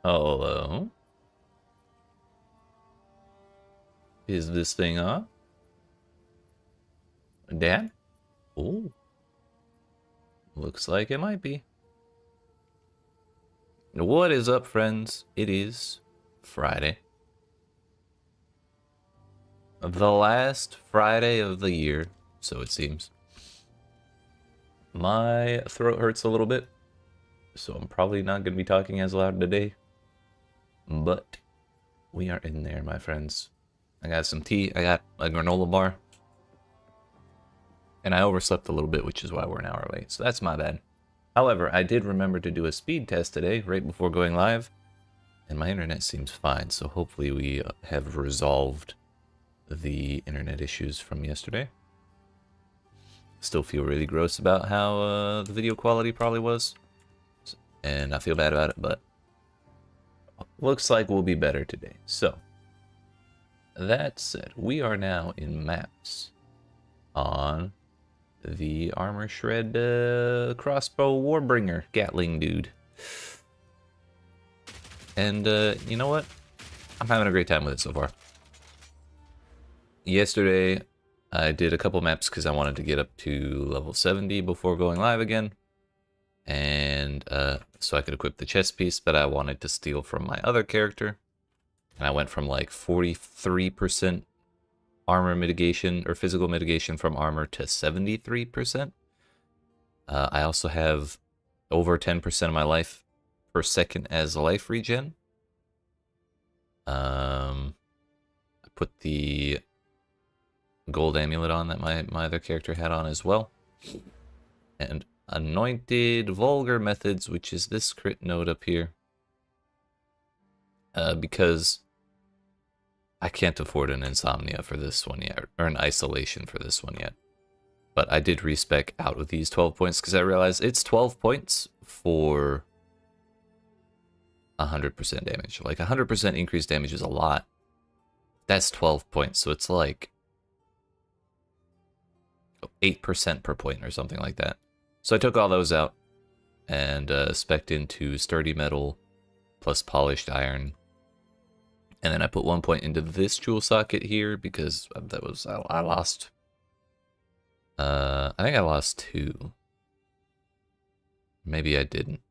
Hello? Is this thing on? Dad? Oh, looks like it might be. What is up, friends? It is Friday. The last Friday of the year, so it seems. My throat hurts a little bit, so I'm probably not going to be talking as loud today. But we are in there, my friends. I got some tea, I got a granola bar. And I overslept a little bit, which is why we're an hour late, so that's my bad. However, I did remember to do a speed test today, right before going live. And my internet seems fine, so hopefully we have resolved the internet issues from yesterday. Still feel really gross about how the video quality probably was. And I feel bad about it, but looks like we'll be better today. So, that said, we are now in maps on the Armor Shred Crossbow Warbringer Gatling dude. And you know what? I'm having a great time with it so far. Yesterday, I did a couple maps because I wanted to get up to level 70 before going live again. And so I could equip the chest piece that I wanted to steal from my other character. And I went from like 43% armor mitigation or physical mitigation from armor to 73%. I also have over 10% of my life per second as life regen. I put the gold amulet on that my other character had on as well. And anointed vulgar methods, which is this crit node up here. Because I can't afford an insomnia for this one yet, or an isolation for this one yet. But I did respec out with these 12 points because I realized it's 12 points for 100% damage. Like 100% increased damage is a lot. That's 12 points, so it's like 8% per point or something like that. So I took all those out and spec'd into sturdy metal plus polished iron. And then I put 1 point into this jewel socket here because that was I lost. I think I lost 2. Maybe I didn't.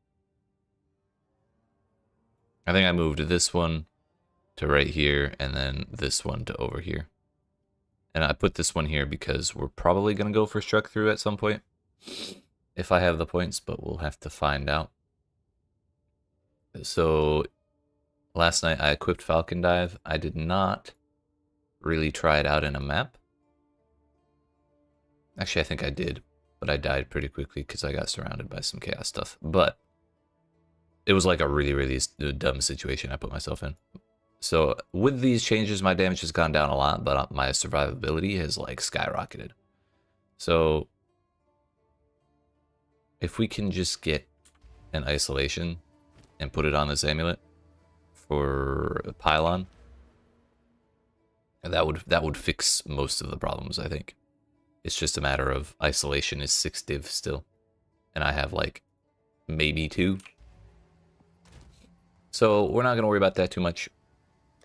I think I moved this one to right here and then this one to over here. And I put this one here because we're probably going to go for struck through at some point. If I have the points, but we'll have to find out. So last night I equipped Falcon Dive. I did not really try it out in a map. Actually, I think I did, but I died pretty quickly because I got surrounded by some chaos stuff. But it was like a really, really dumb situation I put myself in. So with these changes, my damage has gone down a lot, but my survivability has like skyrocketed. So if we can just get an isolation and put it on this amulet for a pylon, that would fix most of the problems, I think. It's just a matter of isolation is 6 div still, and I have like maybe 2. So we're not gonna worry about that too much.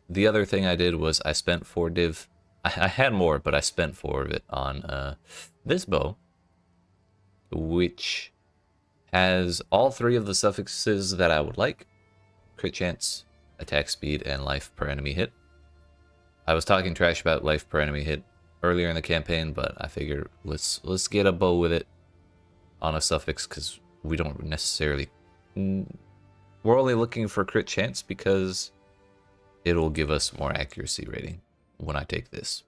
The other thing I did was I spent 4 div. I had more, but I spent 4 of it on this bow, which has all 3 of the suffixes that I would like: crit chance, attack speed, and life per enemy hit. I was talking trash about life per enemy hit earlier in the campaign, but I figured let's get a bow with it on a suffix because we don't necessarily. We're only looking for crit chance because it'll give us more accuracy rating when I take this.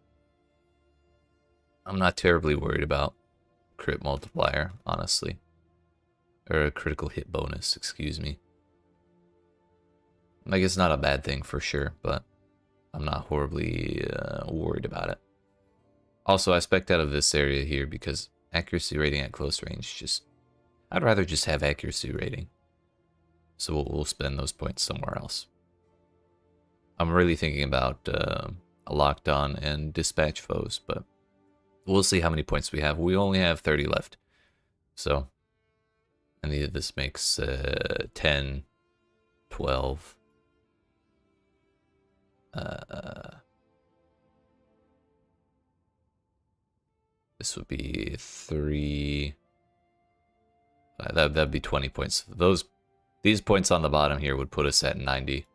I'm not terribly worried about crit multiplier, honestly. Or a critical hit bonus, excuse me. Like, it's not a bad thing for sure, but I'm not horribly worried about it. Also, I spec'd out of this area here because accuracy rating at close range just... I'd rather just have accuracy rating. So we'll spend those points somewhere else. I'm really thinking about a lockdown and dispatch foes, but we'll see how many points we have. We only have 30 left. So, and this makes 10, 12, This would be 3. That'd be 20 points. These points on the bottom here would put us at 90.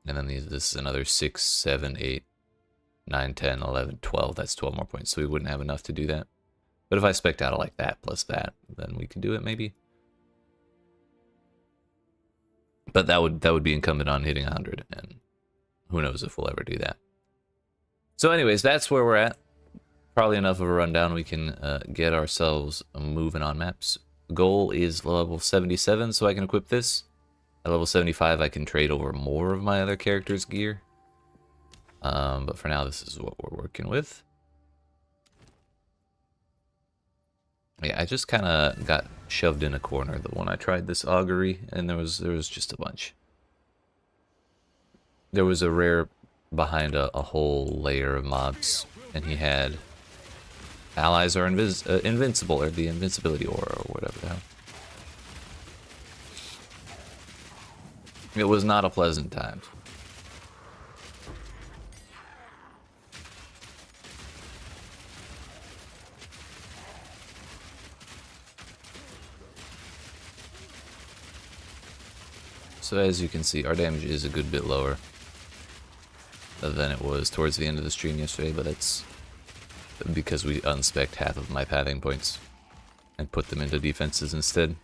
And then this is another 6, 7, 8, 9, 10, 11, 12. That's 12 more points. So we wouldn't have enough to do that. But if I spec'd out like that plus that, then we could do it maybe. But that would be incumbent on hitting 100, and who knows if we'll ever do that. So anyways, that's where we're at. Probably enough of a rundown. We can get ourselves moving on maps. Goal is level 77, so I can equip this. At level 75, I can trade over more of my other characters' gear. But for now, this is what we're working with. Yeah, I just kind of got shoved in a corner when I tried this augury, and there was just a bunch. There was a rare behind a whole layer of mobs, and he had allies are invincible, or the invincibility aura, or whatever the hell. It was not a pleasant time. So as you can see, our damage is a good bit lower than it was towards the end of the stream yesterday, but that's because we unspec'd half of my pathing points and put them into defenses instead.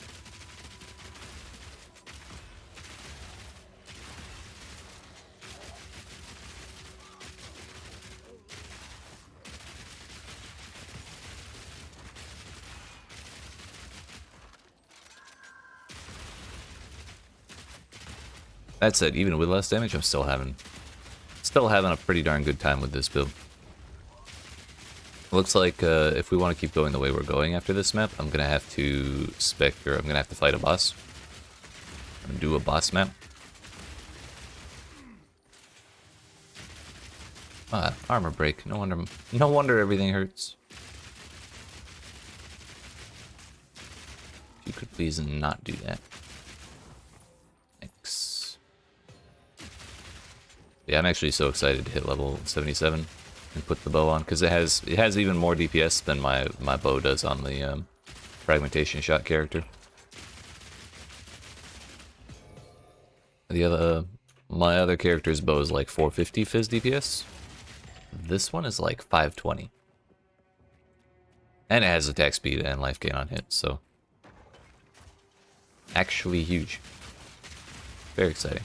That said, even with less damage, I'm still having a pretty darn good time with this build. Looks like if we want to keep going the way we're going after this map, I'm gonna have to I'm gonna have to fight a boss. I'm gonna do a boss map. Ah, armor break. No wonder everything hurts. If you could please not do that. Thanks. Yeah, I'm actually so excited to hit level 77 and put the bow on, because it has even more DPS than my bow does on the Fragmentation Shot character. My other character's bow is like 450 fizz DPS. This one is like 520. And it has attack speed and life gain on hit, so actually huge. Very exciting.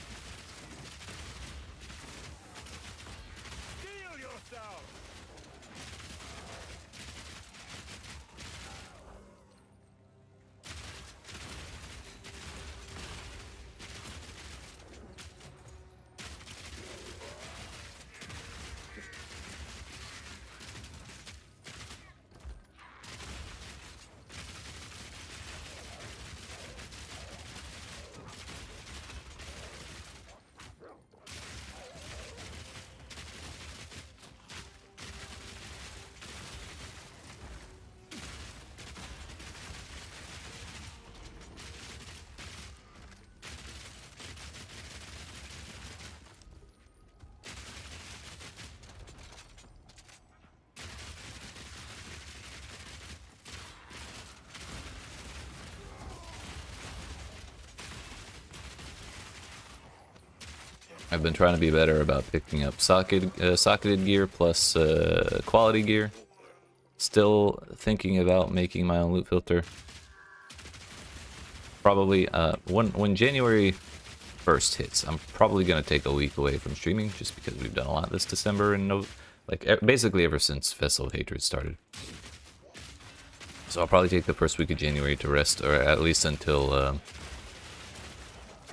I've been trying to be better about picking up socketed gear plus quality gear. Still thinking about making my own loot filter. Probably when January 1st hits, I'm probably gonna take a week away from streaming, just because we've done a lot this December and basically ever since Festival of Hatred started. So I'll probably take the first week of January to rest, or at least until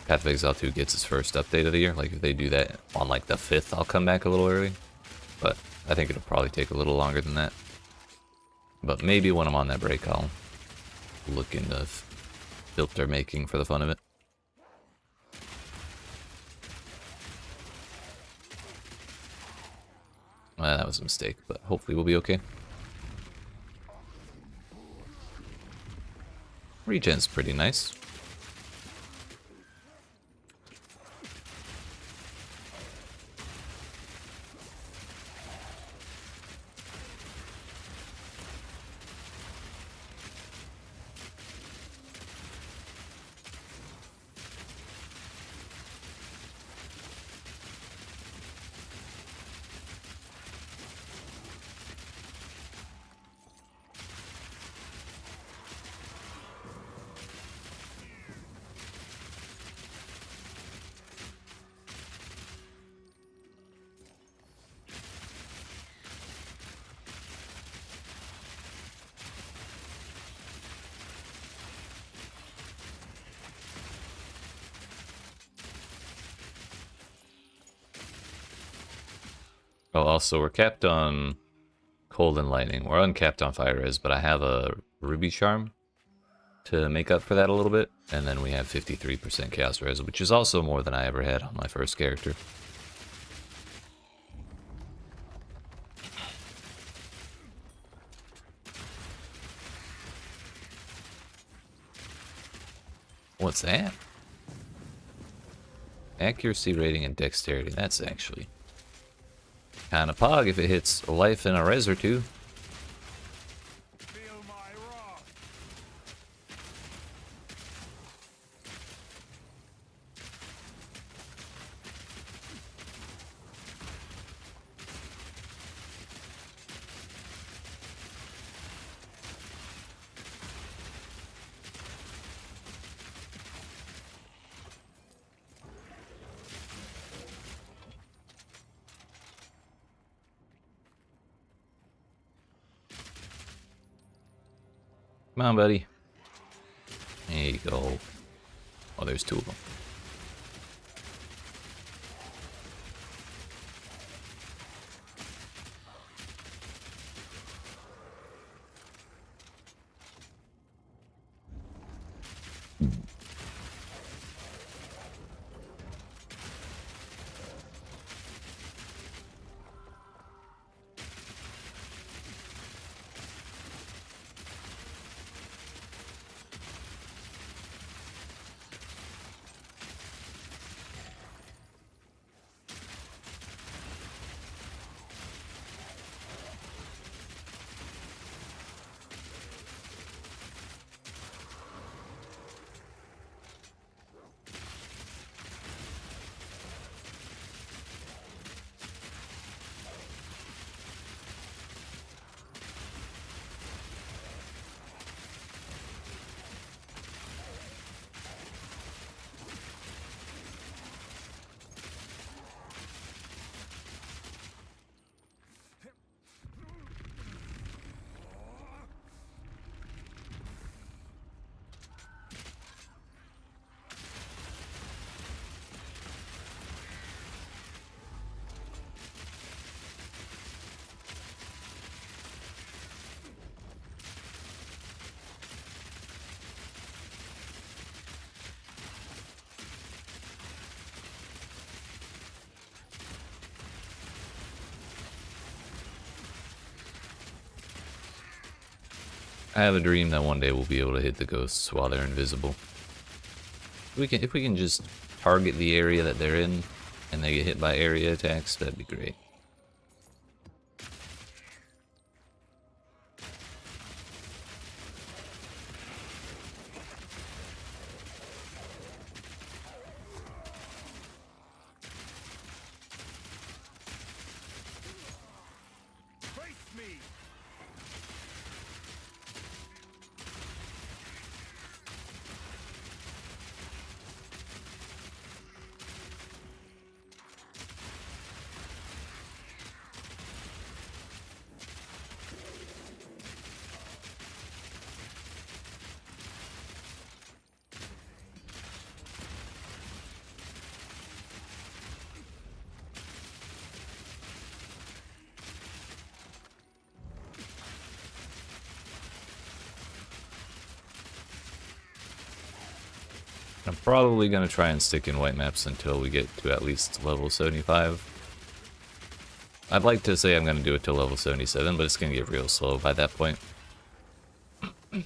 Path of Exile 2 gets its first update of the year. Like if they do that on like the 5th, I'll come back a little early. But I think it'll probably take a little longer than that. But maybe when I'm on that break, I'll look into filter making for the fun of it. Well, that was a mistake, but hopefully we'll be okay. Regen's pretty nice. Oh, also, we're capped on cold and lightning. We're uncapped on fire res, but I have a ruby charm to make up for that a little bit. And then we have 53% chaos res, which is also more than I ever had on my first character. What's that? Accuracy rating and dexterity. That's actually kind of pog if it hits a life and a res or two. Come on, buddy. There you go. Oh, there's two of them. I have a dream that one day we'll be able to hit the ghosts while they're invisible. If we can just target the area that they're in and they get hit by area attacks, that'd be great. I'm probably going to try and stick in white maps until we get to at least level 75. I'd like to say I'm going to do it till level 77, but it's going to get real slow by that point. And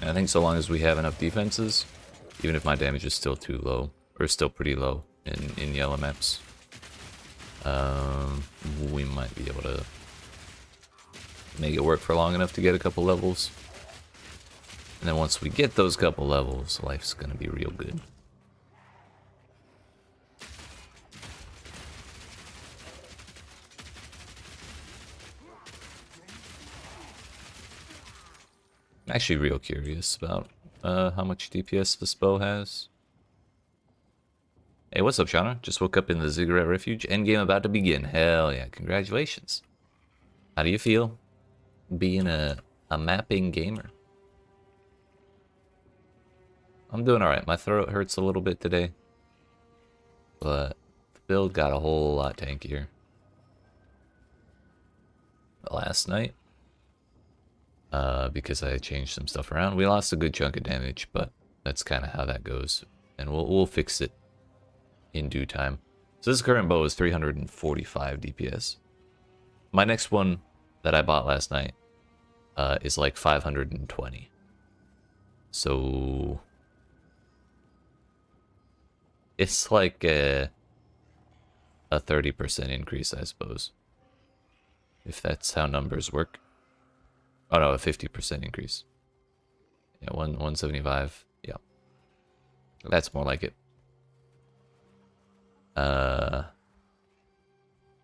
I think so long as we have enough defenses, even if my damage is still too low, or still pretty low in yellow maps, we might be able to make it work for long enough to get a couple levels. And then once we get those couple levels, life's gonna be real good. I'm actually real curious about how much DPS this bow has. Hey, what's up, Shauna? Just woke up in the Ziggurat Refuge. Endgame about to begin. Hell yeah, congratulations. How do you feel being a mapping gamer? I'm doing alright. My throat hurts a little bit today, but the build got a whole lot tankier. last night. Because I changed some stuff around. We lost a good chunk of damage, but that's kind of how that goes. And we'll fix it in due time. So this current bow is 345 DPS. My next one that I bought last night is like 520. So it's like a 30% increase, I suppose. If that's how numbers work. Oh no, a 50% increase. Yeah, 175. Yeah. That's more like it.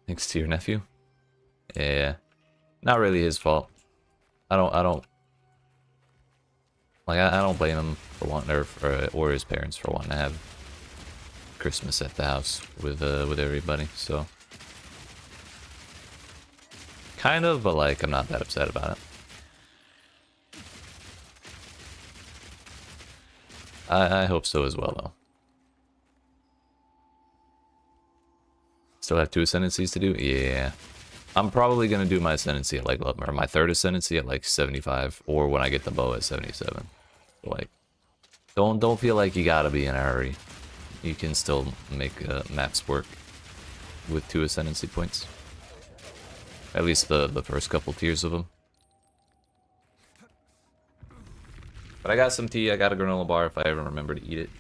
Thanks to your nephew. Yeah. Not really his fault. I don't blame him for wanting or his parents for wanting to have Christmas at the house with everybody, so kind of, but like I'm not that upset about it. I hope so as well, though. Still have 2 ascendancies to do? Yeah. I'm probably gonna do my ascendancy at like or my 3rd ascendancy at like 75, or when I get the bow at 77. Like, don't feel like you gotta be in a hurry. You can still make maps work with 2 ascendancy points. At least the first couple tiers of them. But I got some tea, I got a granola bar if I ever remember to eat it.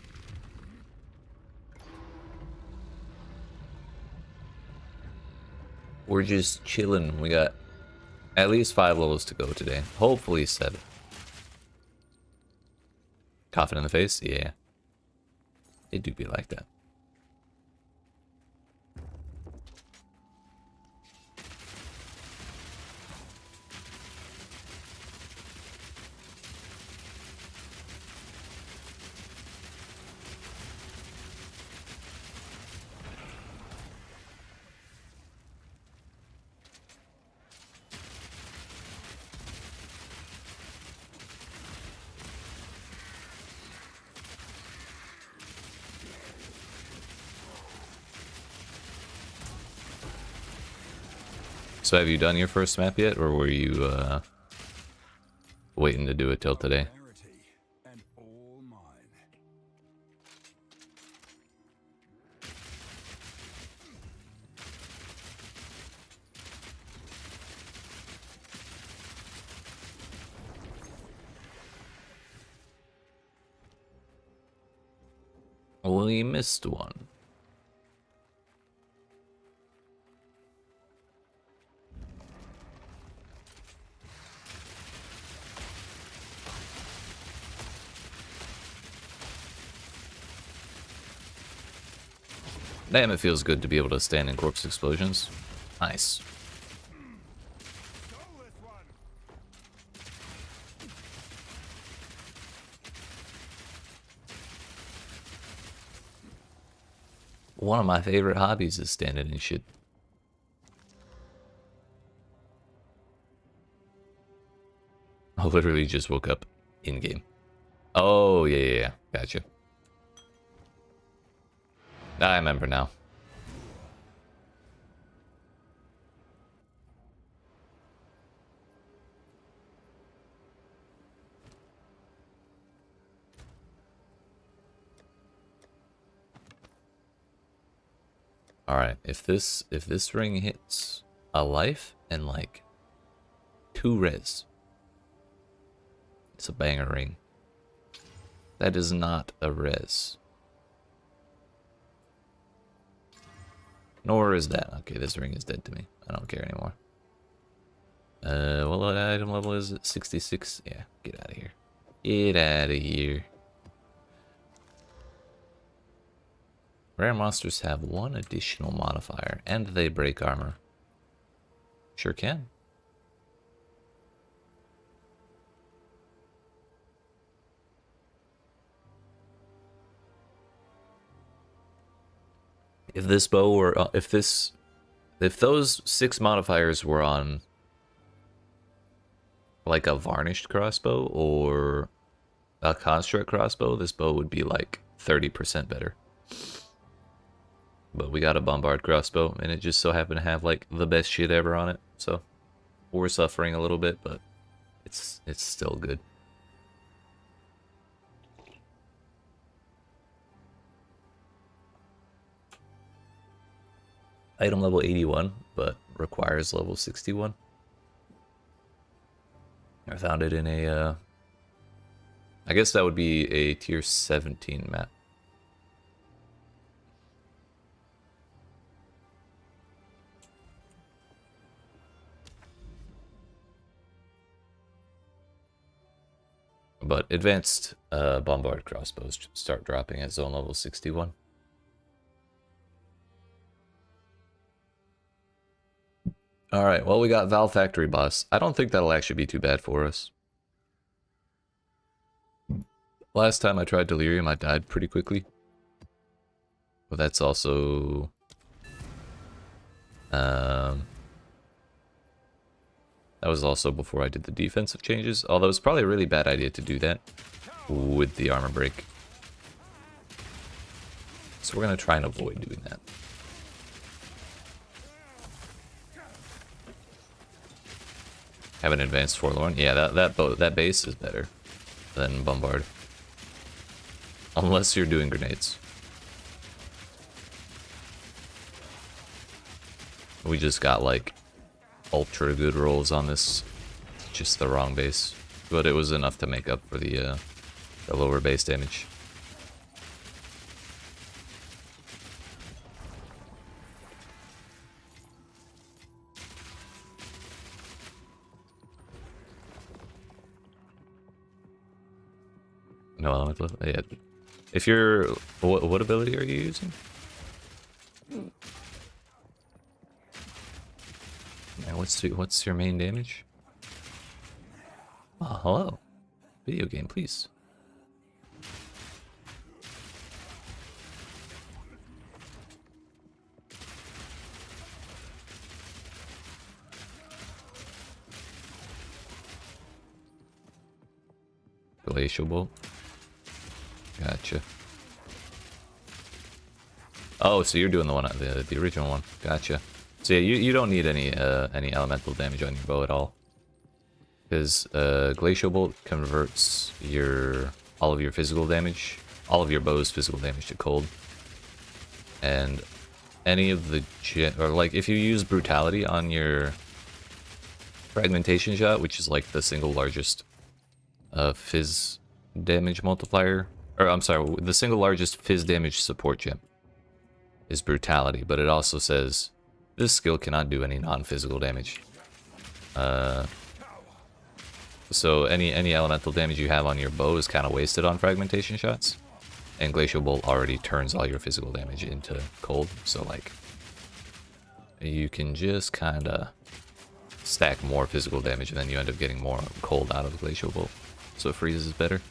We're just chilling. We got at least 5 levels to go today. Hopefully 7. Coughing in the face? Yeah. It do be like that. So have you done your first map yet, or were you waiting to do it till today? We missed one. Damn, it feels good to be able to stand in corpse explosions. Nice. One of my favorite hobbies is standing in shit. I literally just woke up in-game. Oh, yeah. Gotcha. I remember now. Alright, if this ring hits a life and like 2 res, it's a banger ring. That is not a res. Nor is that. Okay, this ring is dead to me. I don't care anymore. What item level is it? 66? Yeah, get out of here. Get out of here. Rare monsters have 1 additional modifier, and they break armor. Sure can. If this bow were, if those 6 modifiers were on like a varnished crossbow or a construct crossbow, this bow would be like 30% better. But we got a bombard crossbow, and it just so happened to have like the best shit ever on it, so We're suffering a little bit, but it's still good. Item level 81, but requires level 61. I found it in a, I guess that would be a tier 17 map. But advanced bombard crossbows start dropping at zone level 61. Alright, well we got Val Factory Boss. I don't think that'll actually be too bad for us. Last time I tried Delirium, I died pretty quickly. But that's also... that was also before I did the defensive changes, although it's probably a really bad idea to do that with the armor break. So we're going to try and avoid doing that. Have an advanced Forlorn? Yeah, that base is better than Bombard. Unless you're doing grenades. We just got like ultra good rolls on this, just the wrong base, but it was enough to make up for the lower base damage. No elemental. Yeah. If you're, what ability are you using? And what's your main damage? Oh, hello. Video game, please. Glacial Bolt. Gotcha. Oh, so you're doing the one, the original one. Gotcha. So yeah, you don't need any elemental damage on your bow at all, because Glacial Bolt converts all of your physical damage, all of your bow's physical damage to cold, and any of the like if you use Brutality on your Fragmentation Shot, which is like the single largest Fizz damage multiplier, or I'm sorry, the single largest Fizz damage support gem is Brutality, but it also says this skill cannot do any non-physical damage. So any elemental damage you have on your bow is kind of wasted on Fragmentation Shots, and Glacial Bolt already turns all your physical damage into cold, so like you can just kind of stack more physical damage and then you end up getting more cold out of Glacial Bolt, so it freezes better.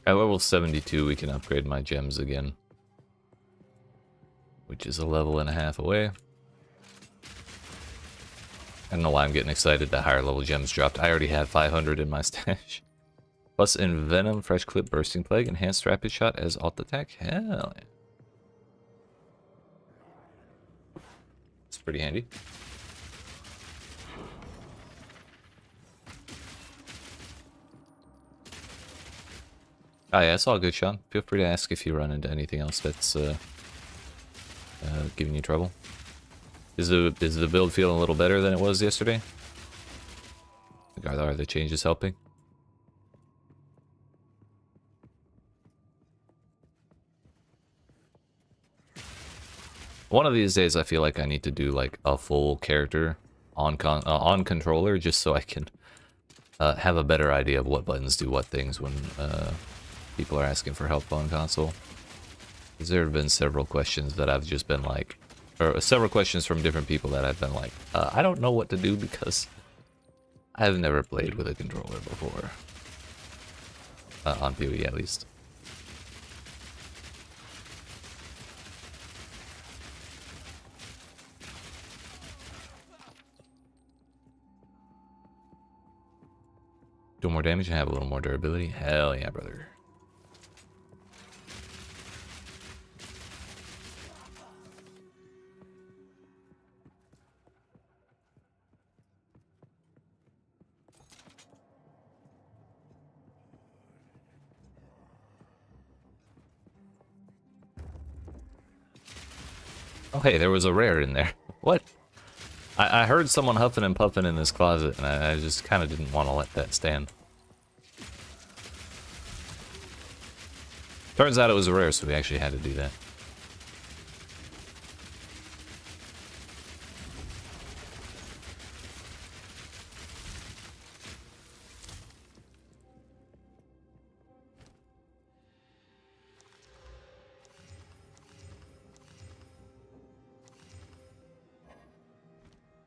At level 72, we can upgrade my gems again, which is a level and a half away. I don't know why I'm getting excited that higher level gems dropped. I already have 500 in my stash. Plus Envenom, Fresh Clip, Bursting Plague, Enhanced Rapid Shot as alt attack. Hell yeah. It's pretty handy. Oh yeah, it's all good, Sean. Feel free to ask if you run into anything else that's giving you trouble. Is the build feeling a little better than it was yesterday? Are the changes helping? One of these days, I feel like I need to do like a full character on controller, just so I can have a better idea of what buttons do what things when people are asking for help on console. Because there have been several questions that I've just been like, or several questions from different people that I've been like, I don't know what to do because I've never played with a controller before. On PoE at least. Do more damage and have a little more durability? Hell yeah, brother. Oh hey, there was a rare in there. What? I heard someone huffing and puffing in this closet, and I just kind of didn't want to let that stand. Turns out it was a rare, so we actually had to do that.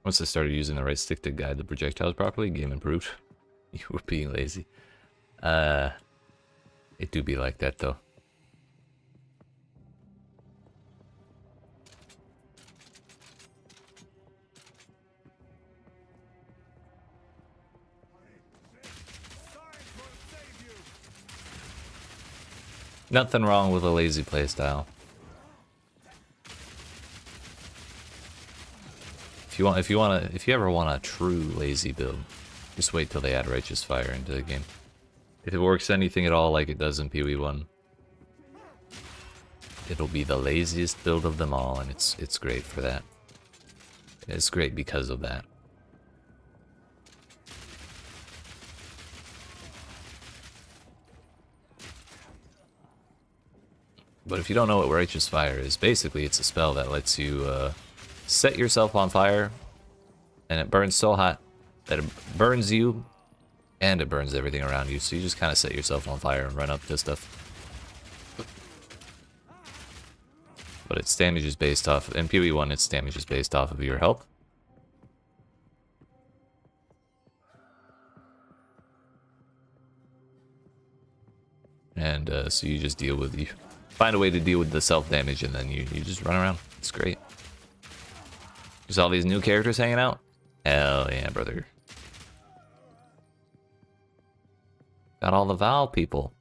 Once I started using the right stick to guide the projectiles properly, game improved. You were being lazy. It do be like that though. Nothing wrong with a lazy playstyle. If you ever want a true lazy build, just wait till they add Righteous Fire into the game. If it works anything at all like it does in PoE 1, it'll be the laziest build of them all, and it's great for that. It's great because of that. But if you don't know what Righteous Fire is, basically it's a spell that lets you set yourself on fire, and it burns so hot that it burns you, and it burns everything around you. So you just kind of set yourself on fire and run up to stuff. But its damage is based off, in PoE 1, its damage is based off of your health. And so you just deal with, you find a way to deal with the self-damage, and then you just run around. It's great. There's all these new characters hanging out. Hell yeah, brother. Got all the Val people.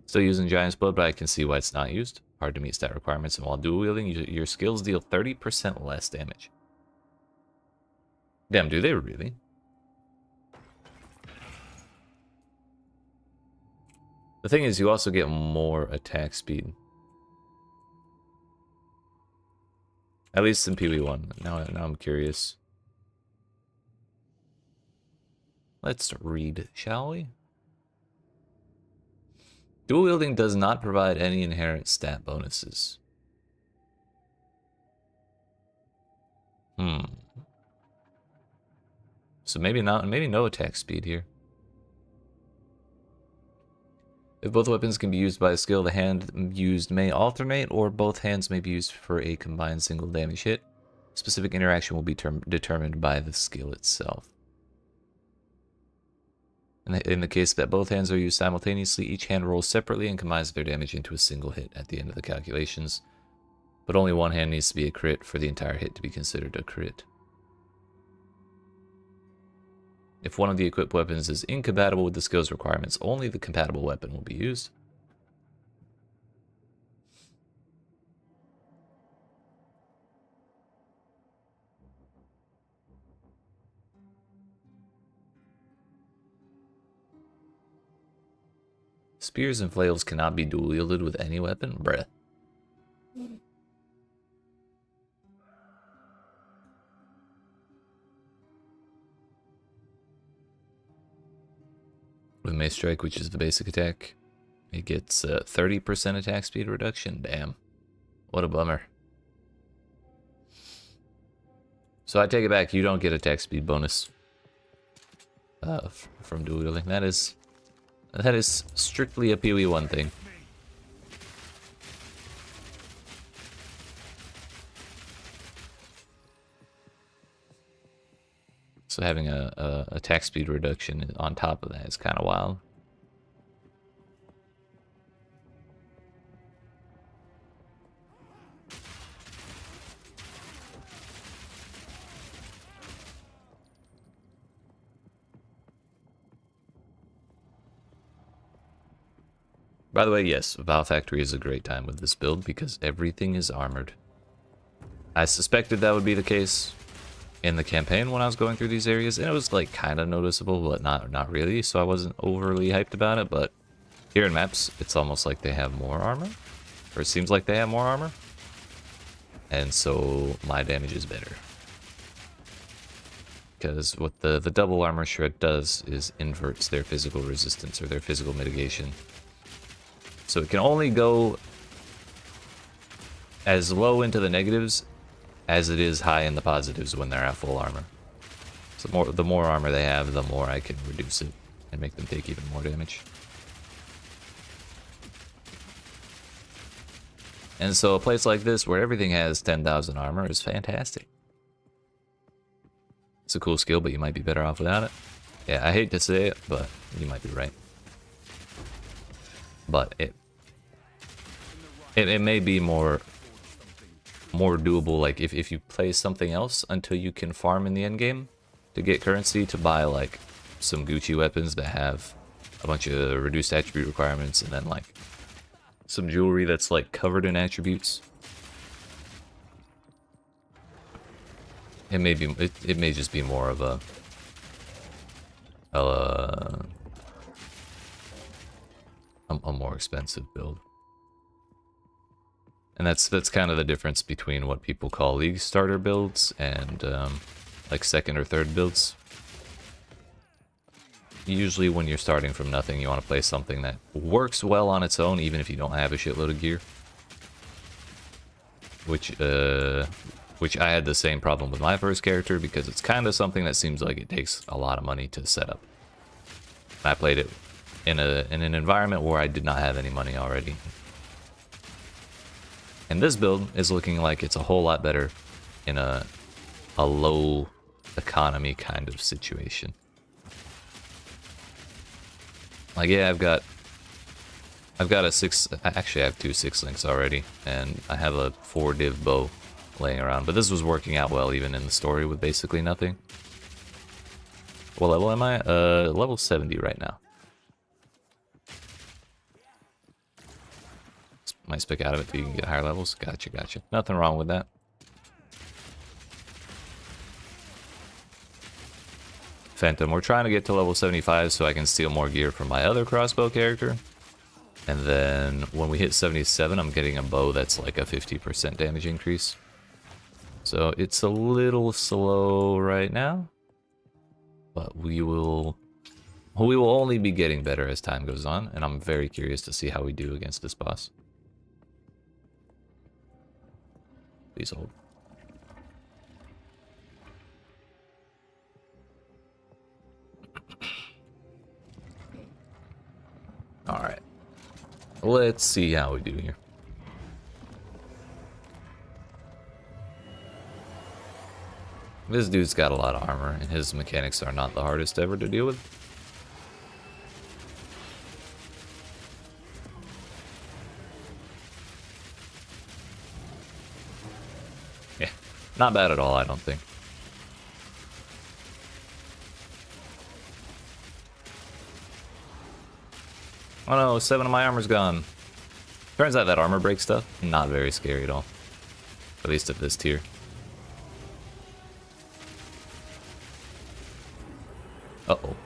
Still using Giant's Blood, but I can see why it's not used. Hard to meet stat requirements, and while dual wielding, your skills deal 30% less damage. Damn, do they really? The thing is, you also get more attack speed. At least in PoE 1. Now I'm curious. Let's read, shall we? Dual wielding does not provide any inherent stat bonuses. So maybe no attack speed here. If both weapons can be used by a skill, the hand used may alternate, or both hands may be used for a combined single damage hit. Specific interaction will be determined by the skill itself. In the case that both hands are used simultaneously, each hand rolls separately and combines their damage into a single hit at the end of the calculations. But only one hand needs to be a crit for the entire hit to be considered a crit. If one of the equipped weapons is incompatible with the skill's requirements, only the compatible weapon will be used. Spears and flails cannot be dual wielded with any weapon? Bruh. With Mace Strike, which is the basic attack, it gets 30% attack speed reduction. Damn. What a bummer. So I take it back, you don't get attack speed bonus from dual wielding. That is strictly a PoE1 thing. So having a attack speed reduction on top of that is kind of wild. By the way, yes, Vow Factory is a great time with this build because everything is armored. I suspected that would be the case in the campaign when I was going through these areas, and it was like kind of noticeable, but not really, so I wasn't overly hyped about it. But here in maps, it's almost like they have more armor, or it seems like they have more armor, and so my damage is better. Because what the double armor shred does is inverts their physical resistance or their physical mitigation. So it can only go as low into the negatives as it is high in the positives when they're at full armor. So the more armor they have, the more I can reduce it and make them take even more damage. And so a place like this where everything has 10,000 armor is fantastic. It's a cool skill, but you might be better off without it. Yeah, I hate to say it, but you might be right. But it may be more doable, like if you play something else until you can farm in the endgame to get currency to buy like some Gucci weapons that have a bunch of reduced attribute requirements, and then like some jewelry that's like covered in attributes. It may just be more of a more expensive build. And that's kind of the difference between what people call League starter builds and like second or third builds. Usually when you're starting from nothing, you want to play something that works well on its own, even if you don't have a shitload of gear. Which I had the same problem with my first character, because it's kind of something that seems like it takes a lot of money to set up. I played it in an environment where I did not have any money already. And this build is looking like it's a whole lot better in a low economy kind of situation. Like, yeah, I've got a 6, actually I have 2 6 links already, and I have a 4 div bow laying around, but this was working out well even in the story with basically nothing. What level am I? Level 70 right now. Might stick out of it so you can get higher levels. Gotcha. Nothing wrong with that. Phantom, we're trying to get to level 75 so I can steal more gear from my other crossbow character. And then when we hit 77, I'm getting a bow that's like a 50% damage increase. So it's a little slow right now, but we will only be getting better as time goes on, and I'm very curious to see how we do against this boss. Please hold. Alright. Let's see how we do here. This dude's got a lot of armor, and his mechanics are not the hardest ever to deal with. Yeah, not bad at all, I don't think. Oh no, 7 of my armor's gone. Turns out that armor break stuff, not very scary at all. At least at this tier. Uh-oh.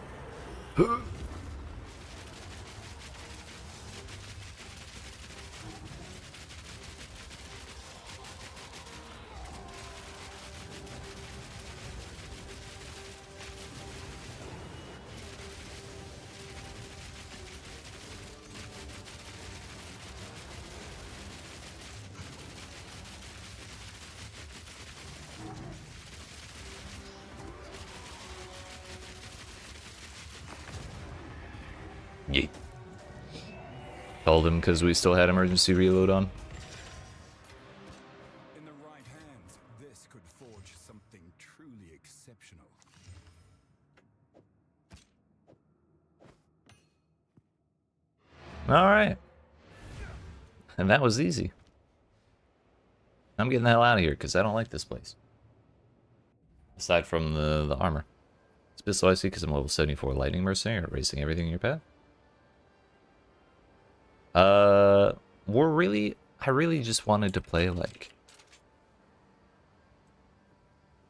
Told him because we still had emergency reload on. In the right hands, this could forge something truly exceptional. Alright. And that was easy. I'm getting the hell out of here because I don't like this place. Aside from the armor. It's a bit so icy because I'm level 74 lightning mercenary, erasing everything in your path. I really just wanted to play like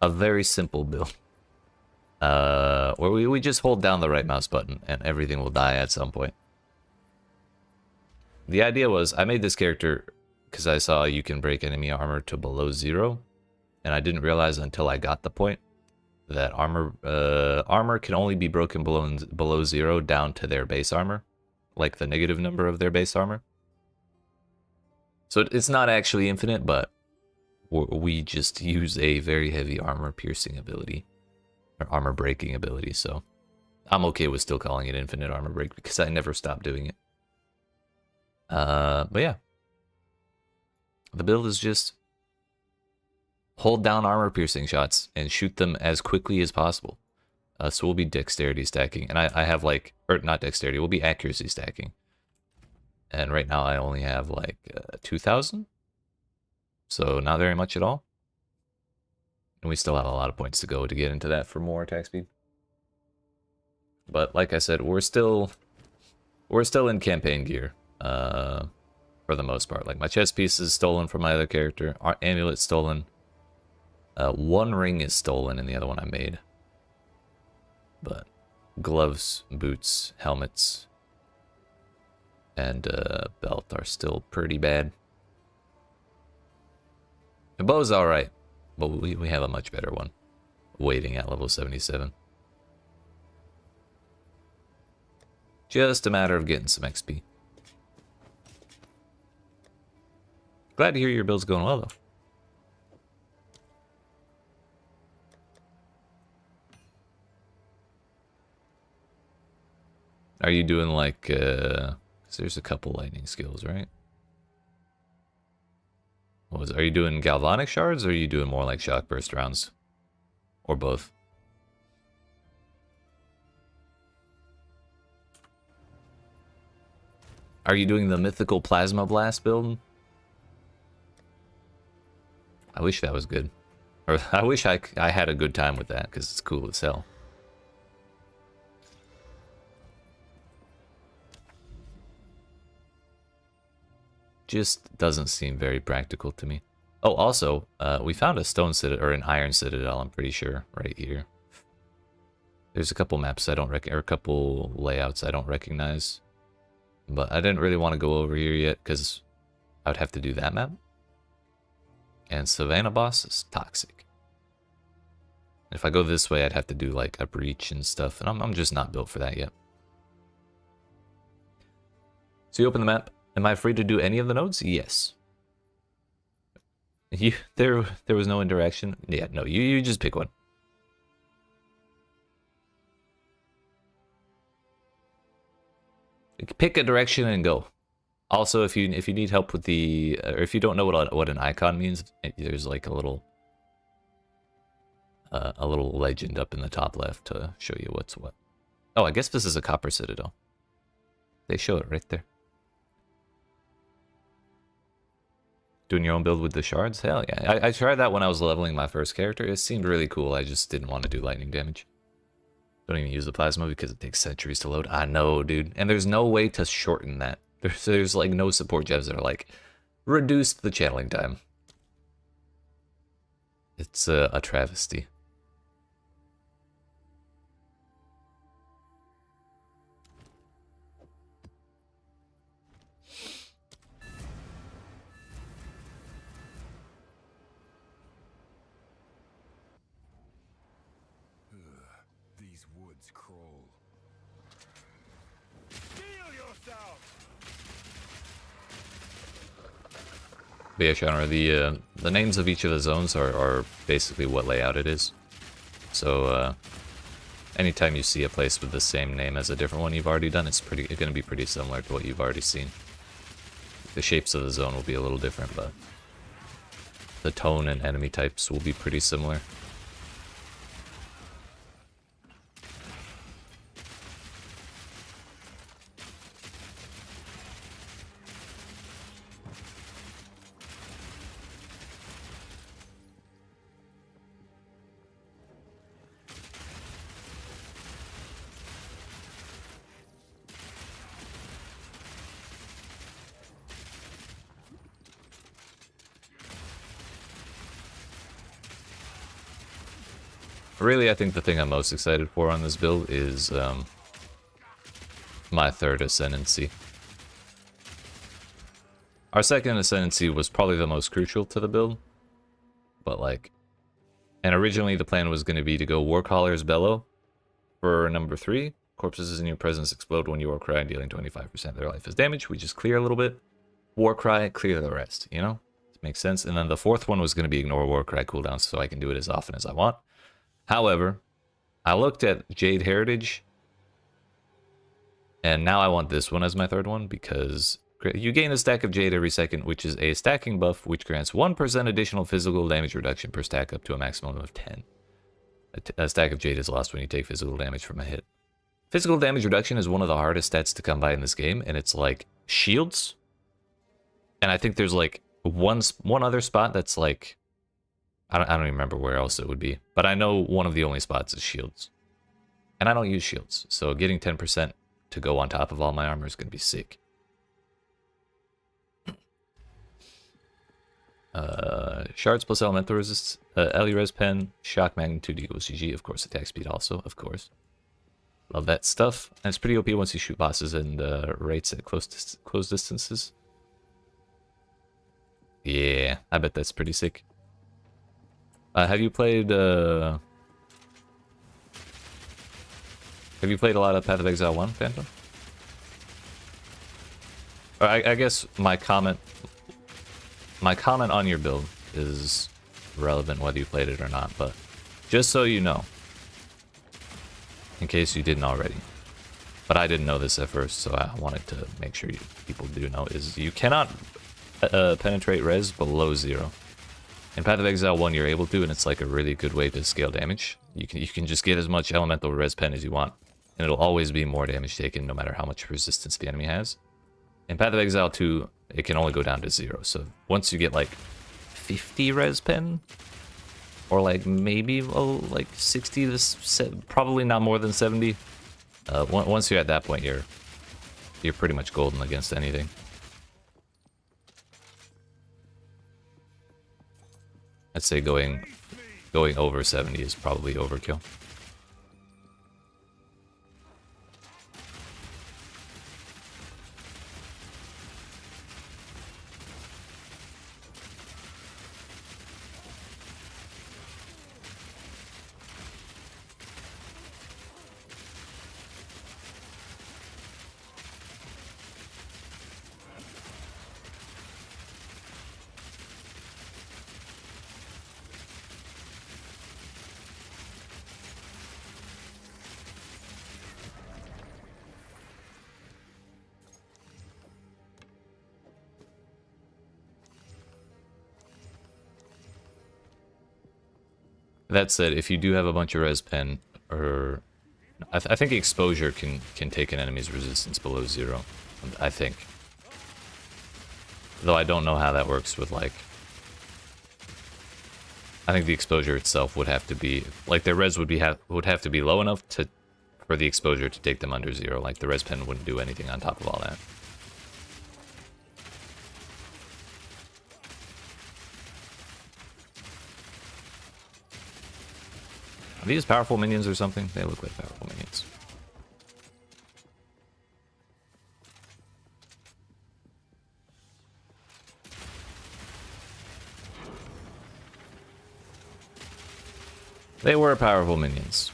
a very simple build. Where we just hold down the right mouse button and everything will die at some point. The idea was I made this character because I saw you can break enemy armor to below 0, and I didn't realize until I got the point that armor can only be broken below 0 down to their base armor, like the negative number of their base armor. So it's not actually infinite, but we just use a very heavy armor piercing ability, or armor breaking ability, so I'm okay with still calling it infinite armor break because I never stopped doing it. But yeah. The build is just hold down armor piercing shots and shoot them as quickly as possible. So we'll be dexterity stacking, and I have like, or not dexterity, we'll be accuracy stacking. And right now I only have like 2,000, so not very much at all. And we still have a lot of points to go to get into that for more attack speed. But like I said, we're still in campaign gear for the most part. Like my chest piece is stolen from my other character, our amulet stolen. One ring is stolen and the other one I made. But gloves, boots, helmets, and belt are still pretty bad. The bow's alright, but we have a much better one waiting at level 77. Just a matter of getting some XP. Glad to hear your build's going well, though. Are you doing like, 'cause there's a couple lightning skills, right? Are you doing galvanic shards, or are you doing more like shock burst rounds? Or both? Are you doing the mythical plasma blast build? I wish that was good. Or I wish I had a good time with that, because it's cool as hell. Just doesn't seem very practical to me. Oh, also, we found a stone citadel, or an iron citadel, I'm pretty sure, right here. There's a couple maps I don't or a couple layouts I don't recognize. But I didn't really want to go over here yet, because I would have to do that map. And Savannah Boss is toxic. If I go this way, I'd have to do like a breach and stuff, and I'm just not built for that yet. So you open the map. Am I free to do any of the nodes? Yes. There was no interaction. Yeah, no, you just pick one. Pick a direction and go. Also, if you need help with the, or if you don't know what an icon means, there's like a little legend up in the top left to show you what's what. Oh, I guess this is a copper citadel. They show it right there. Doing your own build with the shards? Hell yeah. I tried that when I was leveling my first character. It seemed really cool. I just didn't want to do lightning damage. Don't even use the plasma because it takes centuries to load. I know, dude. And there's no way to shorten that. There's like no support jobs that are like, reduce the channeling time. It's a travesty. These woods crawl. Heal yourself. But yeah, Shanra, the names of each of the zones are basically what layout it is. So anytime you see a place with the same name as a different one you've already done, it's going to be pretty similar to what you've already seen. The shapes of the zone will be a little different, but the tone and enemy types will be pretty similar. Really, I think the thing I'm most excited for on this build is my third Ascendency. Our second Ascendency was probably the most crucial to the build, but like, and originally the plan was going to be to go Warcaller's Bellow for number 3. Corpses in your presence explode when you Warcry, dealing 25% of their life as damage. We just clear a little bit. Warcry, clear the rest, you know? It makes sense. And then the fourth one was going to be ignore Warcry cooldowns so I can do it as often as I want. However, I looked at Jade Heritage, and now I want this one as my third one, because you gain a stack of Jade every second, which is a stacking buff, which grants 1% additional physical damage reduction per stack up to a maximum of 10. A stack of Jade is lost when you take physical damage from a hit. Physical damage reduction is one of the hardest stats to come by in this game, and it's like shields. And I think there's like one other spot that's like, I don't even remember where else it would be, but I know one of the only spots is shields. And I don't use shields, so getting 10% to go on top of all my armor is going to be sick. Shards plus elemental resist, Res pen, shock magnitude equals GG, of course, attack speed also, of course. Love that stuff. And it's pretty OP once you shoot bosses and rates at close distances. Yeah, I bet that's pretty sick. Have you played a lot of Path of Exile 1, Phantom? Or I guess my comment on your build is relevant whether you played it or not, but just so you know, in case you didn't already, but I didn't know this at first, so I wanted to make sure people do know, is you cannot penetrate res below 0. In Path of Exile 1 you're able to, and it's like a really good way to scale damage. You can just get as much elemental res pen as you want, and it'll always be more damage taken no matter how much resistance the enemy has. In Path of Exile 2, it can only go down to 0, so once you get like 50 res pen, or like maybe like 60 to probably not more than 70, once you're at that point, you're pretty much golden against anything. I'd say going over 70 is probably overkill. That said, if you do have a bunch of res pen, or I think exposure can take an enemy's resistance below 0. I think, though I don't know how that works with like. I think the exposure itself would have to be like their res would have to be low enough for the exposure to take them under 0. Like the res pen wouldn't do anything on top of all that. Are these powerful minions or something? They look like powerful minions. They were powerful minions.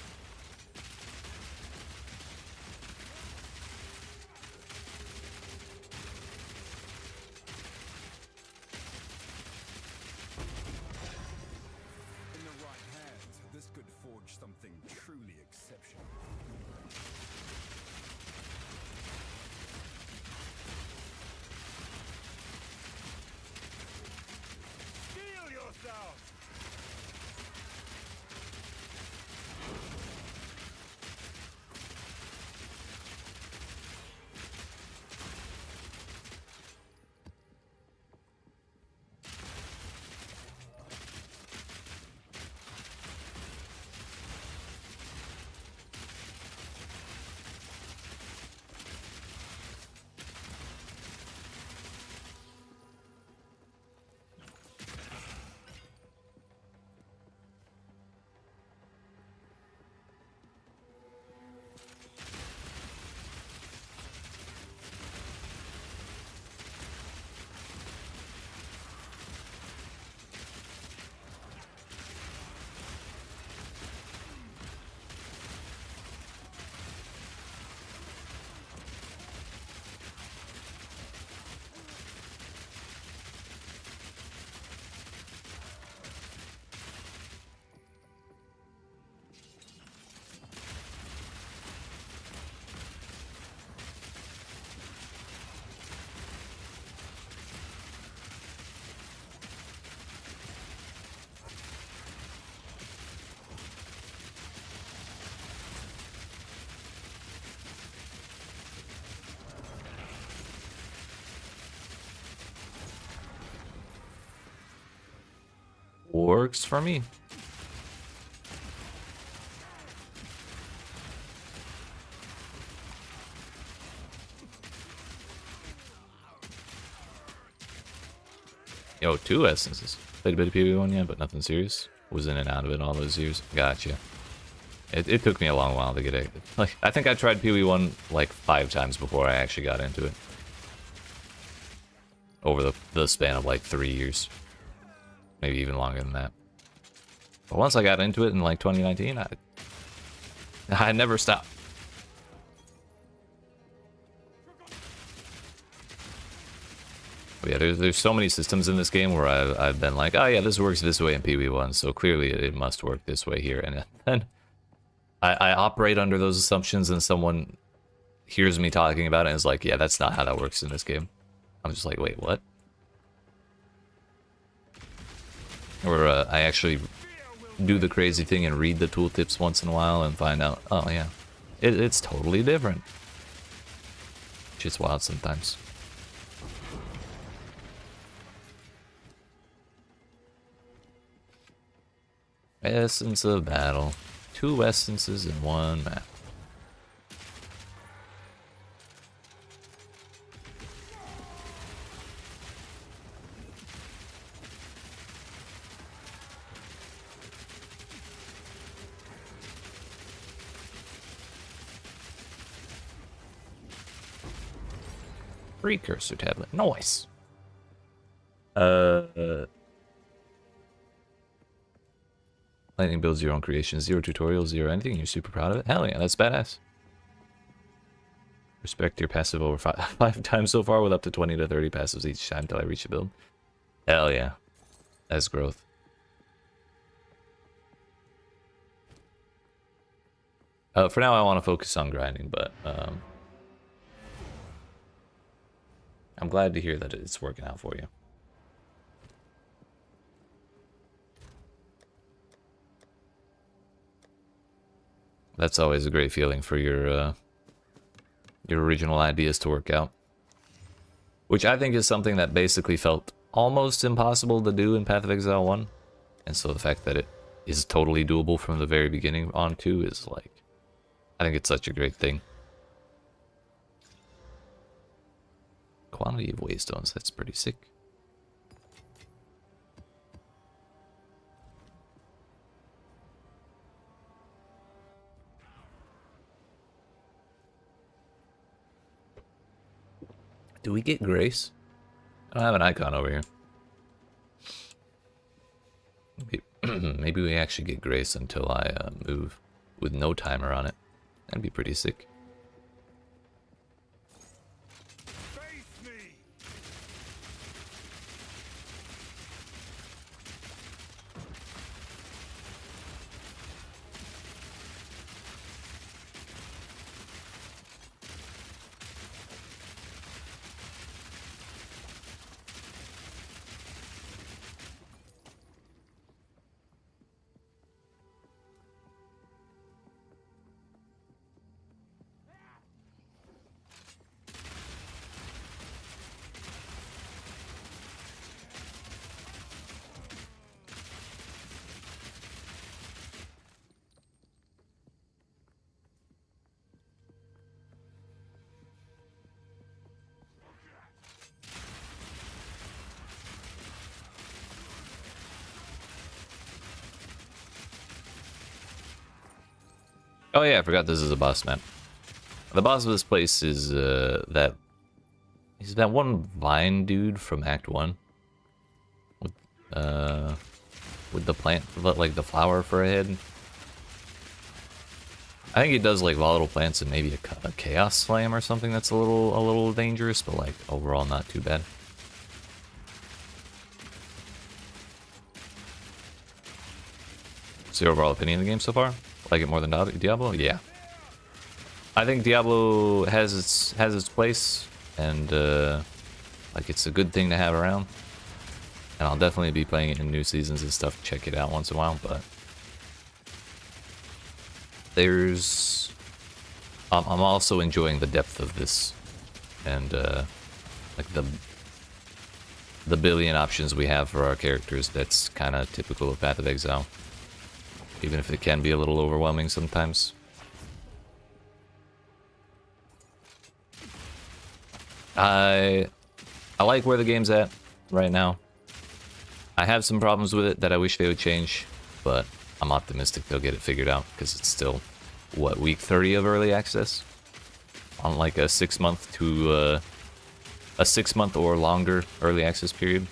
works for me. Yo, 2 essences. Played a bit of PvE1, yeah, but nothing serious. Was in and out of it all those years. Gotcha. It took me a long while to get it. Like, I think I tried PvE1 like 5 times before I actually got into it. Over the span of like 3 years. Maybe even longer than that. But once I got into it in like 2019, I never stopped. But yeah, there's so many systems in this game where I've been like, oh yeah, this works this way in PvE1, so clearly it must work this way here. And then I operate under those assumptions, and someone hears me talking about it and is like, yeah, that's not how that works in this game. I'm just like, wait, what? Or I actually do the crazy thing and read the tooltips once in a while and find out, oh yeah, it's totally different. Shit's wild sometimes. Essence of battle. 2 essences in 1 map. Precursor tablet. Nice. Lightning builds your own creation. 0 tutorials, 0 anything. You're super proud of it. Hell yeah, that's badass. Respect your passive over 5 times so far with up to 20 to 30 passives each time till I reach a build. Hell yeah. That's growth. For now, I want to focus on grinding, but I'm glad to hear that it's working out for you. That's always a great feeling for your original ideas to work out. Which I think is something that basically felt almost impossible to do in Path of Exile 1. And so the fact that it is totally doable from the very beginning on 2 is like, I think it's such a great thing. Quantity of waystones, that's pretty sick. Do we get grace? I don't have an icon over here. Maybe we actually get grace until I move with no timer on it. That'd be pretty sick. Oh yeah, I forgot this is a boss map. The boss of this place is he's that one vine dude from Act 1. With the plant, like the flower for a head. I think he does like volatile plants and maybe a chaos slam or something that's a little dangerous, but like overall not too bad. What's your overall opinion of the game so far? Like it more than Diablo? Yeah. I think Diablo has its place, and like it's a good thing to have around. And I'll definitely be playing it in new seasons and stuff. Check it out once in a while, but there's I'm also enjoying the depth of this, and like the billion options we have for our characters, that's kind of typical of Path of Exile. Even if it can be a little overwhelming sometimes. I like where the game's at right now. I have some problems with it that I wish they would change, but I'm optimistic they'll get it figured out because it's still, what, week 30 of early access? On like a 6-month to a 6-month or longer early access period.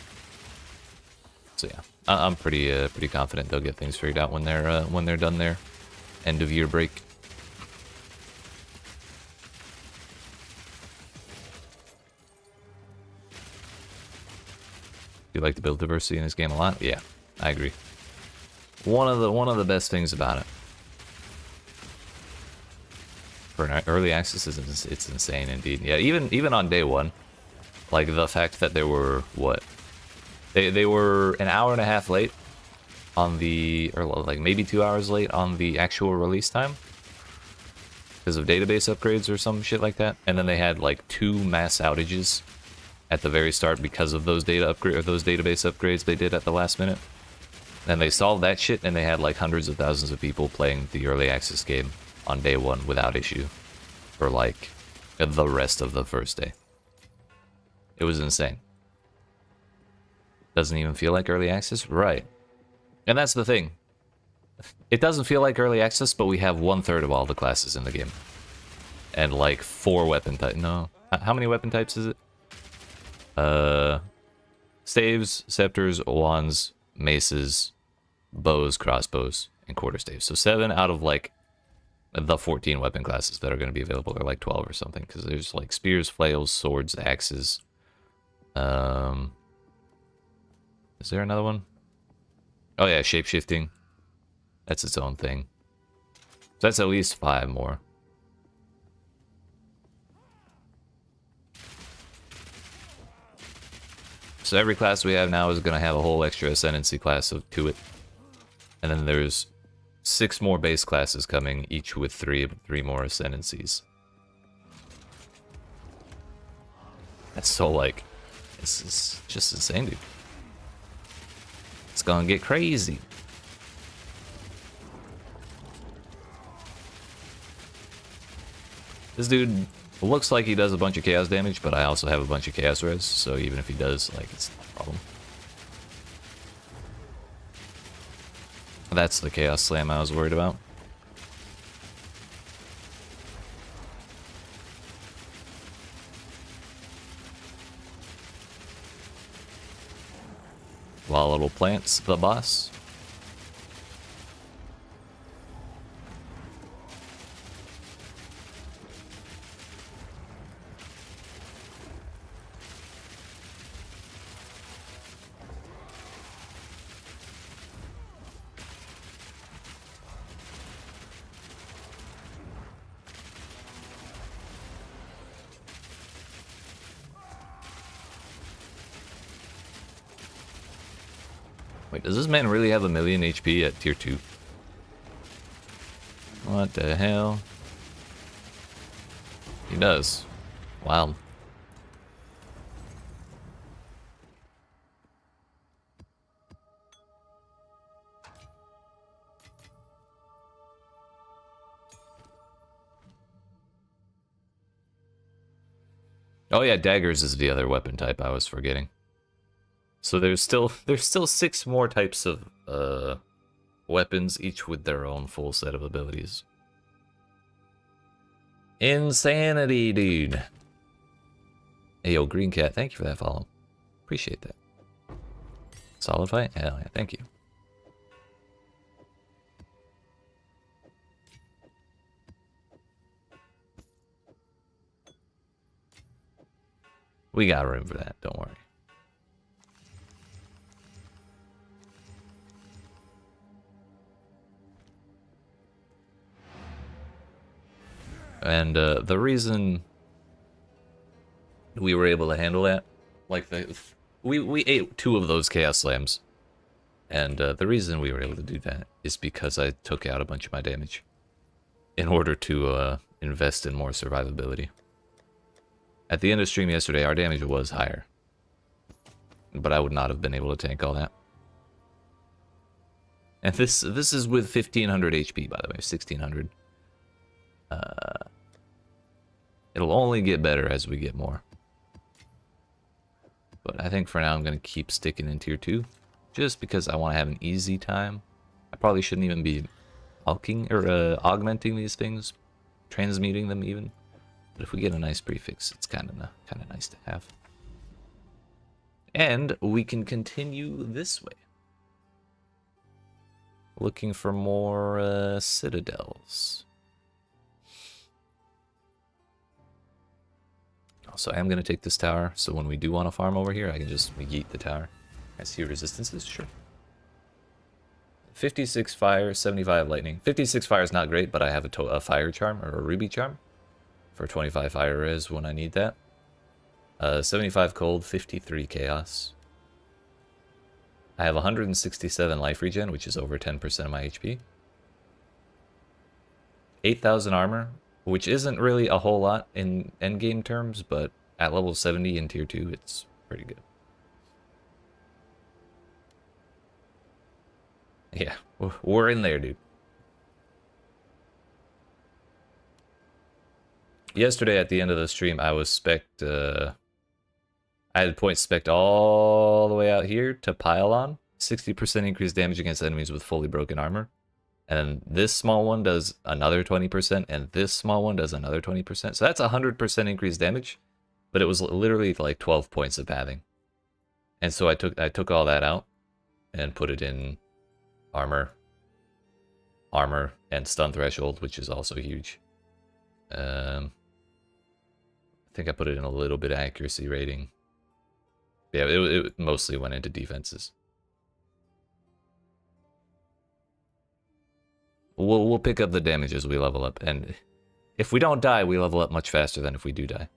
So yeah, I'm pretty confident they'll get things figured out when they're done their end of year break. You like the build diversity in this game a lot? Yeah, I agree. One of the best things about it for an early access is it's insane indeed. Yeah, even on day one, like the fact that there were what they were an hour and a half late on the, or like maybe 2 hours late on the actual release time because of database upgrades or some shit like that, and then they had like 2 mass outages at the very start because of those database upgrades they did at the last minute. And they solved that shit, and they had like hundreds of thousands of people playing the early access game on day one without issue for like the rest of the first day. It was insane. Doesn't even feel like early access? Right. And that's the thing. It doesn't feel like early access, but we have 1/3 of all the classes in the game. And like 4 weapon types. No. How many weapon types is it? Staves, scepters, wands, maces, bows, crossbows, and quarterstaves. So 7 out of like the 14 weapon classes that are going to be available, or like 12 or something, because there's like spears, flails, swords, axes. Is there another one? Oh yeah, shapeshifting. That's its own thing. So that's at least 5 more. So every class we have now is going to have a whole extra Ascendency class to it. And then there's 6 more base classes coming, each with 3 more Ascendancies. That's so like, it's just insane, dude. It's gonna get crazy. This dude looks like he does a bunch of chaos damage, but I also have a bunch of chaos res, so even if he does, like, it's not a problem. That's the chaos slam I was worried about. Volatile plants, the boss. Wait, does this man really have 1,000,000 HP at tier 2? What the hell? He does. Wow. Oh yeah, daggers is the other weapon type I was forgetting. So there's still 6 more types of weapons, each with their own full set of abilities. Insanity, dude. Hey, yo, Green Cat, thank you for that follow. Appreciate that. Solid fight? Hell yeah, thank you. We got room for that, don't worry. And the reason we were able to handle that, like we ate 2 of those chaos slams, and the reason we were able to do that is because I took out a bunch of my damage in order to invest in more survivability. At the end of stream yesterday, our damage was higher. but I would not have been able to tank all that. And this is with 1500 HP, by the way, 1600. It'll only get better as we get more. But I think for now I'm going to keep sticking in tier 2. Just because I want to have an easy time. I probably shouldn't even be bulking or augmenting these things. Transmuting them even. But if we get a nice prefix, it's kind of nice to have. And we can continue this way. Looking for more citadels. So I am going to take this tower, so when we do want to farm over here, I can just yeet the tower. I see resistances, sure. 56 fire, 75 lightning. 56 fire is not great, but I have a fire charm, or a ruby charm, for 25 fire res when I need that. 75 cold, 53 chaos. I have 167 life regen, which is over 10% of my HP. 8,000 armor, which isn't really a whole lot in endgame terms, but at level 70 in tier 2, it's pretty good. Yeah, we're in there, dude. Yesterday at the end of the stream, I was spec'd, I had point spec'd all the way out here to pylon. 60% increased damage against enemies with fully broken armor. And this small one does another 20%, and this small one does another 20%. So that's 100% increased damage, but it was literally like 12 points of pathing. And so I took all that out and put it in armor, and stun threshold, which is also huge. I think I put it in a little bit of accuracy rating. Yeah, it mostly went into defenses. We'll pick up the damage as we level up, and if we don't die, we level up much faster than if we do die.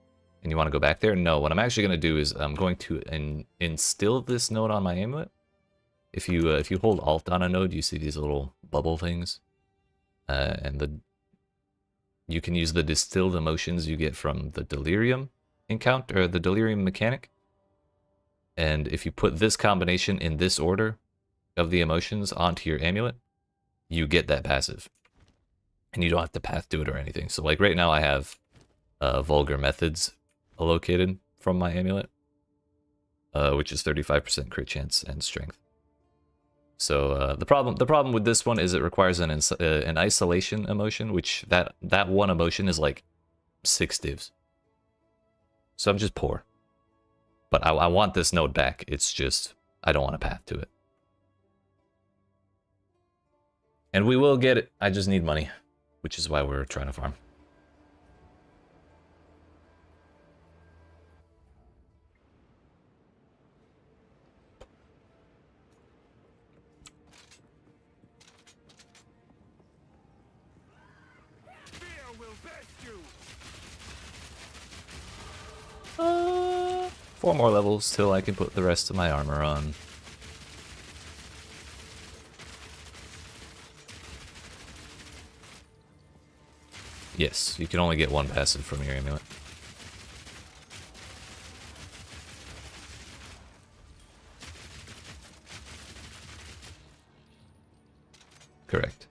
And you want to go back there? No, what I'm actually going to do is I'm going to instill this node on my amulet. If you hold Alt on a node, you see these little bubble things, and you can use the distilled emotions you get from the delirium encounter, or the delirium mechanic. And if you put this combination in this order of the emotions onto your amulet, you get that passive. And you don't have to path to it or anything. So like right now I have vulgar methods located from my amulet, which is 35% crit chance and strength. So the problem with this one is it requires an isolation emotion, which that one emotion is like 6 divs. So I'm just poor. But I want this node back. It's just I don't want to path to it. And we will get it. I just need money, which is why we're trying to farm. Fear will best you. 4 more levels till I can put the rest of my armor on. Yes, you can only get one passive from your amulet. Correct.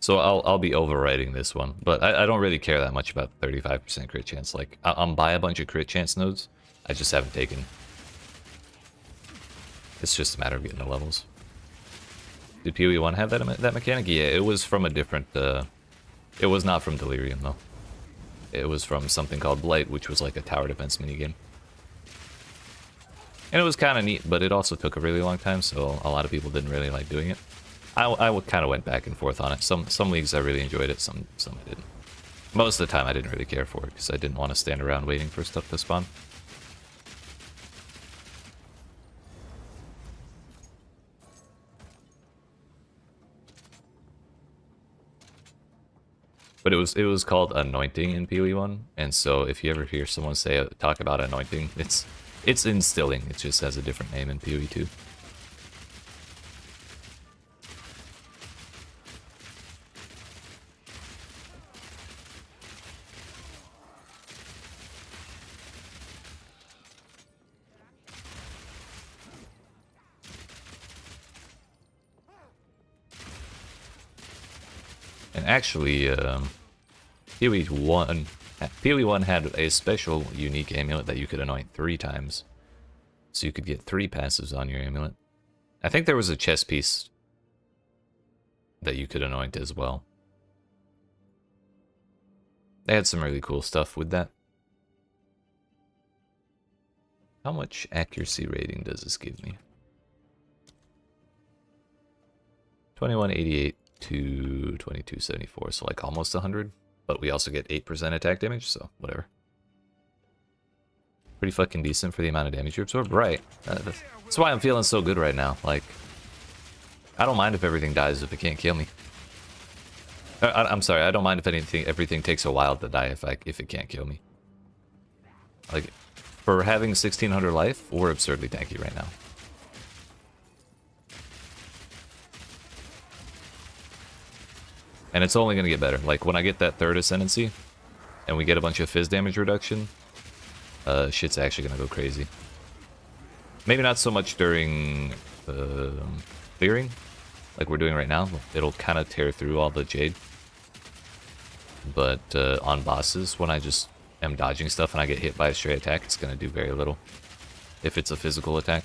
So I'll be overwriting this one, but I don't really care that much about 35% crit chance. Like I'm buy a bunch of crit chance nodes, I just haven't taken. It's just a matter of getting the levels. Did PoE 1 have that mechanic? Yeah, it was from a different. It was not from Delirium though. It was from something called Blight, which was like a tower defense minigame. And it was kind of neat, but it also took a really long time, so a lot of people didn't really like doing it. I kind of went back and forth on it. Some leagues I really enjoyed it, some I didn't. Most of the time I didn't really care for it, because I didn't want to stand around waiting for stuff to spawn. But it was called anointing in PoE 1, and so if you ever hear someone talk about anointing, it's instilling. It just has a different name in PoE 2. Actually, PoE1 had a special unique amulet that you could anoint 3 times. So you could get 3 passives on your amulet. I think there was a chess piece that you could anoint as well. They had some really cool stuff with that. How much accuracy rating does this give me? 2188 to 2274, so like almost 100. But we also get 8% attack damage, so whatever. Pretty fucking decent for the amount of damage you absorb. Right. That's why I'm feeling so good right now. Like, I don't mind if everything dies if it can't kill me. I'm sorry, I don't mind if everything takes a while to die if it can't kill me. Like, for having 1600 life, we're absurdly tanky right now. And it's only going to get better. Like, when I get that 3rd Ascendency, and we get a bunch of fizz damage reduction, shit's actually going to go crazy. Maybe not so much during clearing, like we're doing right now. It'll kind of tear through all the Jade. But on bosses, when I just am dodging stuff and I get hit by a straight attack, it's going to do very little. If it's a physical attack.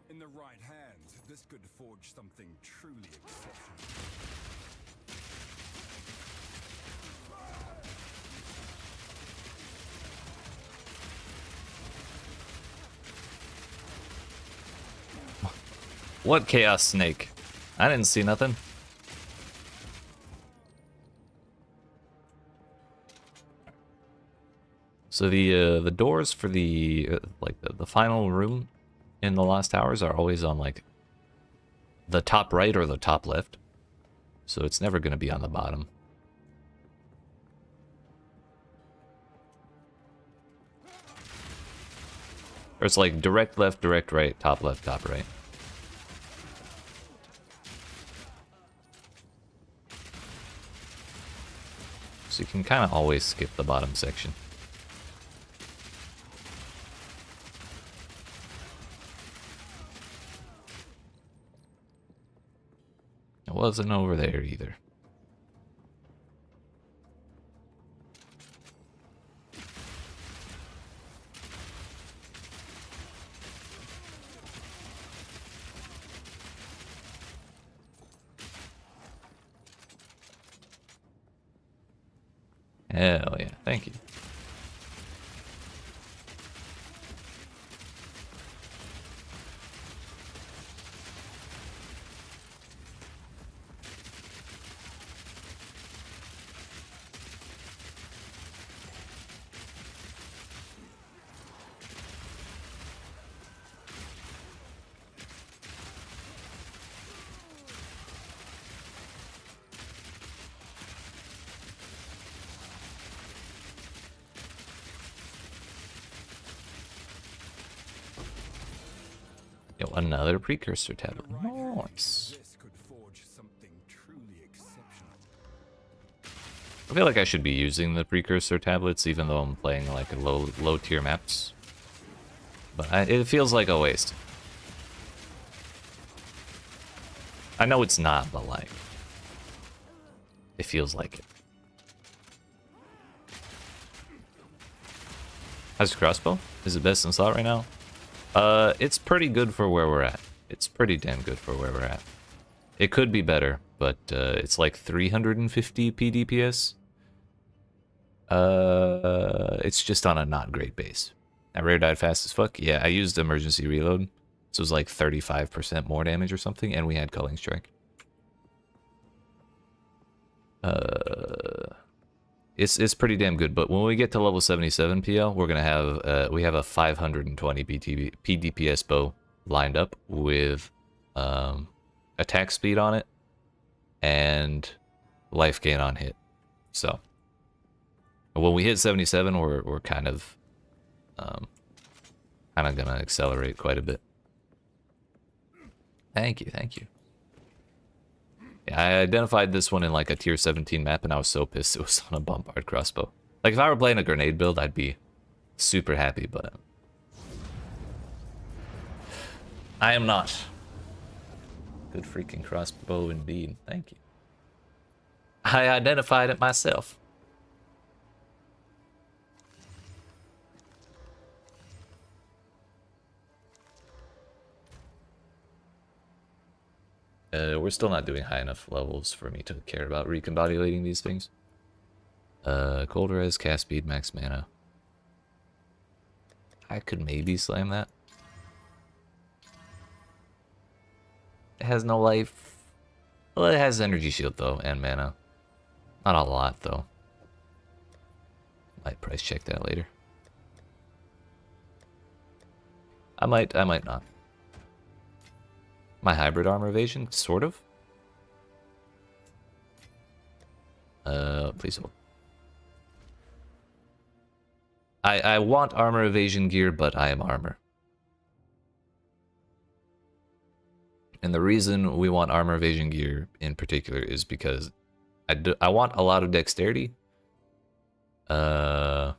In the right hands, this could forge something truly exceptional. What Chaos Snake? I didn't see nothing. So the doors for the the final room in the Lost Towers are always on like the top right or the top left. So it's never going to be on the bottom. Or it's like direct left, direct right, top left, top right. So you can kind of always skip the bottom section. It wasn't over there either. Hell yeah, thank you. Yo, another precursor tablet. Nice. This could forge something truly exceptional. I feel like I should be using the precursor tablets even though I'm playing like a low tier maps. But it feels like a waste. I know it's not, but like it feels like it. How's your crossbow? Is it best in slot right now? It's pretty good for where we're at. It's pretty damn good for where we're at. It could be better, but it's like 350 PDPS. It's just on a not great base. I rare died fast as fuck. Yeah, I used emergency reload, so it was like 35% more damage or something, and we had Culling Strike. It's pretty damn good, but when we get to level 77 PL, we're gonna have we have a 520 PDPS bow lined up with attack speed on it and life gain on hit. So when we hit 77, we're kind of gonna accelerate quite a bit. Thank you, thank you. Yeah, I identified this one in like a tier 17 map, and I was so pissed it was on a bombard crossbow. Like if I were playing a grenade build, I'd be super happy, but I am not. Good freaking crossbow indeed. Thank you. I identified it myself. We're still not doing high enough levels for me to care about recombobulating these things. Cold res, cast speed, max mana. I could maybe slam that. It has no life. Well, it has energy shield though, and mana. Not a lot though. Might price check that later. I might not. My hybrid armor evasion, sort of. Please hold. I want armor evasion gear, but I am armor. And the reason we want armor evasion gear in particular is because I want a lot of dexterity. And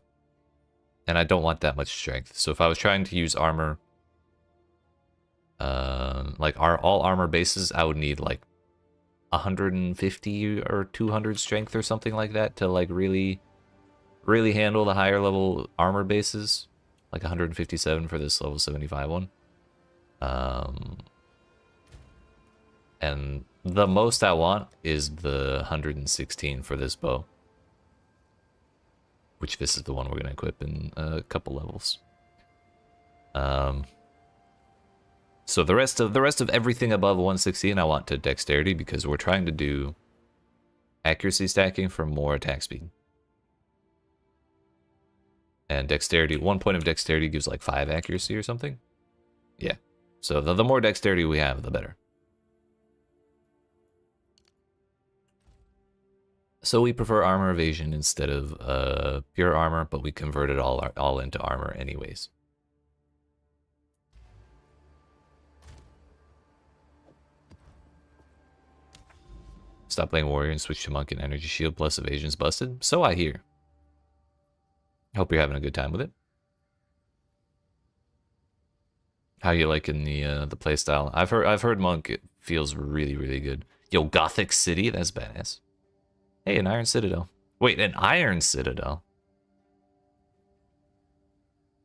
I don't want that much strength. So if I was trying to use armor, like all armor bases, I would need like 150 or 200 strength or something like that to like really handle the higher level armor bases. Like 157 for this level 75 one. And the most I want is the 116 for this bow. Which this is the one we're going to equip in a couple levels. So the rest of everything above 116 I want to dexterity because we're trying to do accuracy stacking for more attack speed. And dexterity, 1 point of dexterity gives like 5 accuracy or something. Yeah. So the more dexterity we have, the better. So we prefer armor evasion instead of pure armor, but we convert it all into armor anyways. Stop playing warrior and switch to monk and energy shield plus evasion's busted. So I hear. Hope you're having a good time with it. How you liking the playstyle? I've heard monk it feels really good. Yo, Gothic City, that's badass. Hey, an Iron Citadel. Wait, an Iron Citadel?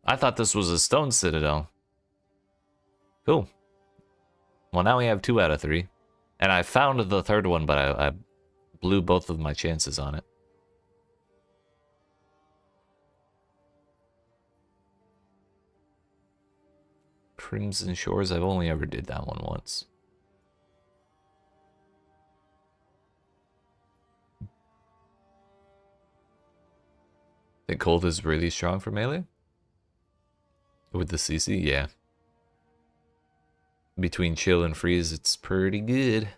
I thought this was a Stone Citadel. Cool. Well, now we have 2 out of 3. And I found the third one, but I blew both of my chances on it. Crimson Shores, I've only ever did that one once. Think cold is really strong for melee? With the CC, yeah. Between chill and freeze, it's pretty good.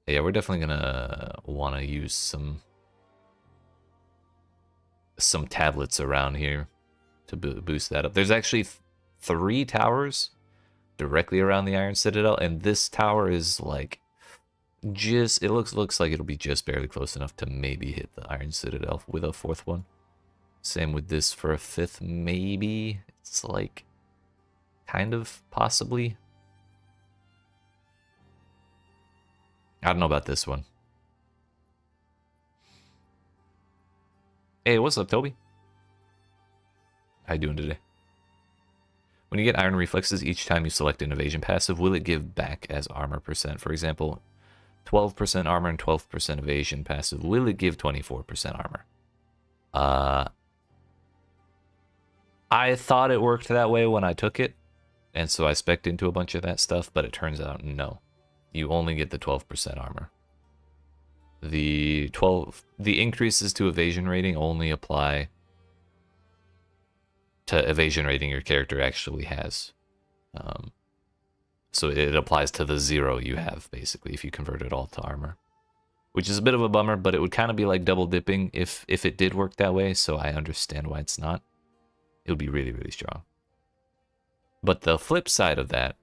Yeah, we're definitely gonna want to use some tablets around here to boost that up. There's actually 3 towers directly around the Iron Citadel, and this tower is like just, it looks like it'll be just barely close enough to maybe hit the Iron Citadel with a 4th one. Same with this for a 5th, maybe. It's like kind of possibly. I don't know about this one. Hey, what's up, Toby? How you doing today? When you get Iron Reflexes, each time you select an evasion passive, will it give back as armor percent? For example, 12% armor and 12% evasion passive. Will it give 24% armor? I thought it worked that way when I took it, and so I spec'd into a bunch of that stuff, but it turns out no. You only get the 12% armor. The increases to evasion rating only apply to evasion rating your character actually has. So it applies to the 0 you have, basically, if you convert it all to armor. Which is a bit of a bummer, but it would kind of be like double dipping if it did work that way, so I understand why it's not. It would be really strong. But the flip side of that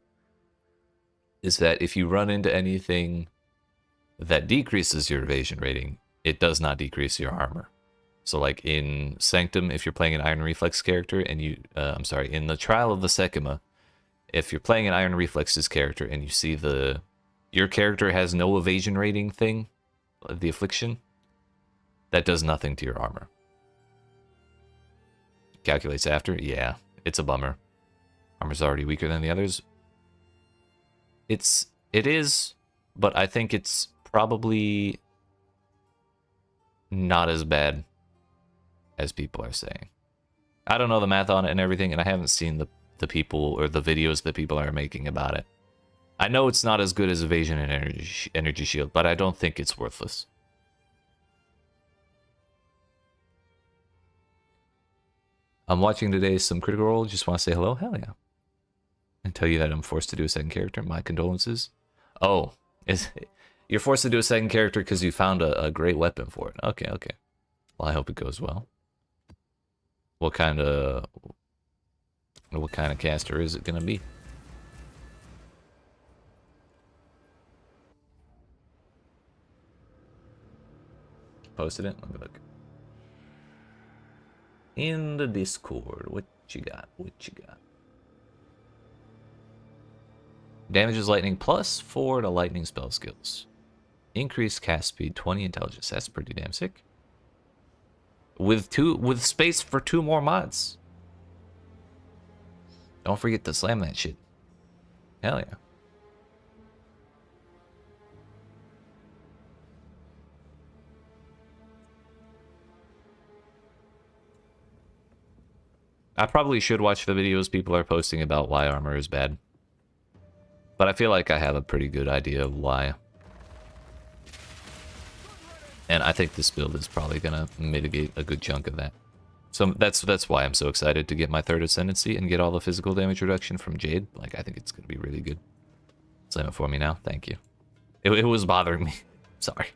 is that if you run into anything that decreases your evasion rating, it does not decrease your armor. So like in Sanctum, if you're playing an Iron Reflex character and you, in the Trial of the Sekima, if you're playing an Iron Reflexes character and you see your character has no evasion rating thing, the affliction, that does nothing to your armor. Calculates after? Yeah, it's a bummer. Armor's already weaker than the others. It is, but I think it's probably not as bad as people are saying. I don't know the math on it and everything, and I haven't seen the people or the videos that people are making about it. I know it's not as good as evasion and energy shield, but I don't think it's worthless. I'm watching today some Critical Role. Just want to say hello. Hell yeah. And tell you that I'm forced to do a second character. My condolences. Oh, you're forced to do a second character because you found a great weapon for it. Okay, okay. Well, I hope it goes well. What kind of caster is it gonna be? Posted it. Let me look. In the Discord, what you got? What you got? Damages lightning plus 4 to lightning spell skills. Increased cast speed, 20 intelligence. That's pretty damn sick. With space for 2 more mods. Don't forget to slam that shit. Hell yeah. I probably should watch the videos people are posting about why armor is bad. But I feel like I have a pretty good idea of why. And I think this build is probably gonna mitigate a good chunk of that. So that's why I'm so excited to get my 3rd Ascendency and get all the physical damage reduction from Jade. Like, I think it's gonna be really good. Slam it for me now. Thank you. It was bothering me. Sorry.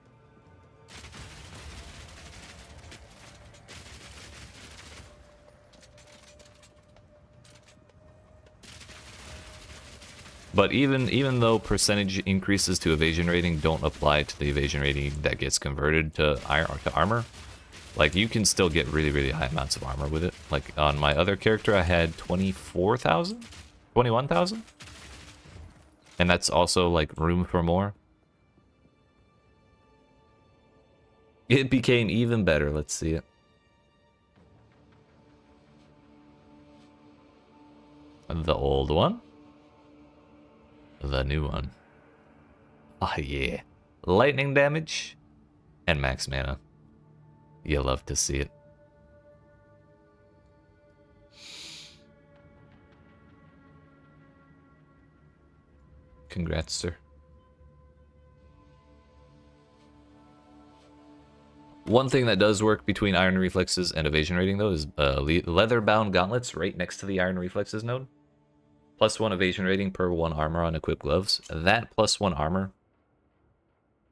But even though percentage increases to evasion rating don't apply to the evasion rating that gets converted to armor, like, you can still get really, really high amounts of armor with it. Like, on my other character, I had 24,000? 21,000? And that's also, like, room for more. It became even better. Let's see it. The old one. The new one. Ah, yeah. Lightning damage and max mana. You love to see it. Congrats, sir. One thing that does work between Iron Reflexes and evasion rating, though, is leather-bound gauntlets right next to the Iron Reflexes node. +1 evasion rating per 1 armor on equipped gloves. That +1 armor,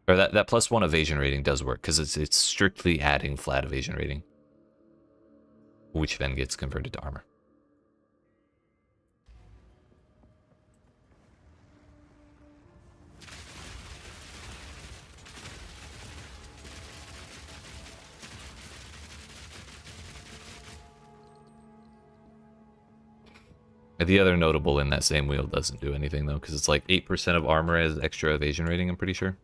or that +1 evasion rating does work, because it's strictly adding flat evasion rating, which then gets converted to armor. The other notable in that same wheel doesn't do anything, though, because it's like 8% of armor has extra evasion rating, I'm pretty sure.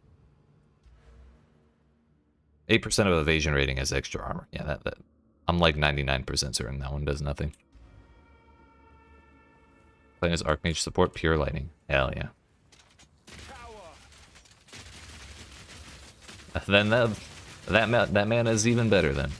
8% of evasion rating has extra armor. Yeah, that I'm like 99% certain that one does nothing. Playing as Archmage support, pure lightning. Hell yeah. Then that mana is even better then.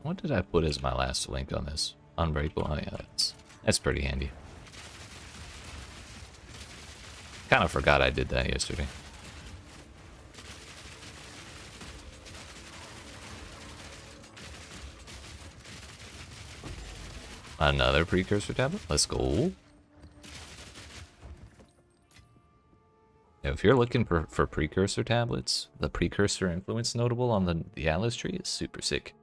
What did I put as my last link on this? Unbreakable? Oh yeah, that's pretty handy. Kind of forgot I did that yesterday. Another precursor tablet. Let's go. Now, if you're looking for precursor tablets, the precursor influence notable on the Atlas tree is super sick.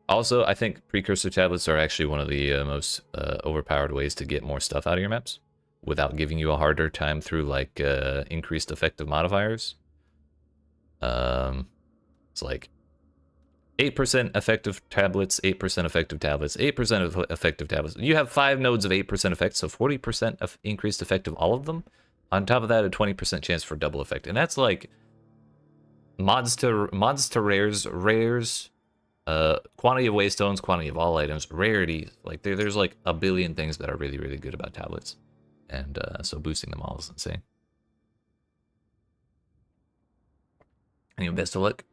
Also, I think precursor tablets are actually one of the most overpowered ways to get more stuff out of your maps without giving you a harder time through like increased effective modifiers. It's like 8% effective tablets, 8% effective tablets, 8% of effective tablets. You have 5 nodes of 8% effect, so 40% of increased effect of all of them. On top of that, a 20% chance for double effect. And that's like mods to rares, quantity of waystones, quantity of all items, rarity. Like there's like a billion things that are really, really good about tablets. And so boosting them all is insane. Anyway, best of luck.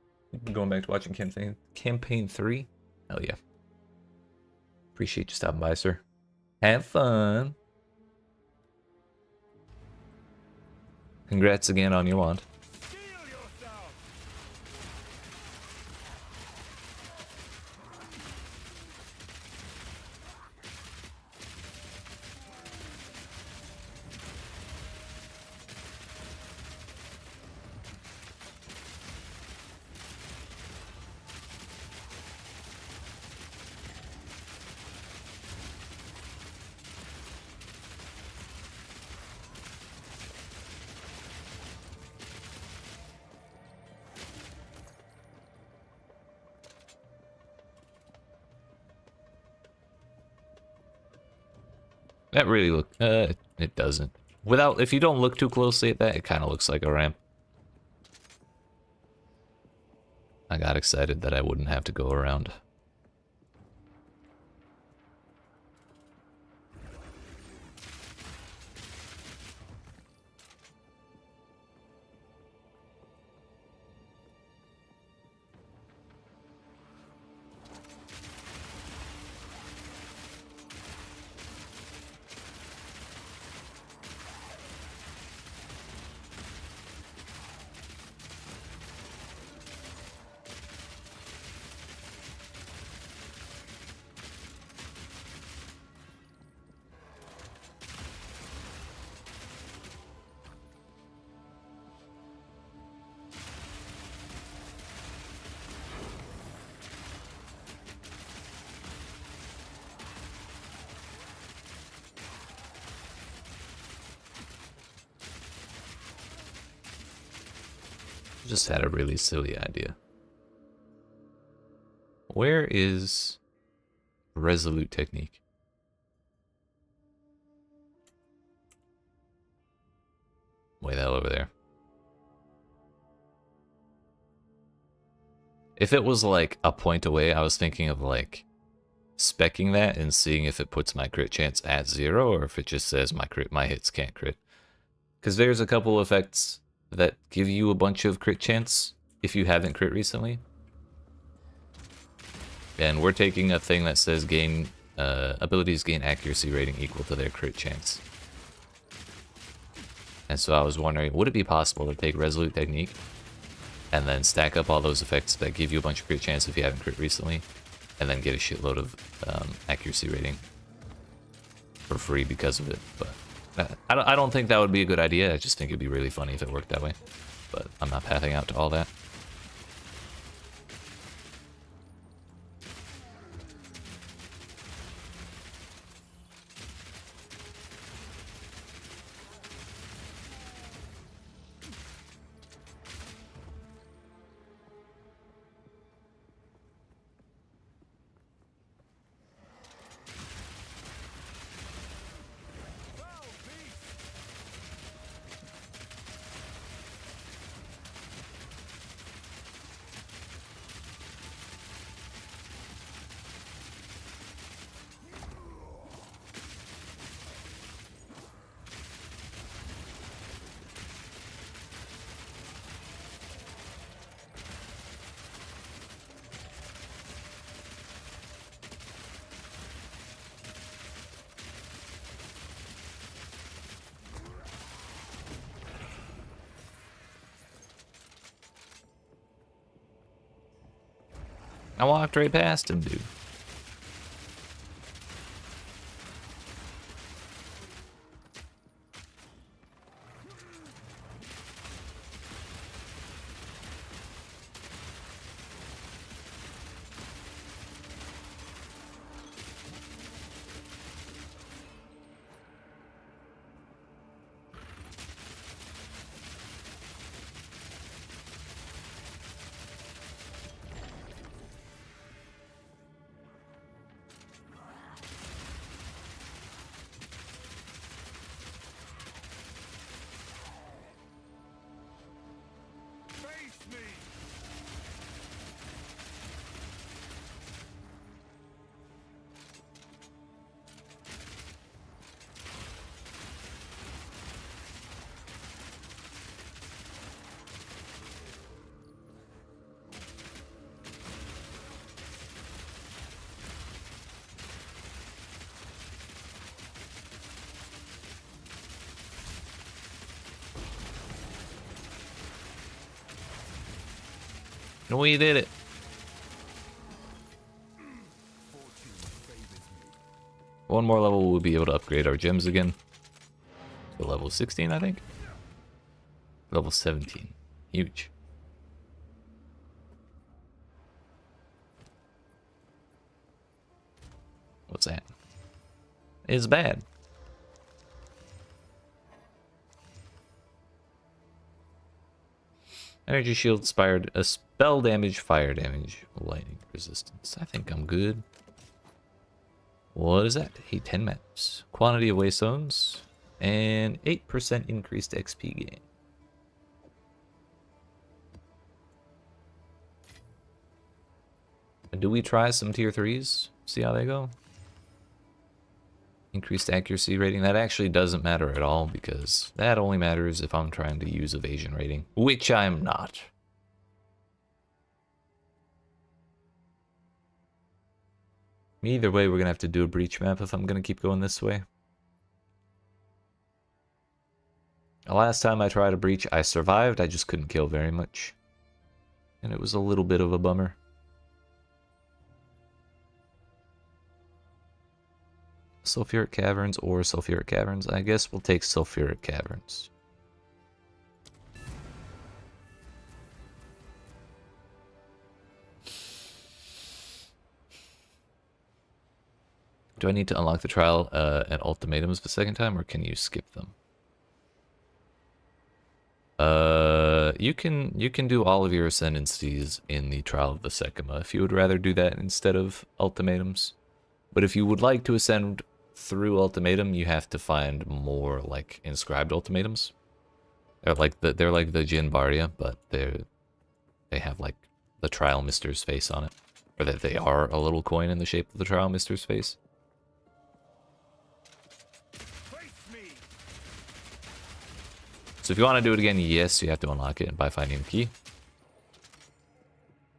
Going back to watching campaign 3. Hell yeah. Appreciate you stopping by, sir. Have fun. Congrats again on your wand. That really look, it doesn't. If you don't look too closely at that, it kind of looks like a ramp. I got excited that I wouldn't have to go around. Just had a really silly idea. Where is Resolute Technique? Way the hell over there. If it was like a point away, I was thinking of like speccing that and seeing if it puts my crit chance at 0 or if it just says my hits can't crit. Because there's a couple effects that give you a bunch of crit chance if you haven't crit recently. And we're taking a thing that says abilities gain accuracy rating equal to their crit chance. And so I was wondering, would it be possible to take Resolute Technique and then stack up all those effects that give you a bunch of crit chance if you haven't crit recently, and then get a shitload of accuracy rating for free because of it? But I don't think that would be a good idea. I just think it'd be really funny if it worked that way. But I'm not pathing out to all that. I walked right past him, dude. Face me! We did it. Fortune favors me. One more level, we'll be able to upgrade our gems again. To level 16, I think. Level 17. Huge. What's that? It's bad. Energy shield inspired a spell damage, fire damage, lightning resistance. I think I'm good. What is that? Hey, 10 maps. Quantity of waystones and 8% increased XP gain. Do we try some tier 3s? See how they go? Increased accuracy rating. That actually doesn't matter at all because that only matters if I'm trying to use evasion rating, which I'm not. Either way, we're going to have to do a breach map if I'm going to keep going this way. The last time I tried a breach, I survived. I just couldn't kill very much. And it was a little bit of a bummer. Sulfuric Caverns or Sulfuric Caverns. I guess we'll take Sulfuric Caverns. Do I need to unlock the trial and ultimatums the second time, or can you skip them? You can do all of your ascendancies in the trial of the Sekima if you would rather do that instead of ultimatums. But if you would like to ascend through ultimatum, you have to find more like inscribed ultimatums. They're like the Jin Bardia, but they have like the Trial Mister's face on it, or that they are a little coin in the shape of the Trial Mister's face. So if you want to do it again, yes, you have to unlock it by finding the key.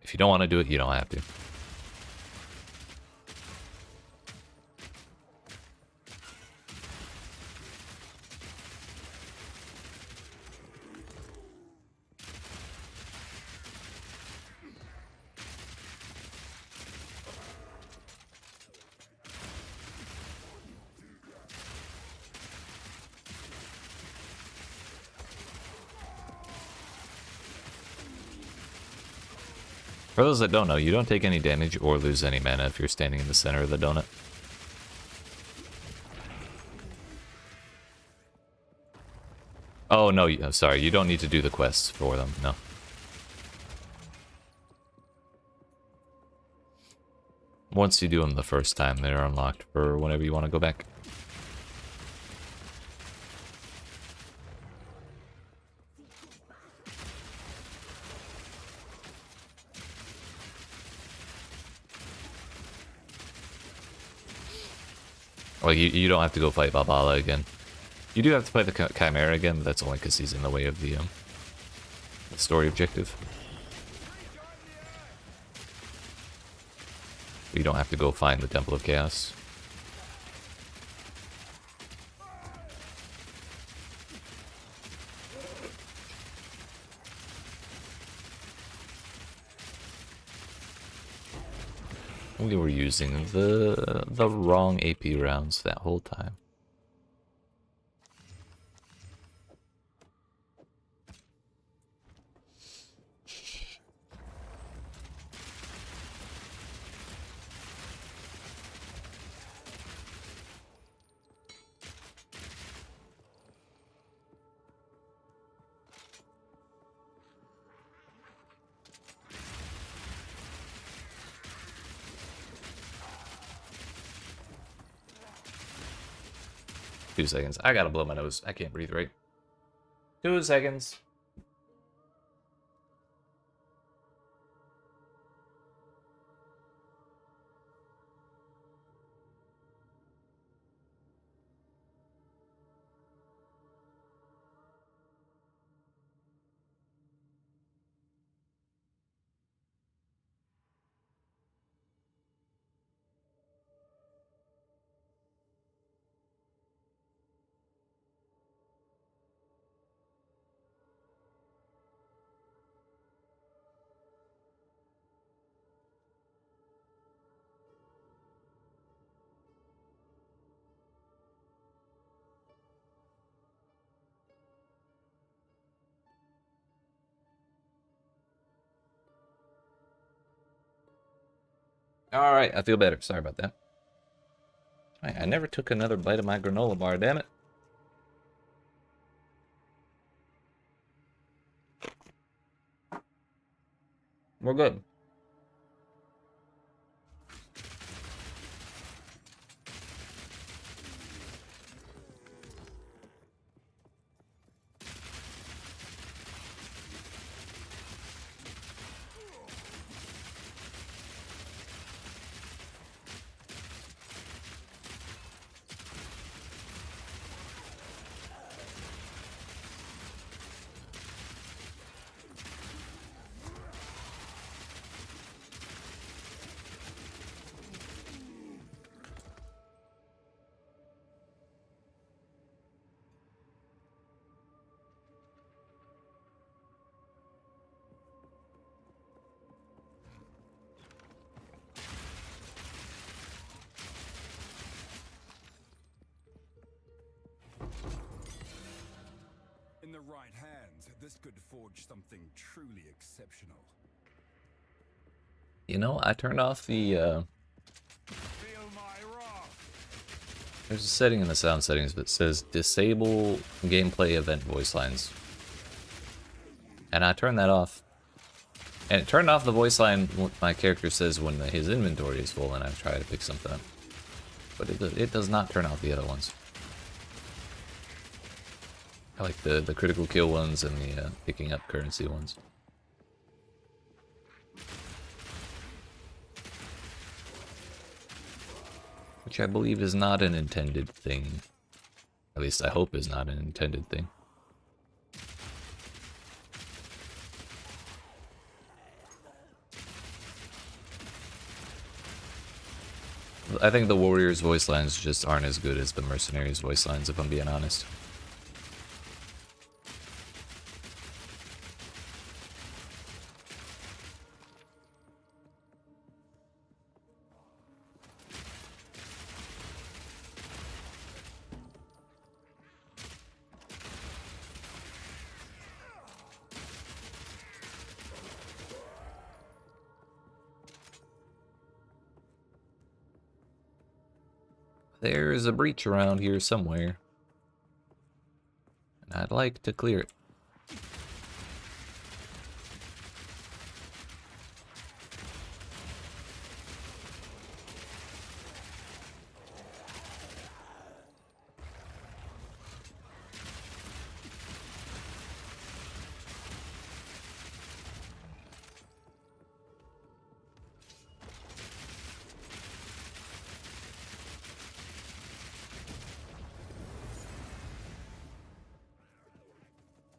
If you don't want to do it, you don't have to. For those that don't know, you don't take any damage or lose any mana if you're standing in the center of the donut. Oh, no, sorry, you don't need to do the quests for them, no. Once you do them the first time, they're unlocked for whenever you want to go back. Well, you don't have to go fight Babala again. You do have to fight the Chimera again, but that's only because he's in the way of the story objective. You don't have to go find the Temple of Chaos. We were using the wrong AP rounds that whole time. 2 seconds. I gotta blow my nose. I can't breathe right. 2 seconds. Alright, I feel better. Sorry about that. I never took another bite of my granola bar, damn it. We're good. In the right hands, this could forge something truly exceptional. You know, I turned off the, Feel my wrath. there's a setting in the sound settings that says disable gameplay event voice lines. And I turned that off. And it turned off the voice line what my character says when his inventory is full and I try to pick something up. But it does not turn off the other ones. I like the critical kill ones and the picking up currency ones. Which I believe is not an intended thing. At least I hope is not an intended thing. I think the Warriors' voice lines just aren't as good as the Mercenaries' voice lines, if I'm being honest. There's a breach around here somewhere. And I'd like to clear it.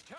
Tower.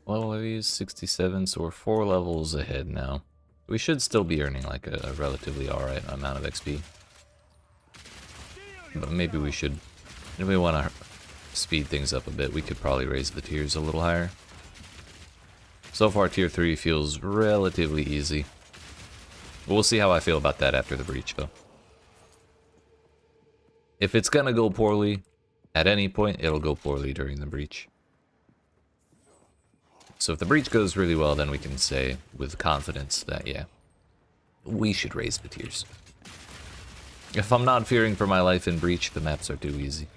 Level levies 67, so we're 4 levels ahead now. We should still be earning like a relatively alright amount of XP. But maybe we should, if we want to speed things up a bit, we could probably raise the tiers a little higher. So far, tier 3 feels relatively easy. But we'll see how I feel about that after the breach, though. If it's gonna go poorly at any point, it'll go poorly during the breach. So if the breach goes really well, then we can say with confidence that, yeah, we should raise the tiers. If I'm not fearing for my life in breach, the maps are too easy.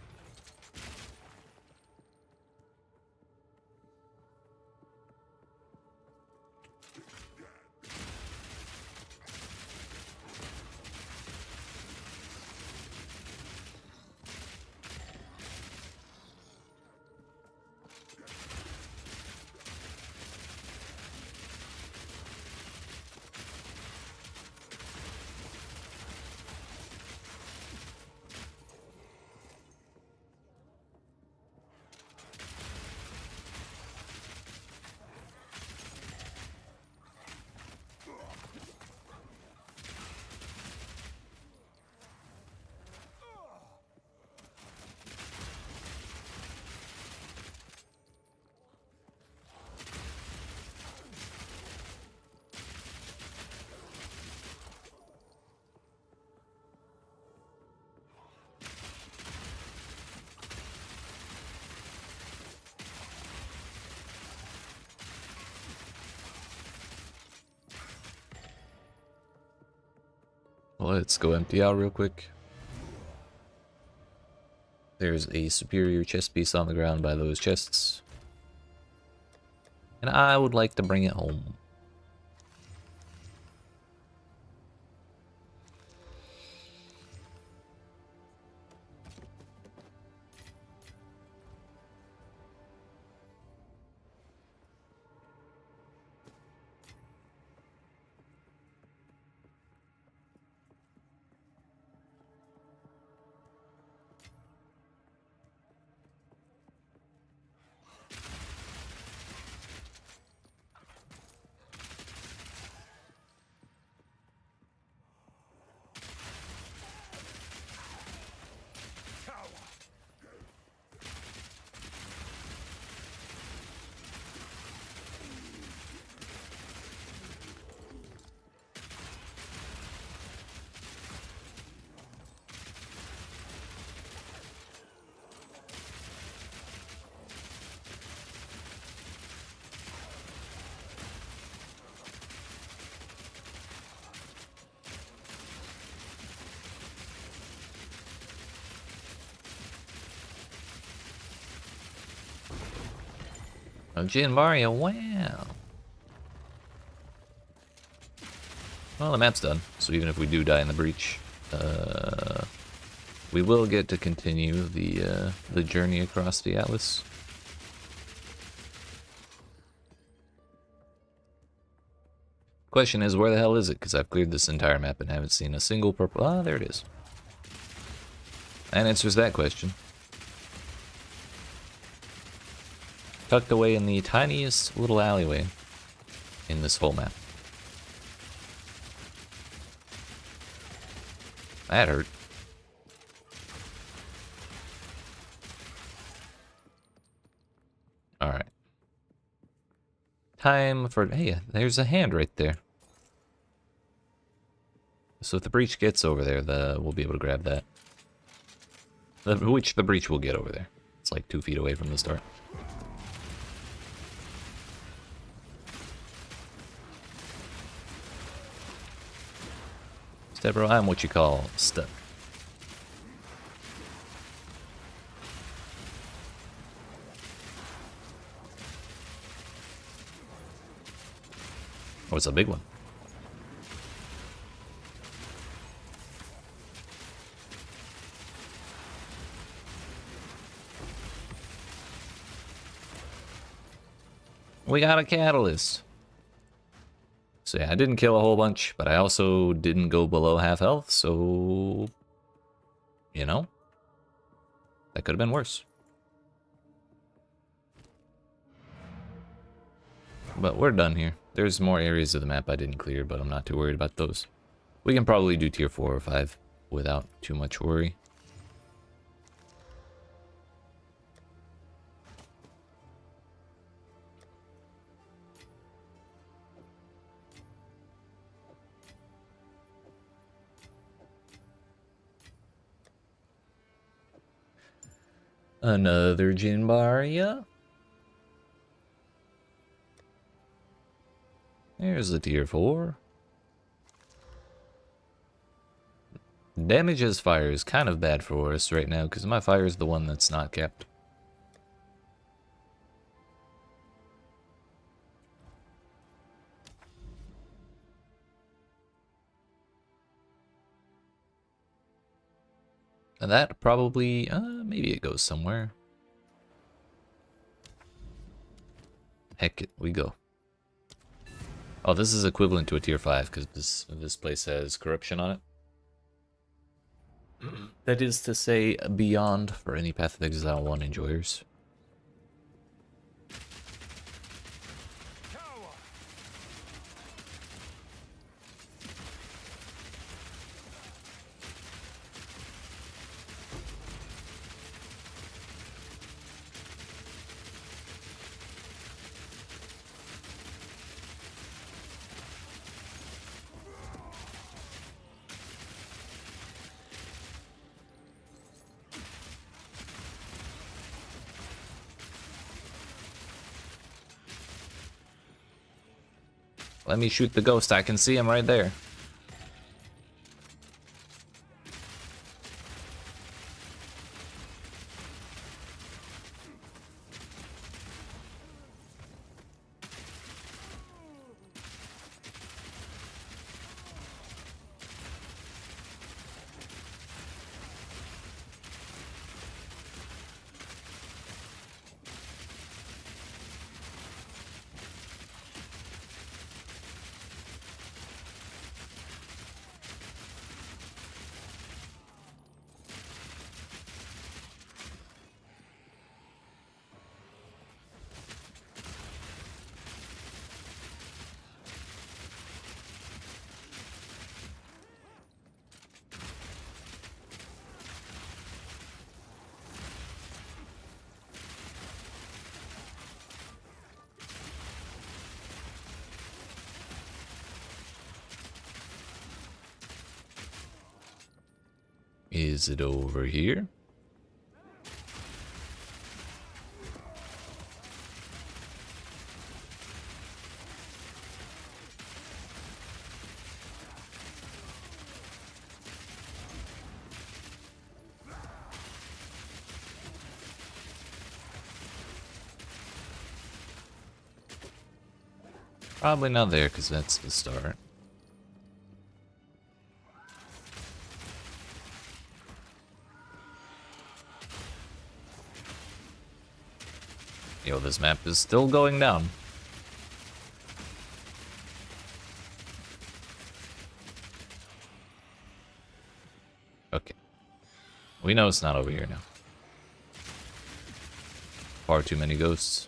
Let's go empty out real quick. There's a superior chest piece on the ground by those chests. And I would like to bring it home. Oh, Jin Mario, wow. Well, the map's done, so even if we do die in the breach, we will get to continue the journey across the Atlas. Question is, where the hell is it? Because I've cleared this entire map and haven't seen a single purple... Ah, there it is. That answers that question. Tucked away in the tiniest little alleyway in this whole map. That hurt. Alright. Time for... Hey, there's a hand right there. So if the breach gets over there, we'll be able to grab that. Which the breach will get over there. It's like 2 feet away from the start. Stebro, I'm what you call stuck. Oh, it's a big one. We got a catalyst. So yeah, I didn't kill a whole bunch, but I also didn't go below half health, so... You know? That could have been worse. But we're done here. There's more areas of the map I didn't clear, but I'm not too worried about those. We can probably do tier 4 or 5 without too much worry. Another Jinbaria. There's the tier 4. Damage as fire is kind of bad for us right now, because my fire is the one that's not kept. And that probably, maybe it goes somewhere. Heck it, we go. Oh, this is equivalent to a tier 5, because this place has corruption on it. That is to say, beyond for any Path of Exile 1 enjoyers. Let me shoot the ghost, I can see him right there. Is it over here? Probably not there, because that's the start. Yo, this map is still going down. Okay. We know it's not over here now. Far too many ghosts.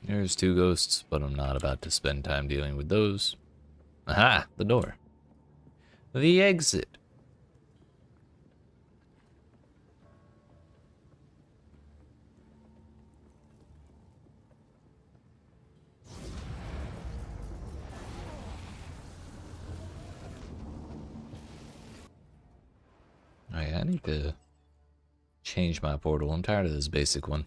There's 2 ghosts, but I'm not about to spend time dealing with those. Aha! The door. The exit. Oh yeah, I need to change my portal. I'm tired of this basic one.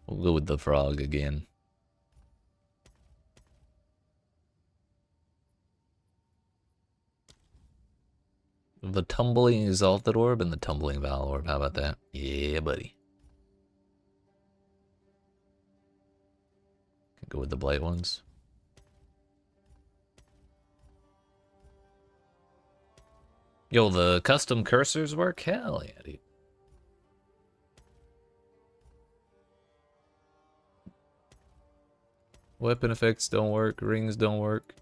We'll go with the frog again. The tumbling exalted orb and the tumbling val orb. How about that? Yeah, buddy. Can go with the blight ones. Yo, the custom cursors work? Hell yeah, dude. Weapon effects don't work, rings don't work.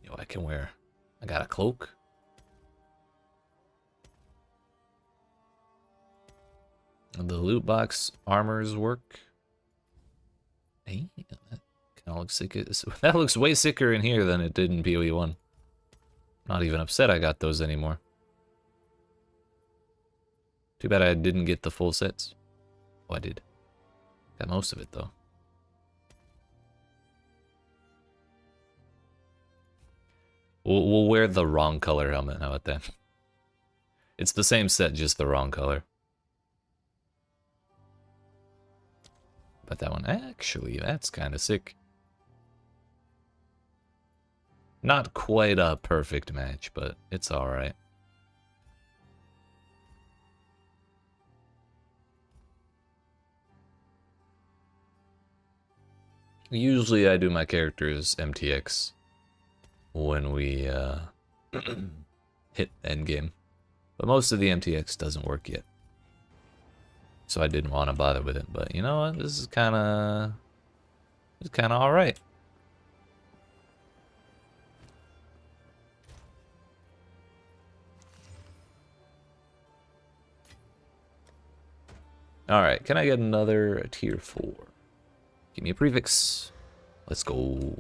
Yo, I can wear... I got a cloak. The loot box armors work. Hey, that kind of looks sick. That looks way sicker in here than it did in PoE 1. Not even upset I got those anymore. Too bad I didn't get the full sets. Oh, I did. Got most of it, though. We'll wear the wrong color helmet. How about that? It's the same set, just the wrong color. But that one, actually, that's kind of sick. Not quite a perfect match, but it's alright. Usually I do my characters MTX when we hit endgame. But most of the MTX doesn't work yet. So I didn't want to bother with it, but you know what? This is kind of alright. Alright, can I get another tier 4? Give me a prefix. Let's go.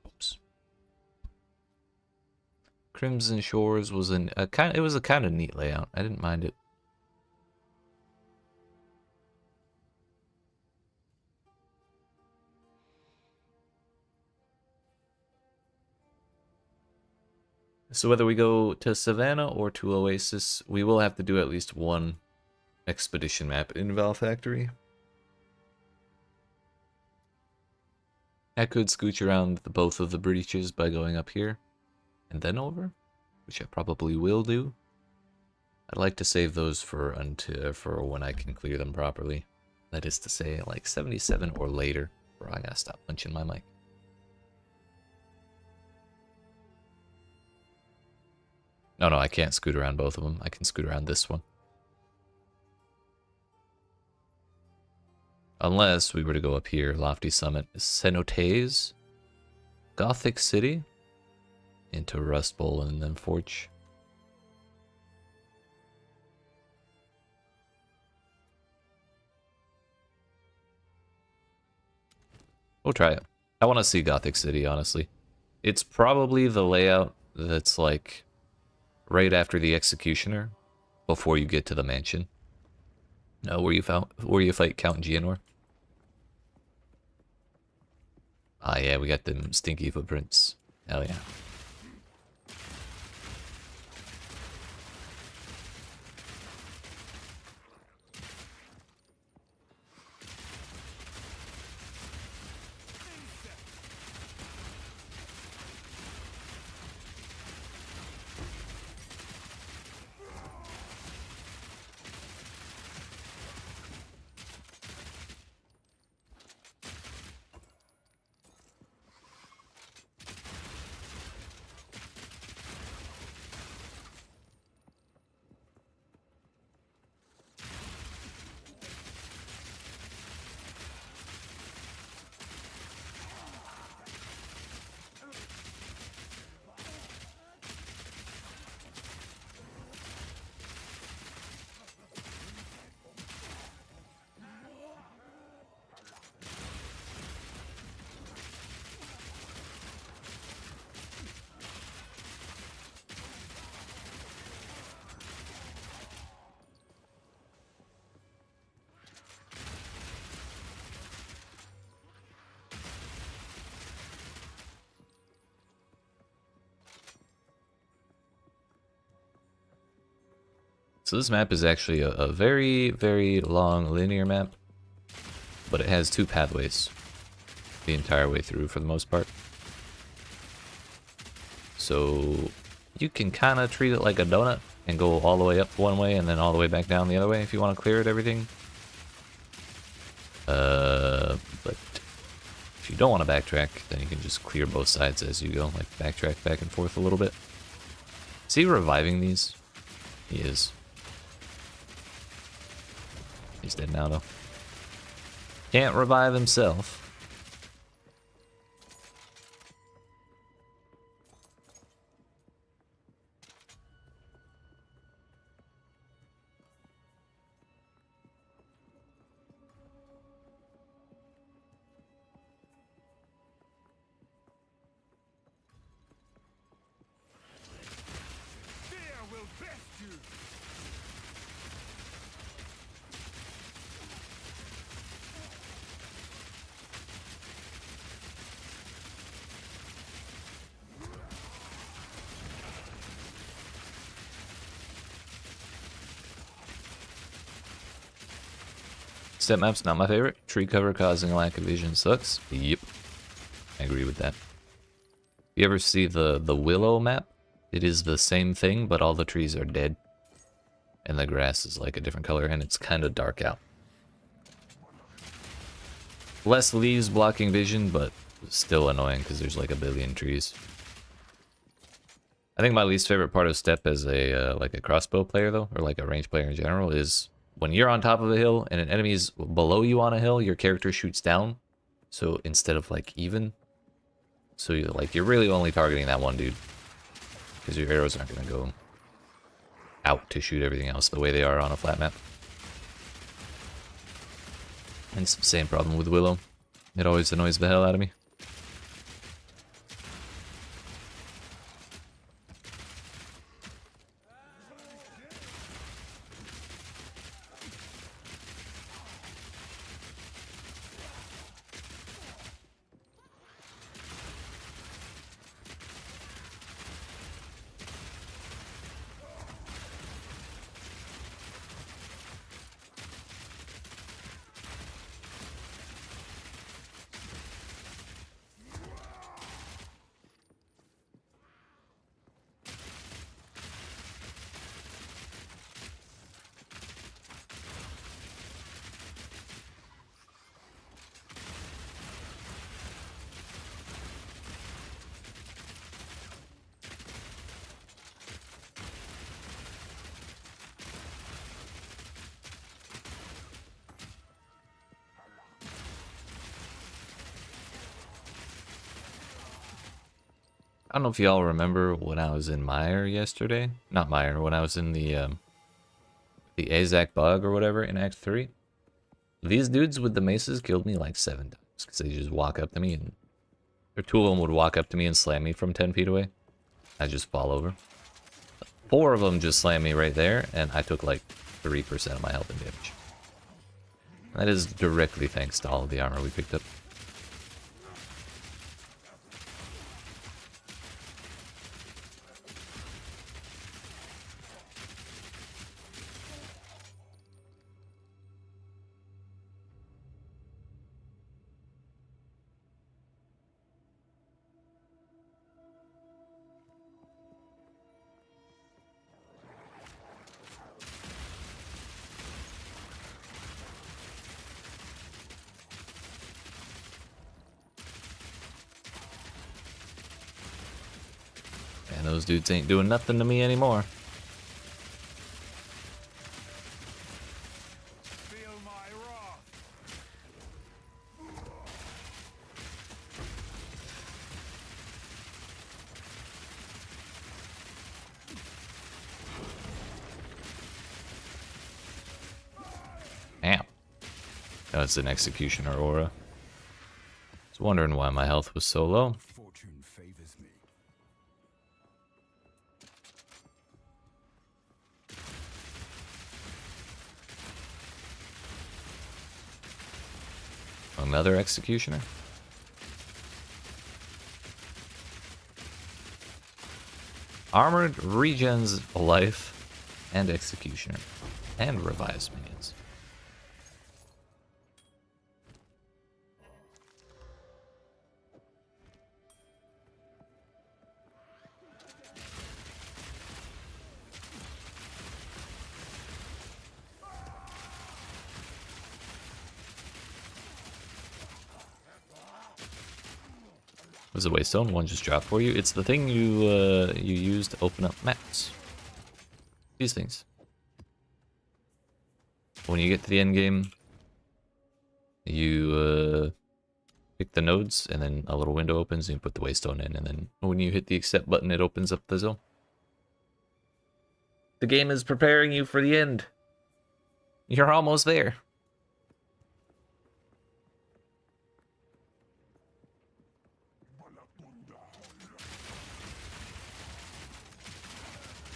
Oops. Crimson Shores was it was a kind of neat layout. I didn't mind it. So whether we go to Savannah or to Oasis, we will have to do at least one expedition map in Val Factory. I could scooch around both of the breaches by going up here and then over, which I probably will do. I'd like to save those for when I can clear them properly. That is to say, like 77 or later. Bro, I gotta stop punching my mic. No, I can't scoot around both of them. I can scoot around this one. Unless we were to go up here, Lofty Summit, Cenotes, Gothic City, into Rust Bowl and then Forge. We'll try it. I want to see Gothic City, honestly. It's probably the layout that's like right after the Executioner, before you get to the mansion. No, where you fight Count Geonor. Ah, yeah, we got them stinky footprints. Hell yeah. So this map is actually a very, very long linear map, but it has 2 pathways the entire way through for the most part. So you can kind of treat it like a donut and go all the way up one way and then all the way back down the other way if you want to clear it, everything. But if you don't want to backtrack, then you can just clear both sides as you go, like backtrack back and forth a little bit. Is he reviving these? He is. He's dead now, though. Can't revive himself. Fear will best you. Step map's not my favorite. Tree cover causing a lack of vision sucks. Yep. I agree with that. You ever see the Willow map? It is the same thing, but all the trees are dead. And the grass is like a different color, and it's kind of dark out. Less leaves blocking vision, but still annoying because there's like a billion trees. I think my least favorite part of Step as a like a crossbow player, though, or like a range player in general, is when you're on top of a hill and an enemy is below you on a hill, your character shoots down. So instead of like even, so you're really only targeting that one dude, because your arrows aren't gonna go out to shoot everything else the way they are on a flat map. And it's the same problem with Willow. It always annoys the hell out of me. I don't know if y'all remember when I was in Mire yesterday. Not Mire, when I was in the Azak Bog or whatever in Act 3. These dudes with the maces killed me like 7 times because they just walk up to me and... Or 2 of them would walk up to me and slam me from 10 feet away. I just fall over. 4 of them just slammed me right there, and I took like 3% of my health and damage. That is directly thanks to all of the armor we picked up. And those dudes ain't doing nothing to me anymore. Feel my wrath. Damn. That's an Executioner aura. I was wondering why my health was so low. Fortune favors me. Another Executioner? Armored regens life. and Executioner, and Revised minions. Was a waystone? One just dropped for you. It's the thing you use to open up maps. These things. When you get to the end game, you pick the nodes, and then a little window opens, and you put the waystone in, and then when you hit the accept button, it opens up the zone. The game is preparing you for the end. You're almost there.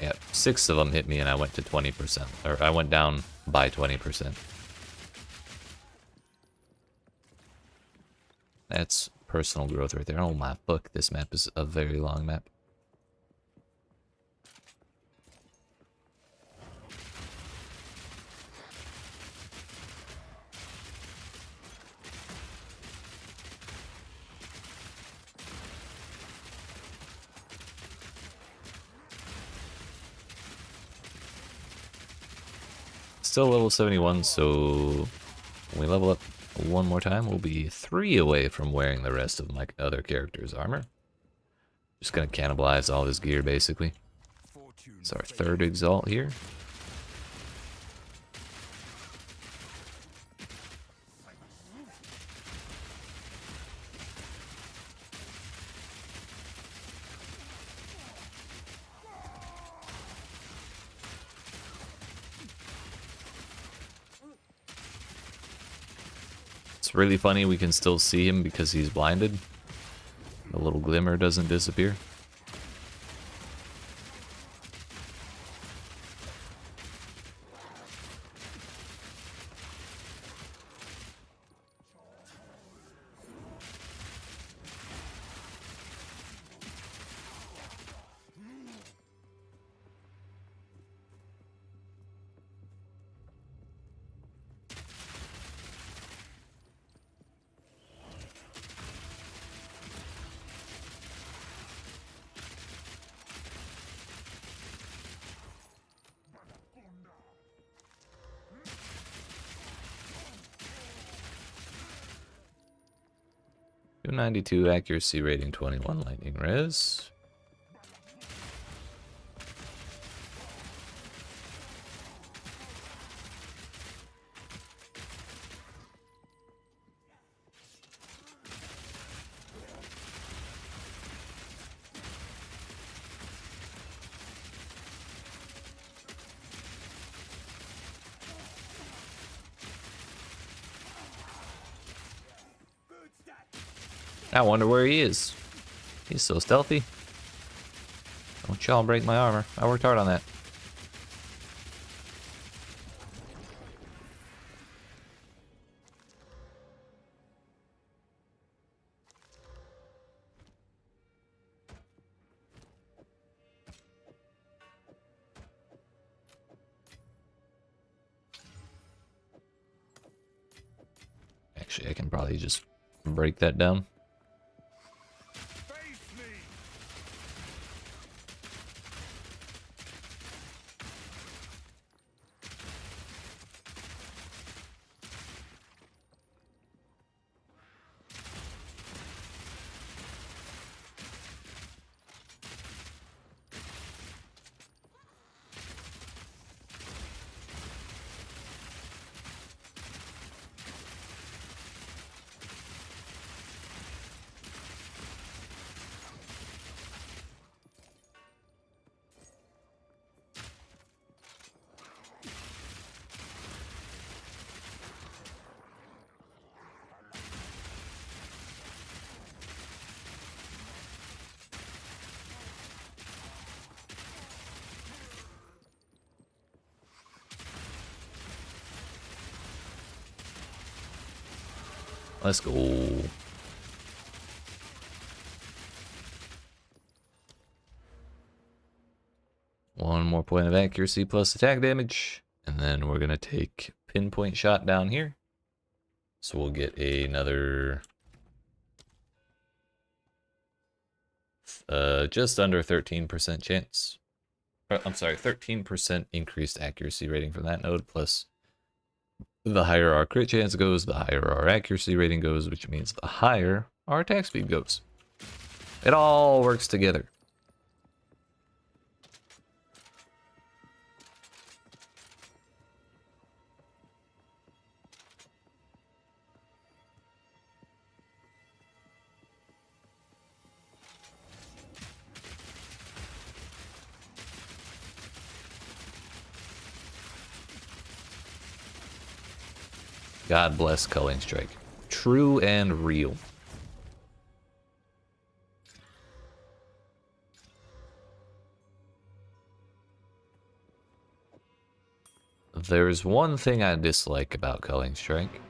Yeah, 6 of them hit me and I went to 20%. Or I went down by 20%. That's personal growth right there. Oh my fuck, this map is a very long map. Still level 71, so when we level up one more time, we'll be 3 away from wearing the rest of my other character's armor. Just gonna cannibalize all his gear, basically. It's our 3rd Exalt here. It's really funny, we can still see him because he's blinded. The little glimmer doesn't disappear. .292 accuracy rating, 21 lightning res. I wonder where he is. He's so stealthy. Don't y'all break my armor. I worked hard on that. Actually, I can probably just break that down. Let's go. One more point of accuracy plus attack damage. And then we're going to take pinpoint shot down here. So we'll get another just under 13% chance. I'm sorry, 13% increased accuracy rating from that node, plus the higher our crit chance goes, the higher our accuracy rating goes, which means the higher our attack speed goes. It all works together. God bless Culling Strike. True and real. There's one thing I dislike about Culling Strike,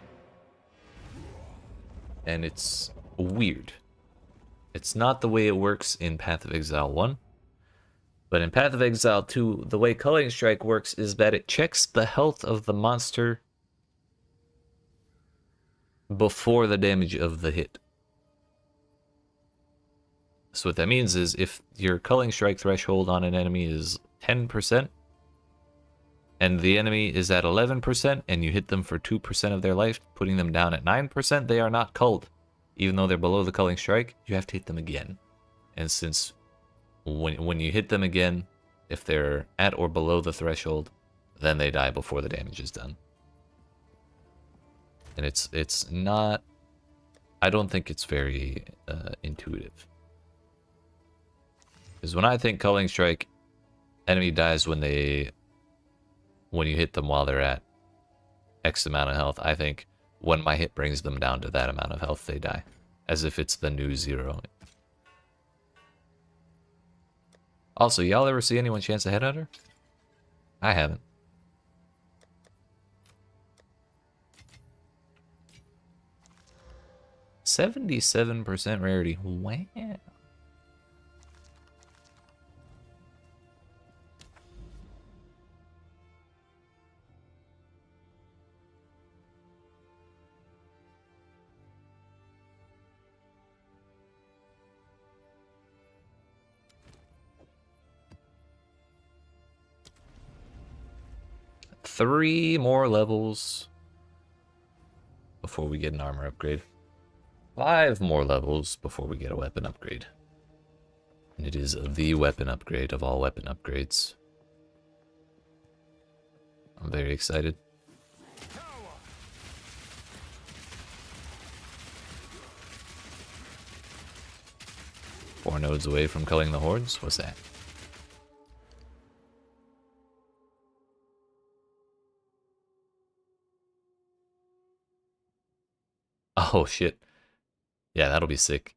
and it's weird. It's not the way it works in Path of Exile 1, but in Path of Exile 2, the way Culling Strike works is that it checks the health of the monster before the damage of the hit. So what that means is if your Culling Strike threshold on an enemy is 10%, and the enemy is at 11%, and you hit them for 2% of their life, putting them down at 9%, they are not culled. Even though they're below the Culling Strike, you have to hit them again. And since when you hit them again, if they're at or below the threshold, then they die before the damage is done. And it's not... I don't think it's very intuitive. Because when I think Culling Strike, enemy dies when you hit them while they're at X amount of health. I think when my hit brings them down to that amount of health, they die. As if it's the new 0. Also, y'all ever see anyone chance a headhunter? I haven't. %77 rarity. Wow. Three more levels before we get an armor upgrade. 5 more levels before we get a weapon upgrade. And it is the weapon upgrade of all weapon upgrades. I'm very excited. 4 nodes away from culling the hordes. What's that? Oh shit. Yeah, that'll be sick.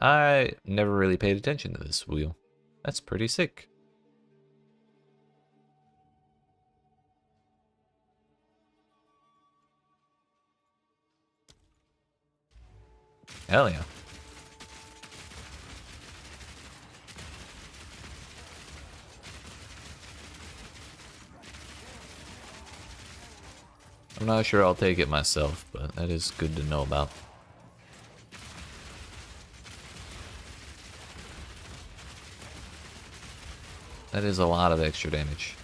I never really paid attention to this wheel. That's pretty sick. Hell yeah. I'm not sure I'll take it myself, but that is good to know about. That is a lot of extra damage.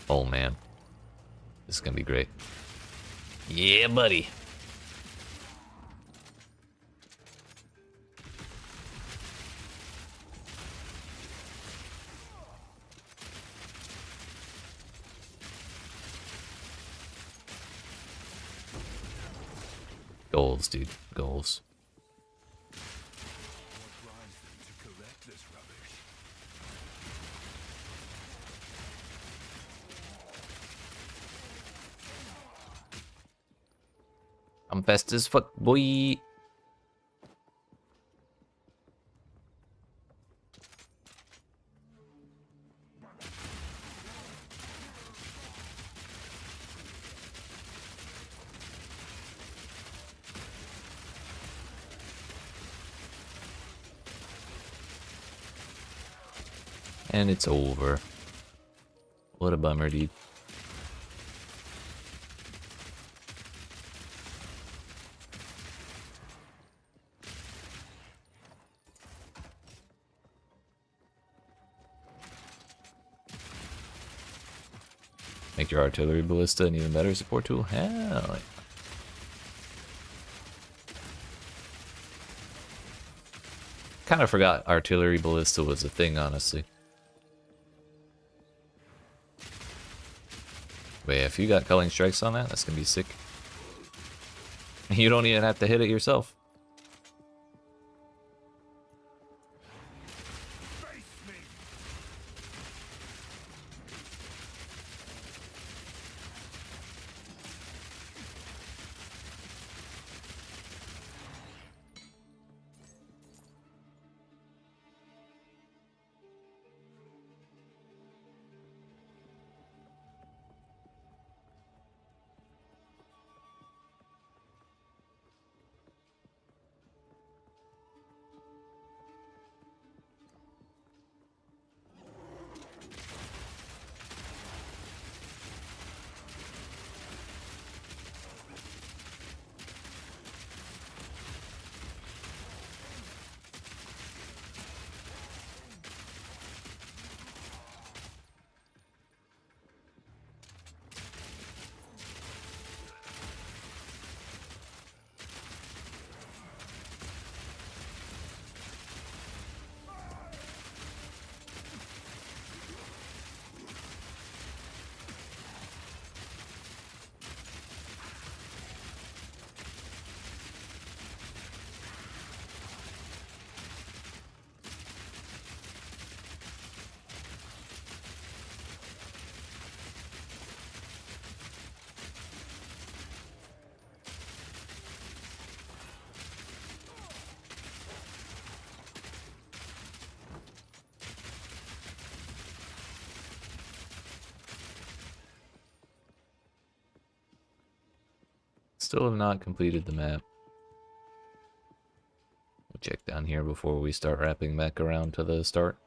Oh man. This is gonna be great. Yeah, buddy. Goals, dude. Goals. I'm fast as fuck, boy. And it's over. What a bummer, dude. Make your artillery ballista an even better support tool? Hell yeah. Kind of forgot artillery ballista was a thing, honestly. But yeah, if you got culling strikes on that, that's gonna be sick. You don't even have to hit it yourself. Still have not completed the map. We'll check down here before we start wrapping back around to the start.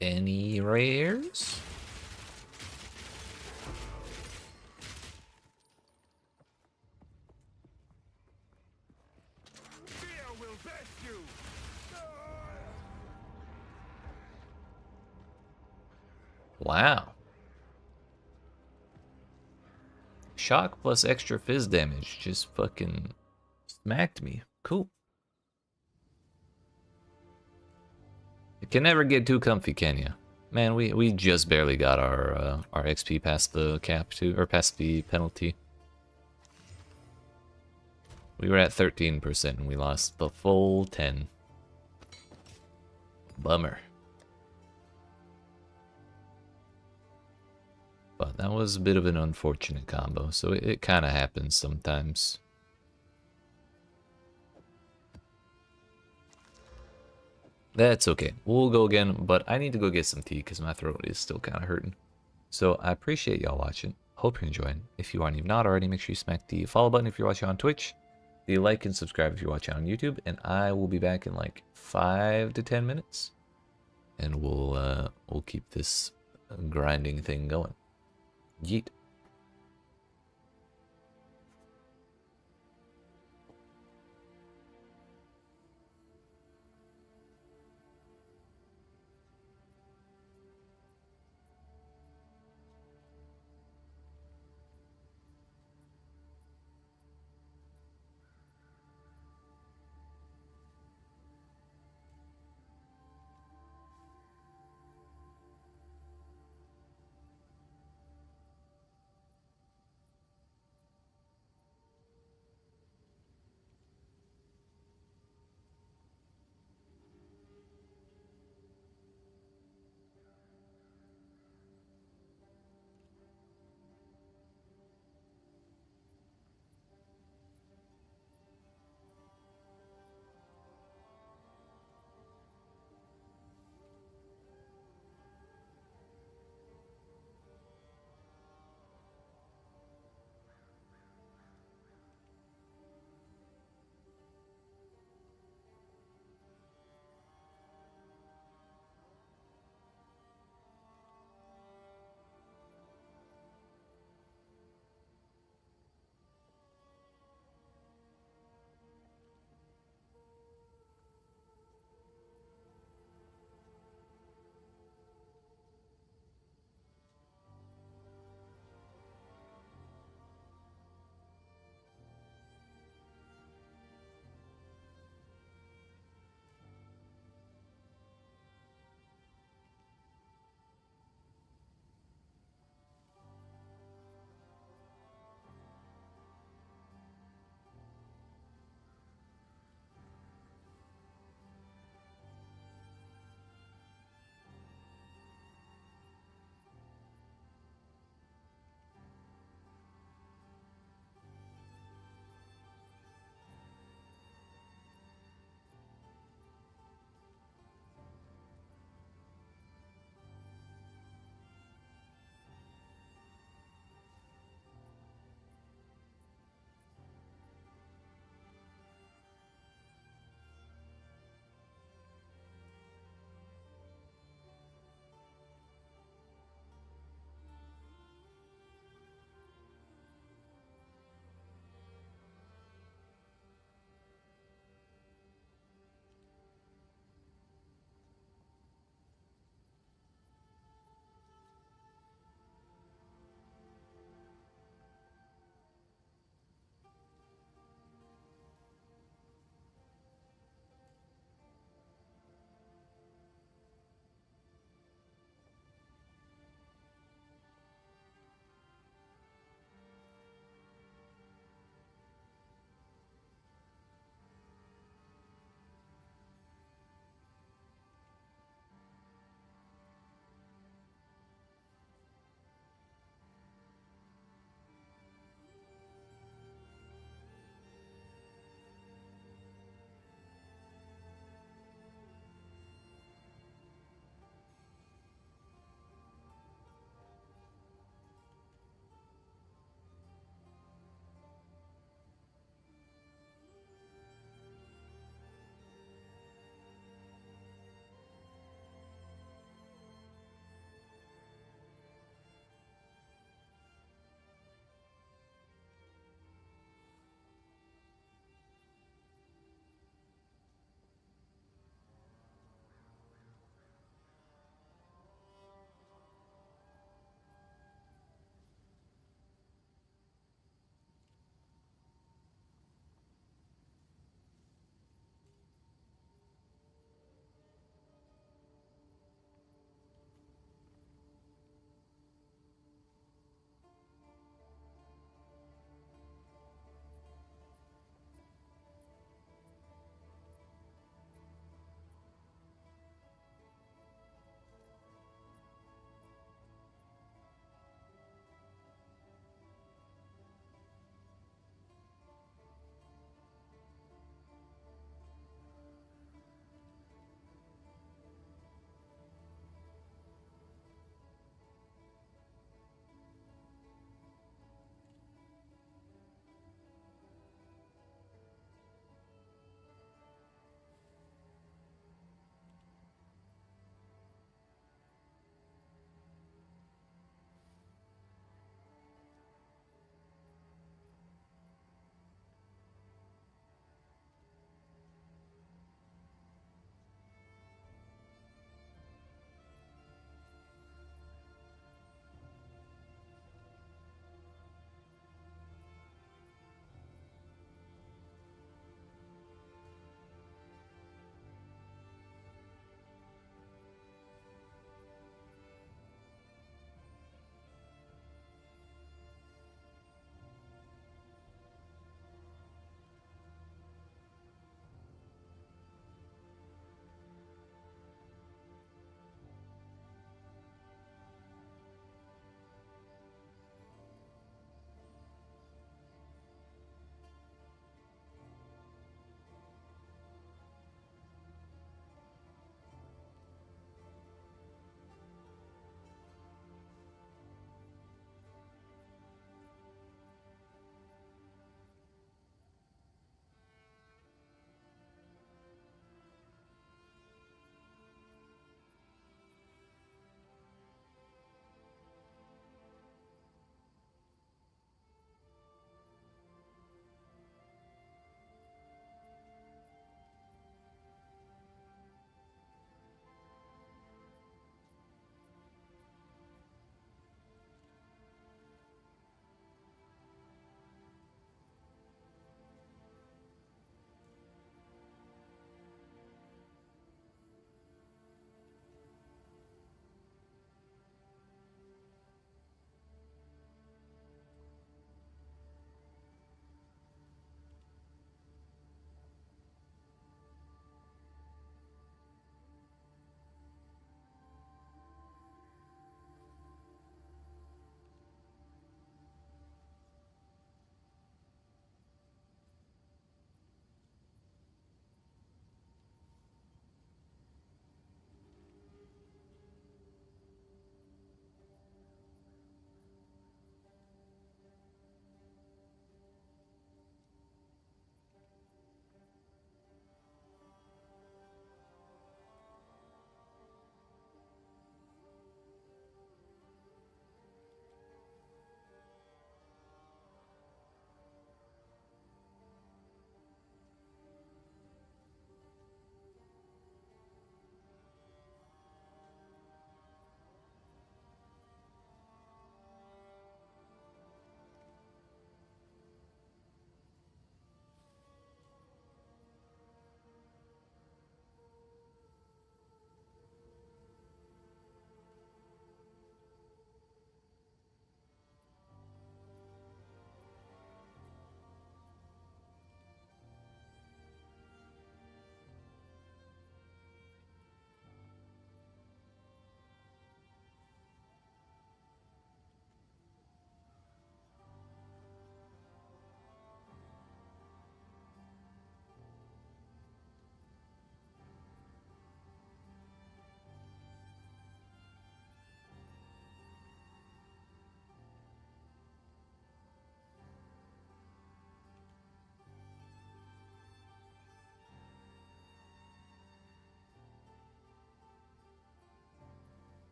Any rares? Wow. Shock plus extra fizz damage just fucking smacked me. Cool. It can never get too comfy, can ya? Man, we just barely got our XP past the cap too, or past the penalty. We were at 13% and we lost the full 10. Bummer. But that was a bit of an unfortunate combo, so it kind of happens sometimes. That's okay. We'll go again, but I need to go get some tea because my throat is still kind of hurting. So I appreciate y'all watching. Hope you're enjoying. If you aren't even not already, make sure you smack the follow button if you're watching on Twitch, the like and subscribe if you're watching on YouTube, and I will be back in like 5 to 10 minutes, and we'll keep this grinding thing going. Yeet.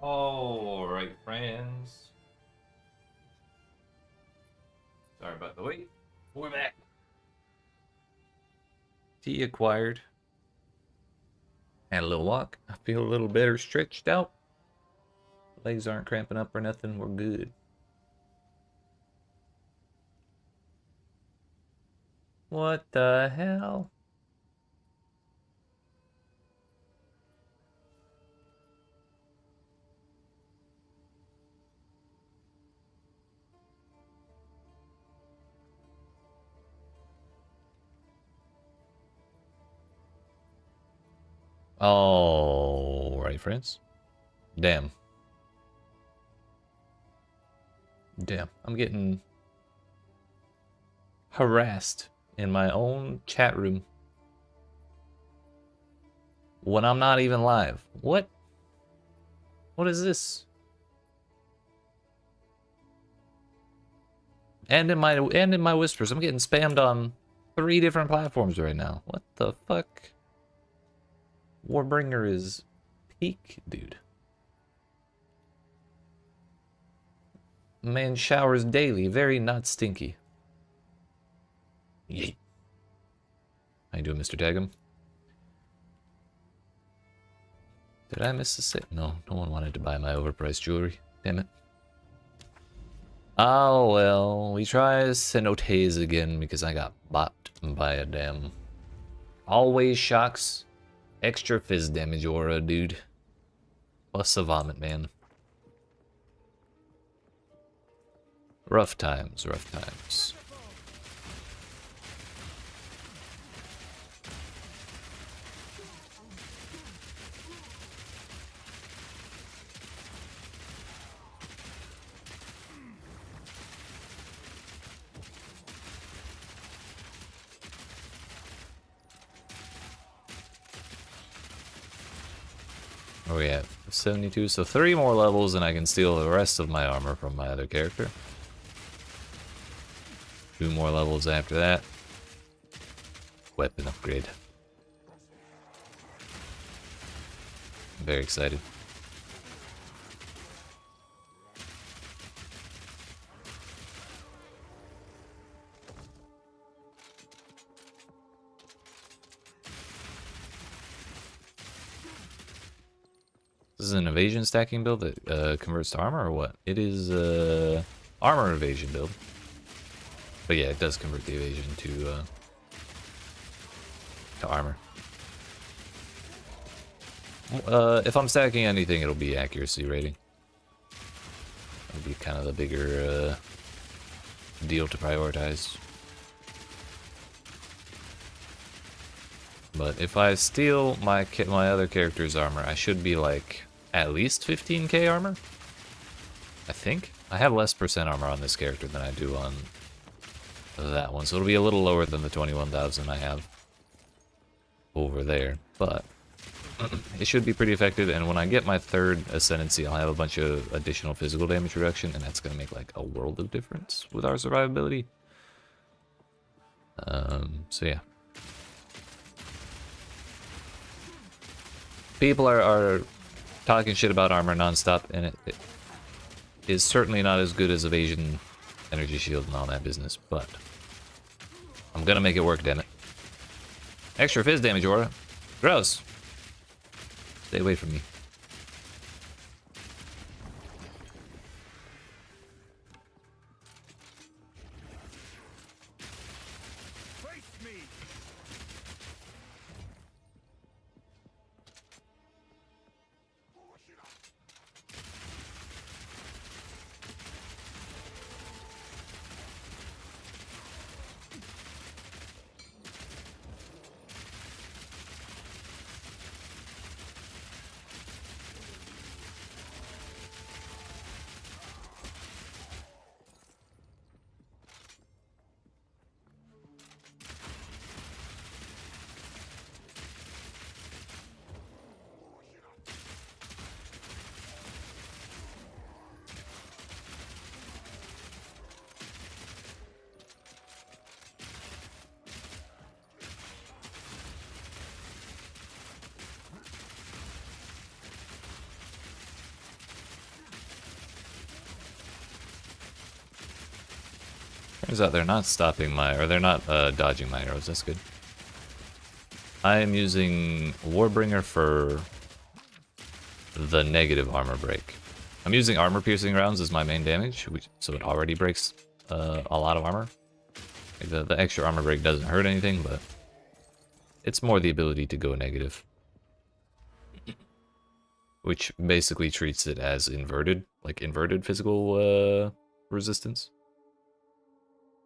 Alright, friends. Sorry about the wait. We're back. Tea acquired. Had a little walk. I feel a little better stretched out. Legs aren't cramping up or nothing. We're good. What the hell? All right, friends. Damn. Damn. I'm getting harassed in my own chat room when I'm not even live. What? What is this? And in my whispers, I'm getting spammed on 3 different platforms right now. What the fuck? Warbringer is peak, dude. Man showers daily, very not stinky. Yeet. How you doing, Mr. Daggum? Did I miss a sale? No, no one wanted to buy my overpriced jewelry. Damn it. Oh well, we try cenotes again because I got bopped by a damn. Always shocks. Extra fizz damage aura, dude. Plus a vomit, man. Rough times, rough times. Oh yeah, 72, so 3 more levels and I can steal the rest of my armor from my other character. 2 more levels after that. Weapon upgrade. Very excited. This is an evasion stacking build that converts to armor or what? It is armor evasion build. But yeah, it does convert the evasion to armor. If I'm stacking anything, it'll be accuracy rating. It'll be kind of the bigger deal to prioritize. But if I steal my other character's armor, I should be like at least 15k armor. I think. I have less percent armor on this character than I do on that one, so it'll be a little lower than the 21,000 I have over there, but it should be pretty effective. And when I get my 3rd Ascendency, I'll have a bunch of additional physical damage reduction, and that's going to make like a world of difference with our survivability. So yeah. People are talking shit about armor nonstop, and it is certainly not as good as evasion, energy shield, and all that business, but I'm gonna make it work, damn it. Extra fizz damage aura. Gross. Stay away from me. Turns out they're not stopping my, or they're not dodging my arrows. That's good. I am using Warbringer for the negative armor break. I'm using Armour-Piercing Rounds as my main damage, so it already breaks a lot of armor. Like the extra armor break doesn't hurt anything, but it's more the ability to go negative. Which basically treats it as inverted, like inverted physical resistance.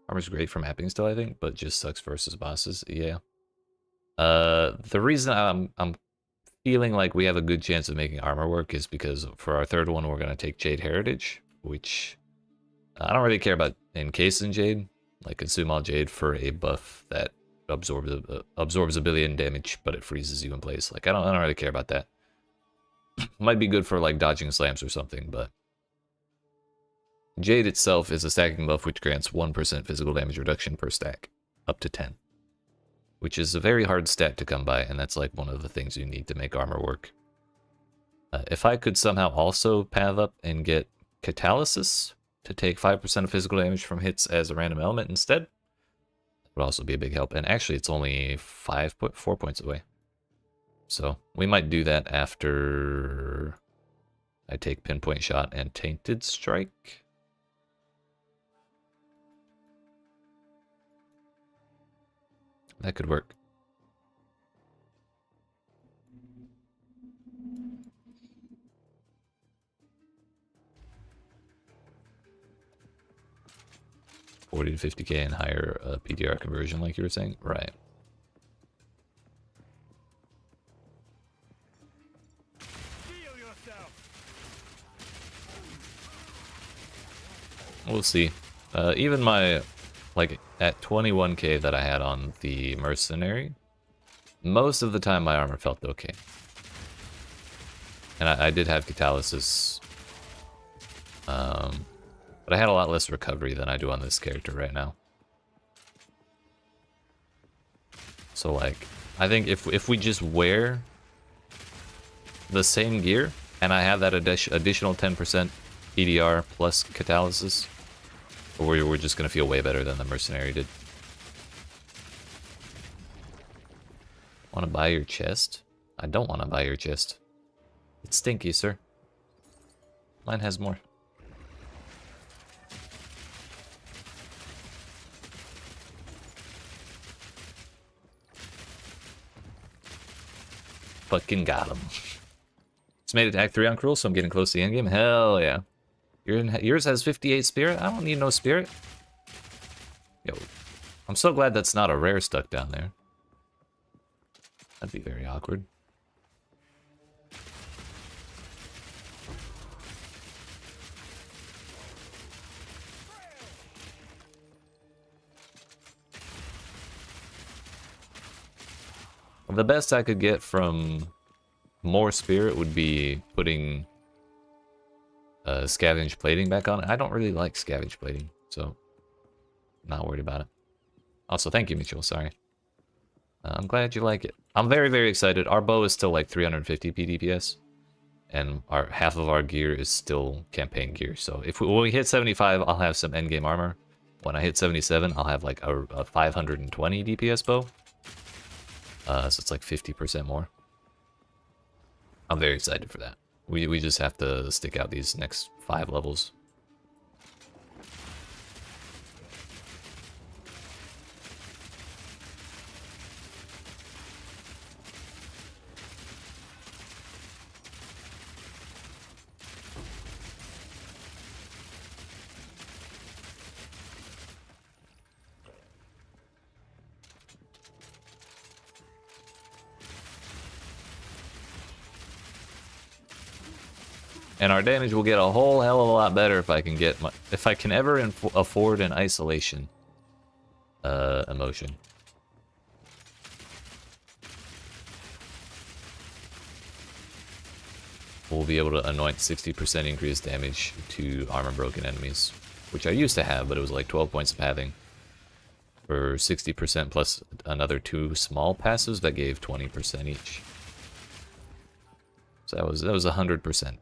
Armor's great for mapping still, I think, but just sucks versus bosses, yeah. The reason I'm feeling like we have a good chance of making armor work is because for our third one, we're going to take Jade Heritage, which I don't really care about encasing Jade. Like, consume all Jade for a buff that absorbs a billion damage, but it freezes you in place. Like, I don't really care about that. Might be good for, like, dodging slams or something, but Jade itself is a stacking buff which grants 1% physical damage reduction per stack, up to 10. Which is a very hard stat to come by, and that's like one of the things you need to make armor work. If I could somehow also path up and get Catalysis to take 5% of physical damage from hits as a random element instead, that would also be a big help. And actually, it's only 4 points away. So we might do that after I take Pinpoint Shot and Tainted Strike. That could work. $40 to $50K and higher PDR conversion, like you were saying? Right. We'll see. Even my, like, at 21K that I had on the Mercenary, most of the time my armor felt okay. And I did have Catalysis. But I had a lot less recovery than I do on this character right now. So, like, I think if we just wear the same gear, and I have that additional 10% PDR plus Catalysis, we're just going to feel way better than the Mercenary did. Want to buy your chest? I don't want to buy your chest. It's stinky, sir. Mine has more. Fucking got him. It's made it to Act 3 on Cruel, so I'm getting close to the endgame. Hell yeah. Yours has 58 spirit? I don't need no spirit. Yo, I'm so glad that's not a rare stuck down there. That'd be very awkward. The best I could get from more spirit would be putting scavenge plating back on. I don't really like scavenge plating, so I'm not worried about it. Also, thank you, Mitchell. Sorry. I'm glad you like it. I'm very, very excited. Our bow is still like 350 PDPS, and half of our gear is still campaign gear. So when we hit 75, I'll have some endgame armor. When I hit 77, I'll have like a 520 DPS bow. So it's like 50% more. I'm very excited for that. We just have to stick out these next 5 levels. And our damage will get a whole hell of a lot better if I can get if I can ever afford an isolation emotion. We'll be able to anoint 60% increased damage to armor broken enemies, which I used to have, but it was like 12 points of pathing for 60% plus another 2 small passes that gave 20% each. So that was 100%.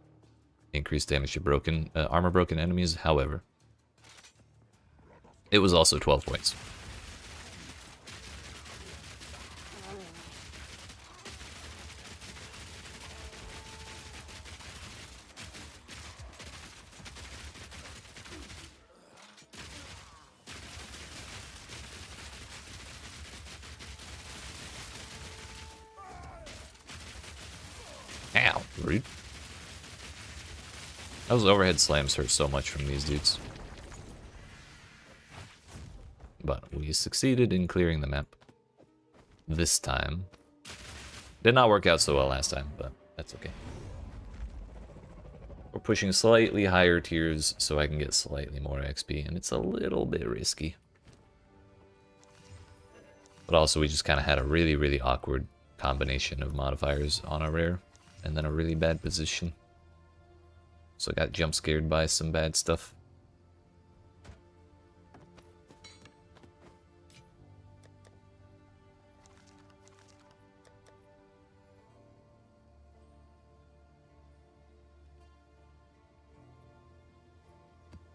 Increased damage to armor broken enemies. However, It was also 12 points. Ow, rude. Those overhead slams hurt so much from these dudes. But we succeeded in clearing the map. This time. Did not work out so well last time, but that's okay. We're pushing slightly higher tiers so I can get slightly more XP, and it's a little bit risky. But also we just kind of had a really, really awkward combination of modifiers on a rare, and then a really bad position. So I got jump scared by some bad stuff.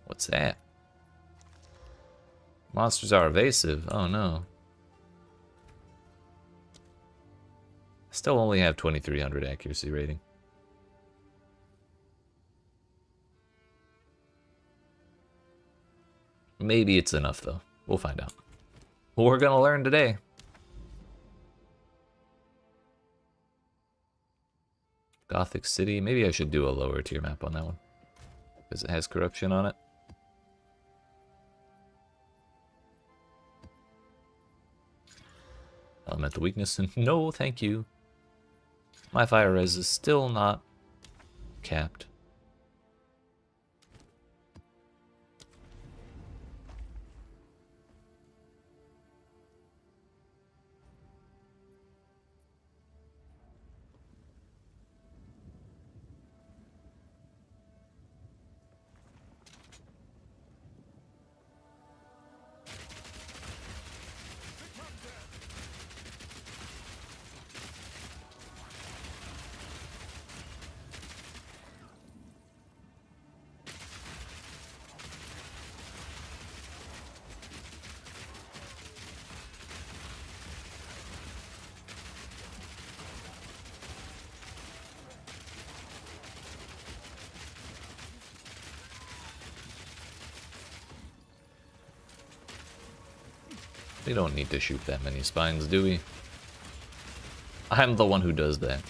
What's that? Monsters are evasive. Oh no. I still only have 2300 accuracy rating. Maybe it's enough though. We'll find out. We're gonna learn today. Gothic City. Maybe I should do a lower tier map on that one, because it has corruption on it. Elemental weakness. No, thank you. My fire res is still not capped. We don't need to shoot that many spines, do we? I'm the one who does that.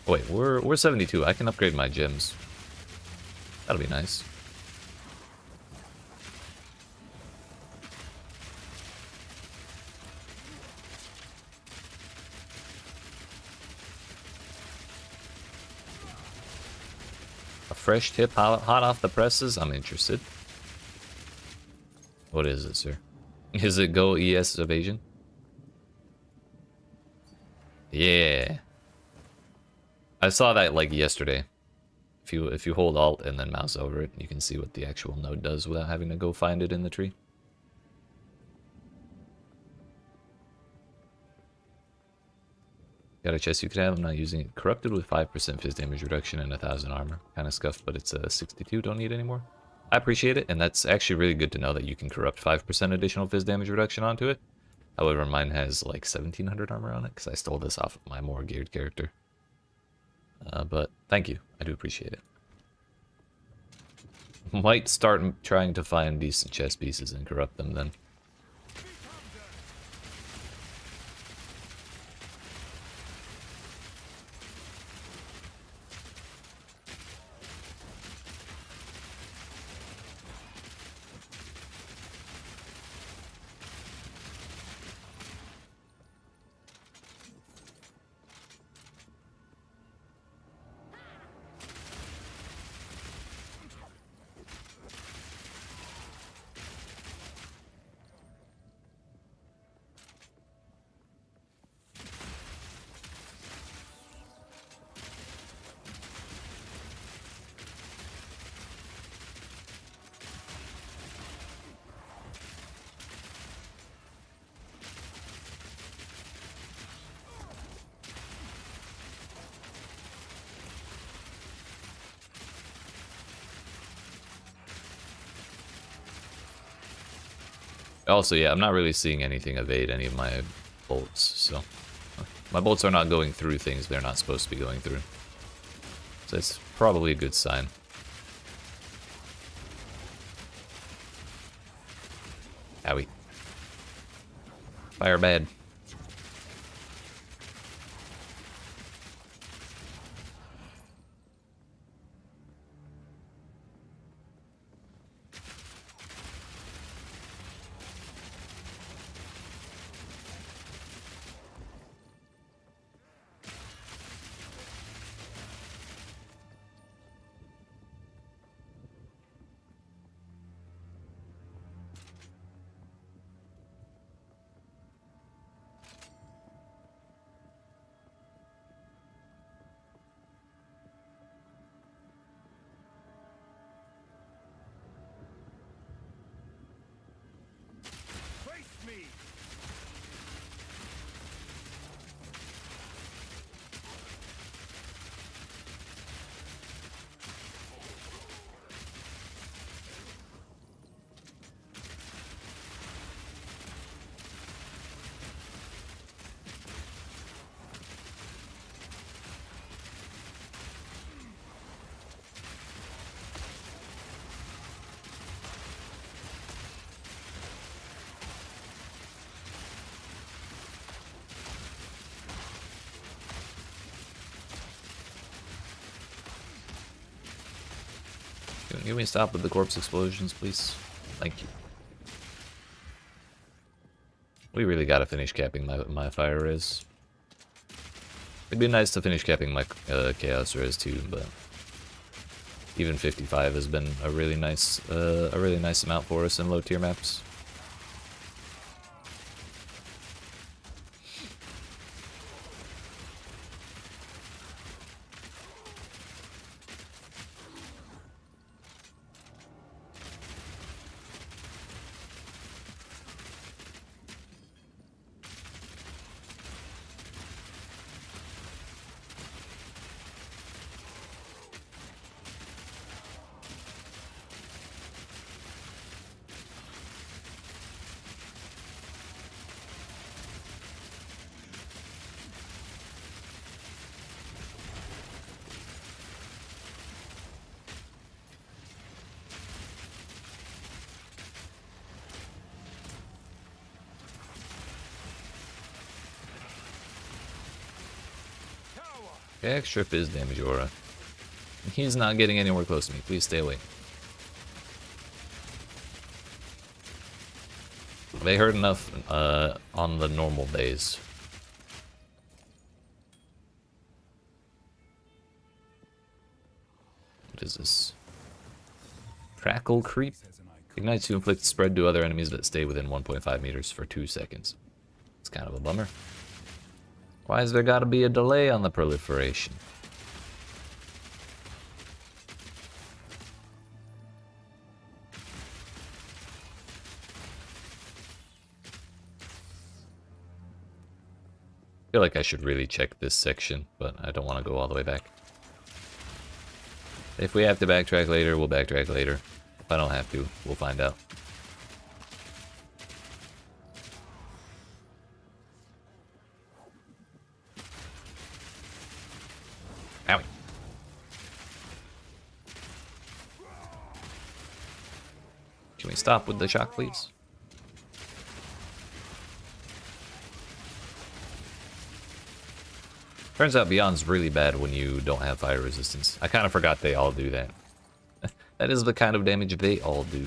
Wait, we're 72. I can upgrade my gems. That'll be nice. A fresh tip hot off the presses? I'm interested. What is it, sir? Is it Go ES Evasion? Yeah. I saw that like yesterday. If you hold Alt and then mouse over it, you can see what the actual node does without having to go find it in the tree. Got a chest you could have. I'm not using it. Corrupted with 5% fizz damage reduction and 1000 armor. Kind of scuffed, but it's a 62. Don't need anymore. I appreciate it, and that's actually really good to know that you can corrupt 5% additional fizz damage reduction onto it. However, mine has like 1700 armor on it because I stole this off of my more geared character. But thank you. I do appreciate it. Might start trying to find decent chest pieces and corrupt them then. Also, yeah, I'm not really seeing anything evade any of my bolts, so... My bolts are not going through things they're not supposed to be going through. So it's probably a good sign. Owie. Fire bad. Face me! Can we stop with the corpse explosions, please? Thank you. We really gotta finish capping my fire res. It'd be nice to finish capping my chaos res too, but even 55 has been a really nice amount for us in low tier maps. Okay, X-Strip is damage aura. He's not getting anywhere close to me. Please stay away. They hurt enough on the normal days. What is this? Crackle Creep. Ignites to inflict spread to other enemies that stay within 1.5 meters for 2 seconds. It's kind of a bummer. Why has there gotta be a delay on the proliferation? I feel like I should really check this section, but I don't want to go all the way back. If we have to backtrack later, we'll backtrack later. If I don't have to, we'll find out. Owie. Can we stop with the shock, please? Turns out Beyond's really bad when you don't have fire resistance. I kind of forgot they all do that. That is the kind of damage they all do.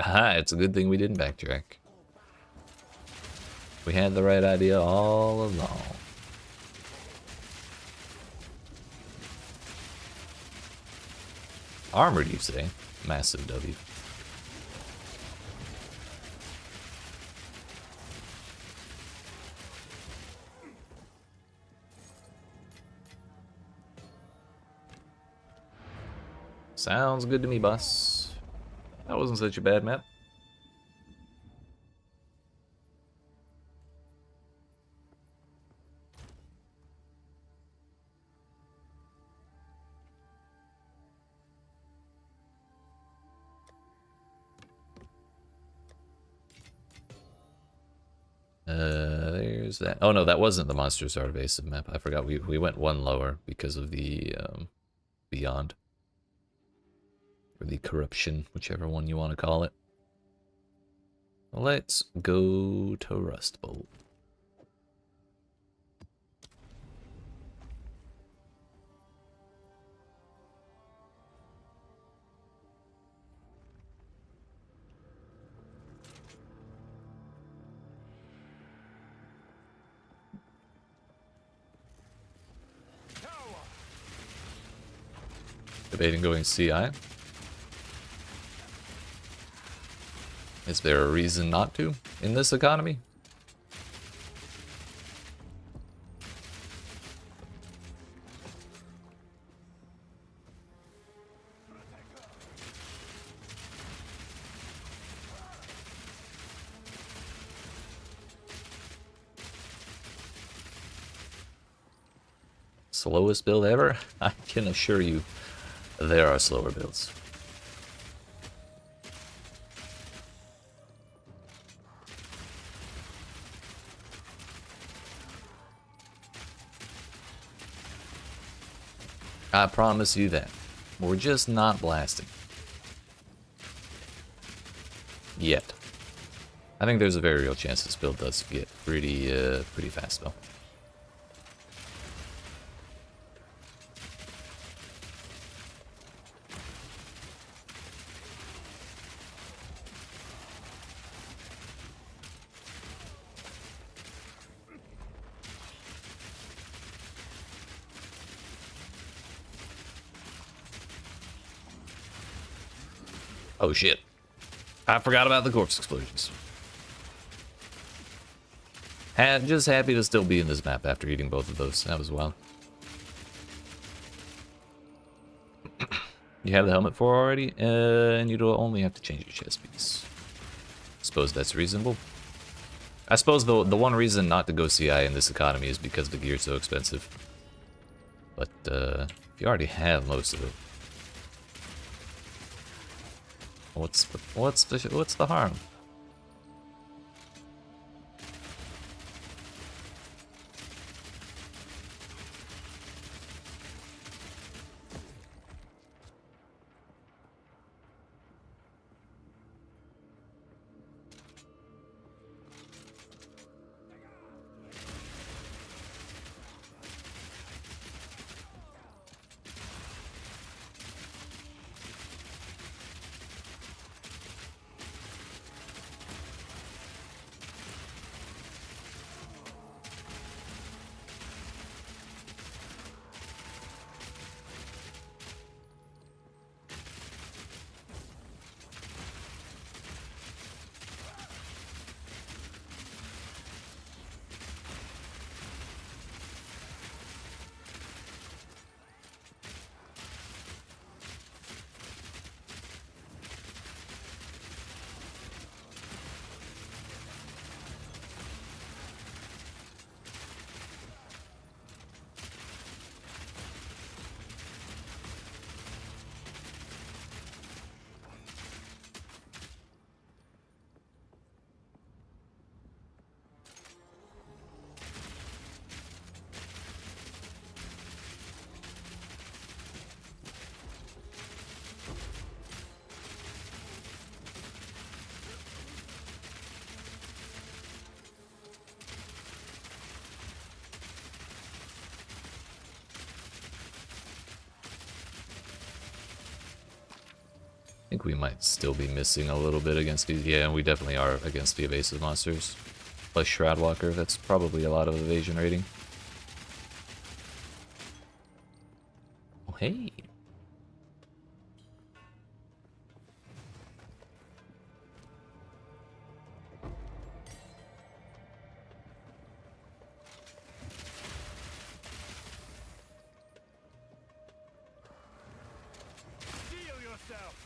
Aha, it's a good thing we didn't backtrack. We had the right idea all along. Armored, you say? Massive W. Sounds good to me, boss. That wasn't such a bad map. There's that. Oh no, that wasn't the Monsters Are Evasive map. I forgot we went one lower because of the Beyond. Or the Corruption, whichever one you want to call it. Let's go to Rust Bowl. Debating going CI. Is there a reason not to in this economy? Slowest build ever? I can assure you there are slower builds. I promise you that. We're just not blasting. Yet. I think there's a very real chance this build does get pretty fast though. Oh shit. I forgot about the corpse explosions. Just happy to still be in this map after eating both of those. That was wild. You have the helmet for already, and you don't only have to change your chest piece. Suppose that's reasonable. I suppose the one reason not to go CI in this economy is because the gear's so expensive. But if you already have most of it, what's the harm? think we might still be missing a little bit against these. Yeah, we definitely are against the evasive monsters. Plus Shroudwalker, that's probably a lot of evasion rating. Oh, hey. Heal yourself.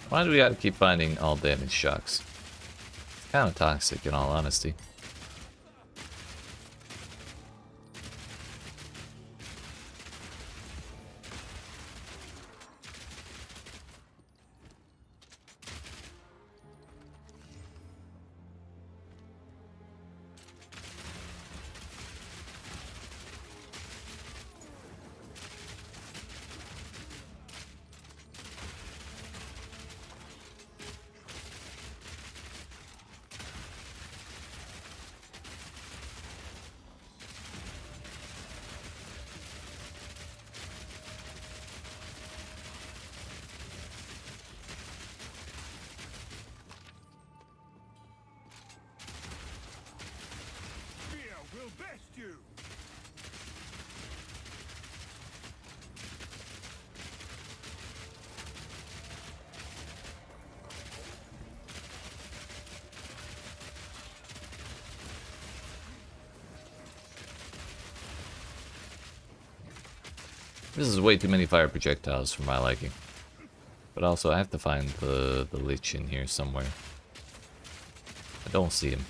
Why do we gotta keep finding all damage shocks? It's kind of toxic in all honesty. Fear will best you. This is way too many fire projectiles for my liking. But also, I have to find the Lich in here somewhere. I don't see him.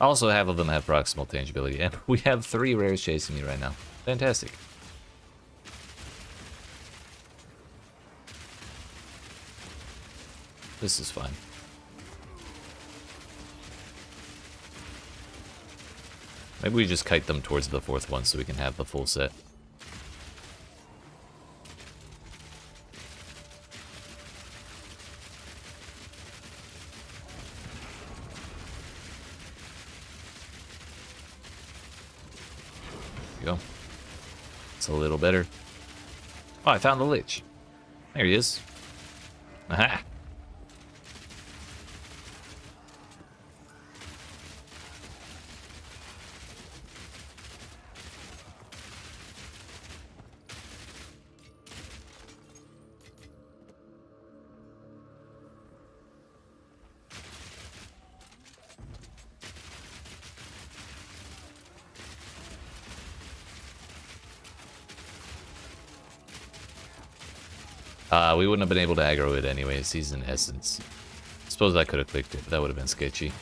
Also, half of them have proximal tangibility, and we have 3 rares chasing me right now. Fantastic. This is fine. Maybe we just kite them towards the 4th one so we can have the full set. There you go. It's a little better. Oh, I found the Lich. There he is. Aha! We wouldn't have been able to aggro it anyways. He's in essence. Suppose I could have clicked it, but that would have been sketchy.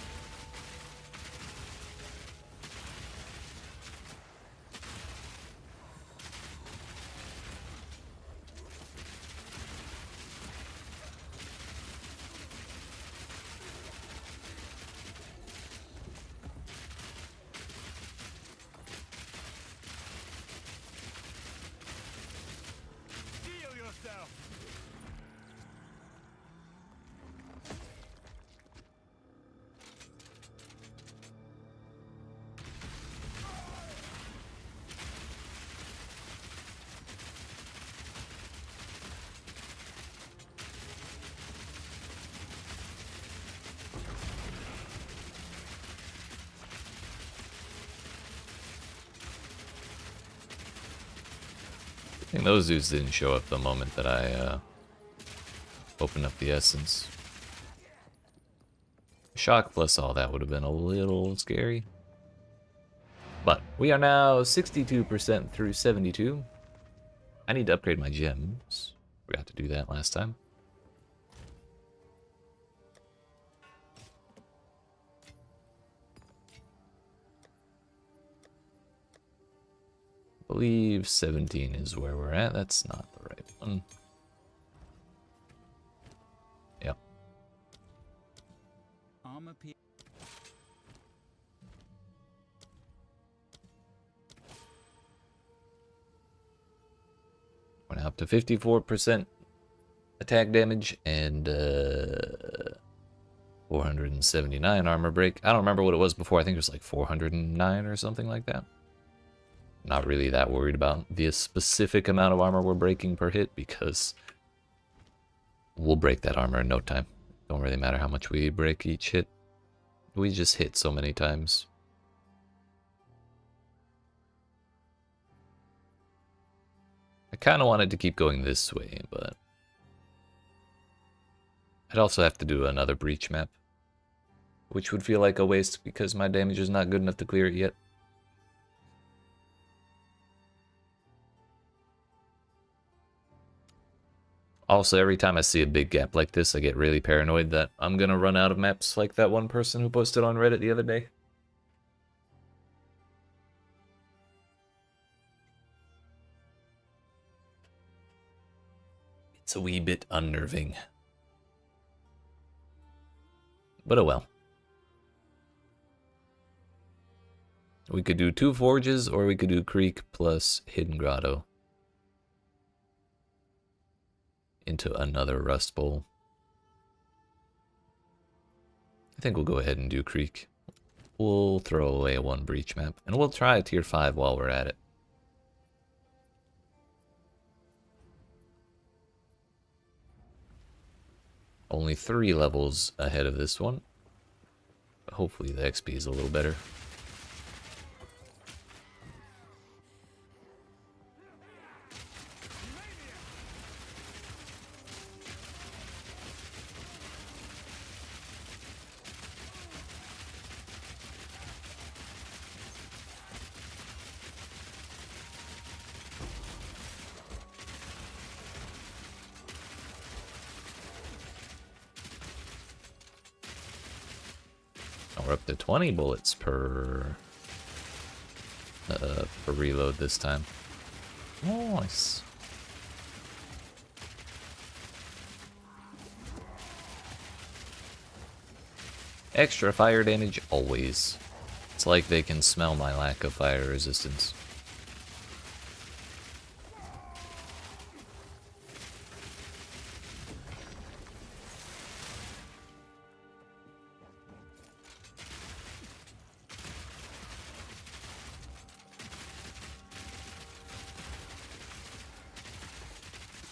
think those dudes didn't show up the moment that I opened up the essence. Shock plus all that would have been a little scary. But we are now 62% through 72. I need to upgrade my gems. Forgot to do that last time. I believe 17 is where we're at. That's not the right one. Yep. Went up to 54% attack damage and 479 armor break. I don't remember what it was before. I think it was like 409 or something like that. Not really that worried about the specific amount of armor we're breaking per hit because we'll break that armor in no time. Don't really matter how much we break each hit. We just hit so many times. I kind of wanted to keep going this way, but I'd also have to do another breach map, which would feel like a waste because my damage is not good enough to clear it yet. Also, every time I see a big gap like this, I get really paranoid that I'm gonna run out of maps like that one person who posted on Reddit the other day. It's a wee bit unnerving. But oh well. We could do 2 forges, or we could do Creek plus Hidden Grotto into another Rust Bowl. I think we'll go ahead and do Creek. We'll throw away 1 breach map, and we'll try a tier 5 while we're at it. Only 3 levels ahead of this one. But hopefully the XP is a little better. We're up to 20 bullets per reload this time. Nice. Extra fire damage always. It's like they can smell my lack of fire resistance.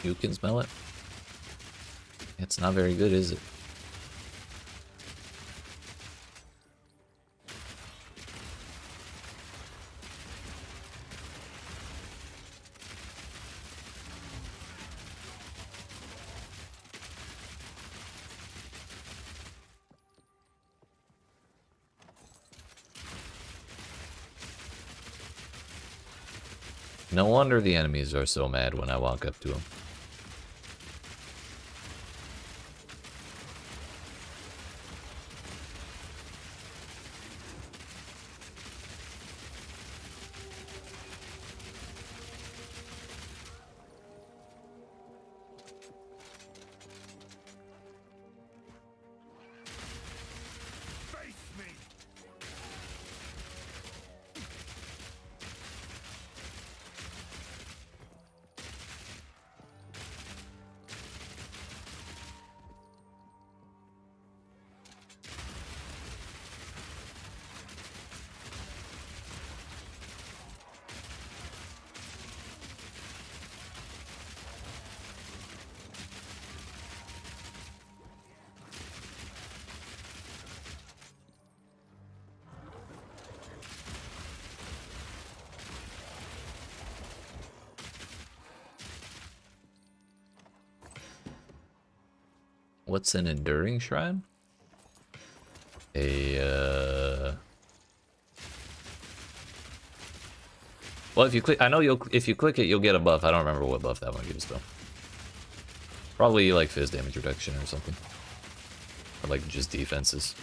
You can smell it. It's not very good, is it? No wonder the enemies are so mad when I walk up to them. What's an enduring shrine? Well, if you click, I know if you click it, you'll get a buff. I don't remember what buff that one gives though. Probably like fizz damage reduction or something, or like just defenses.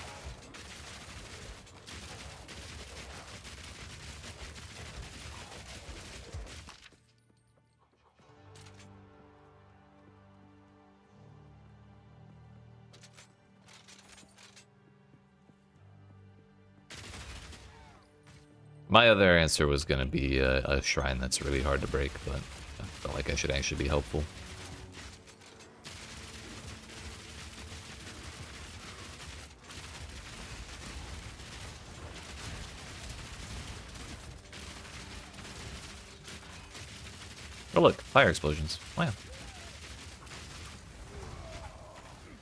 My other answer was going to be a shrine that's really hard to break, but I felt like I should actually be helpful. Oh look, fire explosions. Wow.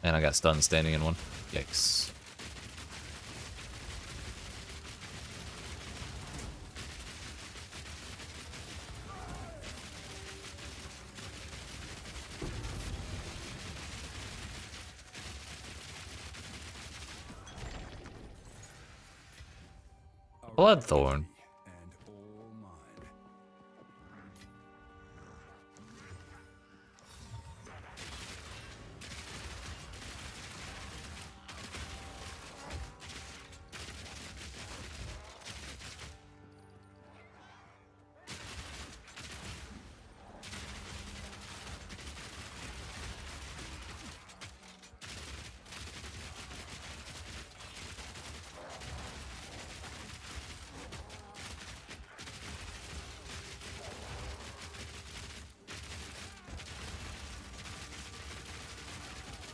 And I got stunned standing in one. Yikes. Bloodthorn. And all mine.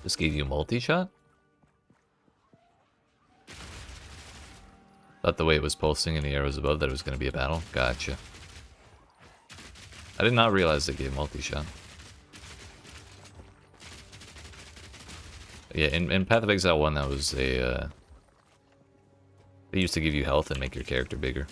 Just gave you multi-shot? Thought the way it was pulsing and the arrows above that it was going to be a battle. Gotcha. I did not realize it gave multi-shot. Yeah, in Path of Exile 1, that was a... they used to give you health and make your character bigger.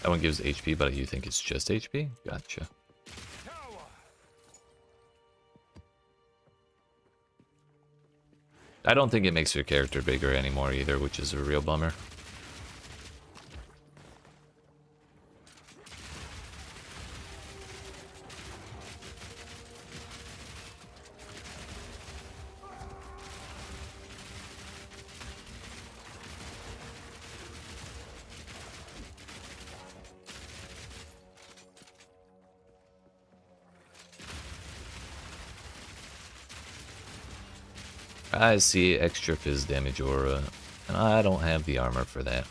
That one gives HP, but you think it's just HP? Gotcha. I don't think it makes your character bigger anymore either, which is a real bummer. I see extra fizz damage aura, and I don't have the armor for that.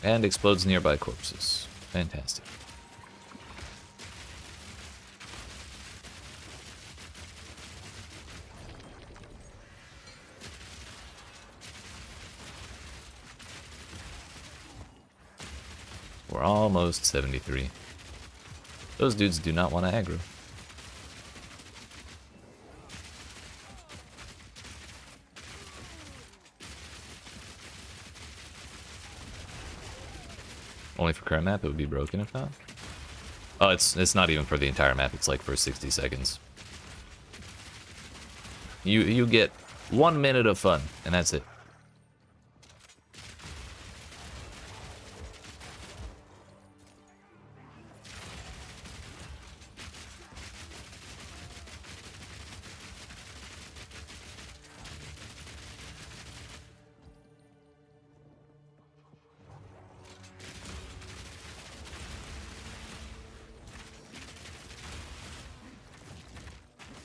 And explodes nearby corpses. Fantastic. We're almost 73. Those dudes do not want to aggro. Only for current map, it would be broken if not. Oh, it's not even for the entire map. It's like for 60 seconds. You get 1 minute of fun, and that's it.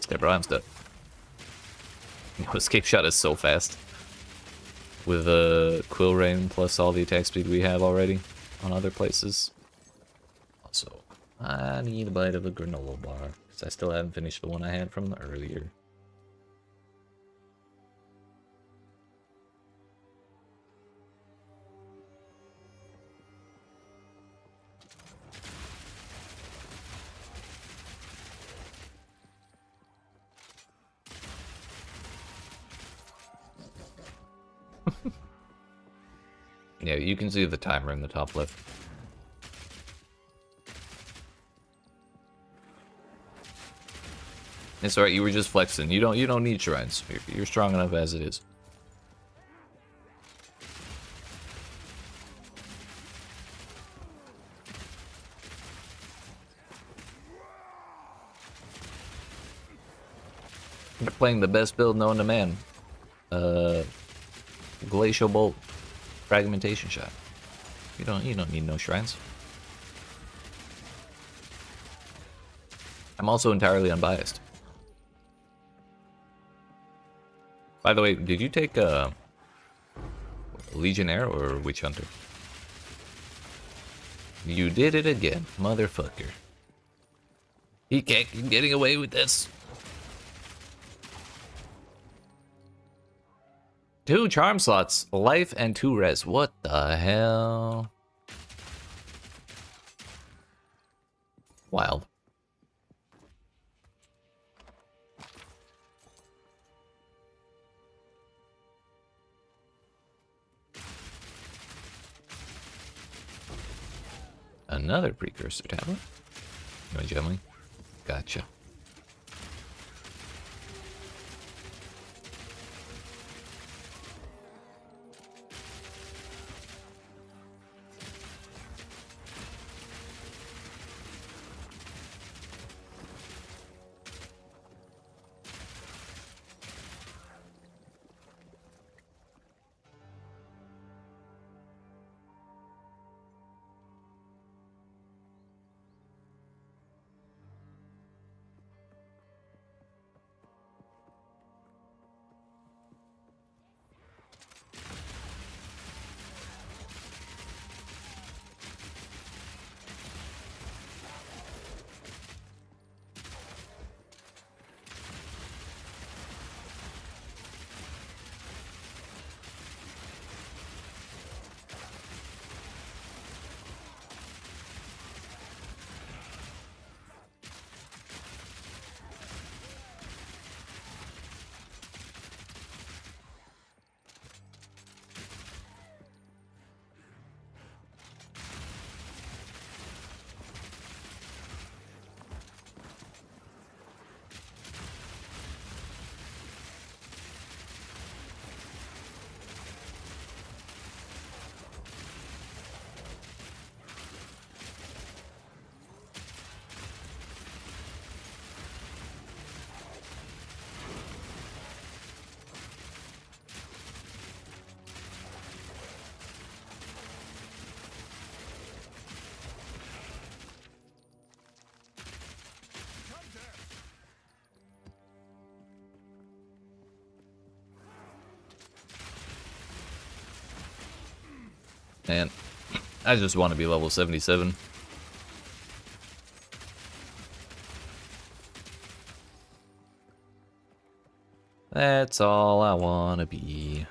Yeah, bro, I'm stuck. Escape shot is so fast. With Quill Rain plus all the attack speed we have already on other places. Also, I need a bite of a granola bar, because I still haven't finished the one I had from earlier. Yeah, you can see the timer in the top left. It's alright, you were just flexing. You don't need shrines. You're strong enough as it is. You're playing the best build known to man. Glacial Bolt, Fragmentation Shot. You don't need no shrines. I'm also entirely unbiased. By the way, did you take Legionnaire or Witch Hunter? You did it again, motherfucker. He can't keep getting away with this. 2 charm slots, life and 2 res. What the hell? Wild. Another precursor tablet. No gemling. Gotcha. Man, I just want to be level 77. That's all I want to be.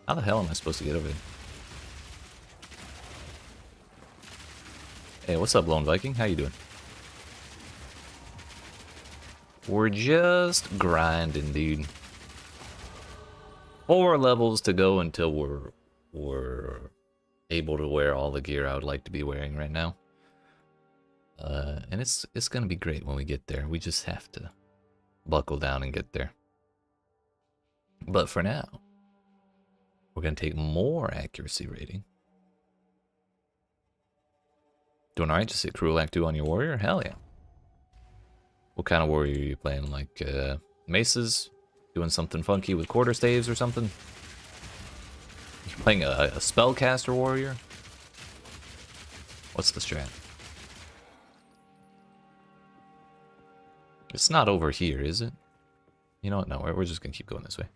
How the hell am I supposed to get over there? Hey, what's up, Lone Viking? How you doing? We're just grinding, dude. 4 levels to go until we're able to wear all the gear I would like to be wearing right now. And it's gonna be great when we get there. We just have to buckle down and get there. But for now, we're gonna take more accuracy rating. Doing alright? Just hit Cruel Act 2 on your warrior? Hell yeah. What kind of warrior are you playing? Like maces? Doing something funky with quarter staves or something? You're playing a spellcaster warrior? What's the strat? It's not over here, is it? You know what? No, we're just gonna keep going this way.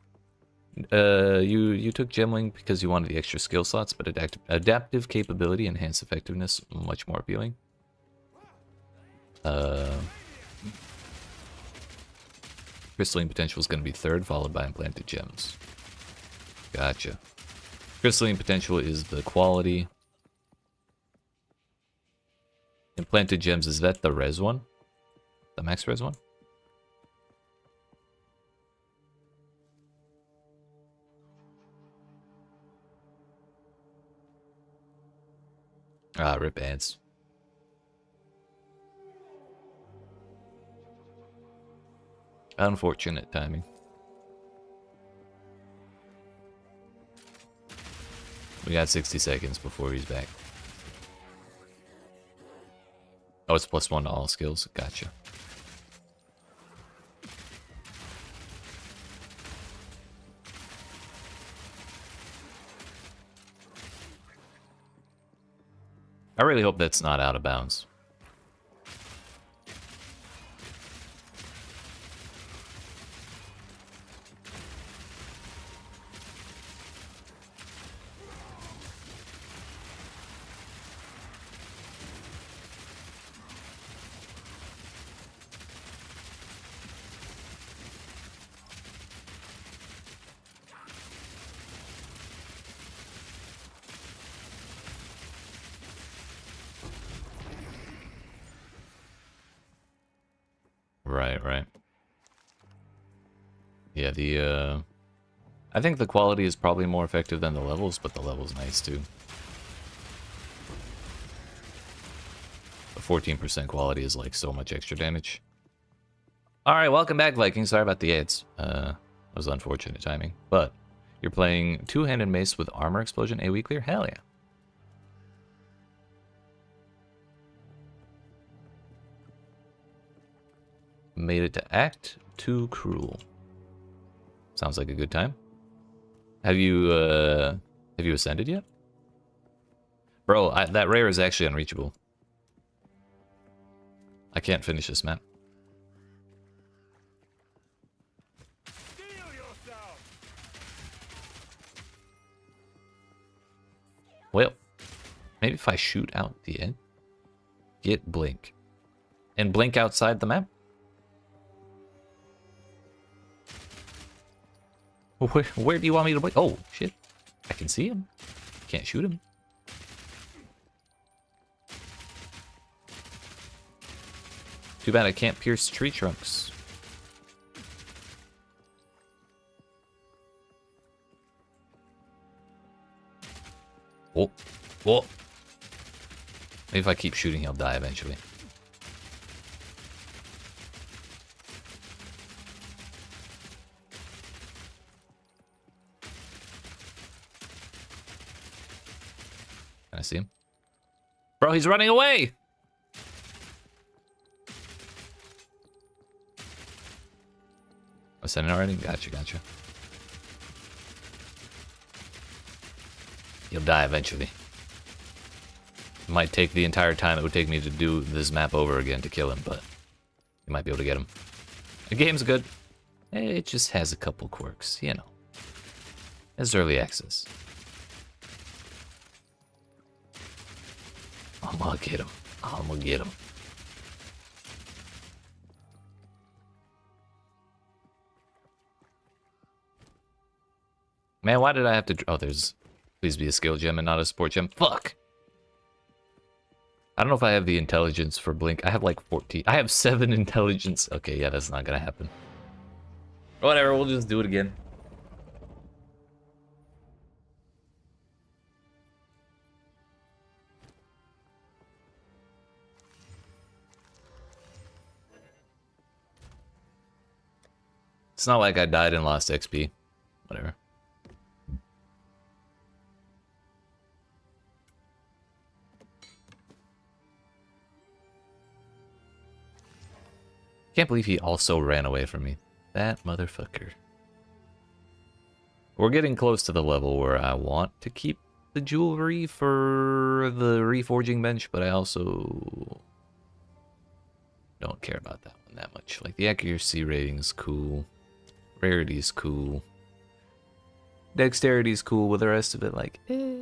You took Gemling because you wanted the extra skill slots, but adaptive capability, enhanced effectiveness, much more appealing. Crystalline potential is going to be 3rd, followed by implanted gems. Gotcha. Crystalline potential is the quality. Implanted gems, is that the res one? The max res one? Ah, rip ads. Unfortunate timing. We got 60 seconds before he's back. Oh, it's +1 to all skills. Gotcha. I really hope that's not out of bounds. Right. Yeah, I think the quality is probably more effective than the levels, but the level's nice too. The 14% quality is like so much extra damage. Alright, welcome back, Vikings. Sorry about the ads. That was unfortunate timing. But you're playing two-handed mace with armor explosion AoE clear? Hell yeah. Made it to Act 2 Cruel. Sounds like a good time. Have you ascended yet? Bro, that rare is actually unreachable. I can't finish this map. Well, maybe if I shoot out the end, get blink, and blink outside the map. Where do you want me to blink? Oh shit! I can see him. Can't shoot him. Too bad I can't pierce tree trunks. Oh, oh. Maybe if I keep shooting, he'll die eventually. Can I see him? Bro, he's running away! Ascending already? Gotcha. He'll die eventually. It might take the entire time it would take me to do this map over again to kill him, but you might be able to get him. The game's good. It just has a couple quirks, you know. It's early access. I'm gonna get him. Man, why did I have to... Oh, there's... Please be a skill gem and not a support gem. Fuck! I don't know if I have the intelligence for blink. I have like 14. I have 7 intelligence. Okay, yeah, that's not gonna happen. Whatever, we'll just do it again. It's not like I died and lost XP. Whatever. Can't believe he also ran away from me. That motherfucker. We're getting close to the level where I want to keep the jewelry for the reforging bench, but I also don't care about that one that much. Like, the accuracy rating is cool. Rarity is cool. Dexterity is cool, with the rest of it, like, eh.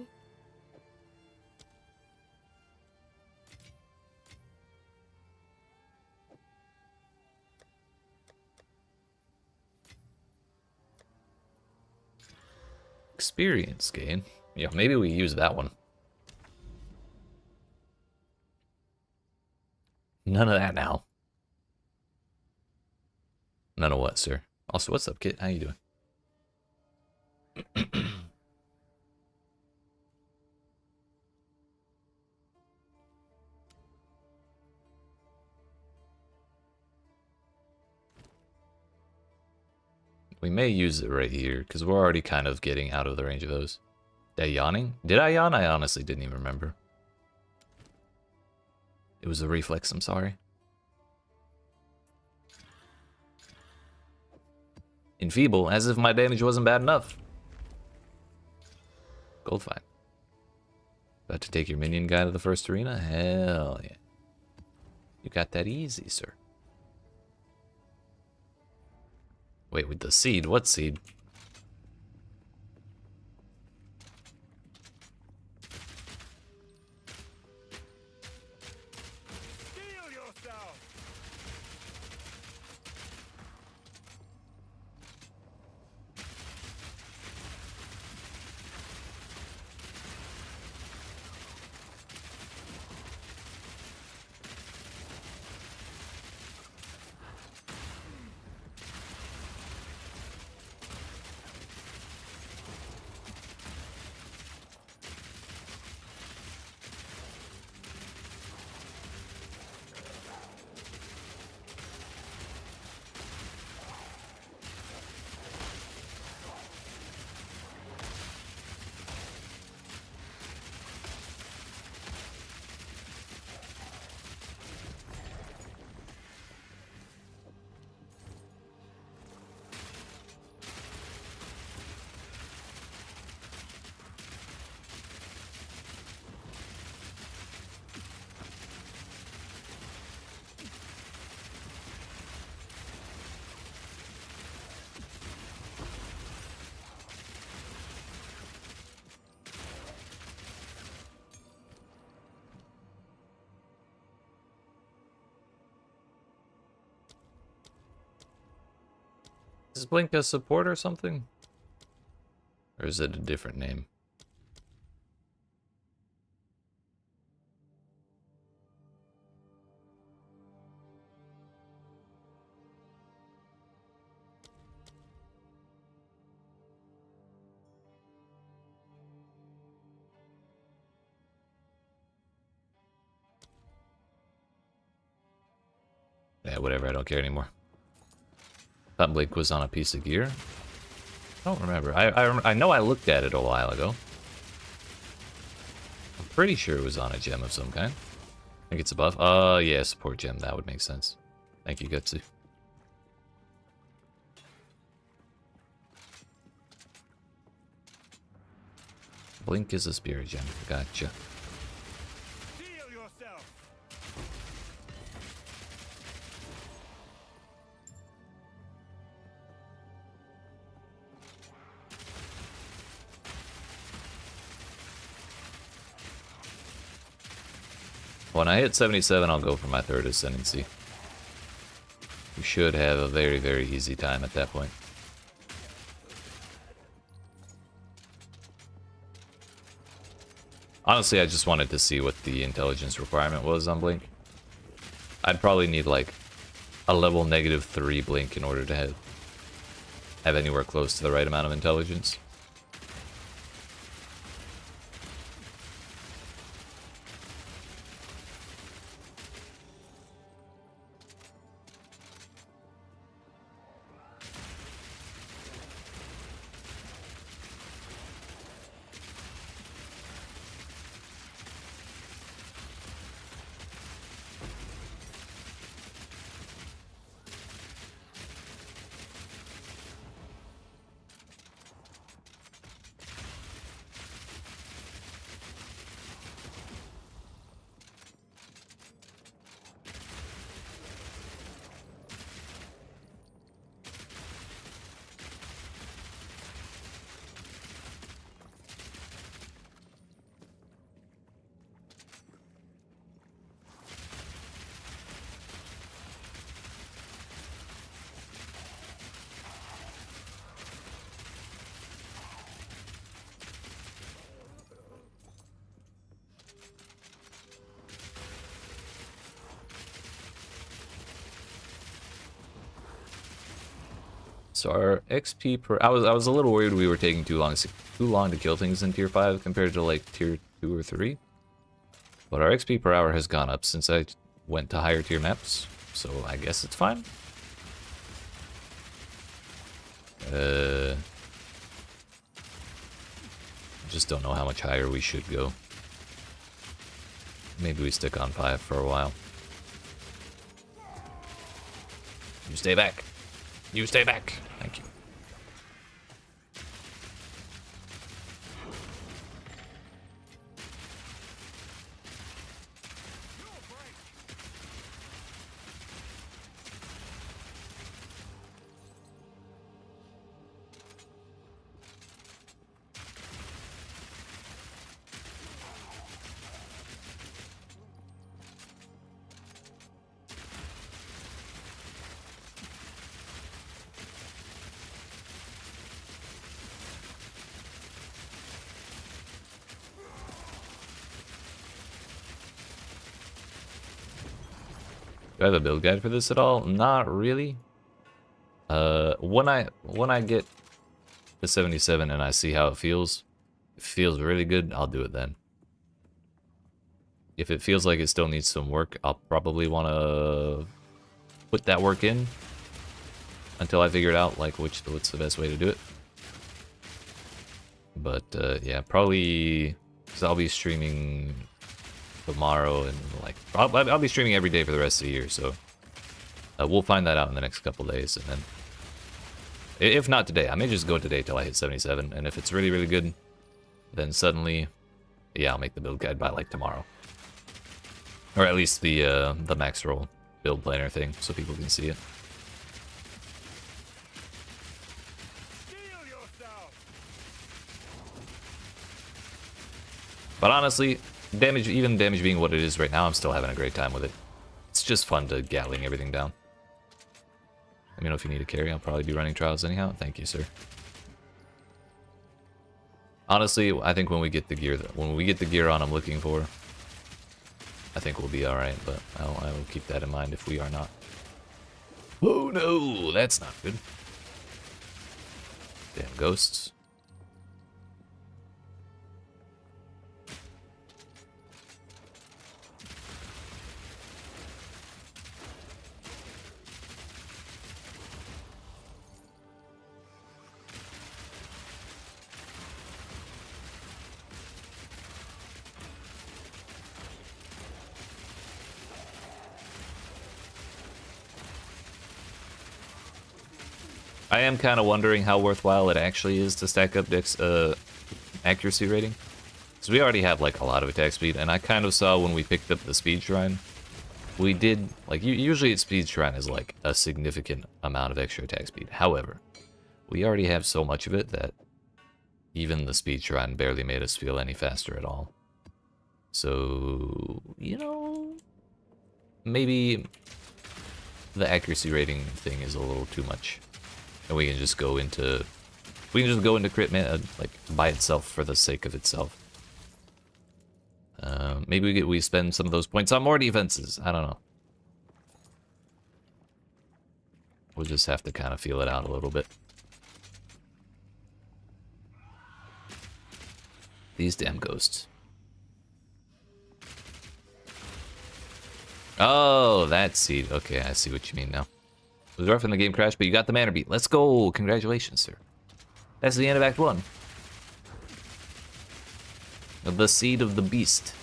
Experience gain. Yeah, maybe we use that one. None of that now. None of what, sir? Also, what's up, Kit? How you doing? We may use it right here, because we're already kind of getting out of the range of those. That yawning? Did I yawn? I honestly didn't even remember. It was a reflex, I'm sorry. Enfeeble, as if my damage wasn't bad enough. Gold fight. About to take your minion guy to the first arena? Hell yeah. You got that easy, sir. Wait, with the seed? What seed? Steel yourself! Is Blink a support or something? Or is it a different name? Yeah, whatever, I don't care anymore. Thought Blink was on a piece of gear. I don't remember. I know I looked at it a while ago. I'm pretty sure it was on a gem of some kind. I think it's a buff. Yeah, support gem. That would make sense. Thank you, Gutsu. Blink is a spirit gem. Gotcha. Steel yourself! When I hit 77, I'll go for my third Ascendency. We should have a very, very easy time at that point. Honestly, I just wanted to see what the intelligence requirement was on Blink. I'd probably need like a level -3 Blink in order to have anywhere close to the right amount of intelligence. So our XP per... I was a little worried we were taking too long to kill things in tier 5 compared to like tier 2 or 3. But our XP per hour has gone up since I went to higher tier maps, so I guess it's fine. just don't know how much higher we should go. Maybe we stick on 5 for a while. You stay back. You stay back. Thank you. Do I have a build guide for this at all? Not really. When I get to 77 and I see how it feels really good, I'll do it then. If it feels like it still needs some work, I'll probably want to put that work in until I figure it out, like what's the best way to do it. But yeah, probably because I'll be streaming tomorrow and like I'll be streaming every day for the rest of the year, so we'll find that out in the next couple days, and then if not today, I may just go today till I hit 77, and if it's really really good, then suddenly, yeah, I'll make the build guide by like tomorrow, or at least the max roll build planner thing, so people can see it. But honestly, damage, even damage being what it is right now, I'm still having a great time with it. It's just fun to gatling everything down. Let me know if you need a carry. I'll probably be running trials anyhow. Thank you, sir. Honestly, I think when we get the gear on I'm looking for, I think we'll be all right. But I will keep that in mind if we are not. Oh no, that's not good. Damn ghosts. I am kind of wondering how worthwhile it actually is to stack up Dex accuracy rating. Because we already have like a lot of attack speed, and I kind of saw when we picked up the speed shrine, we did, like, usually its speed shrine is like a significant amount of extra attack speed. However, we already have so much of it that even the speed shrine barely made us feel any faster at all. So, you know, maybe the accuracy rating thing is a little too much. And we can just go into crit mana like by itself for the sake of itself. Maybe we spend some of those points on more defenses. I don't know. We'll just have to kind of feel it out a little bit. These damn ghosts. Oh, that seed. Okay, I see what you mean now. It was rough in the game crash, but you got the mana beat. Let's go. Congratulations, sir. That's the end of Act 1. The Seed of the Beast.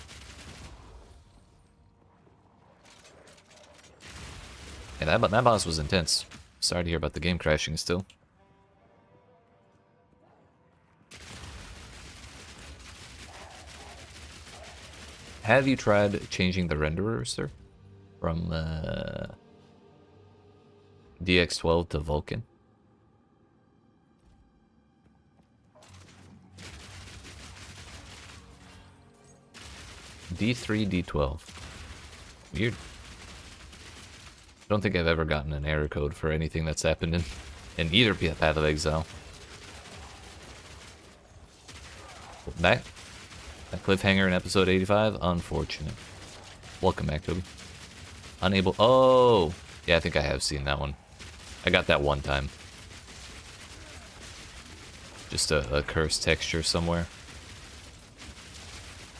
Yeah, that boss was intense. Sorry to hear about the game crashing still. Have you tried changing the renderer, sir? From DX12 to Vulcan? D3, D12. Weird. I don't think I've ever gotten an error code for anything that's happened in either Path of Exile. That cliffhanger in episode 85? Unfortunate. Welcome back, Toby. Unable... Oh! Yeah, I think I have seen that one. I got that one time. Just a cursed texture somewhere.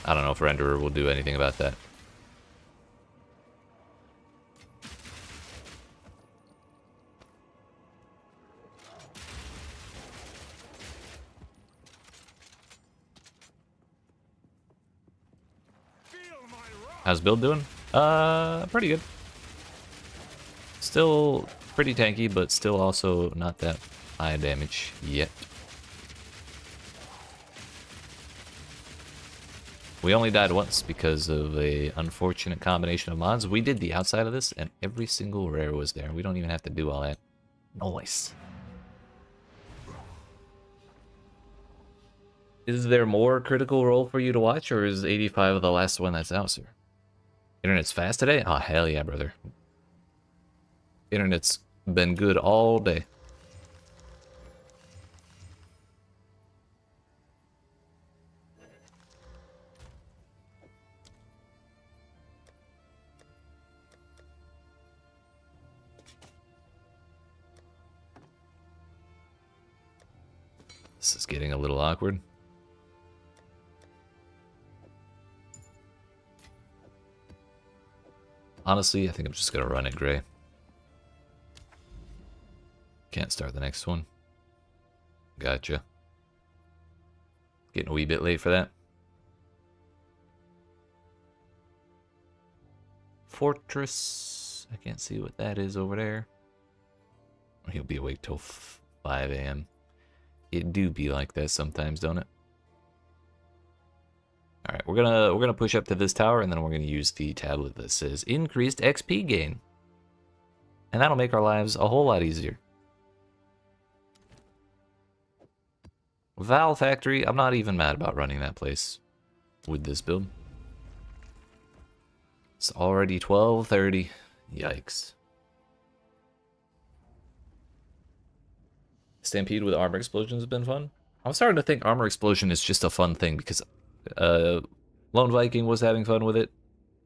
I don't know if Renderer will do anything about that. How's build doing? Pretty good. Still pretty tanky, but still also not that high damage yet. We only died once because of a unfortunate combination of mods. We did the outside of this, and every single rare was there. We don't even have to do all that. Nice. Is there more Critical Role for you to watch, or is 85 the last one that's out, sir? Internet's fast today? Oh, hell yeah, brother. Internet's been good all day. This is getting a little awkward. Honestly, I think I'm just gonna run it gray. Can't start the next one. Gotcha. Getting a wee bit late for that. Fortress. I can't see what that is over there. He'll be awake till 5 a.m. It do be like that sometimes, don't it? All right, we're gonna push up to this tower, and then we're gonna use the tablet that says increased XP gain, and that'll make our lives a whole lot easier. Val Factory. I'm not even mad about running that place with this build. It's already 12:30. Yikes. Stampede with armor explosions has been fun. I'm starting to think armor explosion is just a fun thing because Lone Viking was having fun with it.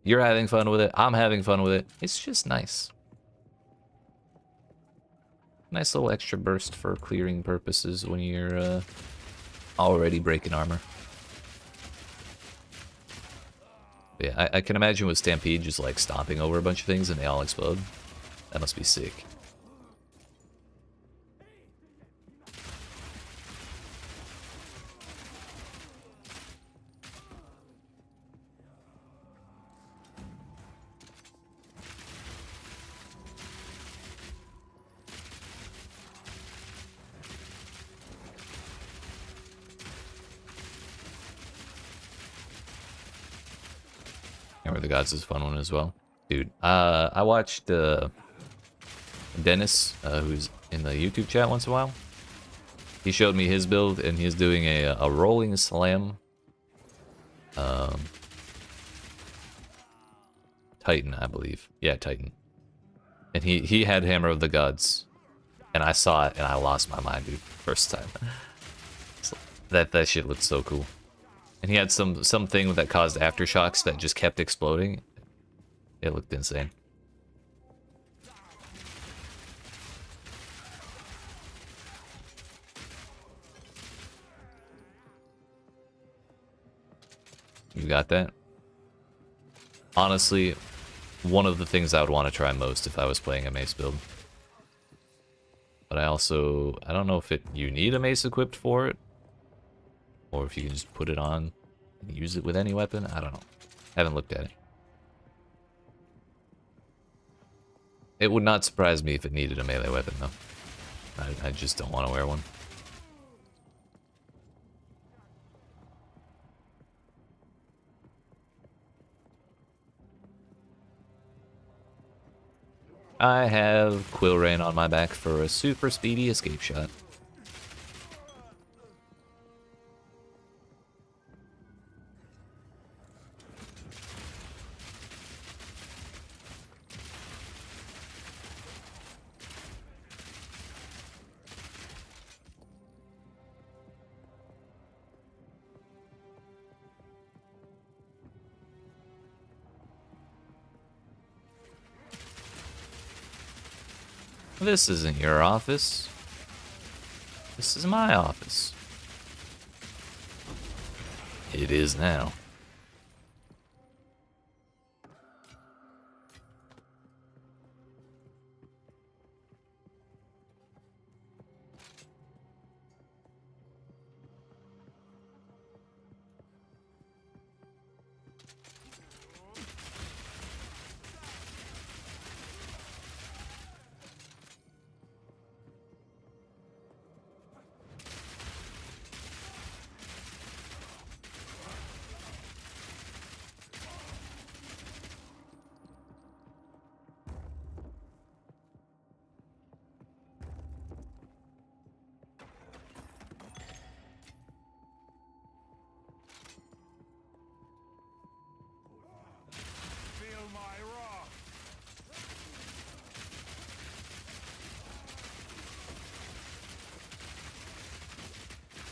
You're having fun with it. I'm having fun with it. It's just nice. Nice little extra burst for clearing purposes when you're already breaking armor. But yeah, I can imagine with Stampede just like stomping over a bunch of things and they all explode. That must be sick. Hammer of the Gods is a fun one as well. Dude, I watched Dennis, who's in the YouTube chat once in a while. He showed me his build, and he's doing a rolling slam. Titan, I believe. Yeah, Titan. And he had Hammer of the Gods. And I saw it, and I lost my mind, dude. First time. So that shit looked so cool. And he had something that caused aftershocks that just kept exploding. It looked insane. You got that? Honestly, one of the things I would want to try most if I was playing a mace build. But I don't know if you need a mace equipped for it. Or if you can just put it on and use it with any weapon. I don't know. Haven't looked at it. It would not surprise me if it needed a melee weapon, though. I just don't want to wear one. I have Quill Rain on my back for a super speedy escape shot. This isn't your office. This is my office. It is now.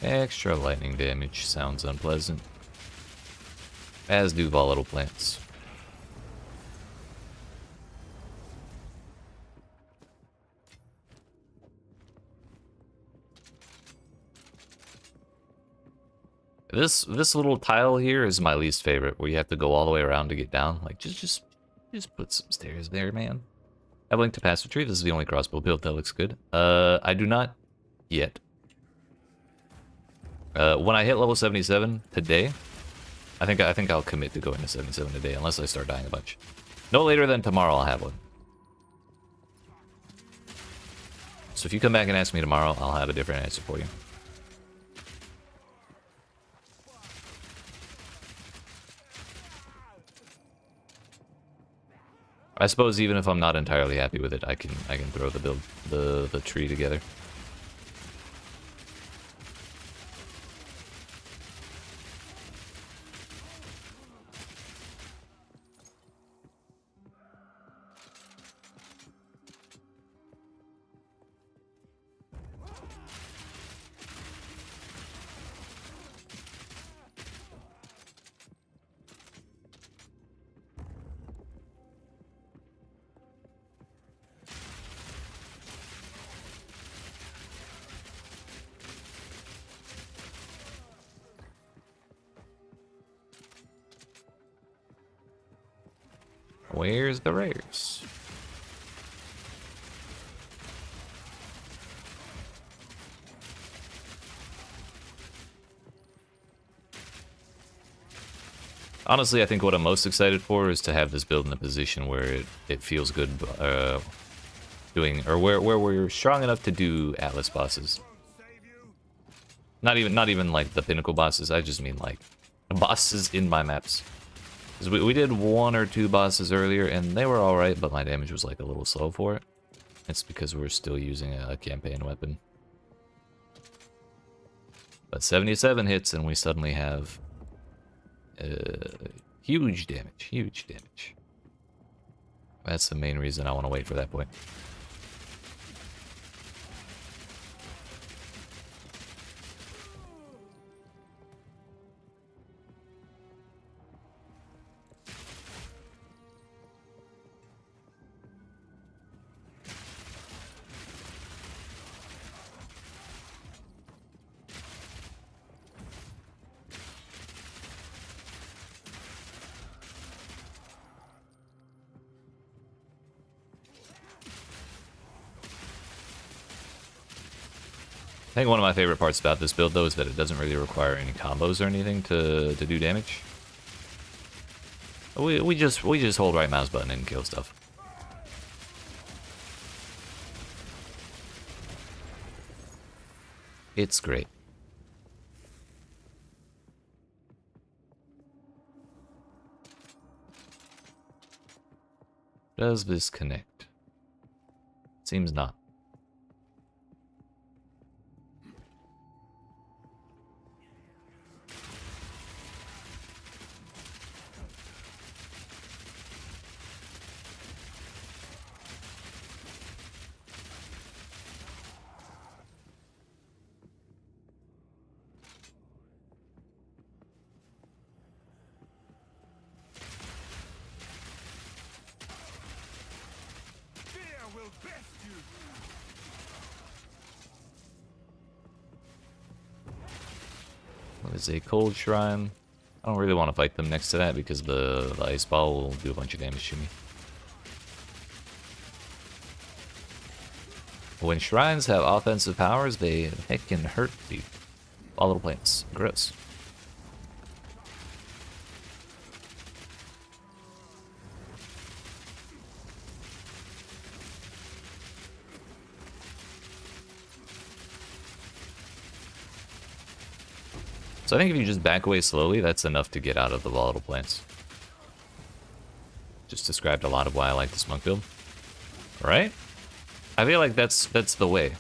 Extra lightning damage sounds unpleasant. As do volatile plants. This little tile here is my least favorite, where you have to go all the way around to get down. Like, just put some stairs there, man. I have Link to Pass Retreat. This is the only crossbow build that looks good. I do not yet. When I hit level 77 today, I think I'll commit to going to 77 today, unless I start dying a bunch. No later than tomorrow, I'll have one. So if you come back and ask me tomorrow, I'll have a different answer for you. I suppose even if I'm not entirely happy with it, I can throw the tree together. Where's the rares? Honestly, I think what I'm most excited for is to have this build in a position where it feels good doing, or where we're strong enough to do Atlas bosses. Not even like the pinnacle bosses. I just mean like bosses in my maps. Because we did 1 or 2 bosses earlier, and they were alright, but my damage was like a little slow for it. It's because we're still using a campaign weapon. But 77 hits, and we suddenly have huge damage. Huge damage. That's the main reason I want to wait for that point. I think one of my favorite parts about this build, though, is that it doesn't really require any combos or anything to do damage. We just hold right mouse button and kill stuff. It's great. Does this connect? Seems not. What is a cold shrine? I don't really want to fight them next to that because the ice ball will do a bunch of damage to me. When shrines have offensive powers, they can hurt the volatile plants. Gross. So I think if you just back away slowly, that's enough to get out of the volatile plants. Just described a lot of why I like this monk build. Right? I feel like that's the way.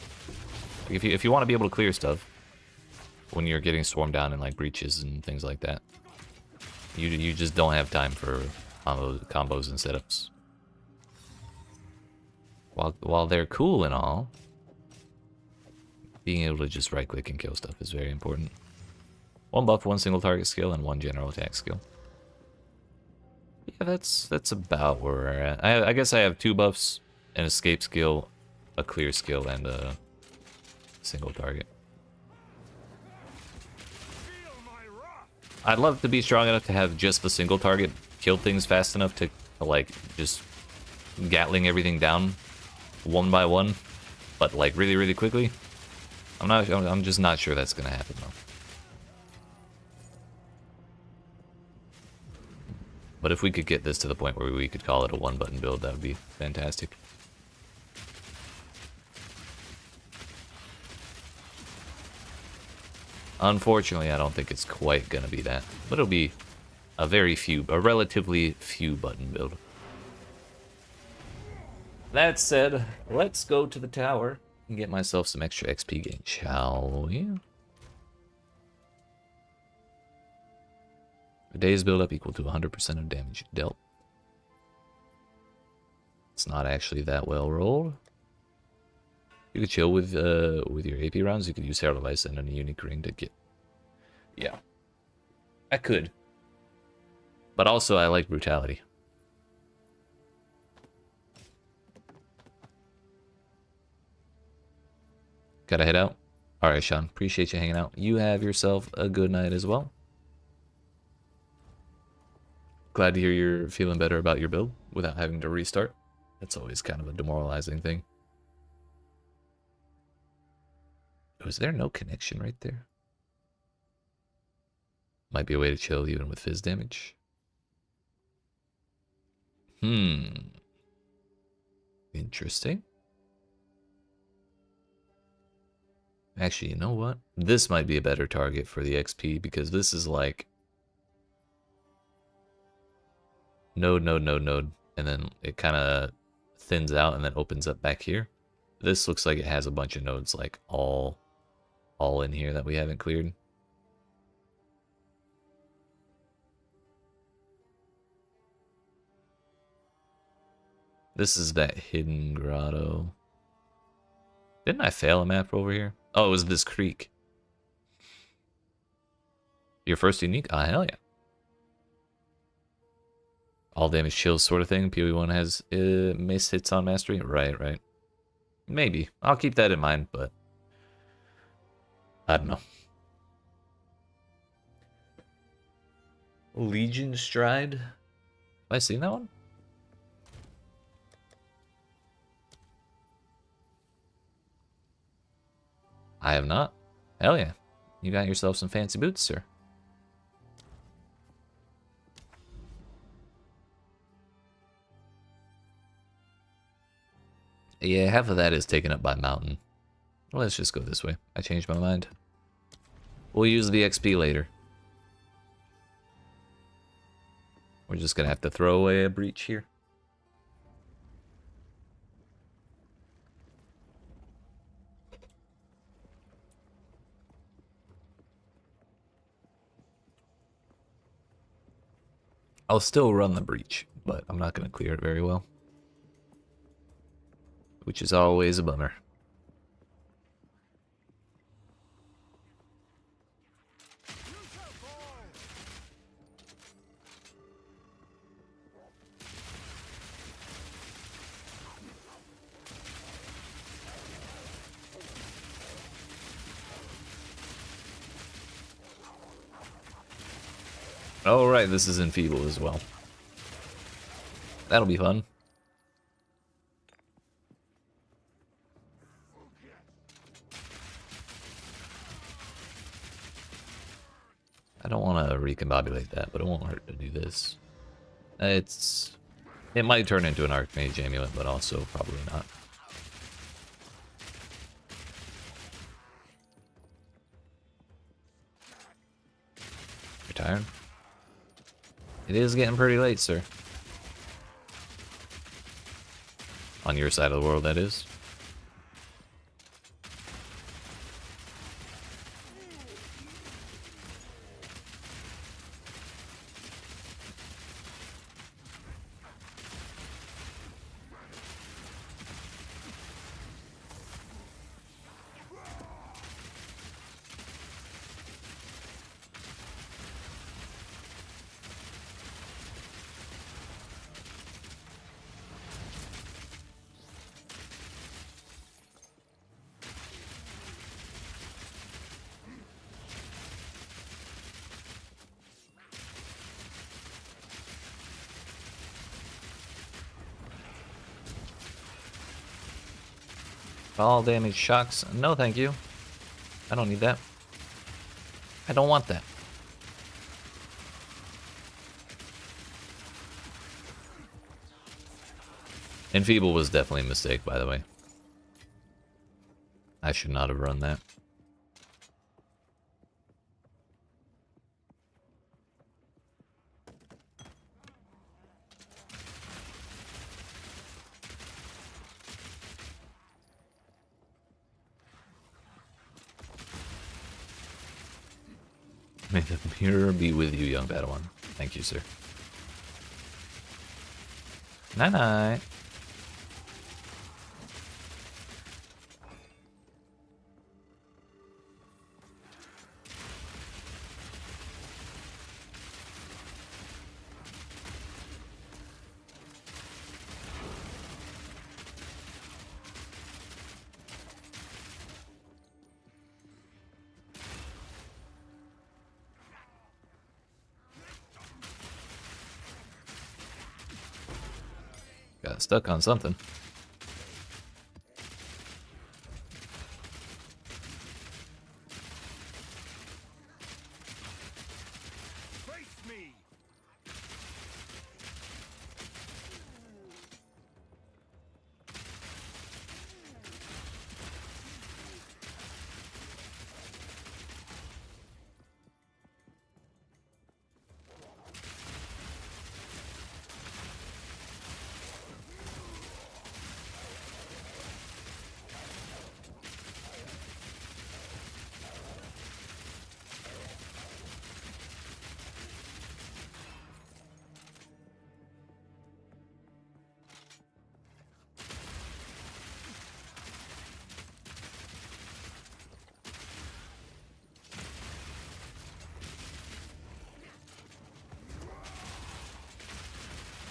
Like if you want to be able to clear stuff when you're getting swarmed down in like breaches and things like that, you just don't have time for combos and setups. While they're cool and all, Being able to just right click and kill stuff is very important. 1 buff, 1 single target skill, and 1 general attack skill. Yeah, that's about where we're at. I guess I have 2 buffs, an escape skill, a clear skill, and a single target. I'd love to be strong enough to have just the single target kill things fast enough to like just Gatling everything down 1 by 1, but like really quickly. I'm just not sure that's gonna happen though. But if we could get this to the point where we could call it a 1-button build, that would be fantastic. Unfortunately, I don't think it's quite gonna be that, but it'll be a relatively few button build. That said, let's go to the tower and get myself some extra XP gain, shall we? A day's build up equal to 100% of damage dealt. It's not actually that well rolled. You could chill with your AP rounds. You could use Herald of Ice and a unique ring to get. Yeah, I could. But also, I like brutality. Gotta head out. All right, Sean. Appreciate you hanging out. You have yourself a good night as well. Glad to hear you're feeling better about your build without having to restart. That's always kind of a demoralizing thing. Was there no connection right there? Might be a way to chill even with fizz damage. Interesting. Actually, you know what? This might be a better target for the XP because this is like node, and then it kind of thins out and then opens up back here. This looks like it has a bunch of nodes like all in here that we haven't cleared. This is that hidden grotto. Didn't I fail a map over here? Oh, it was this creek. Your first unique? Ah, hell yeah. All damage chills sort of thing. PoE1 has miss hits on mastery. Right. Maybe. I'll keep that in mind, but I don't know. Legion Stride? Have I seen that one? I have not. Hell yeah. You got yourself some fancy boots, sir. Yeah, half of that is taken up by mountain. Well, let's just go this way. I changed my mind. We'll use the XP later. We're just gonna have to throw away a breach here. I'll still run the breach, but I'm not gonna clear it very well. Which is always a bummer. Oh, right, this is enfeebled as well. That'll be fun. I don't want to recombobulate that, but it won't hurt to do this. It might turn into an Archmage Amulet, but also probably not. You're tired? It is getting pretty late, sir. On your side of the world, that is. All damage shocks. No, thank you. I don't need that. I don't want that. Enfeeble was definitely a mistake, by the way. I should not have run that. May the mirror be with you, young Padawan. Thank you, sir. Night-night. Got stuck on something. Face me!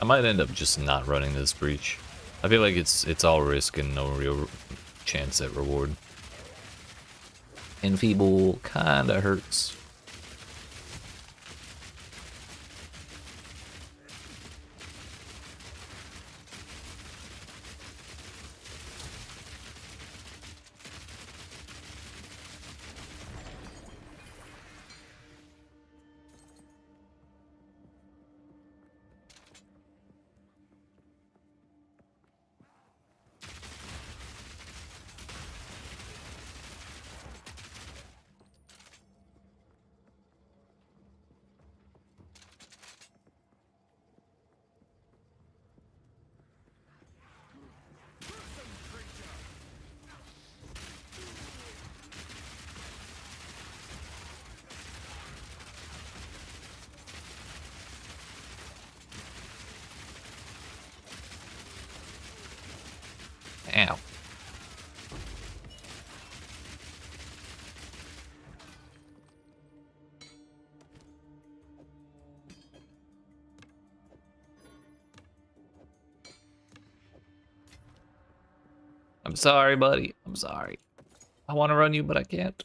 I might end up just not running this breach. I feel like it's all risk and no real chance at reward. Enfeeble kinda hurts. Ow. I'm sorry, buddy. I'm sorry. I want to run you, but I can't.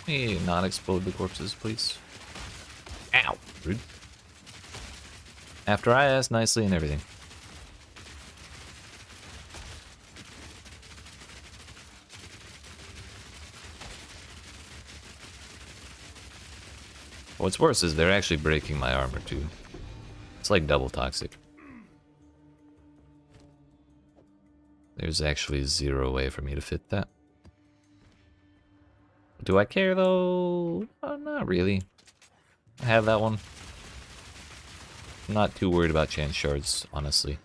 me not explode the corpses, please. Ow! Rude. After I asked nicely and everything. What's worse is they're actually breaking my armor too. It's like double toxic. There's actually zero way for me to fit that. Do I care though? Not really. I have that one. I'm not too worried about chance shards, honestly.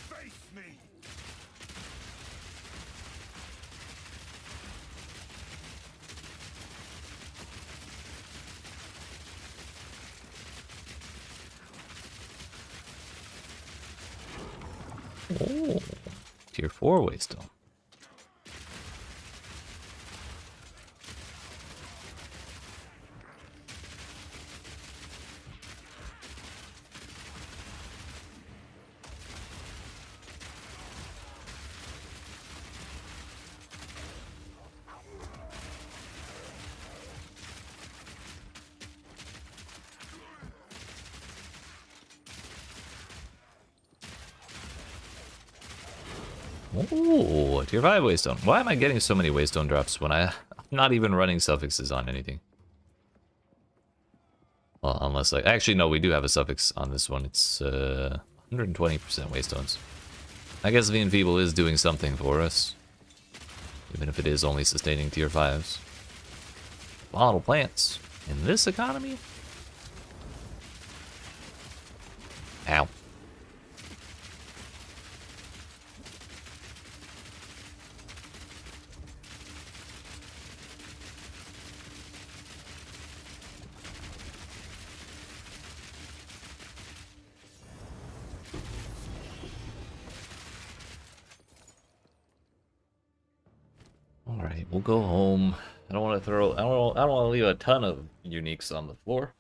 Face me! Oh, tier 4 waystone. Oh, tier 5 waystone. Why am I getting so many waystone drops when I'm not even running suffixes on anything? Well, unless like... Actually, no, we do have a suffix on this one. It's 120% waystones. I guess the Enfeeble is doing something for us. Even if it is only sustaining tier 5s. Bottle plants. In this economy? Ow. Alright, we'll go home. I don't want to throw... I don't want to leave a ton of uniques on the floor.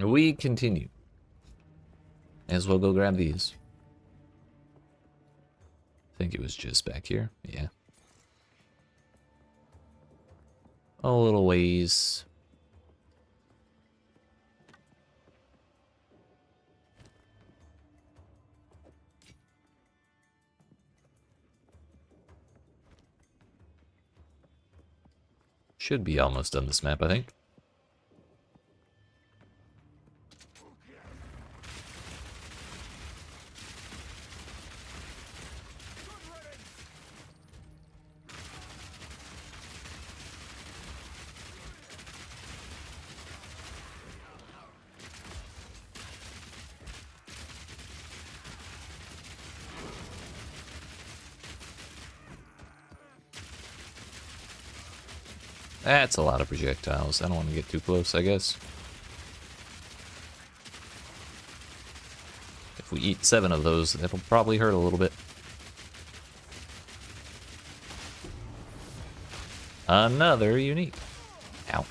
We continue. As well go grab these. I think it was just back here. Yeah. A little ways. Should be almost done this map, I think. That's a lot of projectiles. I don't want to get too close, I guess. If we eat 7 of those, that'll probably hurt a little bit. Another unique. Ow.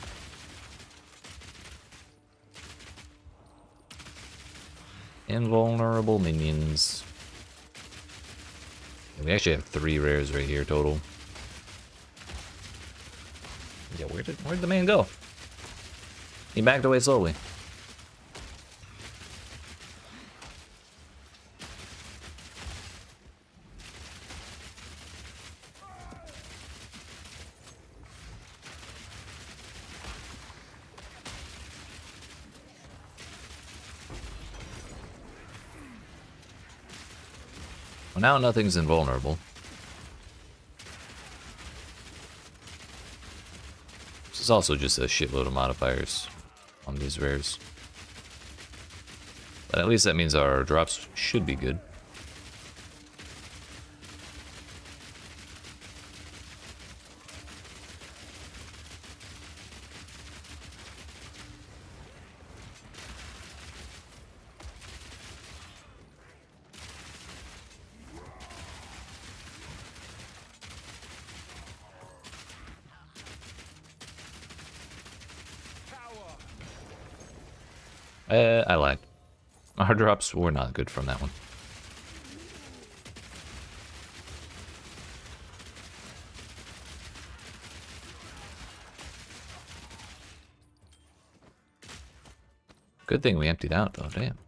Invulnerable minions. We actually have 3 rares right here total. Yeah, where'd the man go? He backed away slowly. Well, now nothing's invulnerable. This is also just a shitload of modifiers on these rares. But at least that means our drops should be good. I lied. Our drops were not good from that one. Good thing we emptied out though, damn.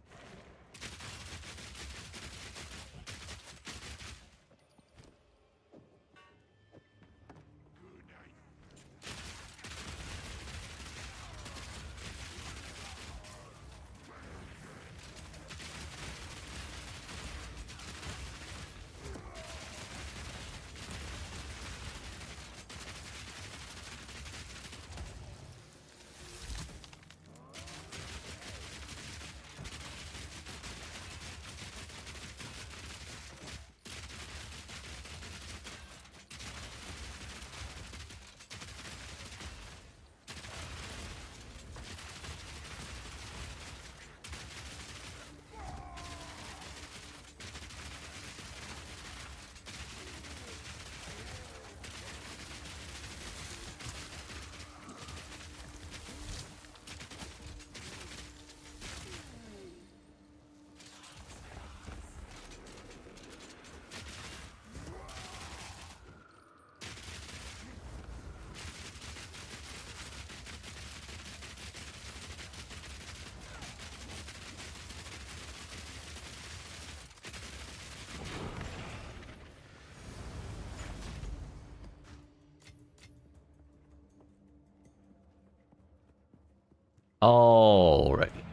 Alrighty.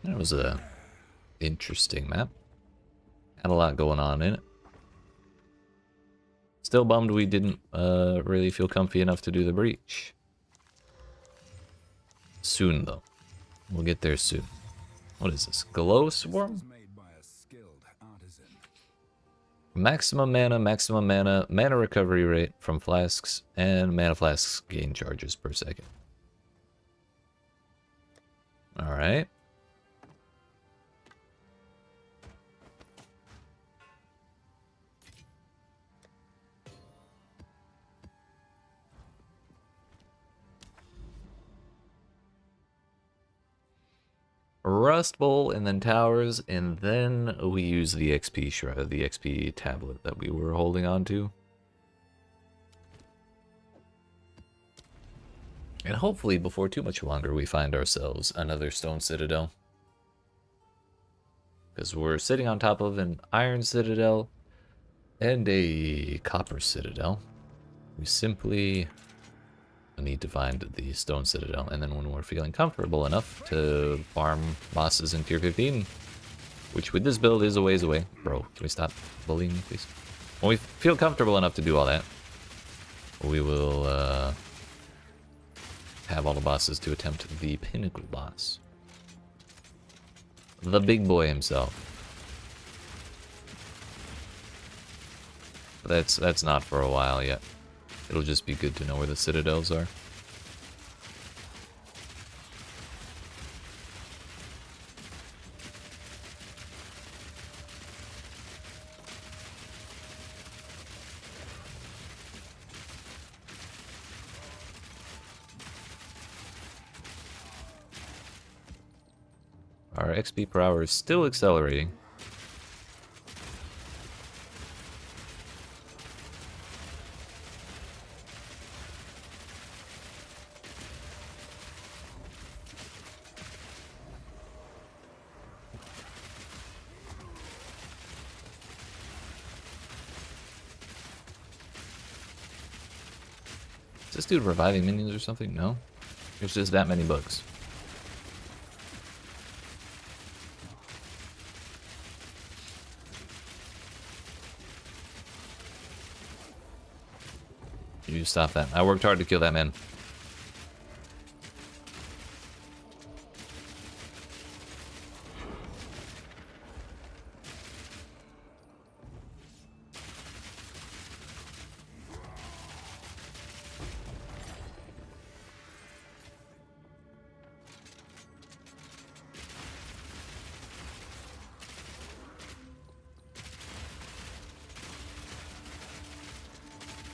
That was a interesting map. Had a lot going on in it. Still bummed we didn't really feel comfy enough to do the breach. Soon though. We'll get there soon. What is this? Glow Swarm? Made by a skilled artisan. Maximum mana, mana recovery rate from flasks, and mana flasks gain charges per second. Alright. Rust Bowl, and then Towers, and then we use the XP shroud, the XP tablet that we were holding on to. And hopefully, before too much longer, we find ourselves another stone citadel. Because we're sitting on top of an iron citadel and a copper citadel. We simply need to find the stone citadel. And then when we're feeling comfortable enough to farm bosses in tier 15, which with this build is a ways away. Bro, can we stop bullying me, please? When we feel comfortable enough to do all that, we will have all the bosses to attempt the pinnacle boss. The big boy himself. But that's not for a while yet. It'll just be good to know where the citadels are. Our XP per hour is still accelerating. Is this dude reviving minions or something? No. There's just that many bugs. You stop that. I worked hard to kill that man.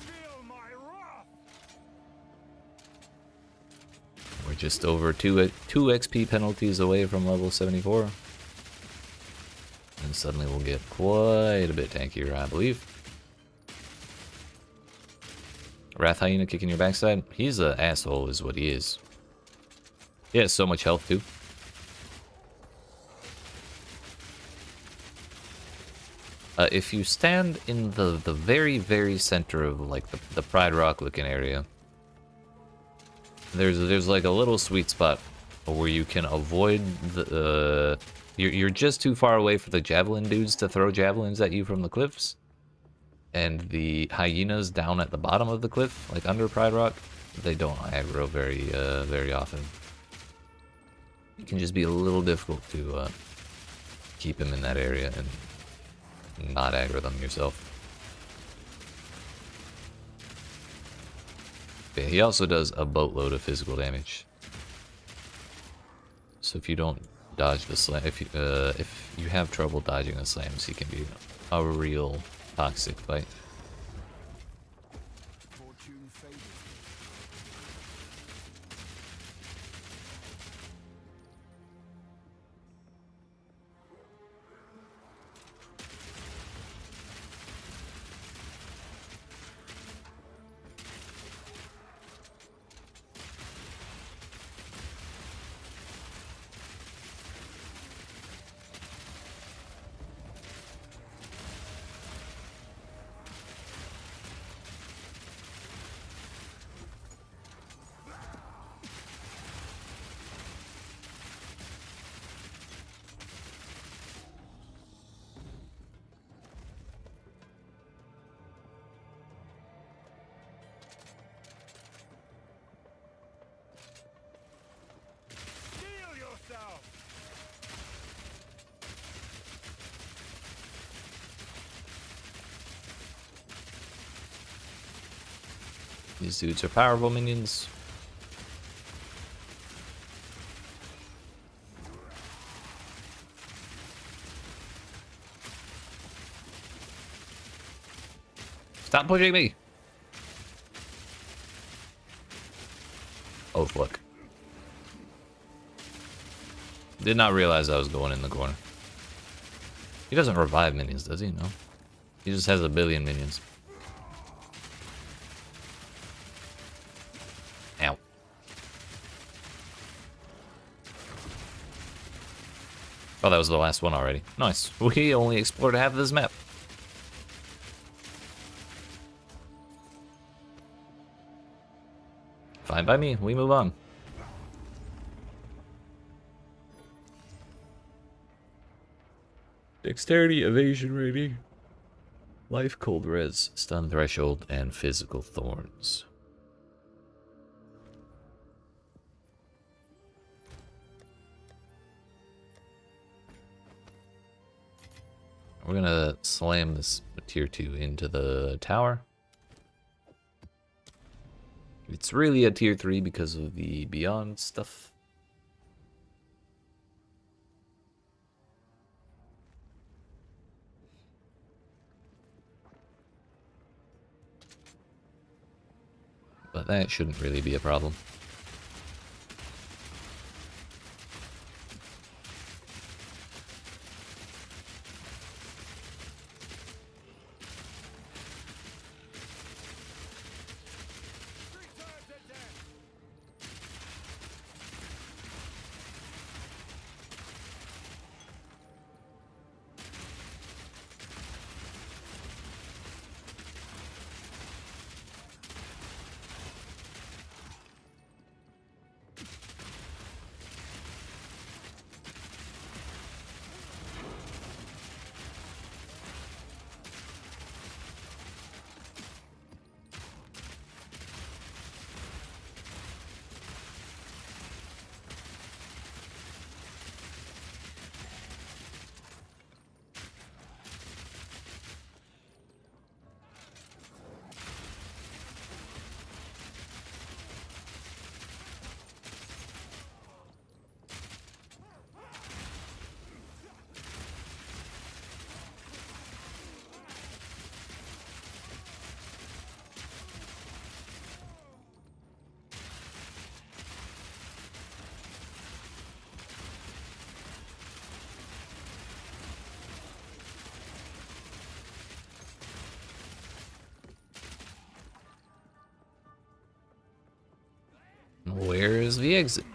Feel my wrath. We're just over two XP penalties away from level 74. And suddenly we'll get quite a bit tankier, I believe. Wrath Hyena kicking your backside. He's an asshole is what he is. He has so much health too. If you stand in the very center of like the Pride Rock looking area, there's like a little sweet spot where you can avoid the you're just too far away for the javelin dudes to throw javelins at you from the cliffs, and the hyenas down at the bottom of the cliff, like under Pride Rock, they don't aggro very often. It can just be a little difficult to keep him in that area and not aggro them yourself. Okay, he also does a boatload of physical damage. So if you don't dodge the slam, if you have trouble dodging the slams, he can be a real toxic fight. Fortune favors me. Steel yourself. These dudes are powerful minions. Stop pushing me! Oh, fuck. Did not realize I was going in the corner. He doesn't revive minions, does he? No. He just has a billion minions. Ow. Oh, that was the last one already. Nice. We only explored half of this map. Fine by me. We move on. Dexterity, evasion rating, life, cold res, stun threshold, and physical thorns. We're gonna slam this tier 2 into the tower. It's really a tier 3 because of the beyond stuff. But that shouldn't really be a problem. Where's the exit?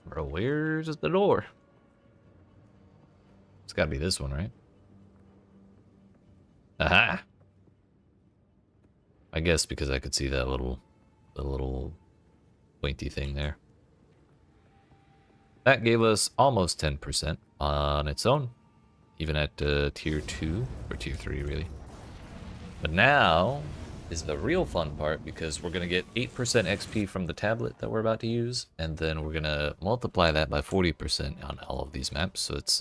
Bro, where's the door? It's gotta be this one, right? Aha! I guess because I could see that the little pointy thing there. That gave us almost 10% on its own, even at tier 2, or tier 3 really. But now is the real fun part, because we're going to get 8% XP from the tablet that we're about to use, and then we're going to multiply that by 40% on all of these maps. So it's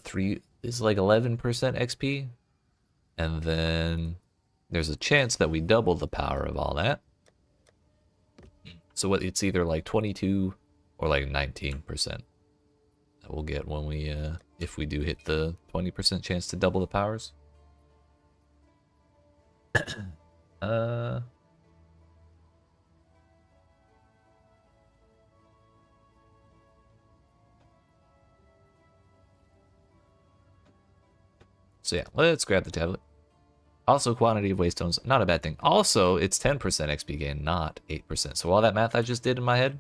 3 is like 11% XP, and then there's a chance that we double the power of all that. So what, it's either like 22 or like 19% that we'll get when we if we do hit the 20% chance to double the powers. So yeah, let's grab the tablet. Also, quantity of waystones, not a bad thing. Also, it's 10% XP gain, not 8%. So all that math I just did in my head,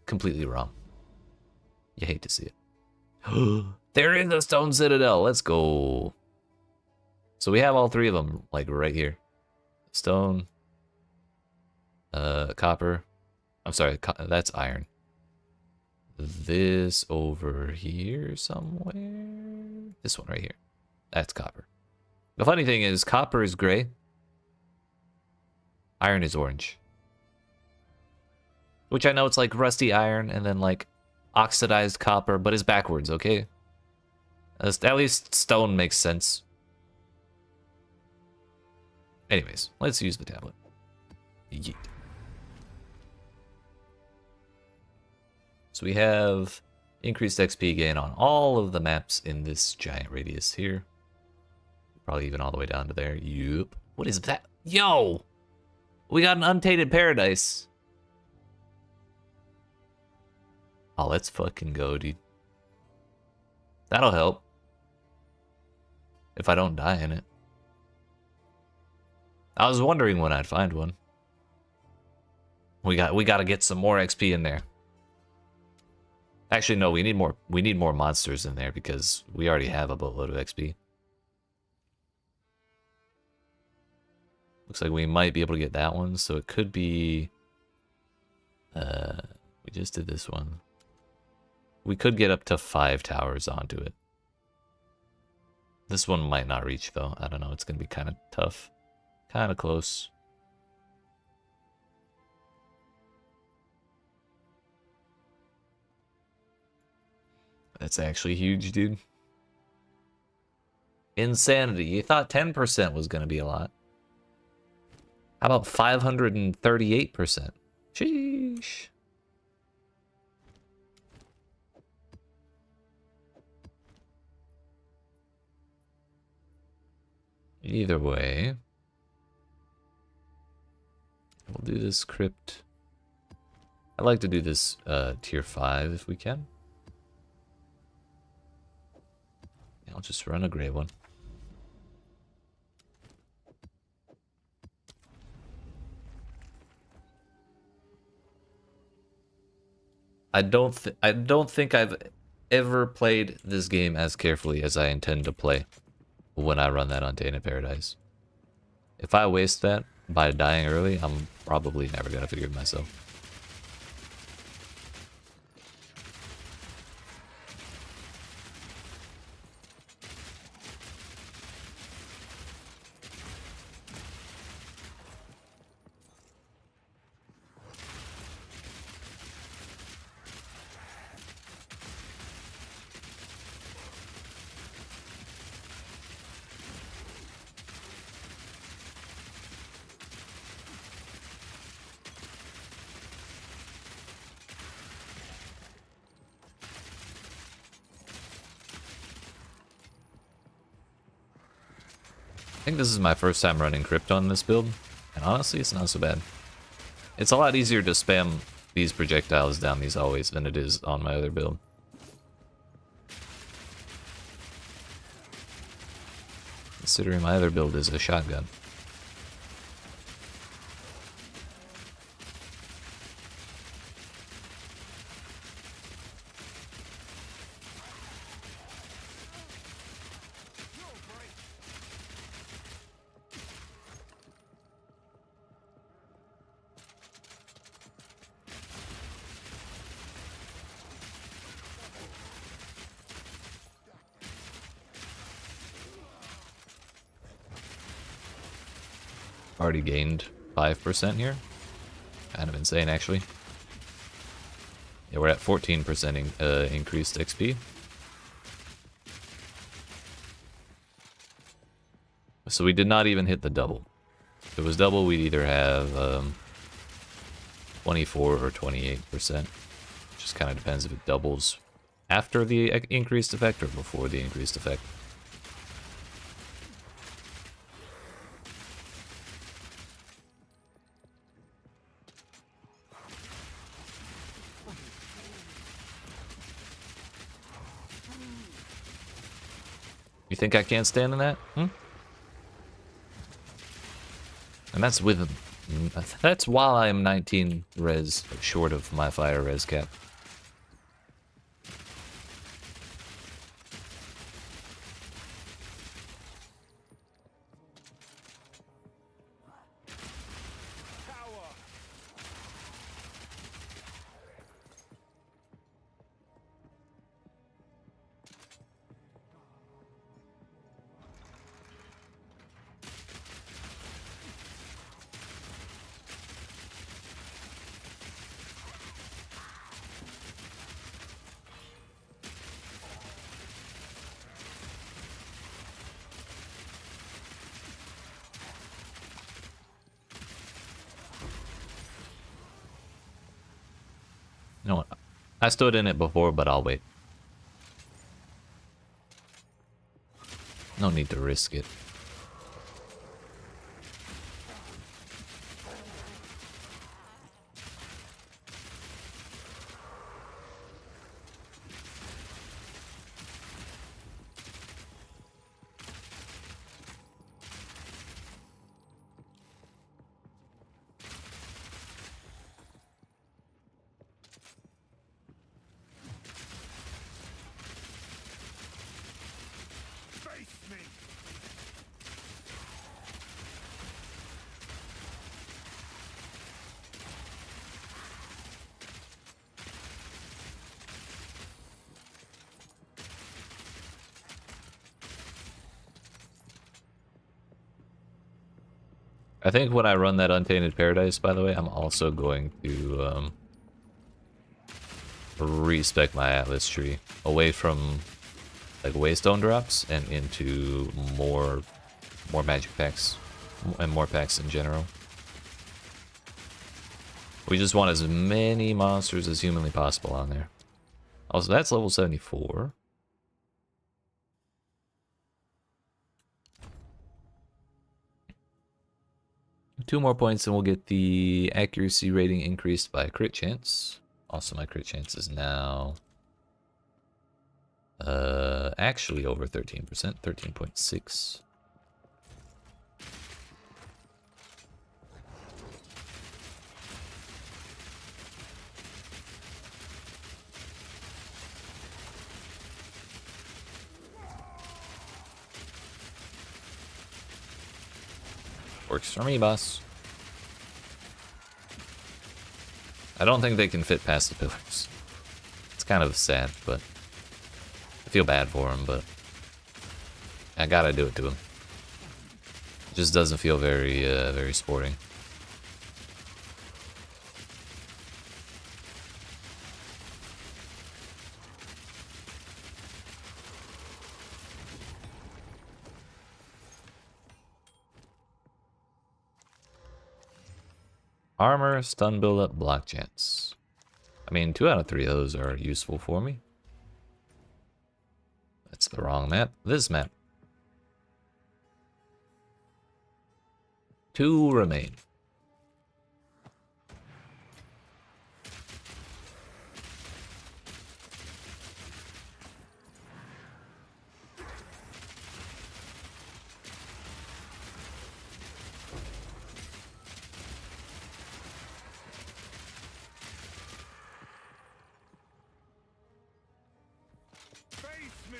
completely wrong. You hate to see it. There is a stone citadel. Let's go. So we have all three of them, like right here. Stone, copper. I'm sorry, that's iron. This over here somewhere. This one right here. That's copper. The funny thing is, copper is gray. Iron is orange. Which I know it's like rusty iron and then like oxidized copper, but it's backwards, okay? At least stone makes sense. Anyways, let's use the tablet. Yeet. So we have increased XP gain on all of the maps in this giant radius here. Probably even all the way down to there. Yup. What is that? Yo! We got an untainted paradise. Oh, let's fucking go, dude. That'll help. If I don't die in it. I was wondering when I'd find one. We gotta get some more XP in there. Actually, no, we need more monsters in there because we already have a boatload of XP. Looks like we might be able to get that one, so it could be we just did this one. We could get up to 5 towers onto it. This one might not reach though. I don't know, it's gonna be kinda tough. Kinda close. That's actually huge, dude. Insanity. You thought 10% was gonna be a lot. How about 538%? Sheesh. Either way, we'll do this crypt. I'd like to do this tier 5 if we can. I'll just run a gray one. I don't think I've ever played this game as carefully as I intend to play when I run that Untainted Paradise. If I waste that by dying early, I'm probably never gonna figure it myself. think this is my first time running Crypt on this build, and honestly, it's not so bad. It's a lot easier to spam these projectiles down these always than it is on my other build. Considering my other build is a shotgun. Already gained 5% here. Kind of insane, actually. Yeah, we're at 14% increased XP. So we did not even hit the double. If it was double, we'd either have 24 or 28%. Just kind of depends if it doubles after the increased effect or before the increased effect. You think I can't stand in that? Hmm? And that's that's while I am 19 res short of my fire res cap. You know what? I stood in it before, but I'll wait. No need to risk it. I think when I run that Untainted Paradise, by the way, I'm also going to respec my Atlas tree away from like waystone drops and into more magic packs and more packs in general. We just want as many monsters as humanly possible on there. Also, that's level 74. Two more points and we'll get the accuracy rating increased by crit chance. Also, my crit chance is now actually over 13%, 13.6. Works for me, boss. I don't think they can fit past the pillars. It's kind of sad, but I feel bad for him, but I gotta do it to him. It just doesn't feel very, very sporting. Armor, stun buildup, block chance. I mean, 2 out of 3 of those are useful for me. That's the wrong map. This map. 2 remain. Face me!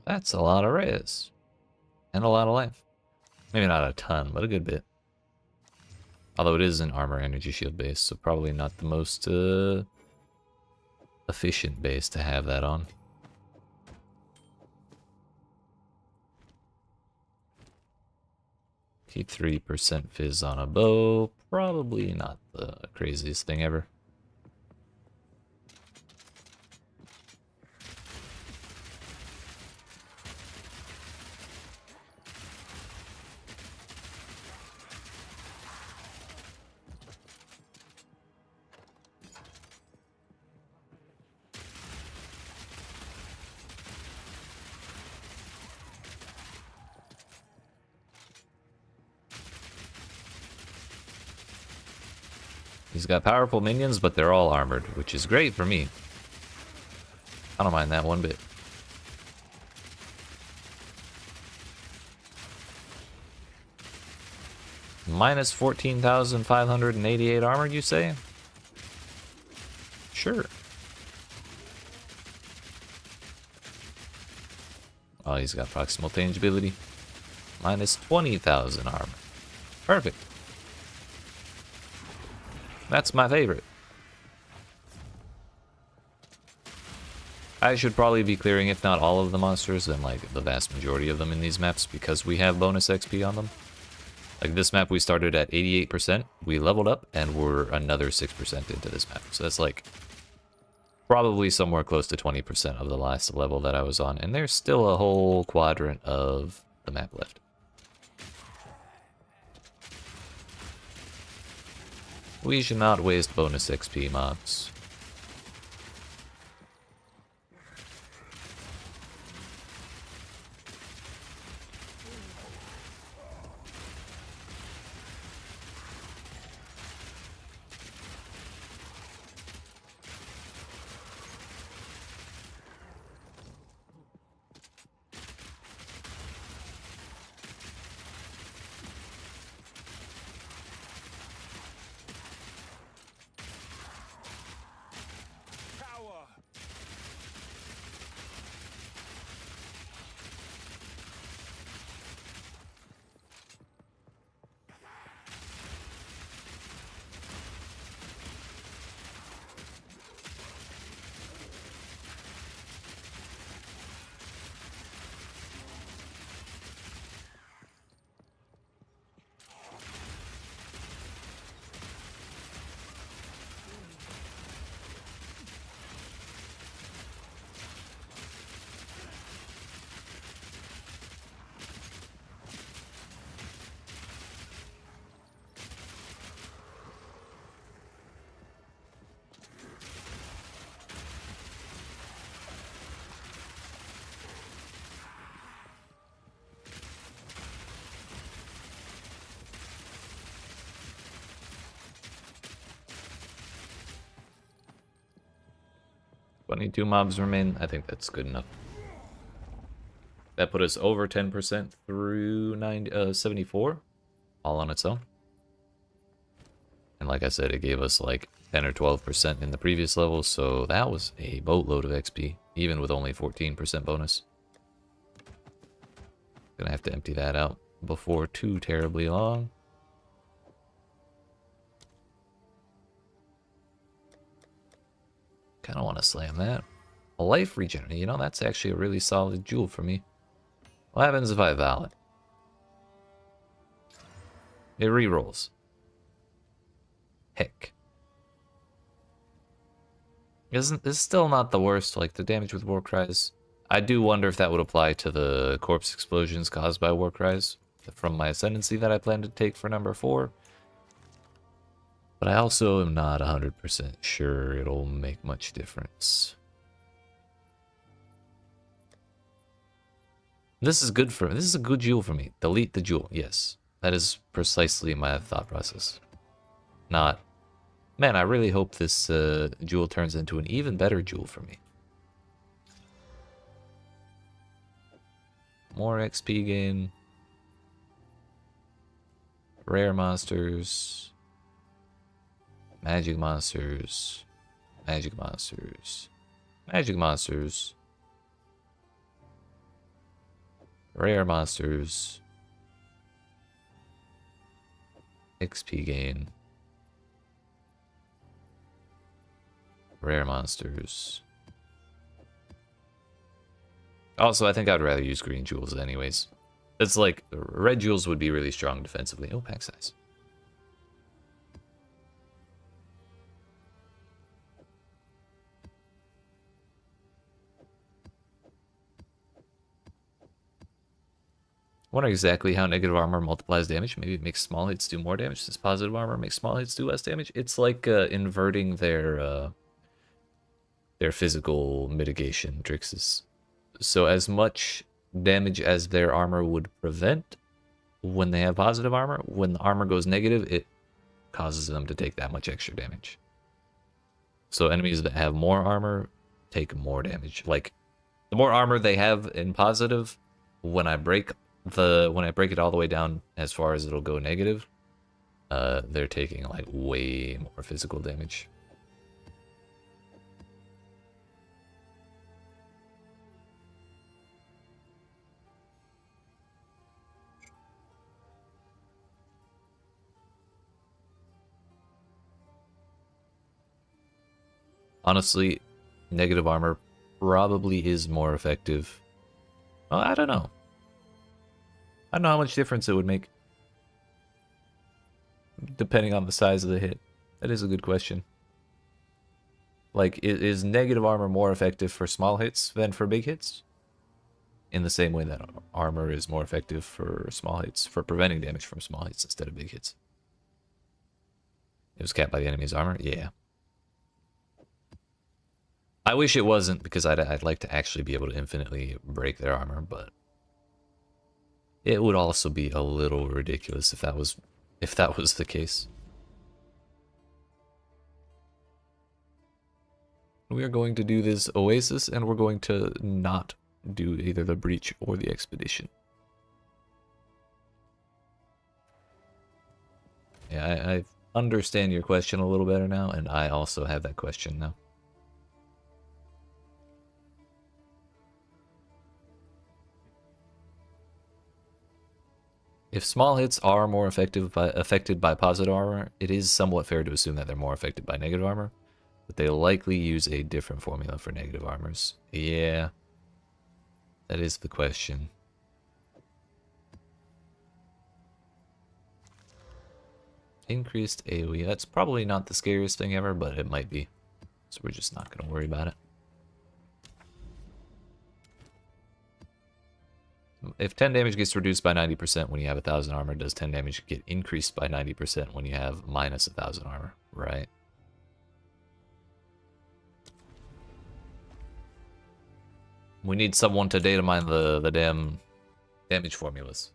That's a lot of res. And a lot of life. Maybe not a ton, but a good bit. Although it is an armor energy shield base, so probably not the most efficient base to have that on. Keep 3% fizz on a bow. Probably not the craziest thing ever. He's got powerful minions, but they're all armored, which is great for me. I don't mind that one bit. Minus 14,588 armor, you say? Sure. Oh, he's got proximal tangibility. Minus 20,000 armor. Perfect. That's my favorite. I should probably be clearing, if not all of the monsters, then like the vast majority of them in these maps, because we have bonus XP on them. Like this map we started at 88%, we leveled up, and we're another 6% into this map. So that's like probably somewhere close to 20% of the last level that I was on, and there's still a whole quadrant of the map left. We should not waste bonus XP, mobs. Two mobs remain. I think that's good enough. That put us over 10% through 74, all on its own. And like I said, it gave us like 10 or 12% in the previous level, so that was a boatload of XP, even with only 14% bonus. Gonna have to empty that out before too terribly long. Kind of want to slam that. A life regen. You know, that's actually a really solid jewel for me. What happens if I valid? It rerolls. Heck. This is still not the worst, like the damage with war cries. I do wonder if that would apply to the corpse explosions caused by war cries from my Ascendency that I plan to take for number 4. But I also am not 100% sure it'll make much difference. This is good for, this is a good jewel for me. Delete the jewel, yes. That is precisely my thought process. Not, man, I really hope this jewel turns into an even better jewel for me. More XP gain. Rare monsters. Magic monsters. Magic monsters. Magic monsters. Rare monsters. XP gain. Rare monsters. Also, I think I'd rather use green jewels anyways. It's like, red jewels would be really strong defensively. Oh, pack size. Wonder exactly how negative armor multiplies damage. Maybe it makes small hits do more damage since positive armor makes small hits do less damage. It's like inverting their physical mitigation tricks. So as much damage as their armor would prevent when they have positive armor, when the armor goes negative, it causes them to take that much extra damage. So enemies that have more armor take more damage. Like, the more armor they have in positive, when I break it all the way down as far as it'll go negative, they're taking like way more physical damage. Honestly, negative armor probably is more effective. Well, I don't know. I don't know how much difference it would make, depending on the size of the hit. That is a good question. Like, is negative armor more effective for small hits than for big hits? In the same way that armor is more effective for small hits, for preventing damage from small hits instead of big hits. It was capped by the enemy's armor? Yeah. I wish it wasn't, because I'd like to actually be able to infinitely break their armor, but it would also be a little ridiculous if that was the case. We are going to do this Oasis, and we're going to not do either the Breach or the Expedition. Yeah, I understand your question a little better now, and I also have that question now. If small hits are more affected by positive armor, it is somewhat fair to assume that they're more affected by negative armor, but they likely use a different formula for negative armors. Yeah, that is the question. Increased AoE. That's probably not the scariest thing ever, but it might be. So we're just not going to worry about it. If 10 damage gets reduced by 90% when you have 1,000 armor, does 10 damage get increased by 90% when you have minus 1,000 armor? Right. We need someone to data mine the damn damage formulas.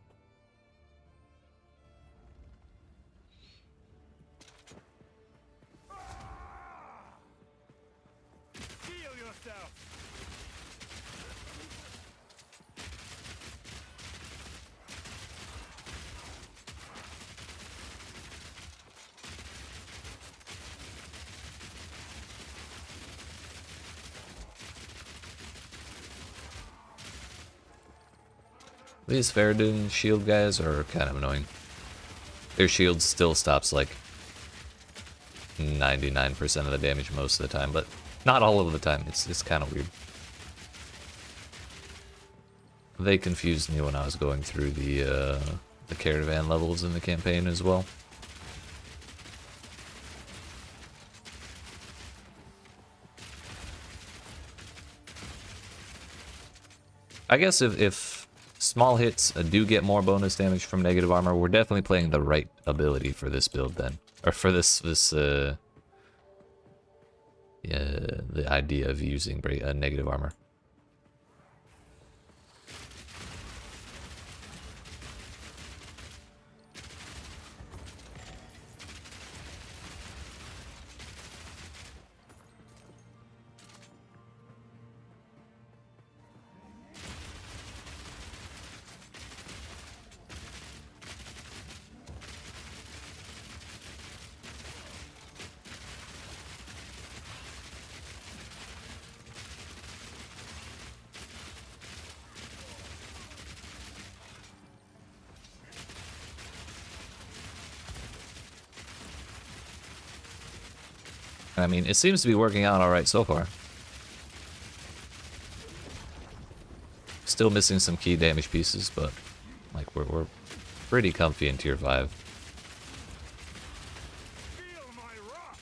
These Faradun shield guys are kind of annoying. Their shield still stops like 99% of the damage most of the time, but Not all of the time. It's kind of weird. They confused me when I was going through the caravan levels in the campaign as well. I guess if small hits do get more bonus damage from negative armor, we're definitely playing the right ability for this build then, or for yeah, the idea of using negative armor. I mean, it seems to be working out alright so far. Still missing some key damage pieces, but like we're pretty comfy in tier 5. Feel my wrath!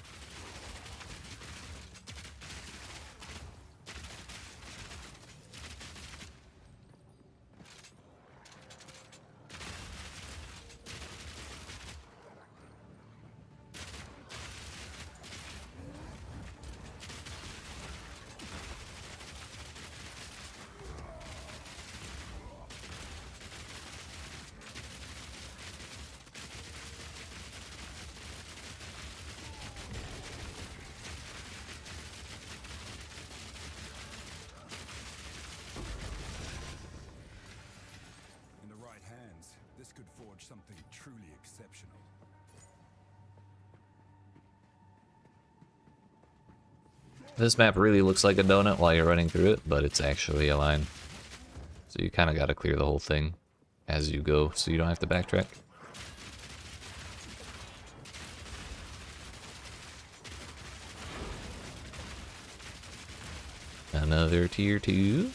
In the right hands, this could forge something truly exceptional. This map really looks like a donut while you're running through it, but it's actually a line. So you kind of got to clear the whole thing as you go, so you don't have to backtrack. Another tier 2.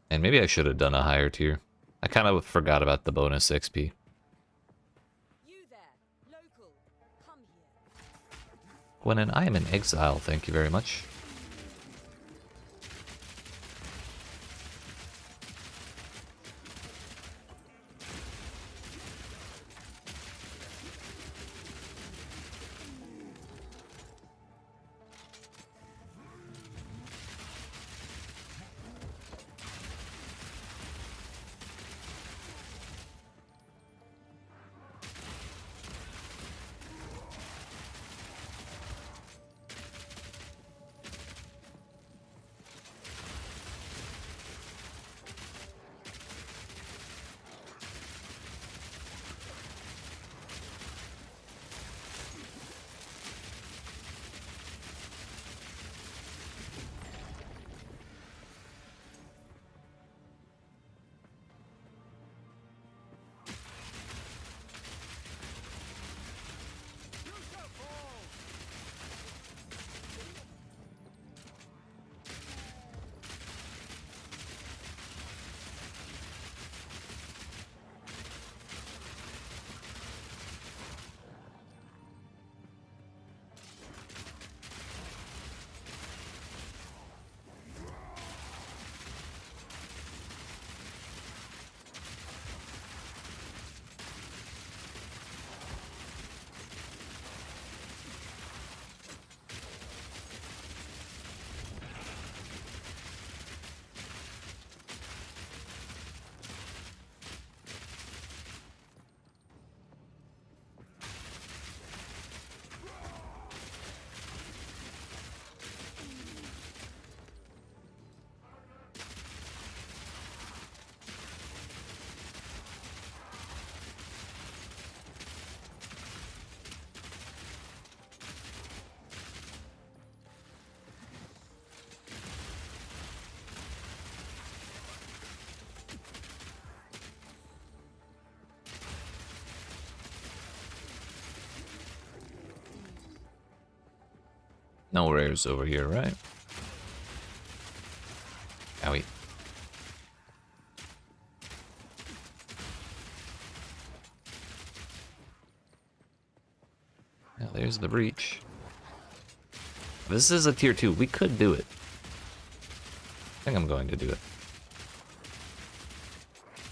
And maybe I should have done a higher tier. I kind of forgot about the bonus XP. You there, local, come here. Gwennon, I am in Exile, thank you very much. No rares over here, right? Owie. Yeah, there's the breach. This is a tier 2. We could do it. I think I'm going to do it.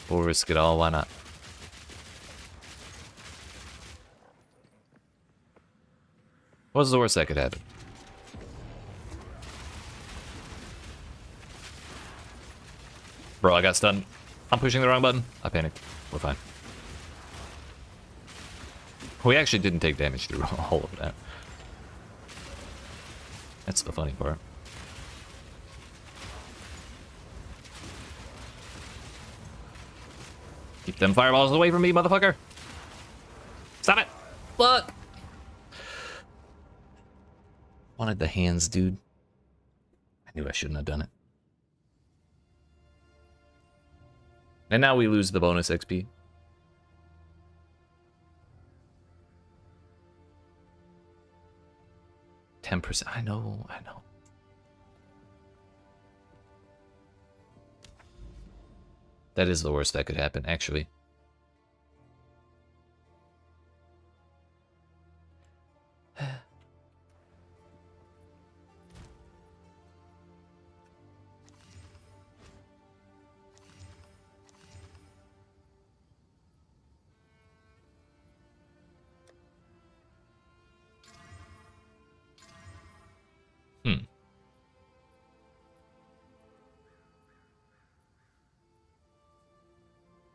We'll risk it all, why not? What's the worst that could happen? Bro, I got stunned. I'm pushing the wrong button. I panicked. We're fine. We actually didn't take damage through all of that. That's the funny part. Keep them fireballs away from me, motherfucker! Stop it! Look! Wanted the hands, dude. I knew I shouldn't have done it. And now we lose the bonus XP. 10%. I know. That is the worst that could happen, actually.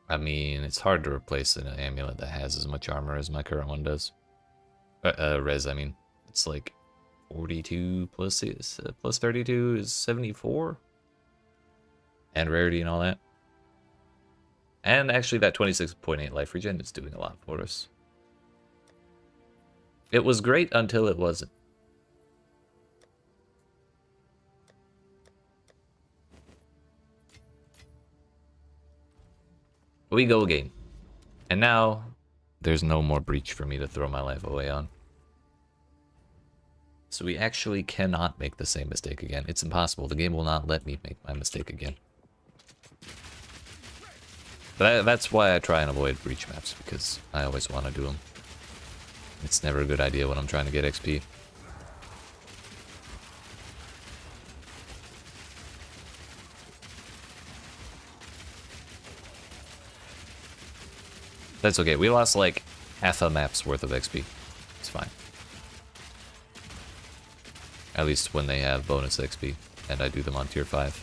I mean, it's hard to replace an amulet that has as much armor as my current one does. Res, I mean. It's like 42 plus 32 is 74. And rarity and all that. And actually that 26.8 life regen is doing a lot for us. It was great until it wasn't. We go again. And now, there's no more breach for me to throw my life away on. So we actually cannot make the same mistake again. It's impossible. The game will not let me make my mistake again. But that's why I try and avoid breach maps, because I always want to do them. It's never a good idea when I'm trying to get XP. That's okay. We lost like half a map's worth of XP. It's fine. At least when they have bonus XP, and I do them on tier 5.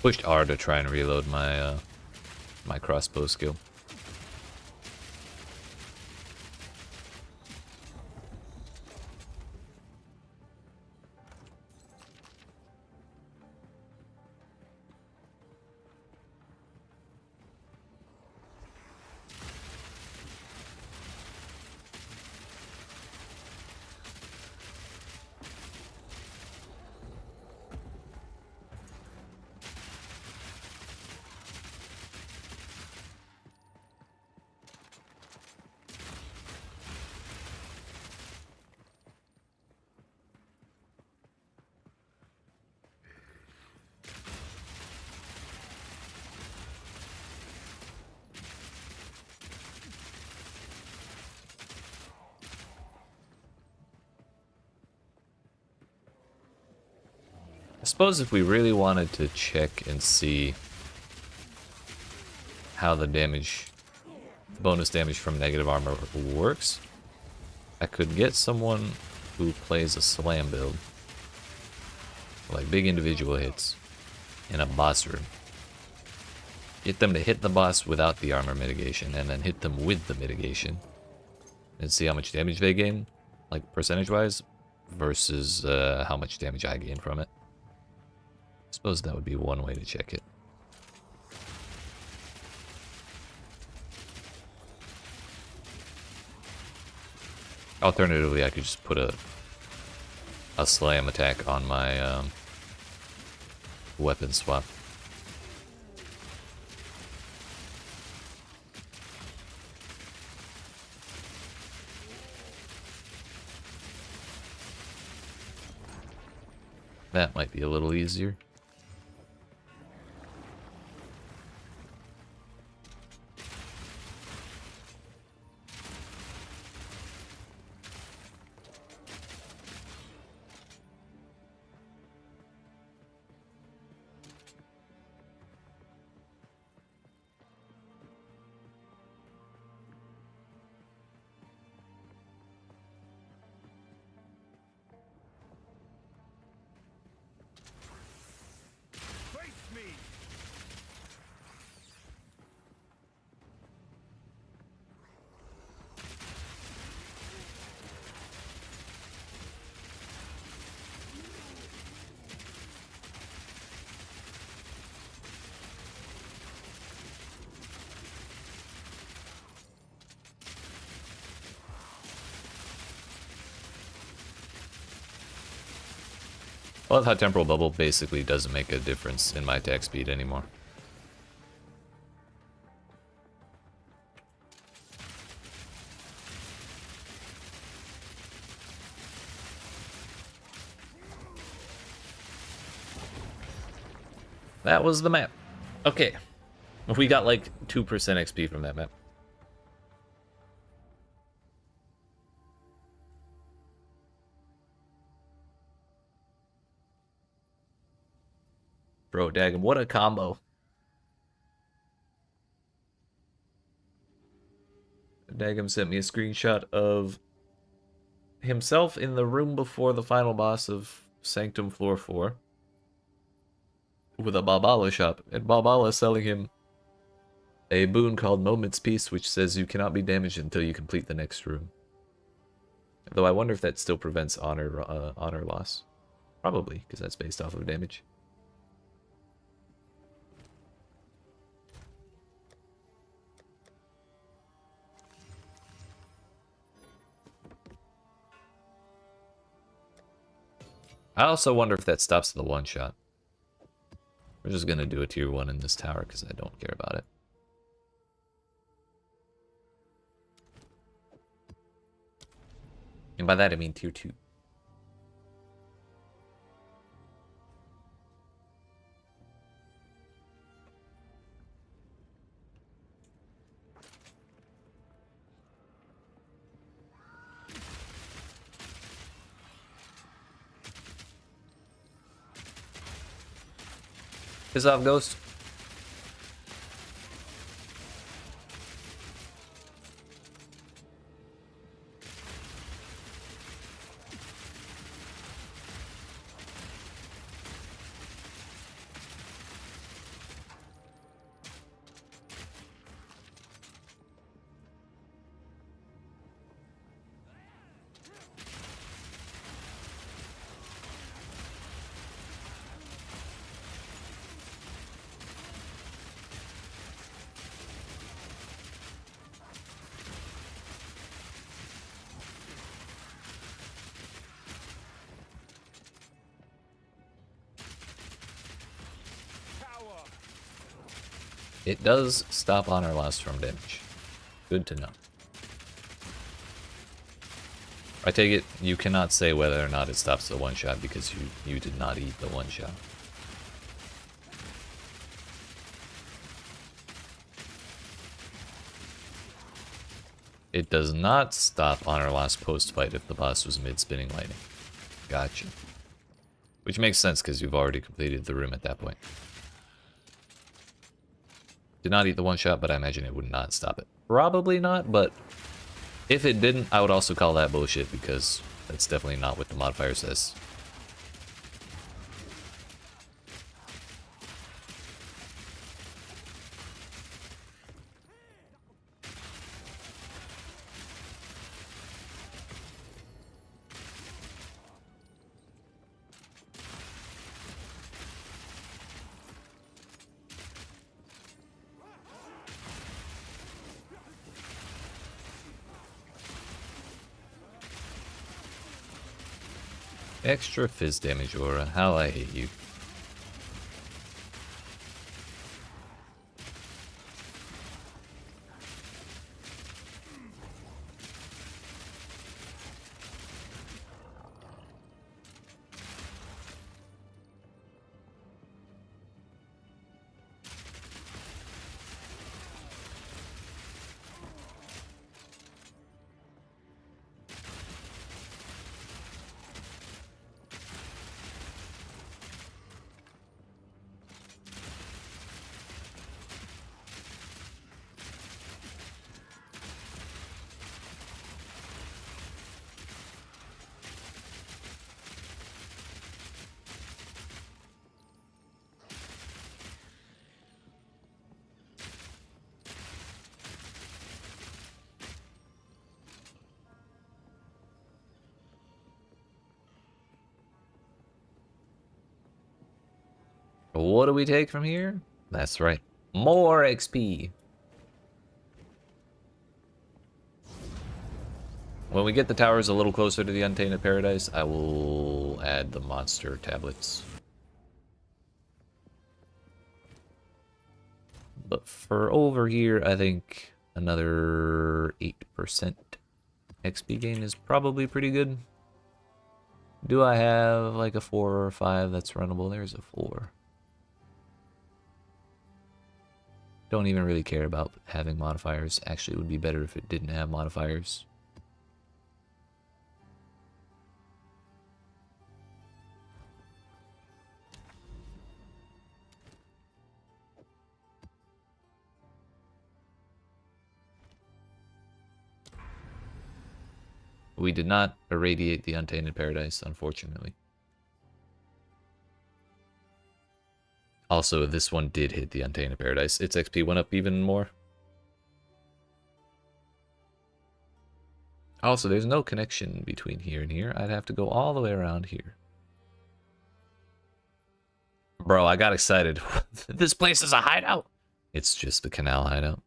Pushed R to try and reload my my crossbow skill. suppose if we really wanted to check and see how the damage, bonus damage from negative armor works, I could get someone who plays a slam build, like big individual hits, in a boss room. Get them to hit the boss without the armor mitigation, and then hit them with the mitigation, and see how much damage they gain, like percentage-wise, versus how much damage I gain from it. I suppose that would be one way to check it. Alternatively, I could just put a slam attack on my weapon swap. That might be a little easier. Face me! I love how Temporal Bubble basically doesn't make a difference in my attack speed anymore. That was the map. Okay. We got like 2% XP from that map. Bro, daggum, what a combo. Daggum sent me a screenshot of himself in the room before the final boss of Sanctum Floor 4 with a Balbala shop, and Balbala selling him a boon called Moment's Peace, which says you cannot be damaged until you complete the next room. Though I wonder if that still prevents honor loss. Probably, because that's based off of damage. I also wonder if that stops the one shot. We're just gonna do a tier 1 in this tower because I don't care about it. And by that I mean tier 2. Piss off, Ghost. It does stop honor loss from damage. Good to know. I take it you cannot say whether or not it stops the one shot because you did not eat the one shot. It does not stop honor loss post fight if the boss was mid spinning lightning. Gotcha. Which makes sense because you've already completed the room at that point. Did not eat the one shot, but I imagine it would not stop it. Probably not, but if it didn't, I would also call that bullshit because that's definitely not what the modifier says. Extra fizz damage aura. How I hate you. What do we take from here? That's right. More XP. When we get the towers a little closer to the Untainted Paradise, I will add the monster tablets. But for over here, I think another 8% XP gain is probably pretty good. Do I have like a 4 or a 5 that's runnable? There's a 4. Don't even really care about having modifiers. Actually, it would be better if it didn't have modifiers. We did not irradiate the Untainted Paradise, unfortunately. Also, this one did hit the Untainted Paradise. Its XP went up even more. Also, there's no connection between here and here. I'd have to go all the way around here. Bro, I got excited. This place is a hideout. It's just the canal hideout.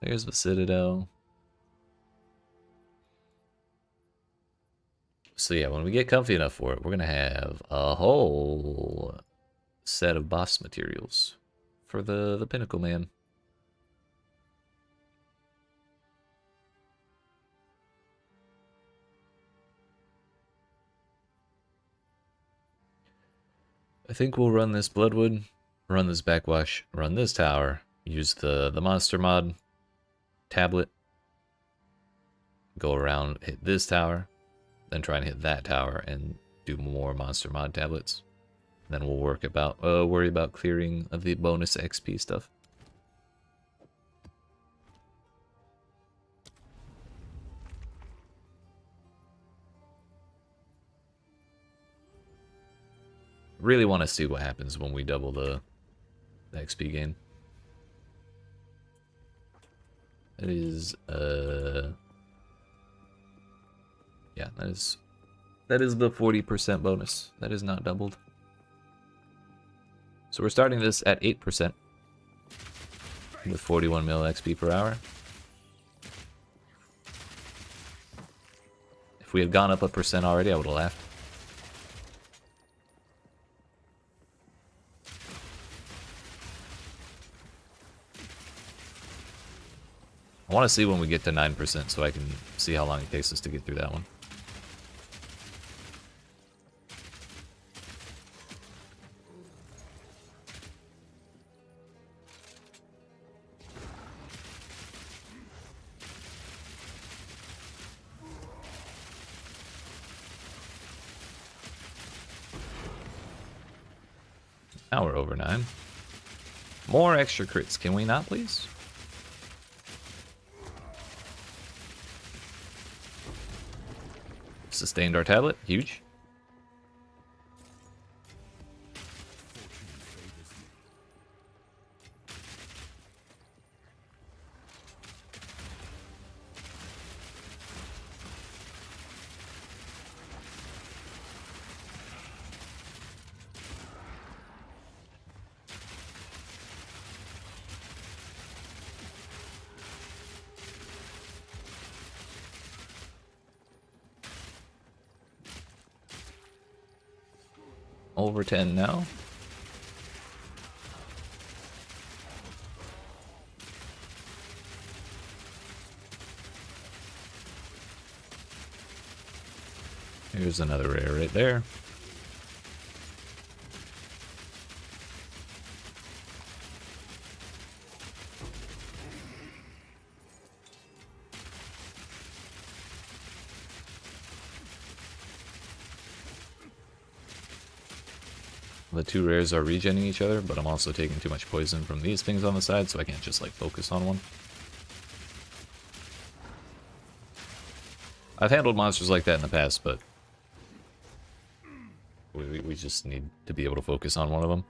There's the Citadel. So yeah, when we get comfy enough for it, we're gonna have a whole set of boss materials for the Pinnacle Man. I think we'll run this Bloodwood, run this Backwash, run this tower, use the monster mod tablet, go around, hit this tower, then try and hit that tower and do more monster mod tablets. Then we'll worry about clearing the bonus XP stuff. Really want to see what happens when we double the XP gain. That is yeah, that is the 40% bonus. That is not doubled. So we're starting this at 8% with 41 mil XP per hour. If we had gone up 1% already, I would have laughed. I want to see when we get to 9% so I can see how long it takes us to get through that one. Now we're over 9. More extra crits, can we not, please? Sustained our tablet, huge. Over 10 now. Here's another rare right there. The two rares are regenning each other, but I'm also taking too much poison from these things on the side, so I can't just like focus on one. I've handled monsters like that in the past, but we just need to be able to focus on one of them.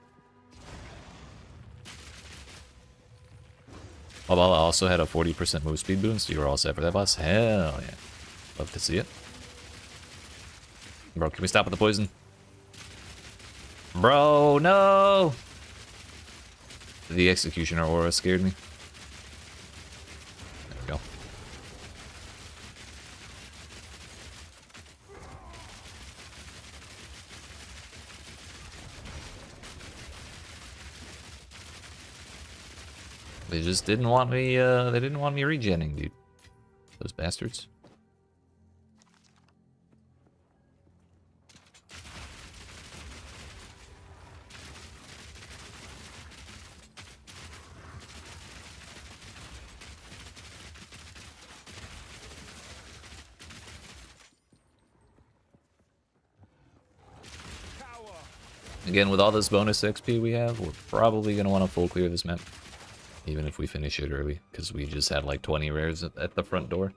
Obala also had a 40% move speed boon, so you were all set for that boss. Hell yeah. Love to see it. Bro, can we stop with the poison? Bro, no! The Executioner aura scared me. There we go. They just didn't want me, they didn't want me regenning, dude. Those bastards. Again, with all this bonus XP we have, we're probably going to want to full clear this map. Even if we finish it early, because we just had like 20 rares at the front door.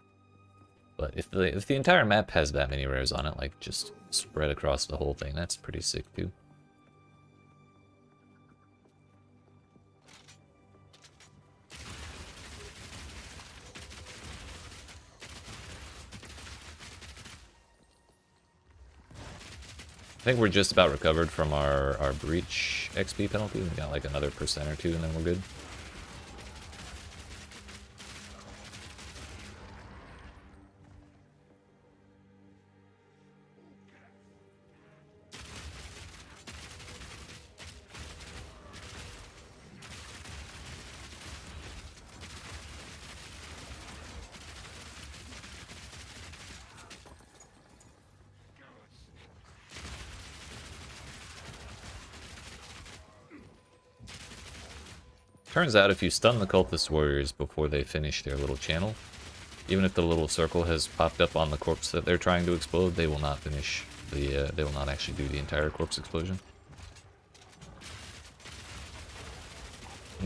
But if the entire map has that many rares on it, like just spread across the whole thing, that's pretty sick too. I think we're just about recovered from our breach XP penalty. We got like another % or two and then we're good. Turns out if you stun the cultist warriors before they finish their little channel, even if the little circle has popped up on the corpse that they're trying to explode, they will not finish the, they will not actually do the entire corpse explosion.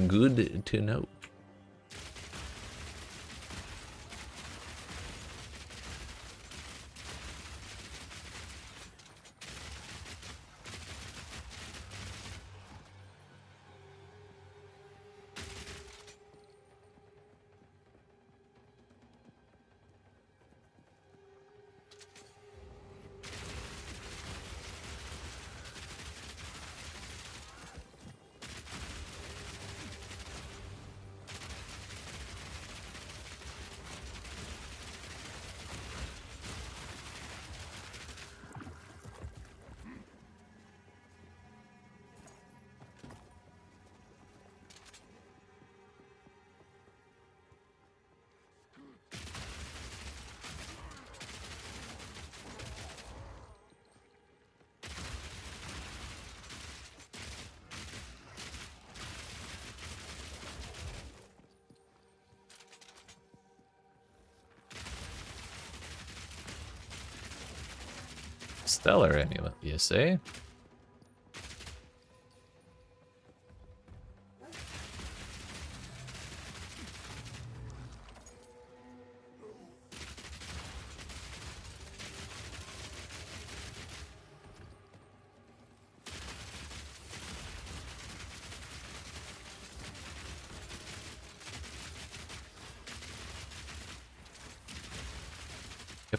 Good to know. Stellar Amulet, you say?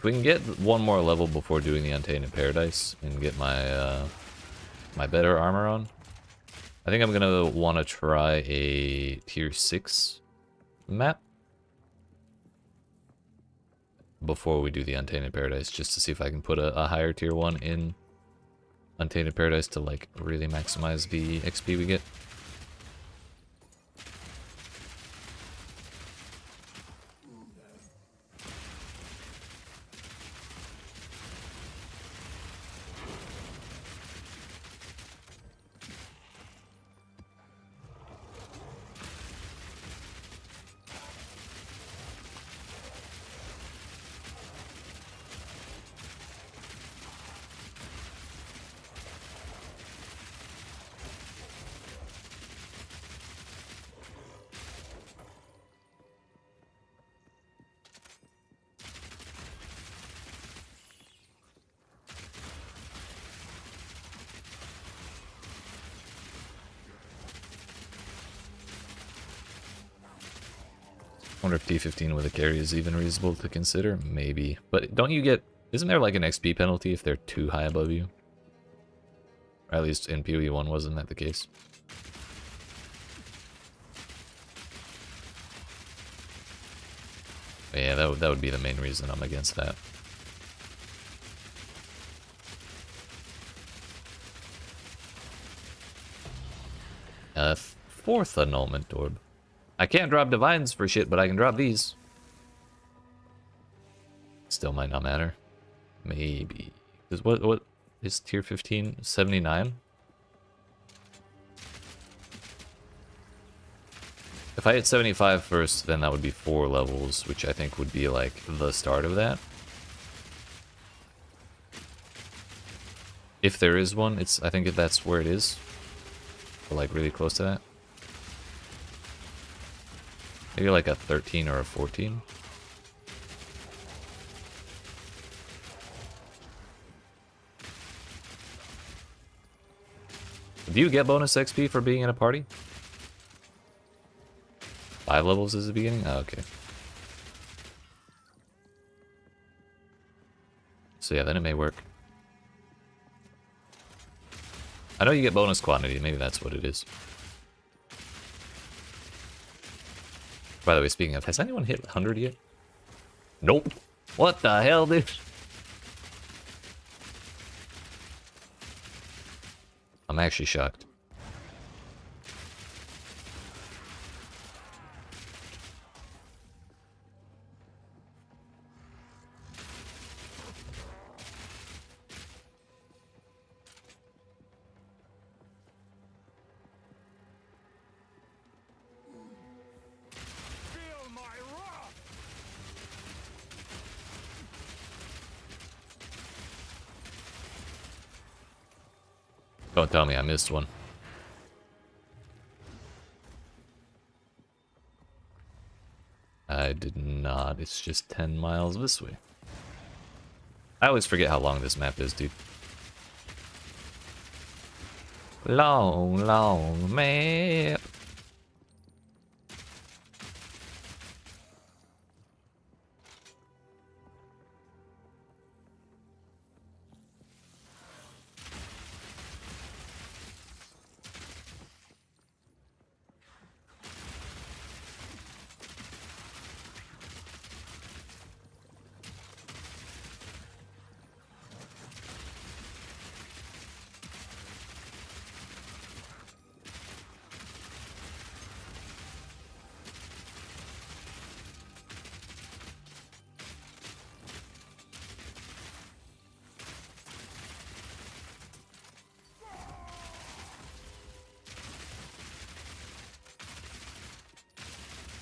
If we can get one more level before doing the Untainted Paradise and get my my better armor on, I think I'm gonna want to try a tier 6 map before we do the Untainted Paradise, just to see if I can put a higher tier 1 in Untainted Paradise to like really maximize the XP we get. Wonder if T15 with a carry is even reasonable to consider? Maybe. But don't you get... Isn't there like an XP penalty if they're too high above you? Or at least in PoE 1 wasn't that the case? But yeah, that would be the main reason I'm against that. Fourth annulment orb. I can't drop divines for shit, but I can drop these. Still might not matter. Maybe. Because what is tier 15? 79? If I hit 75 first, then that would be 4 levels, which I think would be like the start of that. If there is one, I think if that's where it is. Or like really close to that. Maybe like a 13 or a 14. Do you get bonus XP for being in a party? 5 levels is the beginning? Oh, okay. So yeah, then it may work. I know you get bonus quantity, maybe that's what it is. By the way, speaking of, has anyone hit 100 yet? Nope. What the hell, dude? I'm actually shocked. Feel my wrath! Don't tell me I missed one. I did not. It's just 10 miles this way. I always forget how long this map is, dude. Long, long map.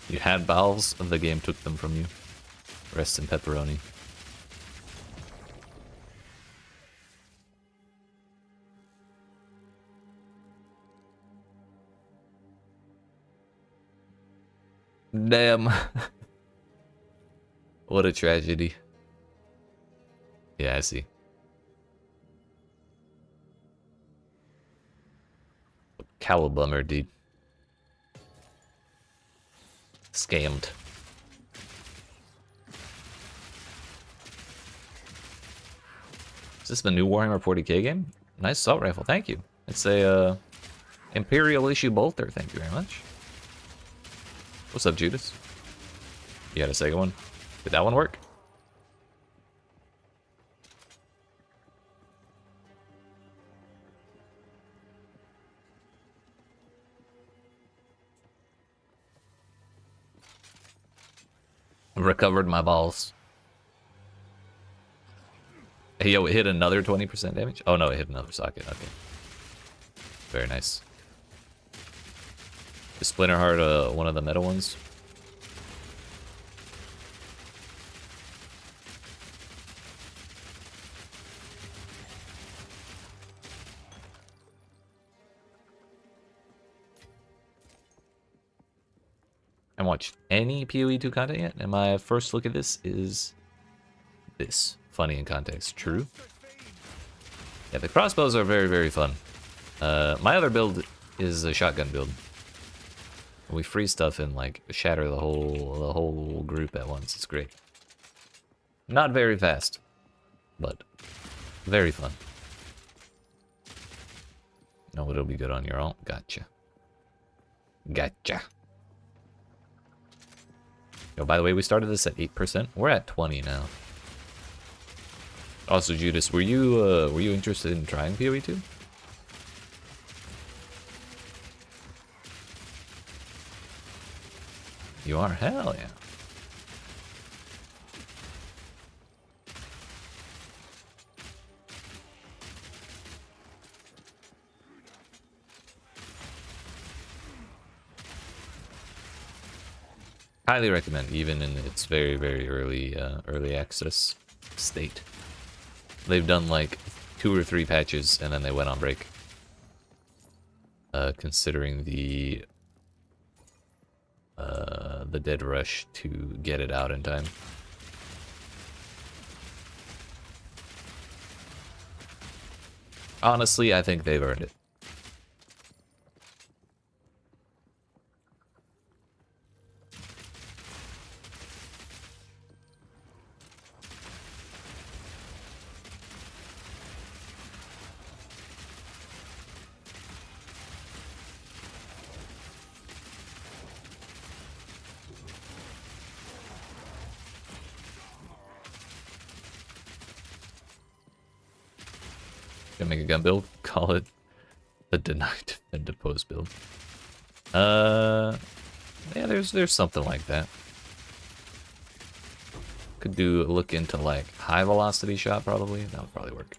You had bowels, and the game took them from you. Rest in pepperoni. Damn. What a tragedy. Yeah, I see. Cowabummer, dude. Scammed. Is this the new Warhammer 40k game? Nice assault rifle, thank you. It's a Imperial issue bolter, thank you very much. What's up, Judas? You had a second one? Did that one work? Recovered my balls. Hey, yo, it hit another 20% damage? Oh no, it hit another socket, okay. Very nice. Is Splinterheart one of the meta ones? I haven't watched any PoE 2 content yet, and my first look at this is this. Funny in context. True. Yeah, the crossbows are very, very fun. My other build is a shotgun build. We freeze stuff and like shatter the whole group at once. It's great. Not very fast, but very fun. No, it'll be good on your own. Gotcha. Gotcha. Yo, by the way, we started this at 8%. We're at 20 now. Also, Judas, were you interested in trying PoE 2? You are? Hell yeah. Highly recommend, even in its very, very early access state. They've done like 2 or 3 patches and then they went on break. Considering the dead rush to get it out in time. Honestly, I think they've earned it. Gonna make a gun build, call it the denied defend oppose build. Yeah, there's something like that. Could look into like high velocity shot probably. That would probably work.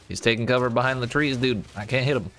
He's taking cover behind the trees, dude. I can't hit him.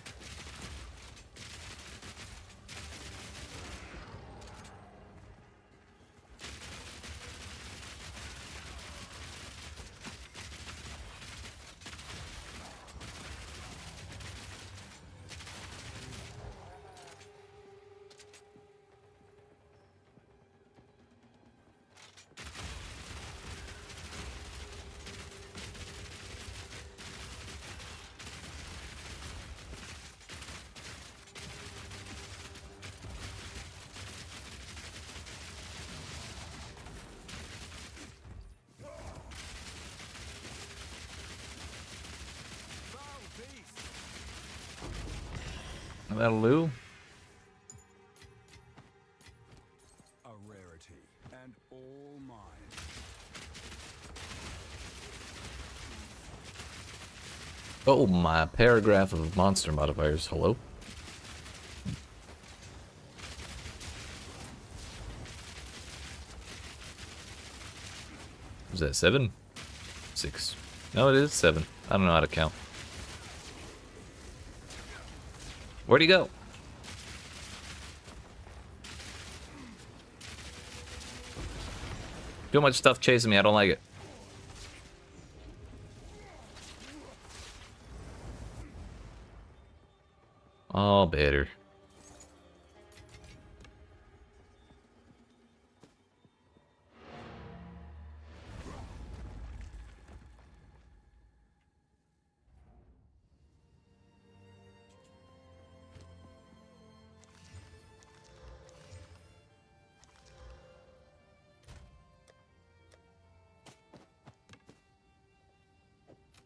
That'll do. A rarity, and all mine. Oh, my paragraph of monster modifiers. Hello? Was that 7? 6. No, it is 7. I don't know how to count. Where'd he go? Too much stuff chasing me. I don't like it. All better.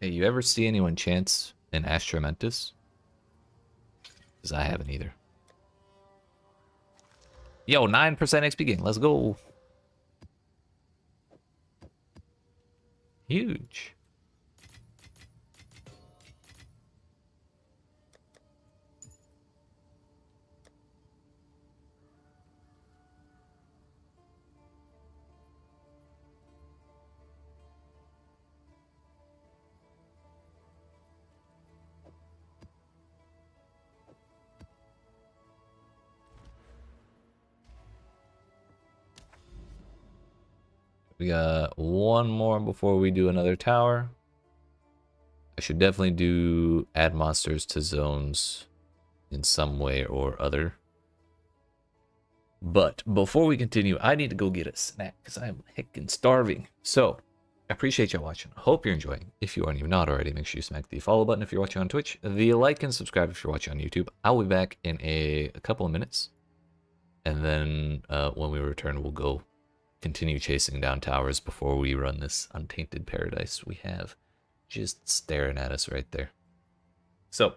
Hey, you ever see anyone chance an Astramentus? Because I haven't either. Yo, 9% XP gain. Let's go. Huge. We got one more before we do another tower. I should definitely add monsters to zones in some way or other. But before we continue, I need to go get a snack because I am heckin' starving. So, I appreciate y'all watching. Hope you're enjoying. If you aren't even not already, make sure you smack the follow button if you're watching on Twitch, the like and subscribe if you're watching on YouTube. I'll be back in a couple of minutes. And then when we return, we'll go continue chasing down towers before we run this untainted paradise we have just staring at us right there. So,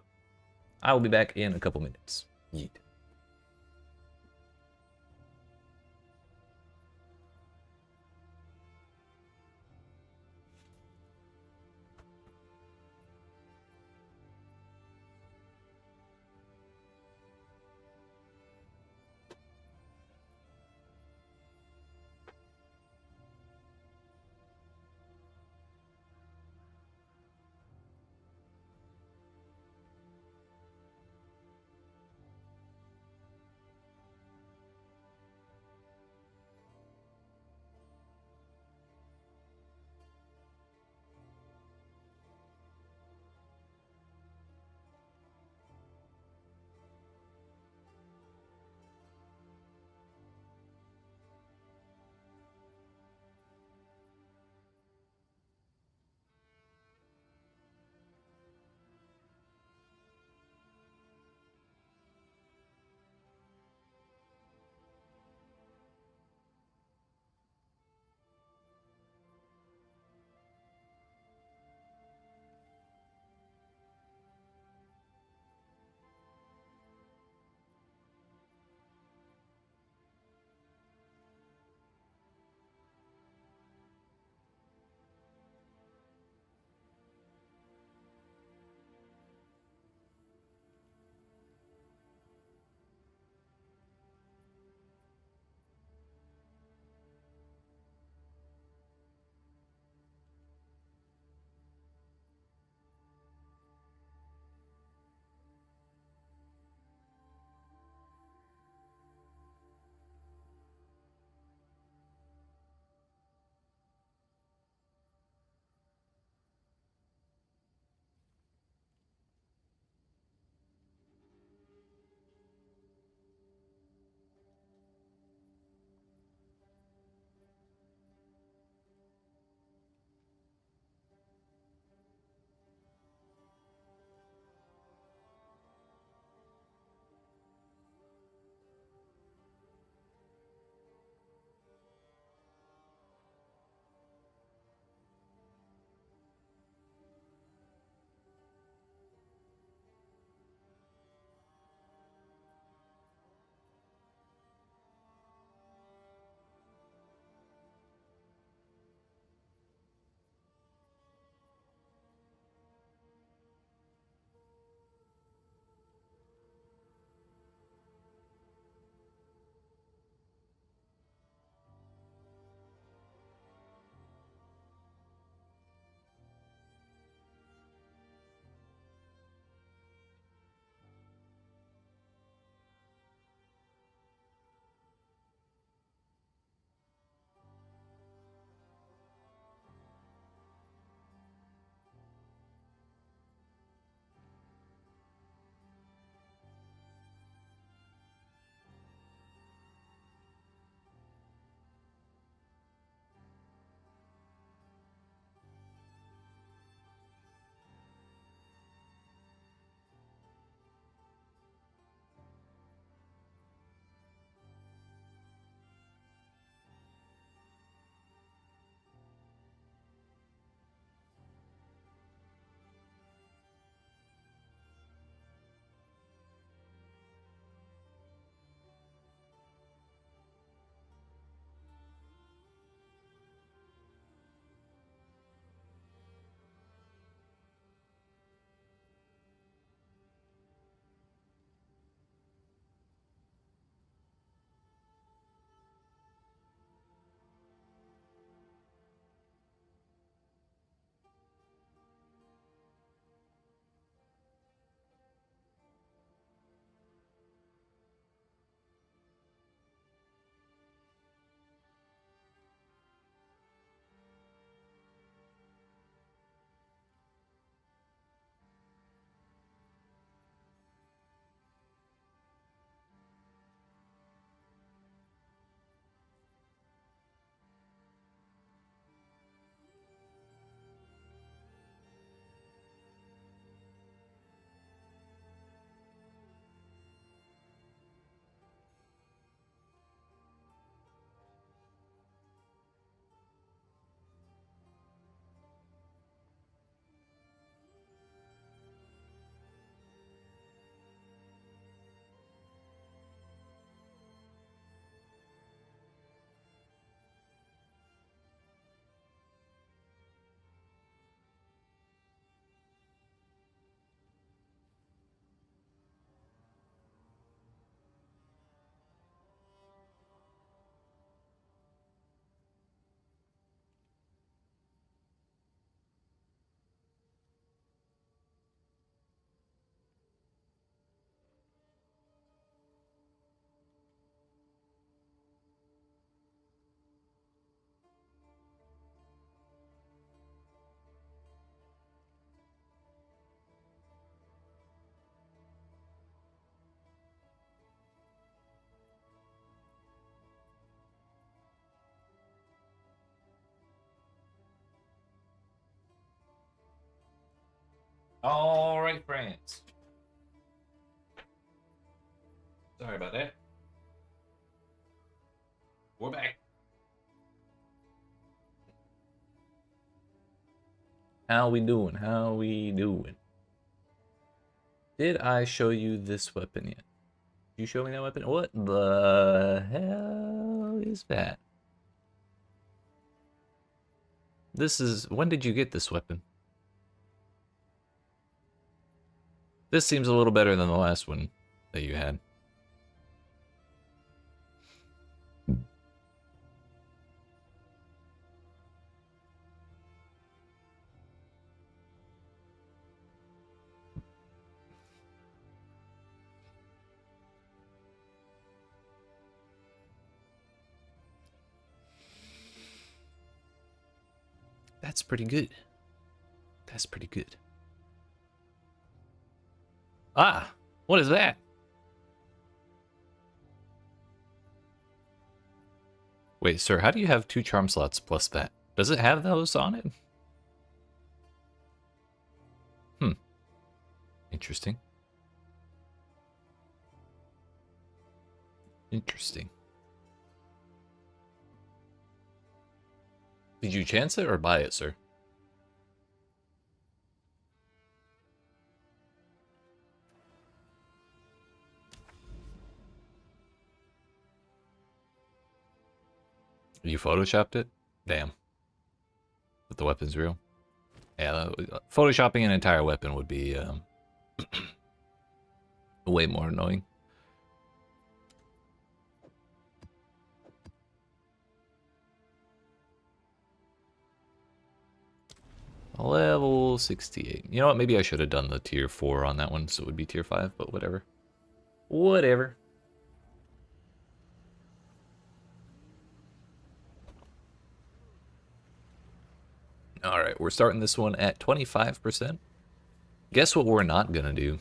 I will be back in a couple minutes. Yeet. All right, France. Sorry about that. We're back. How we doing? How we doing? Did I show you this weapon yet? Did you show me that weapon? What the hell is that? This is... When did you get this weapon? This seems a little better than the last one that you had. That's pretty good. That's pretty good. Ah, what is that? Wait, sir, how do you have 2 charm slots plus that? Does it have those on it? Interesting. Interesting. Did you chance it or buy it, sir? You photoshopped it? Damn. But the weapon's real? Yeah, photoshopping an entire weapon would be way more annoying. Level 68. You know what? Maybe I should have done the tier 4 on that one, so it would be tier 5, but whatever. Whatever. Alright, we're starting this one at 25%. Guess what we're not gonna do?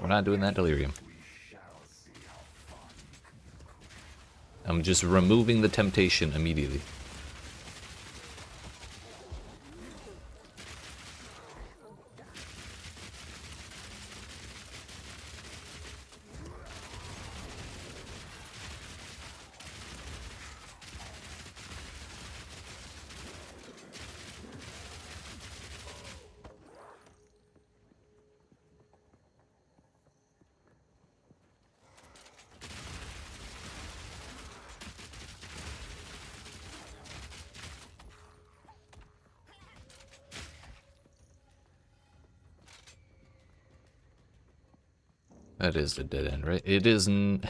We're not doing that delirium. I'm just removing the temptation immediately. That is the dead end, right? It isn't...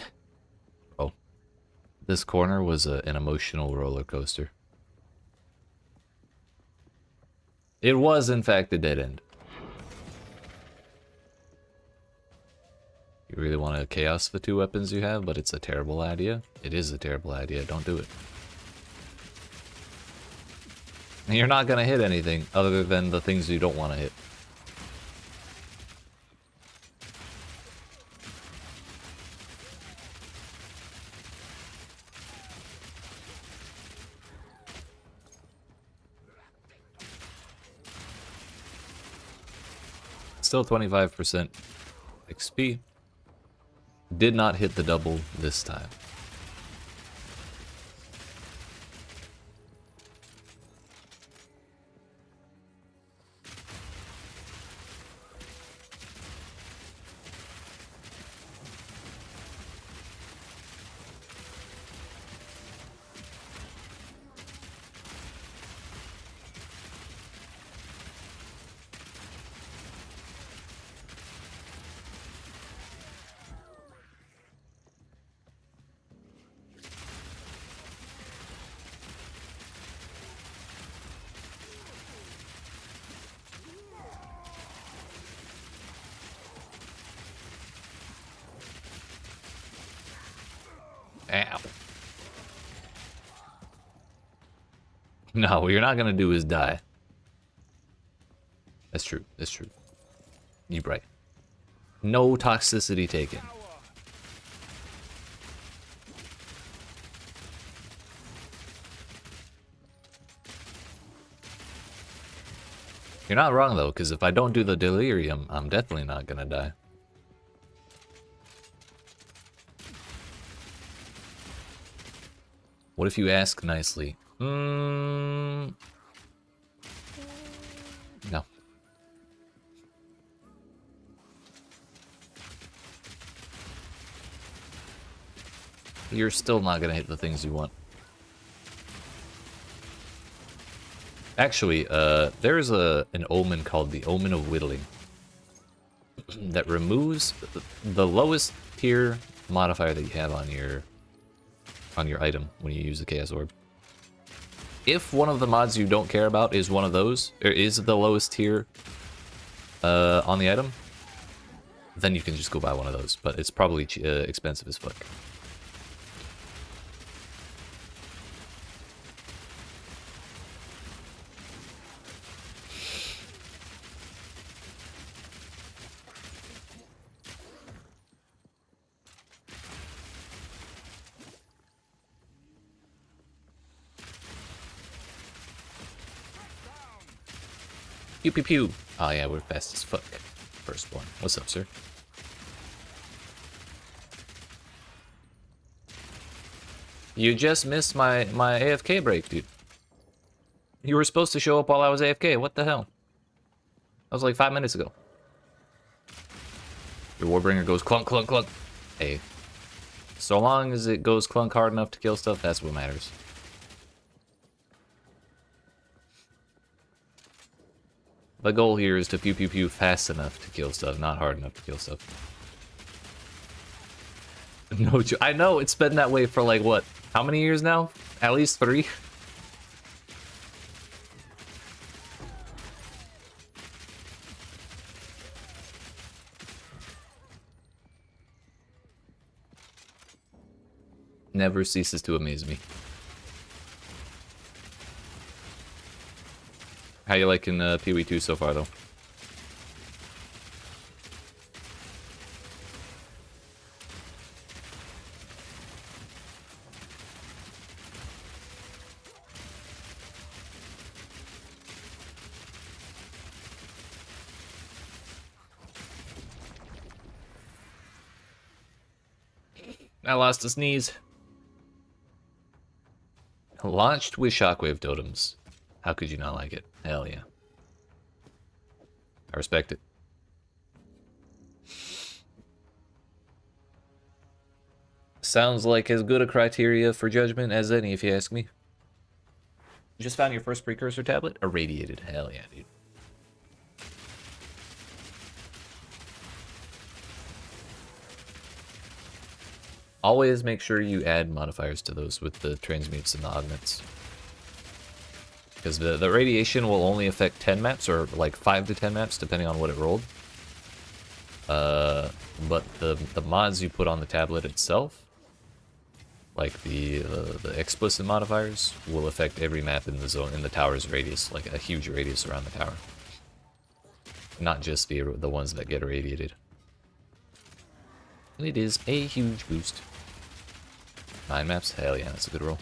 Oh. This corner was an emotional roller coaster. It was, in fact, a dead end. You really want to chaos the 2 weapons you have, but it's a terrible idea? It is a terrible idea. Don't do it. And you're not going to hit anything other than the things you don't want to hit. Still 25% XP. Did not hit the double this time. Ow. No, what you're not gonna do is die. That's true. That's true. You right. No toxicity taken. You're not wrong though, because if I don't do the delirium, I'm definitely not gonna die. What if you ask nicely? No. You're still not gonna hit the things you want. Actually, there's an omen called the Omen of Whittling that removes the lowest tier modifier that you have on your item when you use the Chaos Orb. If one of the mods you don't care about is one of those, or is the lowest tier on the item, then you can just go buy one of those. But it's probably expensive as fuck. Pew pew pew. Oh yeah, we're fast as fuck. Firstborn. What's up, sir? You just missed my AFK break, dude. You were supposed to show up while I was AFK. What the hell? That was like 5 minutes ago. Your Warbringer goes clunk, clunk, clunk. Hey. So long as it goes clunk hard enough to kill stuff, that's what matters. The goal here is to pew pew pew fast enough to kill stuff, not hard enough to kill stuff. No, I know, it's been that way for like, what? How many years now? At least 3? Never ceases to amaze me. How you liking PoE 2 so far, though? I lost a sneeze. Launched with shockwave totems. How could you not like it? Hell yeah. I respect it. Sounds like as good a criteria for judgment as any, if you ask me. You just found your first precursor tablet? Irradiated. Hell yeah, dude. Always make sure you add modifiers to those with the transmutes and the augments. Because the radiation will only affect 10 maps, or like 5 to 10 maps, depending on what it rolled. But the mods you put on the tablet itself, like the explicit modifiers, will affect every map in the zone, in the tower's radius, like a huge radius around the tower. Not just the ones that get irradiated. It is a huge boost. 9 maps? Hell yeah, that's a good roll.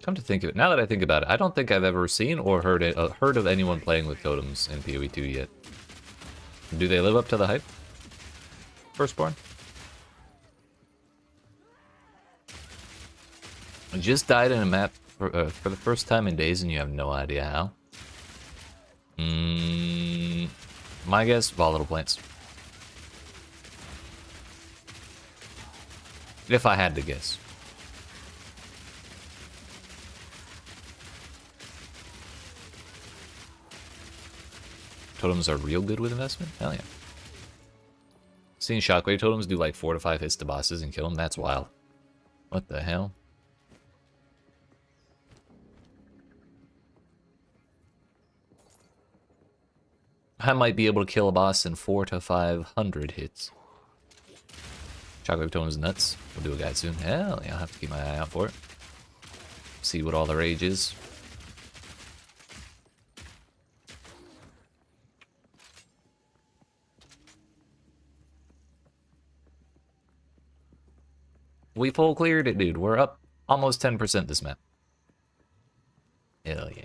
Come to think of it, now that I think about it, I don't think I've ever seen or heard of anyone playing with totems in PoE 2 yet. Do they live up to the hype? Firstborn? I just died in a map for the first time in days and you have no idea how. My guess, volatile plants. If I had to guess. Totems are real good with investment? Hell yeah. Seeing shockwave totems do like 4 to 5 hits to bosses and kill them, that's wild. What the hell? I might be able to kill a boss in 4 to 500 hits. Chocolate Tone's nuts. We'll do a guide soon. Hell yeah, I'll have to keep my eye out for it. See what all the rage is. We full cleared it, dude. We're up almost 10% this map. Hell yeah.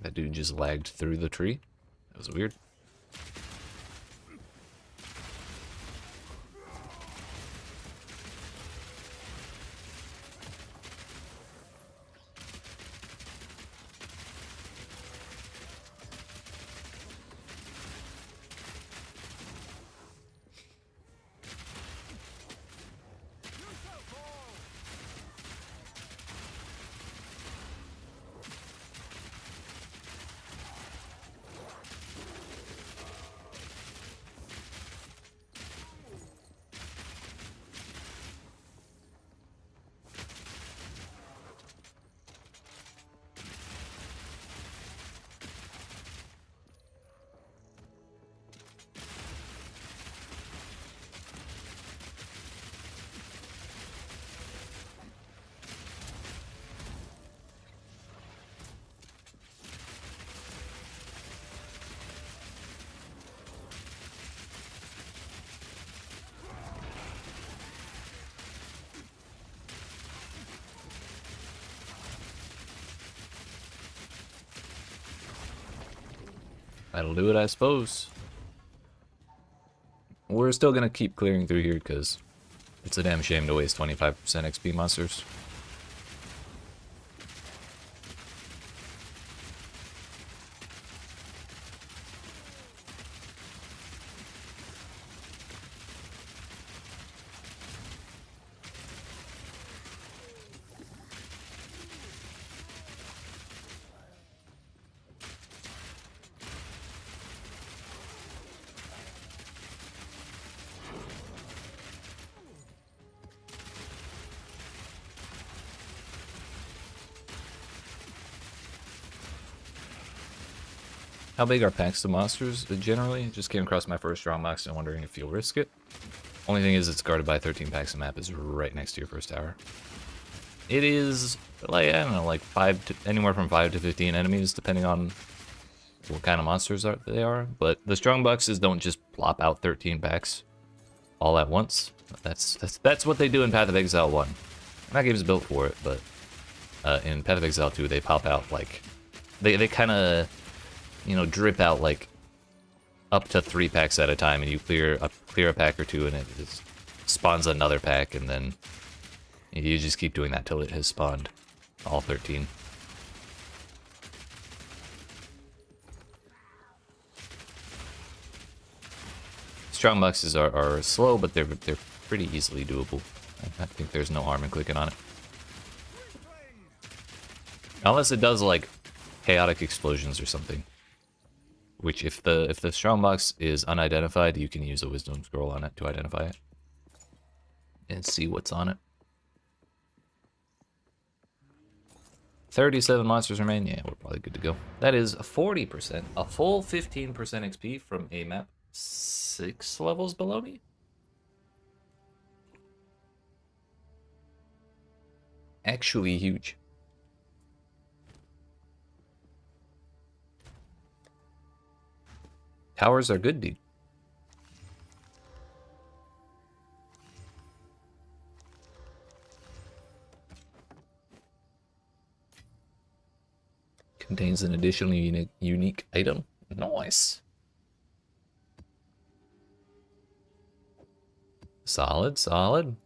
That dude just lagged through the tree. That was weird. That'll do it, I suppose. We're still gonna keep clearing through here because it's a damn shame to waste 25% XP monsters. How big are packs of monsters generally? Just came across my first strong box and wondering if you'll risk it. Only thing is it's guarded by 13 packs. The map is right next to your first tower. It is like, I don't know, like anywhere from 5 to 15 enemies depending on what kind of monsters they are. But the strong boxes don't just plop out 13 packs all at once. That's what they do in Path of Exile 1. And that game is built for it, but in Path of Exile 2 they pop out like they kind of, you know, drip out like up to 3 packs at a time, and you clear a pack or two and it just spawns another pack, and then you just keep doing that till it has spawned all 13. Strong boxes are slow, but they're pretty easily doable. I think there's no harm in clicking on it. Unless it does like chaotic explosions or something. Which, if the strongbox is unidentified, you can use a wisdom scroll on it to identify it and see what's on it. 37 monsters remain. Yeah, we're probably good to go. That is 40%, a full 15% XP from a map 6 levels below me. Actually huge. Towers are good, dude. Contains an additional unique item. Nice. Solid, solid.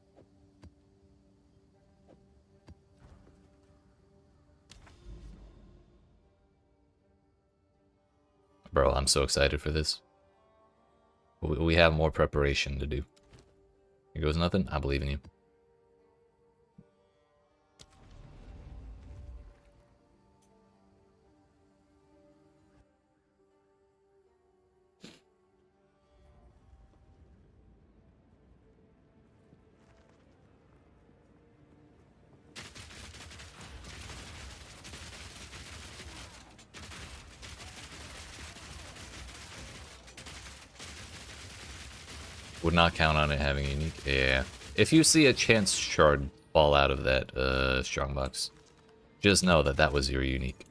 Bro, I'm so excited for this. We have more preparation to do. Here goes nothing. I believe in you. Would not count on it having a unique. Yeah. If you see a chance shard fall out of that strongbox, just know that that was your unique.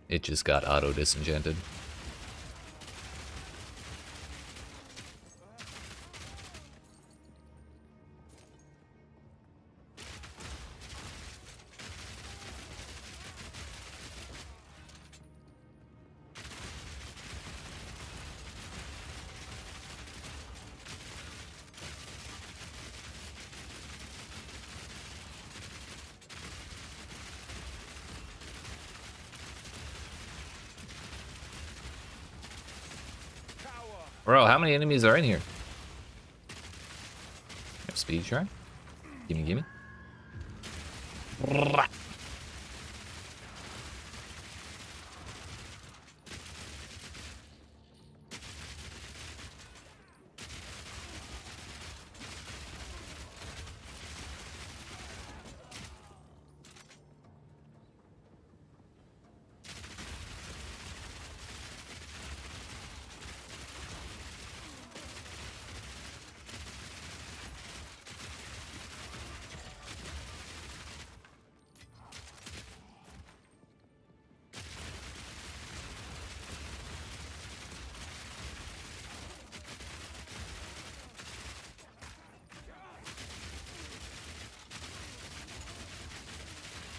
It just got auto disenchanted. Bro, how many enemies are in here? Speed try? Gimme, gimme.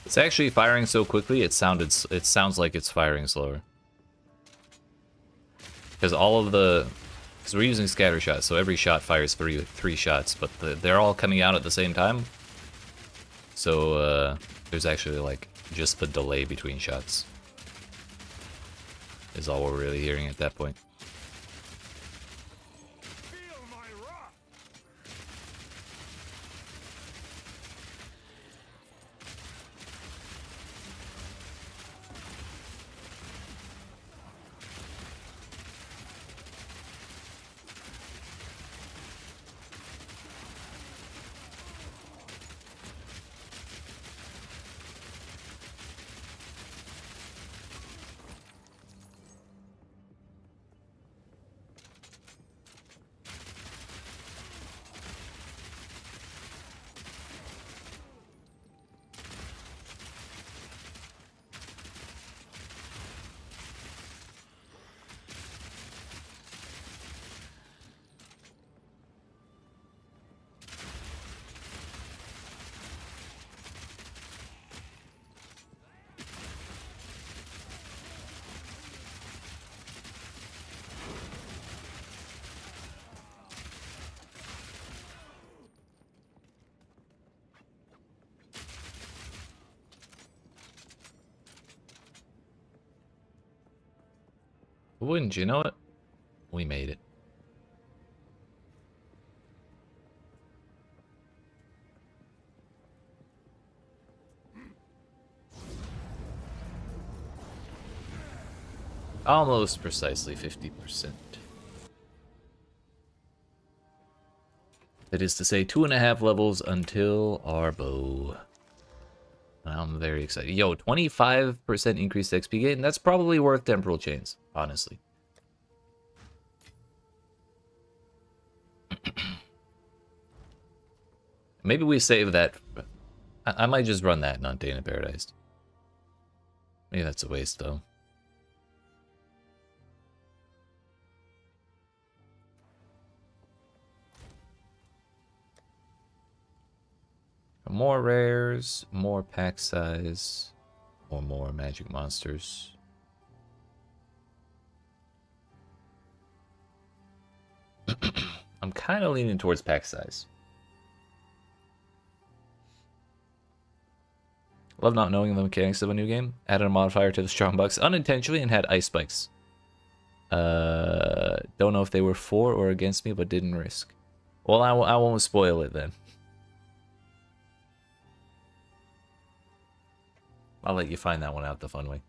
It's actually firing so quickly. It sounds like it's firing slower. Because because we're using scatter shot, so every shot fires three shots, but they're all coming out at the same time. So there's actually like just the delay between shots is all we're really hearing at that point. Feel my wrath. Wouldn't you know it? We made it. Almost precisely 50%. That is to say, 2.5 levels until our bow. I'm very excited. Yo, 25% increased XP gain? That's probably worth Temporal Chains, honestly. Maybe we save that. I might just run that, not Dana Paradise. Maybe that's a waste, though. More rares, more pack size, or more magic monsters. I'm kind of leaning towards pack size. Love not knowing the mechanics of a new game. Added a modifier to the strongbox unintentionally and had ice spikes. Don't know if they were for or against me, but didn't risk. Well, I won't spoil it then. I'll let you find that one out the fun way.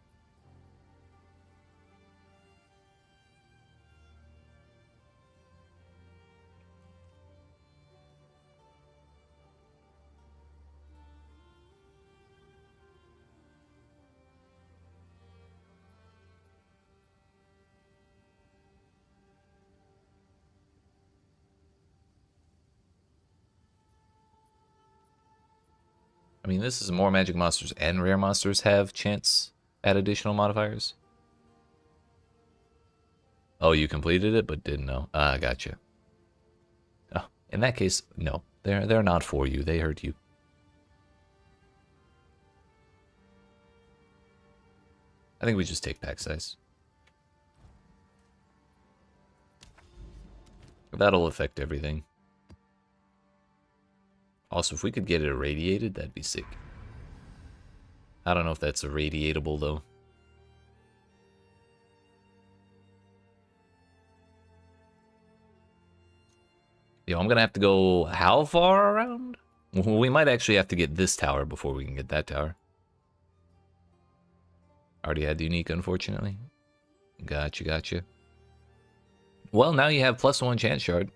I mean, this is more magic monsters and rare monsters have chance at additional modifiers. Oh, you completed it but didn't know. Ah, gotcha. Oh, in that case, no. They're not for you. They hurt you. I think we just take pack size. That'll affect everything. Also, if we could get it irradiated, that'd be sick. I don't know if that's irradiatable, though. Yo, I'm gonna have to go how far around? We might actually have to get this tower before we can get that tower. Already had the unique, unfortunately. Gotcha, gotcha. Well, now you have +1 chance shard.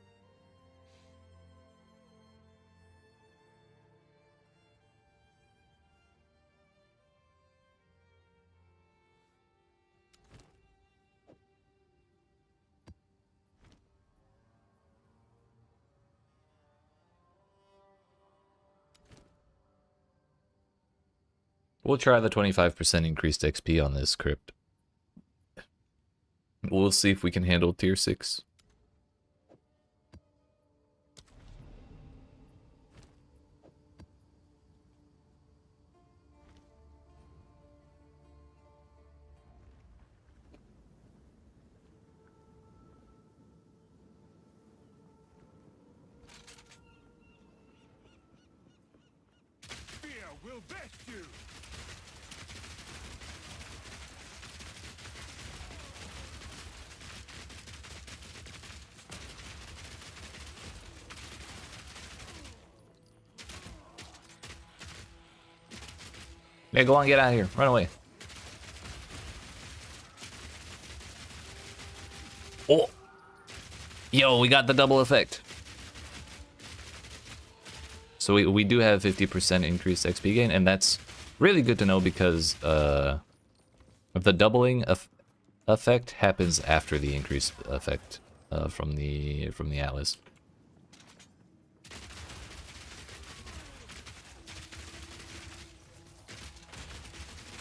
We'll try the 25% increased XP on this crypt. We'll see if we can handle tier 6. Fear will vest you. Yeah, go on, get out of here. Run away. Oh! Yo, we got the double effect. So we do have 50% increased XP gain, and that's really good to know because the doubling effect happens after the increased effect from the Atlas.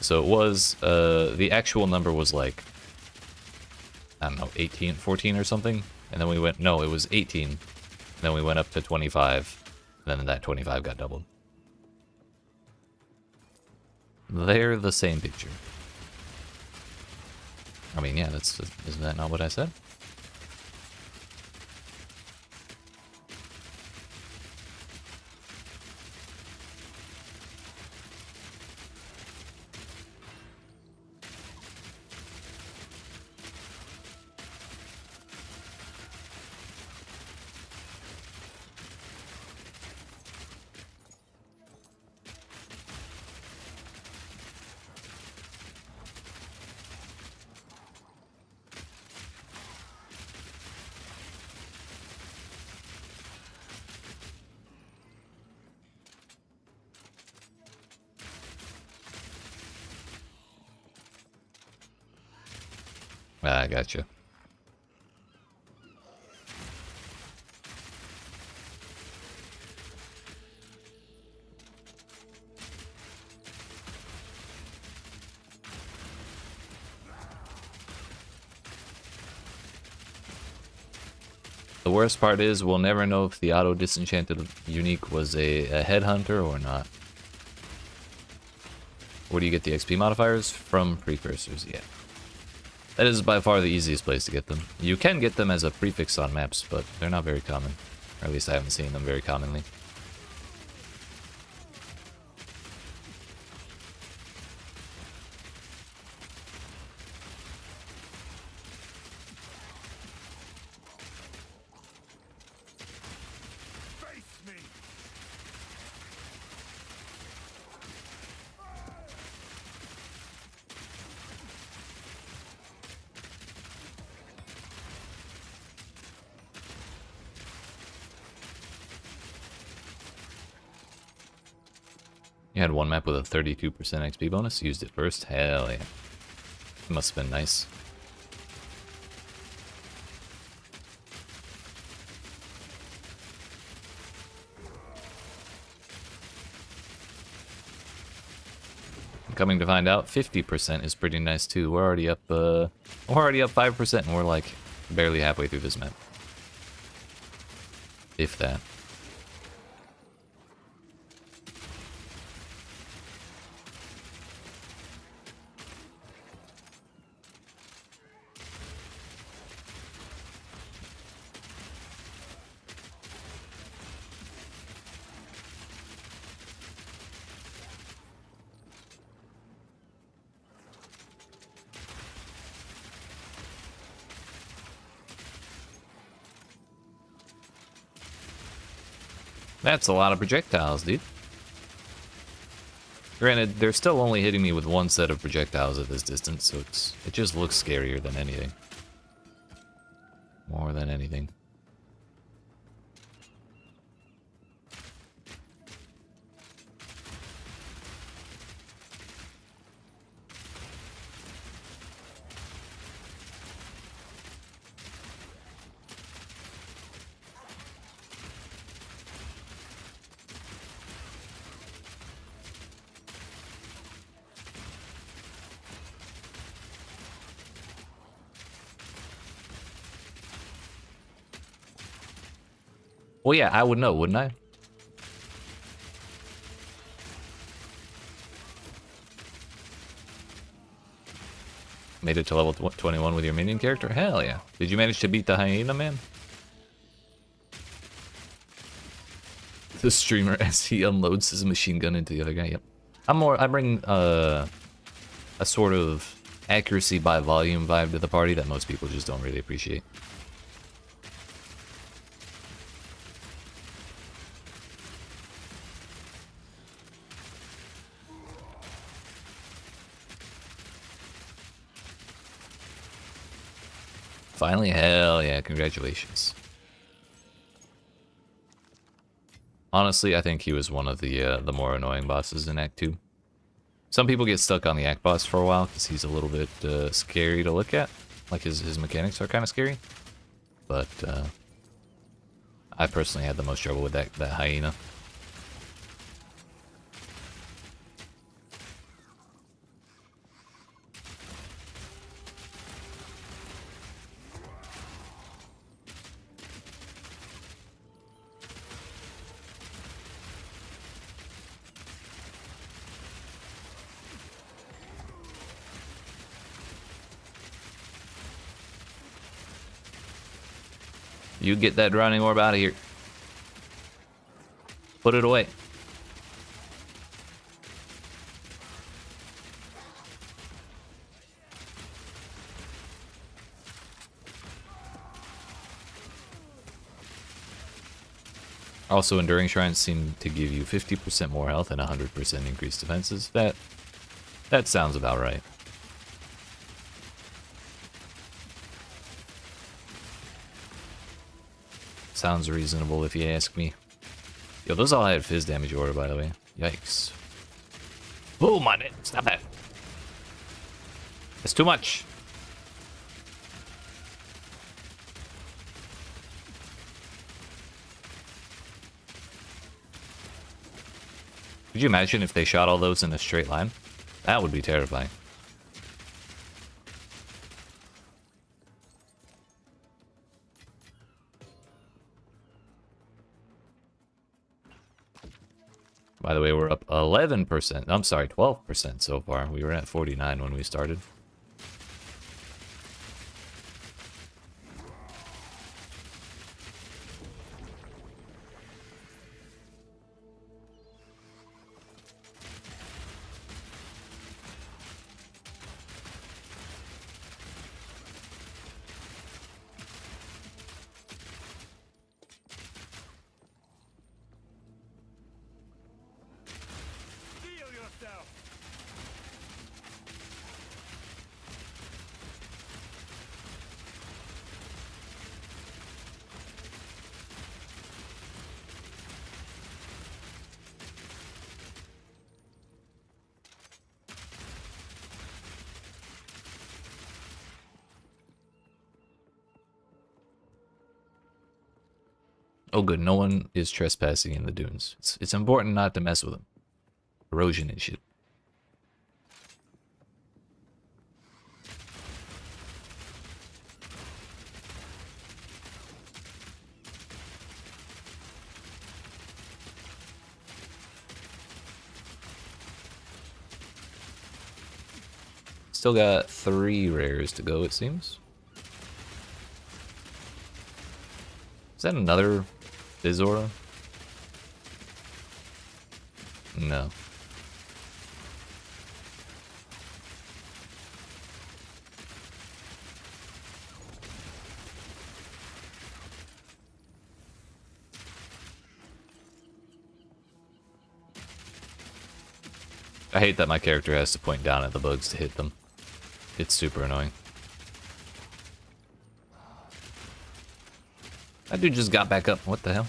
So it was, the actual number was like, I don't know, 18, 14 or something. And then we went, no, it was 18. Then we went up to 25. And then that 25 got doubled. They're the same picture. I mean, yeah, isn't that not what I said? Ah, I gotcha. The worst part is we'll never know if the auto disenchanted unique was a headhunter or not. Where do you get the XP modifiers? From precursors, yeah. That is by far the easiest place to get them. You can get them as a prefix on maps, but they're not very common. Or at least I haven't seen them very commonly. Face me! You had one map with a 32% XP bonus. Used it first. Hell yeah. It must have been nice. Coming to find out, 50% is pretty nice too. We're already up 5% and we're like barely halfway through this map. If that. That's a lot of projectiles, dude. Granted, they're still only hitting me with one set of projectiles at this distance, so it just looks scarier than anything. More than anything. Well, yeah, I would know, wouldn't I? Made it to level 21 with your minion character? Hell yeah. Did you manage to beat the hyena, man? The streamer as he unloads his machine gun into the other guy. Yep. I bring a sort of accuracy by volume vibe to the party that most people just don't really appreciate. Finally, hell yeah, congratulations. Honestly, I think he was one of the more annoying bosses in Act 2. Some people get stuck on the Act boss for a while because he's a little bit scary to look at. Like his mechanics are kind of scary. But I personally had the most trouble with that hyena. You get that drowning orb out of here. Put it away. Also, Enduring Shrines seem to give you 50% more health and 100% increased defenses. That sounds about right. Sounds reasonable if you ask me. Yo, those all had fizz damage order, by the way. Yikes. Boom on it. Stop that. That's too much. Could you imagine if they shot all those in a straight line? That would be terrifying. By the way, we're up 11%. I'm sorry, 12% so far. We were at 49 when we started. Oh good, no one is trespassing in the dunes. It's important not to mess with them. Erosion and shit. Still got 3 rares to go, it seems. Is that another Bizora? No. I hate that my character has to point down at the bugs to hit them. It's super annoying. That dude just got back up. What the hell?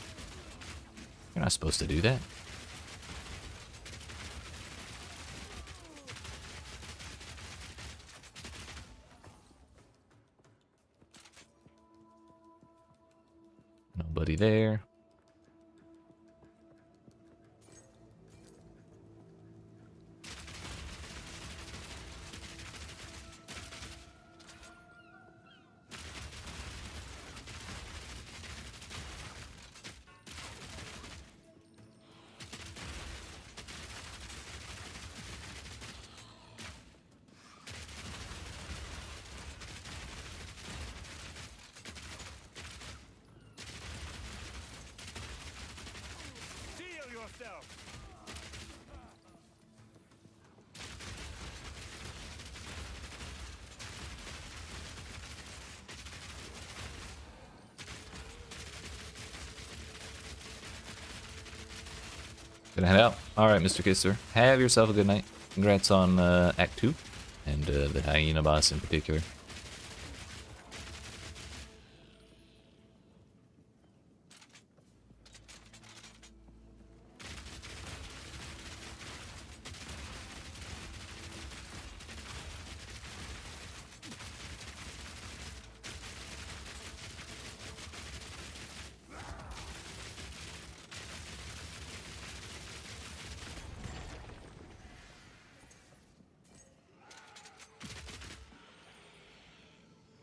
You're not supposed to do that. Nobody there. Heal yourself. Gonna head out. Alright, Mr. Kisser. Have yourself a good night. Congrats on Act 2. And the hyena boss in particular.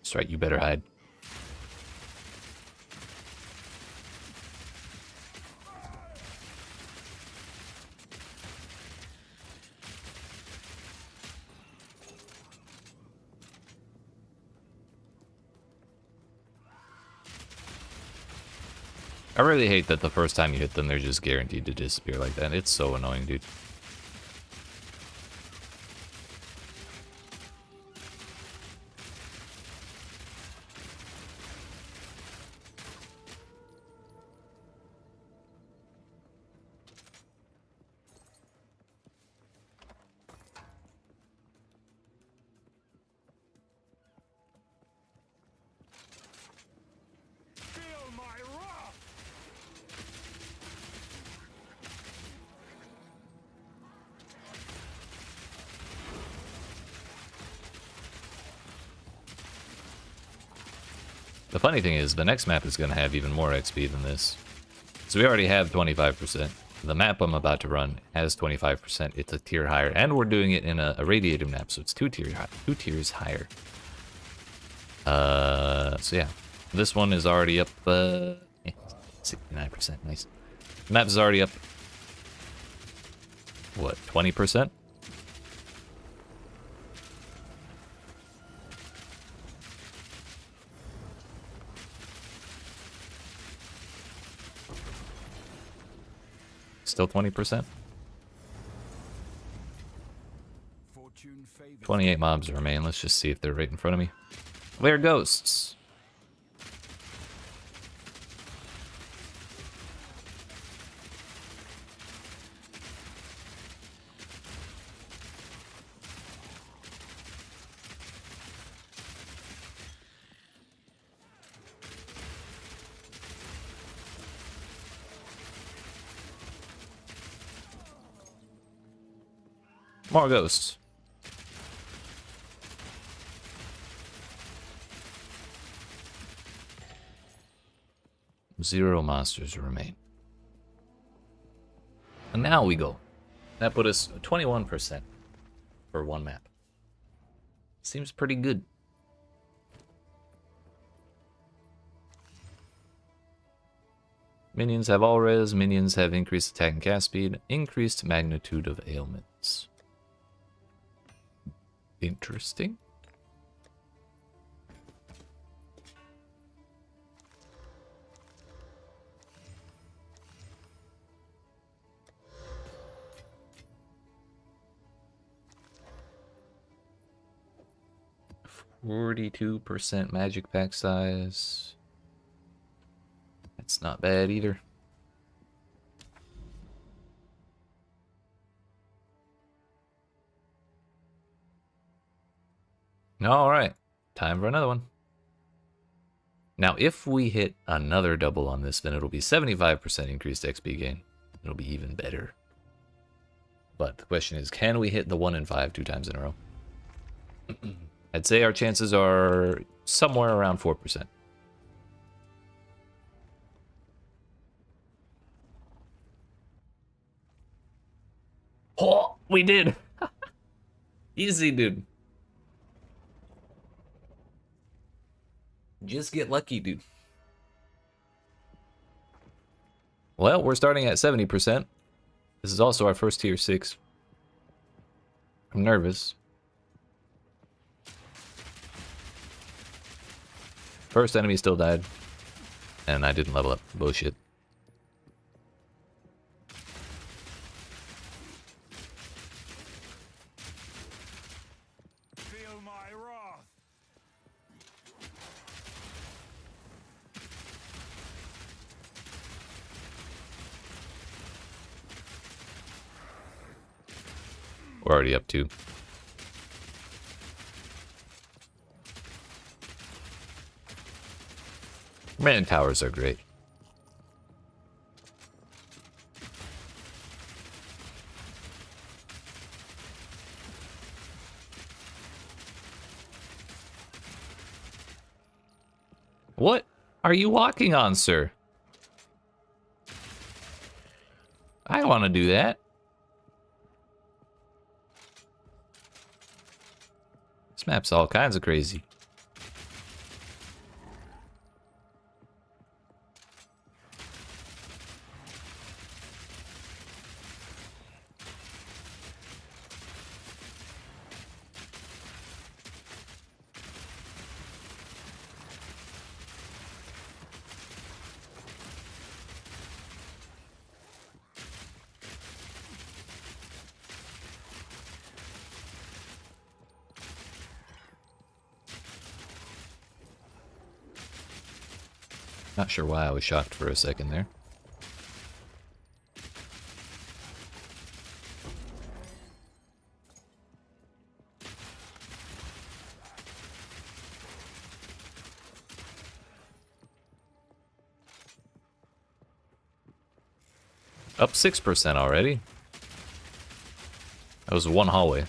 That's right, you better hide. I really hate that the first time you hit them, they're just guaranteed to disappear like that. It's so annoying, dude. Feel my wrath. The funny thing is, the next map is going to have even more XP than this. So we already have 25%. The map I'm about to run has 25%. It's a tier higher. And we're doing it in a irradiated map, so it's two tiers higher. So yeah. This one is already up, 69%. Nice. The map is already up, what, 20%? Still 20%? Fortune favors 28 mobs remain. Let's just see if they're right in front of me. They're ghosts. More ghosts. 0 monsters remain. And now we go. That put us 21% for one map. Seems pretty good. Minions have all res, minions have increased attack and cast speed, increased magnitude of ailments. Interesting. %42 magic pack size. That's not bad either. Alright, time for another one. Now, if we hit another double on this, then it'll be 75% increased XP gain. It'll be even better. But the question is, can we hit the 1 in 5 2 times in a row? I'd say our chances are somewhere around 4%. Oh, we did! Easy, dude. Just get lucky, dude. Well, we're starting at 70%. This is also our first tier 6. I'm nervous. First enemy still died. And I didn't level up. Bullshit. Feel my wrath. We're already up 2. Man, towers are great. What are you walking on, sir? I want to do that. This map's all kinds of crazy. Not sure why I was shocked for a second there. Up 6% already. That was one hallway.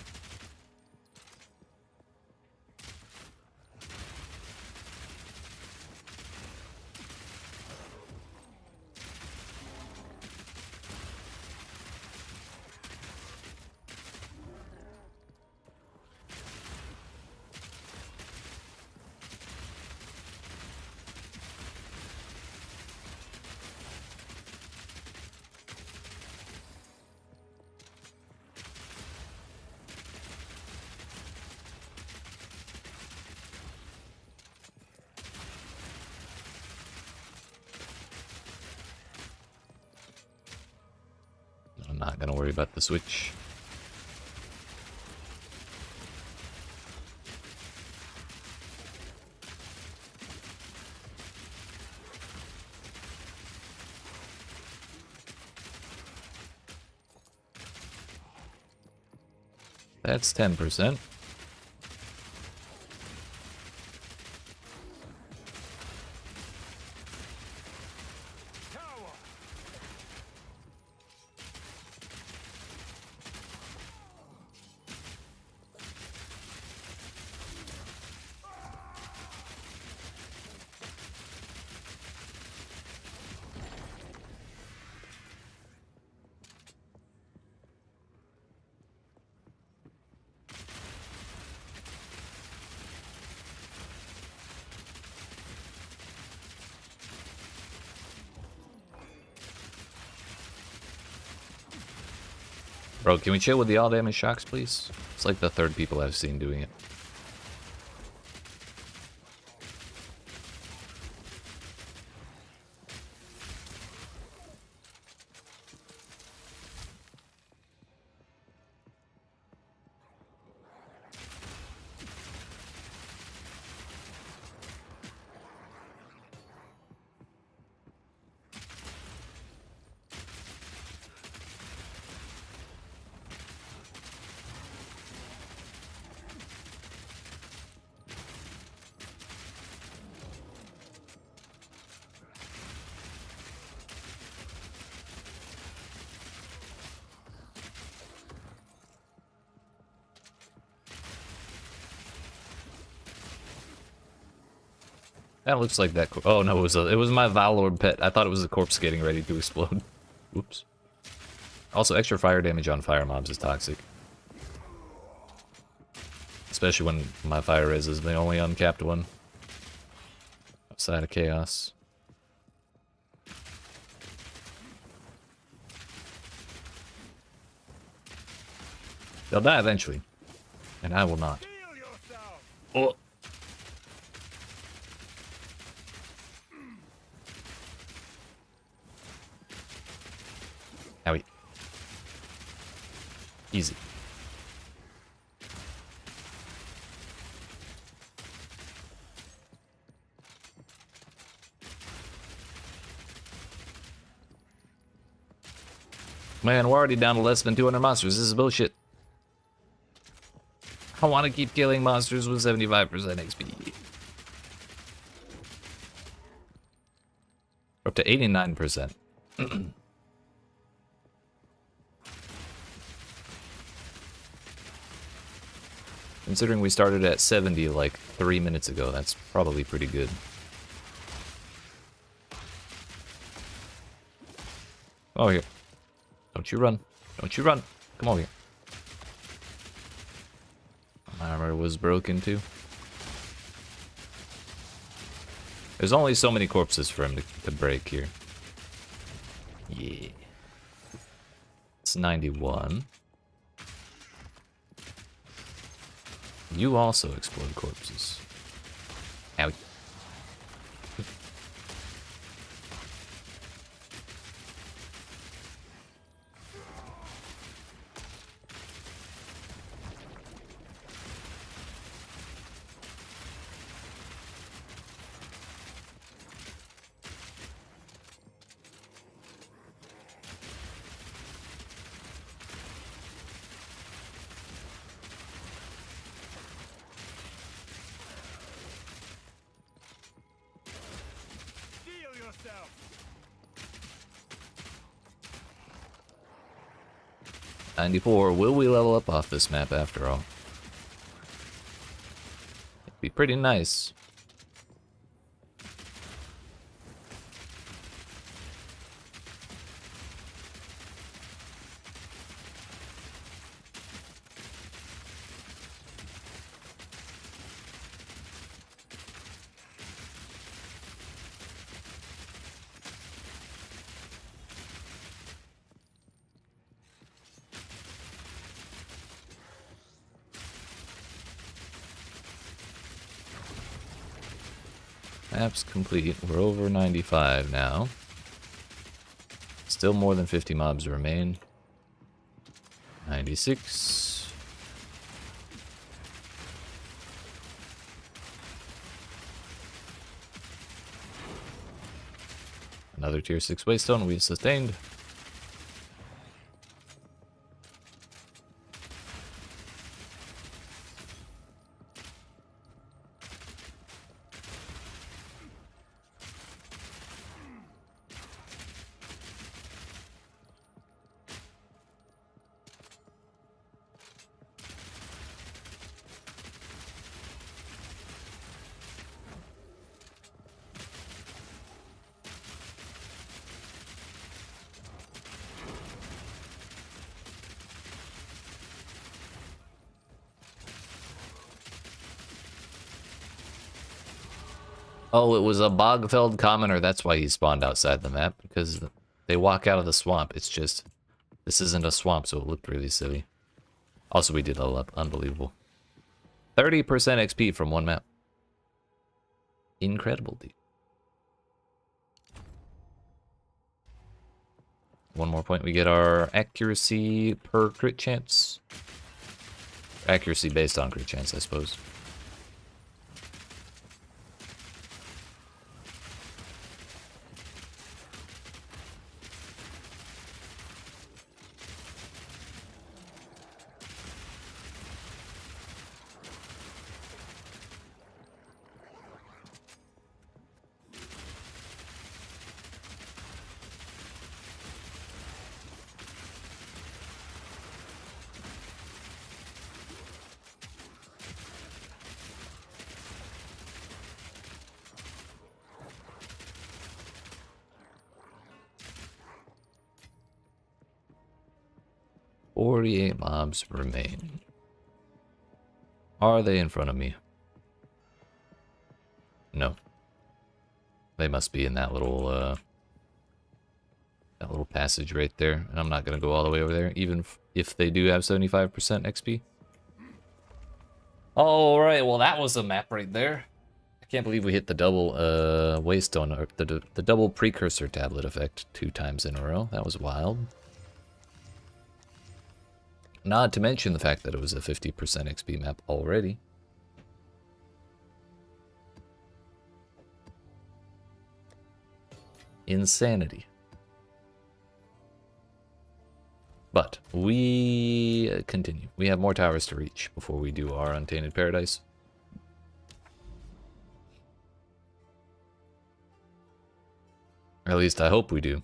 I'm not gonna worry about the switch. That's 10%. Tower. Bro, can we chill with the all damage shocks, please? It's like the third people I've seen doing it. That looks like that. Oh no, it was my Valor pet. I thought it was a corpse getting ready to explode. Oops. Also, extra fire damage on fire mobs is toxic. Especially when my fire res is the only uncapped one. Outside of chaos. They'll die eventually. And I will not. Oh. Howie. Easy. Man, we're already down to less than 200 monsters. This is bullshit. I want to keep killing monsters with 75% XP. We're up to 89%. Considering we started at 70 like 3 minutes ago, that's probably pretty good. Oh, here. Don't you run. Don't you run. Come over here. My armor was broken too. There's only so many corpses for him to break here. Yeah. It's 91. You also explode corpses. Owie. yourself. 94. Will we level up off this map after all? It'd be pretty nice. Map's complete. We're over 95 now. Still more than 50 mobs remain. 96. Another tier 6 waystone we've sustained. Oh, it was a Bogfeld commoner. That's why he spawned outside the map, because they walk out of the swamp. It's just This isn't a swamp, so it looked really silly. Also, we did level up. Unbelievable. 30% XP from one map. Incredible, dude. One more point, we get our accuracy per crit chance. Accuracy based on crit chance, I suppose. "48 mobs remain. Are they in front of me? No. They must be in that little passage right there, and I'm not gonna go all the way over there, even if they do have 75% XP. All right, well that was a map right there. I can't believe we hit the double waystone, or the double precursor tablet effect 2 times in a row. That was wild. Not to mention the fact that it was a 50% XP map already. Insanity. But we continue. We have more towers to reach before we do our Untainted Paradise. Or at least I hope we do.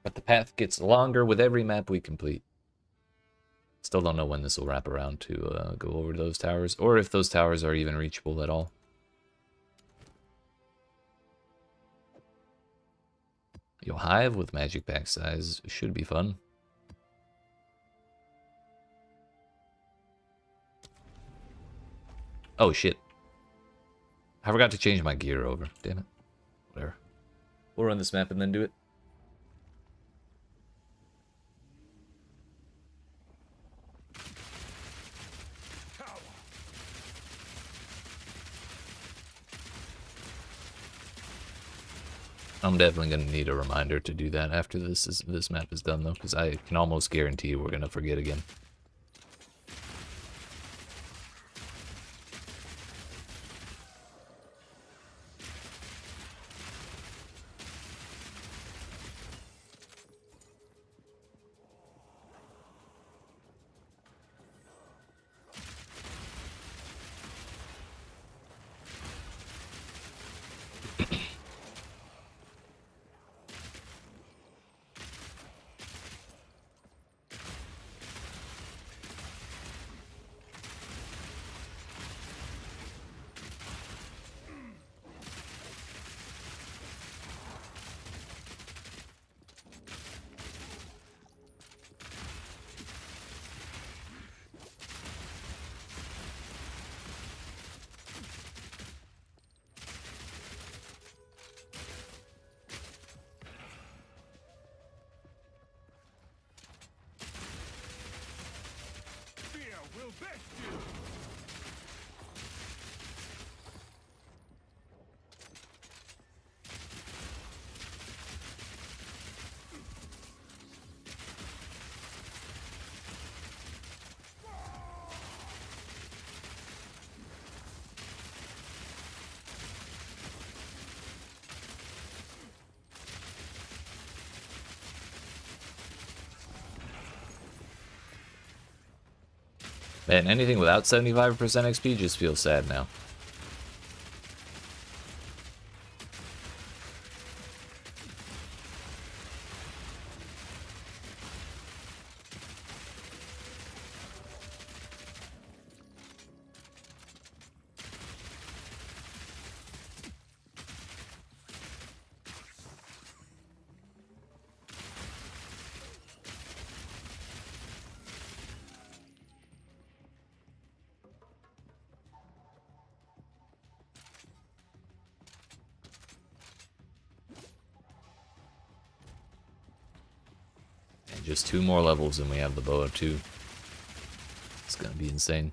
But the path gets longer with every map we complete. Still don't know when this will wrap around to go over to those towers, or if those towers are even reachable at all. Yo, Hive with magic pack size should be fun. Oh shit. I forgot to change my gear over. Damn it. Whatever. We'll run this map and then do it. I'm definitely going to need a reminder to do that after this map is done, though, because I can almost guarantee we're going to forget again. Man, anything without 75% XP just feels sad now. just 2 more levels and we have the bow of 2. It's gonna be insane.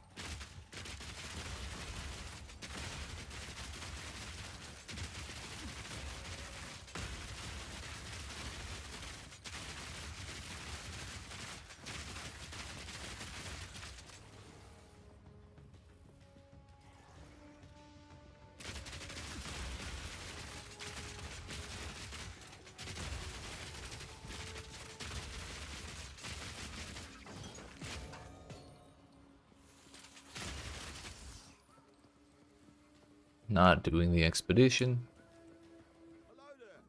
Not doing the expedition. Hello there.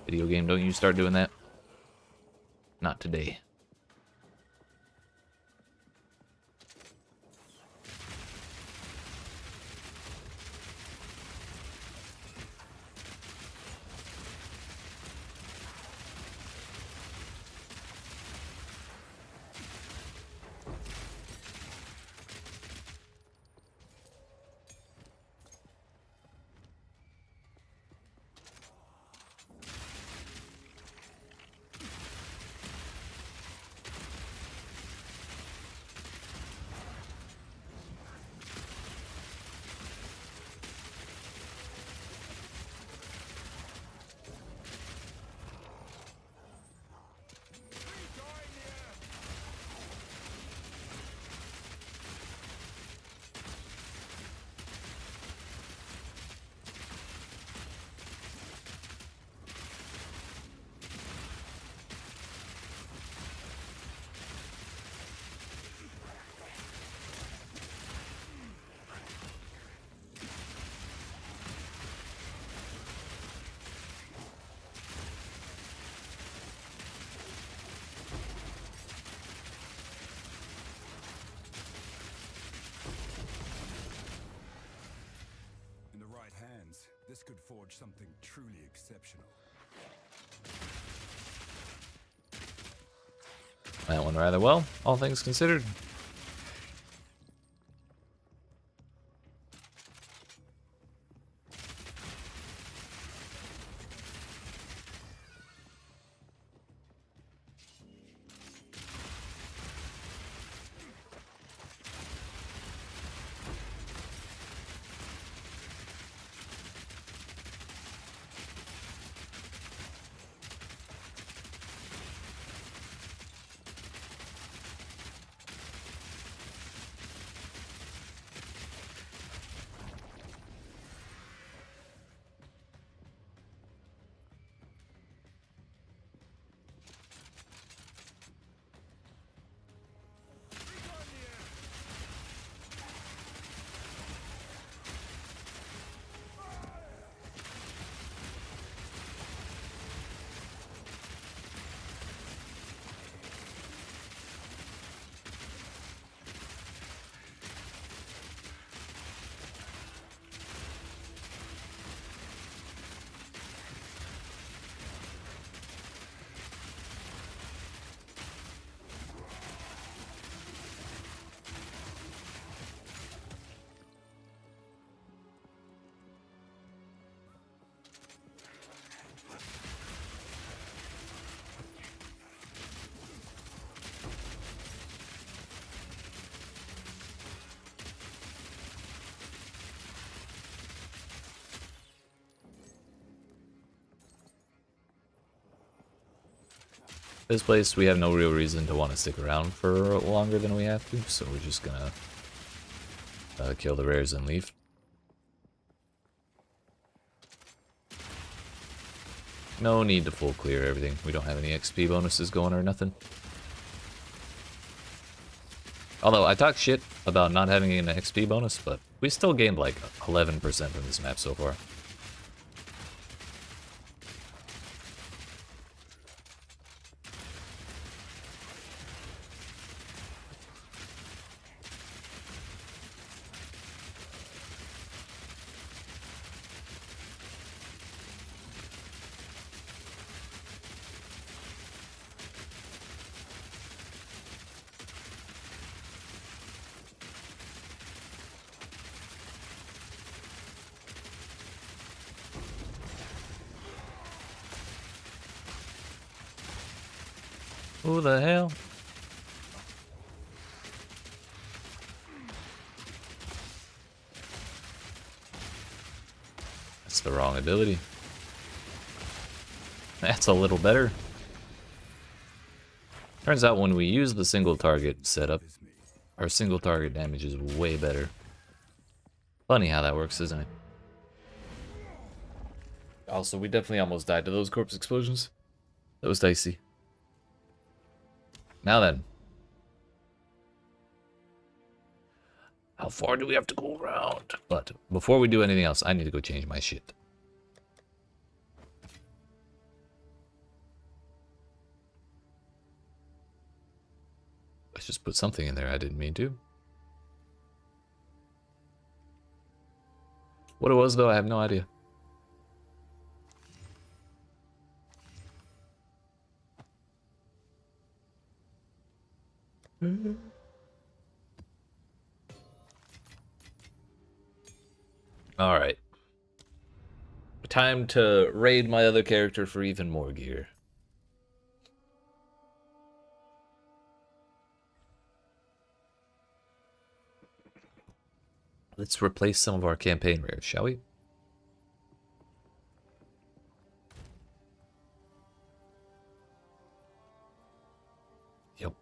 Video game, don't you start doing that. Not today. In the right hands, this could forge something truly exceptional. That went rather well, all things considered. This place, we have no real reason to want to stick around for longer than we have to, so we're just gonna kill the rares and leave. No need to full clear everything. We don't have any XP bonuses going or nothing. Although, I talk shit about not having an XP bonus, but we still gained like 11% from this map so far. Who the hell? That's the wrong ability. That's a little better. Turns out when we use the single target setup, our single target damage is way better. Funny how that works, isn't it? Also, we definitely almost died to those corpse explosions. That was dicey. Now then. How far do we have to go around? But before we do anything else, I need to go change my shit. Let's just put something in there I didn't mean to. What it was, though, I have no idea. Alright. Time to raid my other character for even more gear. Let's replace some of our campaign rares, shall we? Yep.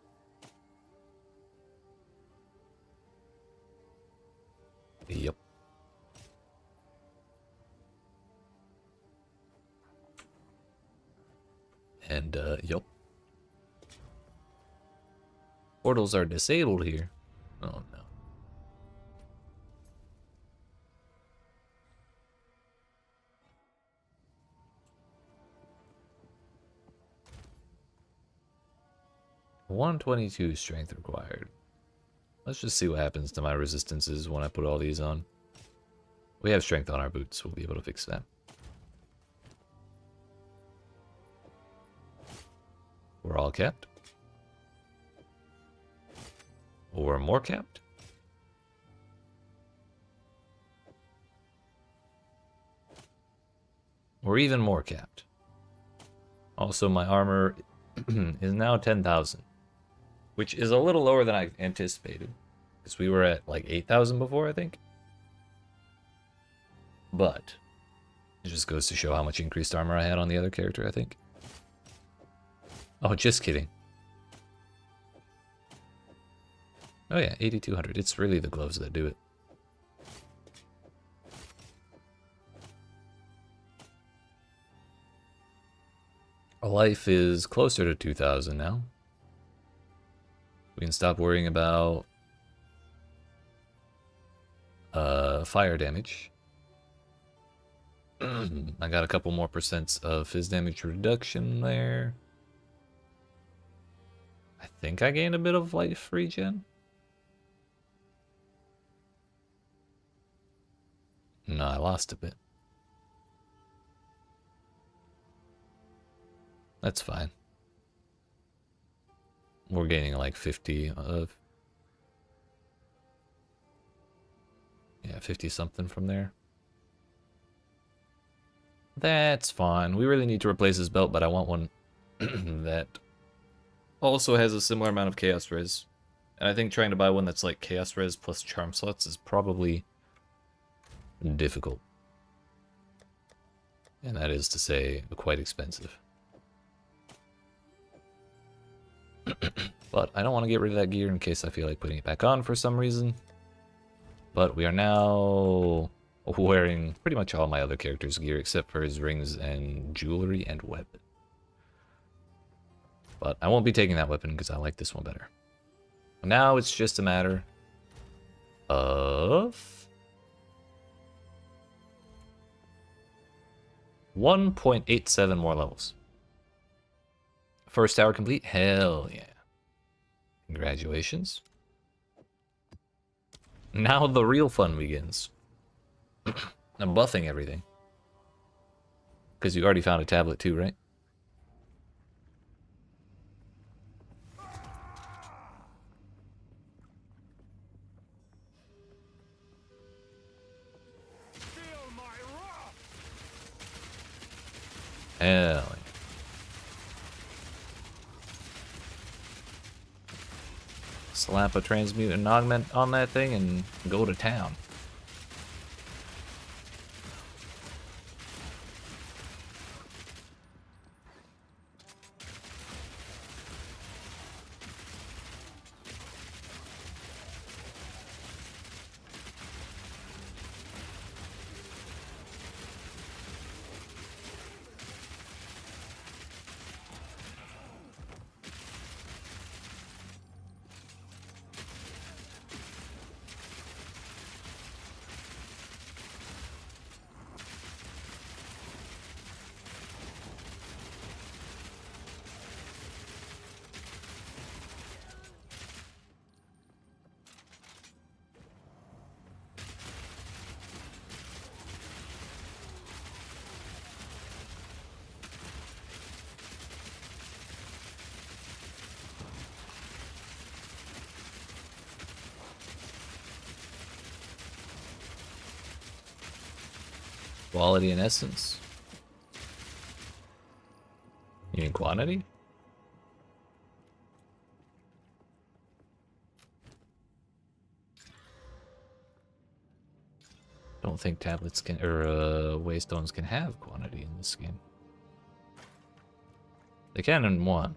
Yep. And, yep. Portals are disabled here. Oh, no. $122 strength required. Let's just see what happens to my resistances when I put all these on. We have strength on our boots. We'll be able to fix that. We're all capped. Or more capped. Or even more capped. Also, my armor is now 10,000. Which is a little lower than I anticipated. Because we were at like 8,000 before, I think. But it just goes to show how much increased armor I had on the other character, I think. Oh, just kidding. Oh yeah, 8,200. It's really the gloves that do it. Our life is closer to 2,000 now. We can stop worrying about fire damage. I got a couple more percents of fizz damage reduction there. I think I gained a bit of life regen. No, I lost a bit. That's fine. We're gaining like 50 of... Yeah, 50 something from there. That's fine. We really need to replace this belt, but I want one that also has a similar amount of chaos res. And I think trying to buy one that's like chaos res plus charm slots is probably difficult. And that is to say, quite expensive. But I don't want to get rid of that gear in case I feel like putting it back on for some reason. But we are now wearing pretty much all my other characters' gear except for his rings and jewelry and weapon. But I won't be taking that weapon because I like this one better. Now it's just a matter of 1.87 more levels. First tower complete? Hell yeah. Congratulations. Now the real fun begins. I'm buffing everything. Because you already found a tablet too, right? Feel my wrath! Hell yeah. Slap a transmute and augment on that thing and go to town. Quality and essence. You mean quantity? Don't think tablets can, or waystones can have quantity in this game. They can in one.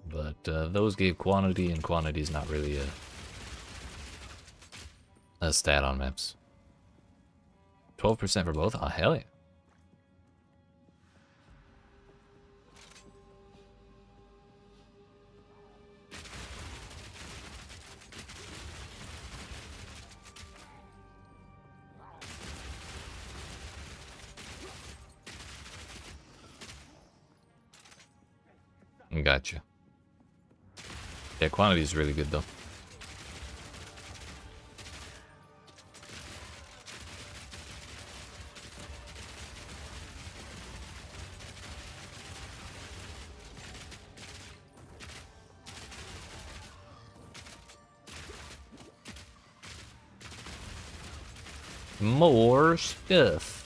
But those gave quantity, and quantity is not really a stat on maps. 12% for both? Oh, hell yeah. Gotcha. Yeah, quantity is really good though. More stuff.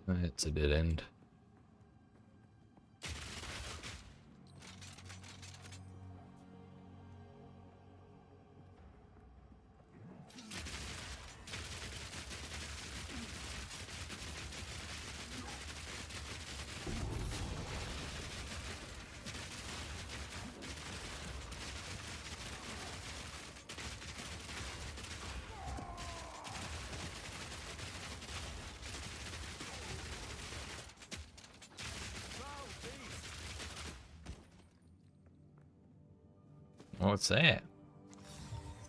It's a dead end. What's that?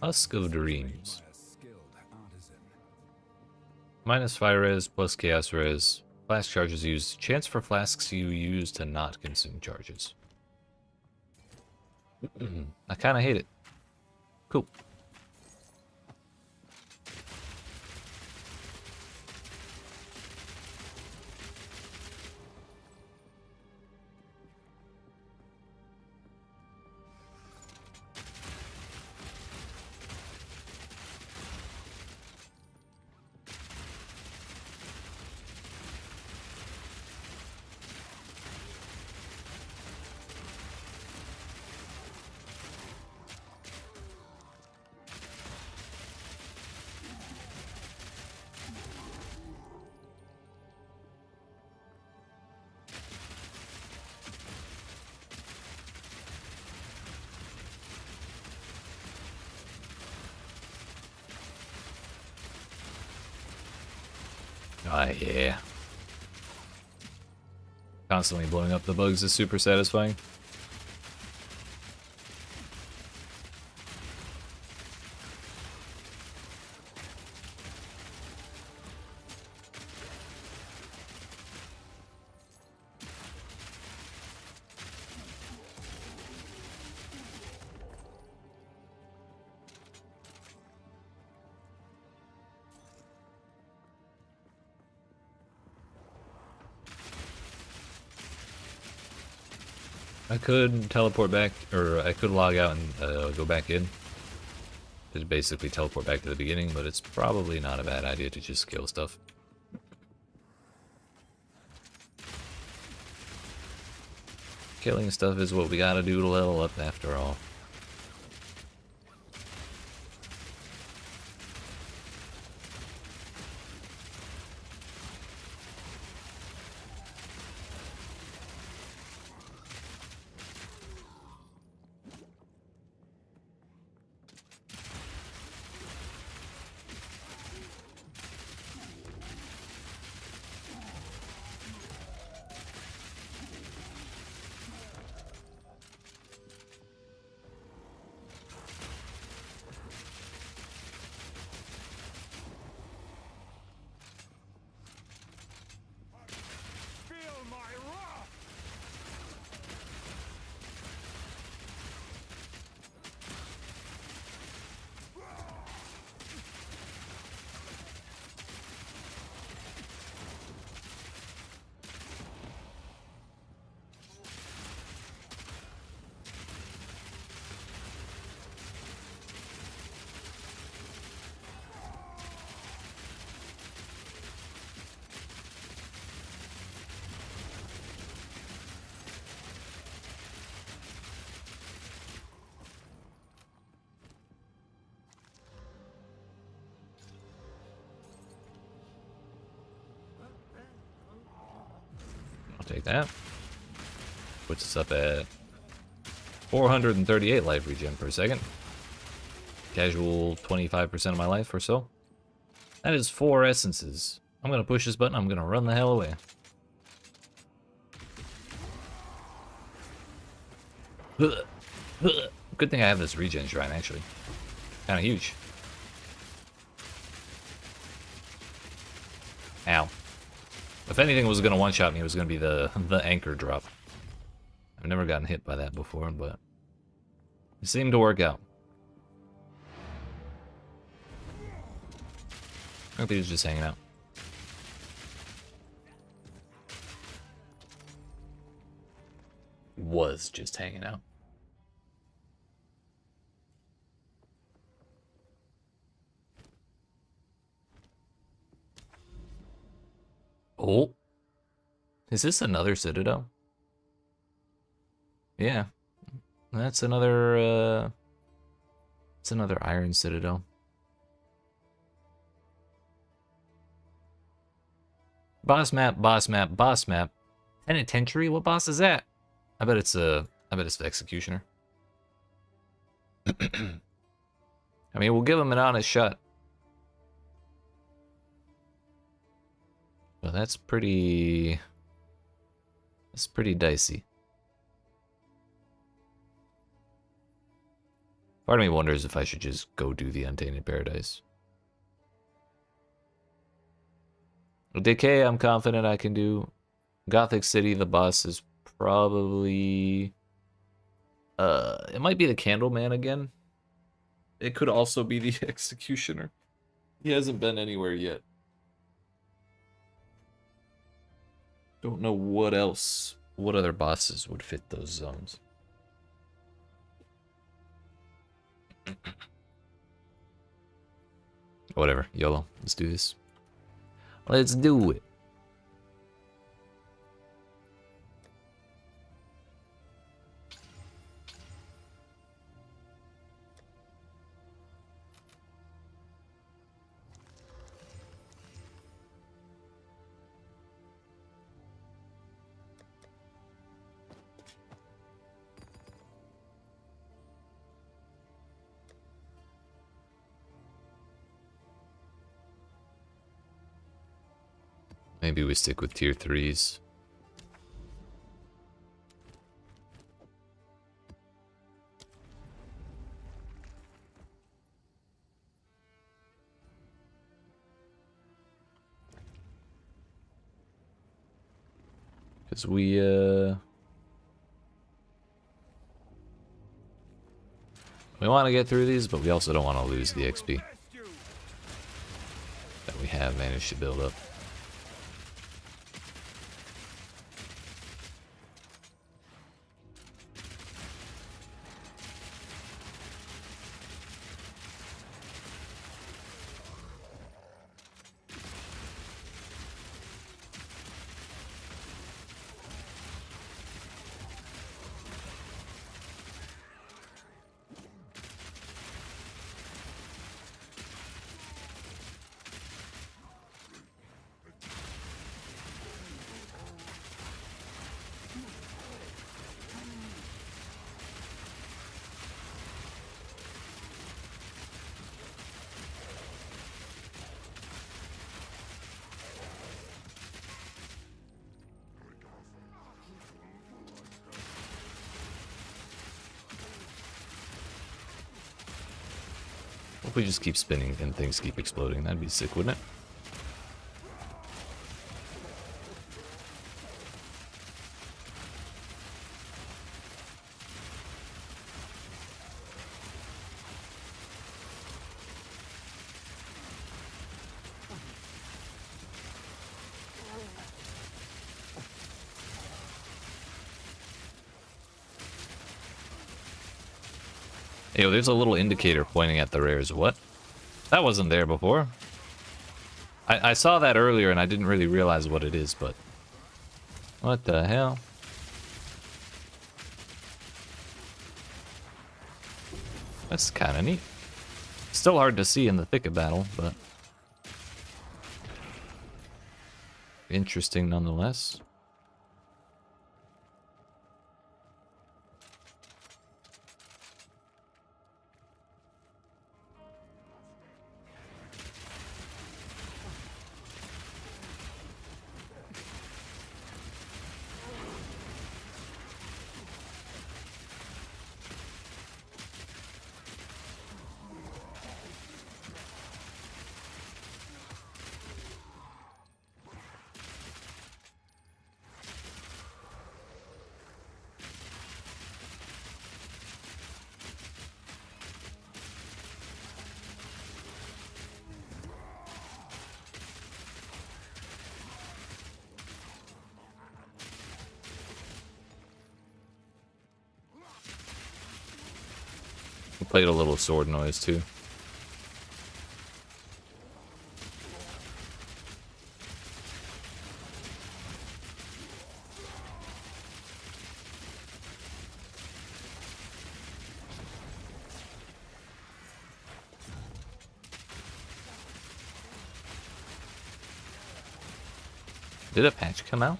Husk of Dreams. By a skilled artisan. Minus fire res, plus chaos res. Flask charges used. Chance for flasks you use to not consume charges. I kind of hate it. Cool. Ah, yeah. Constantly blowing up the bugs is super satisfying. I could teleport back, or I could log out and go back in. To basically teleport back to the beginning, but it's probably not a bad idea to just kill stuff. Killing stuff is what we gotta do to level up after all. Feel my wrath! I'll take that. Puts us up at 438 life regen per second. Casual 25% of my life or so. That is 4 essences. I'm gonna push this button, I'm gonna run the hell away. Good thing I have this regen shrine, actually. Kinda huge. Ow. If anything was gonna one-shot me, it was gonna be the anchor drop. I've never gotten hit by that before, but it seemed to work out. I hope he was just hanging out. Was just hanging out. Oh. Is this another Citadel? Yeah. It's another Iron Citadel. Boss map, boss map, boss map. Penitentiary? What boss is that? I bet it's the Executioner. I mean, we'll give him an honest shot. Well, that's pretty dicey. Part of me wonders if I should just go do the Untainted Paradise. Decay, I'm confident I can do. Gothic City, the boss is probably... it might be the Candleman again. It could also be the Executioner. He hasn't been anywhere yet. Don't know what else, what other bosses would fit those zones. Whatever, YOLO. Let's do this. Let's do it. Maybe we stick with tier 3s. Because we want to get through these, but we also don't want to lose the XP that we have managed to build up. If we just keep spinning and things keep exploding, that'd be sick, wouldn't it? Yo, there's a little indicator pointing at the rares. What? That wasn't there before. I saw that earlier and I didn't really realize what it is, but... What the hell? That's kind of neat. Still hard to see in the thick of battle, but... interesting nonetheless. Played a little sword noise too. Did a patch come out?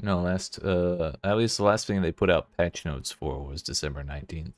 No, at least the last thing they put out patch notes for was December 19th.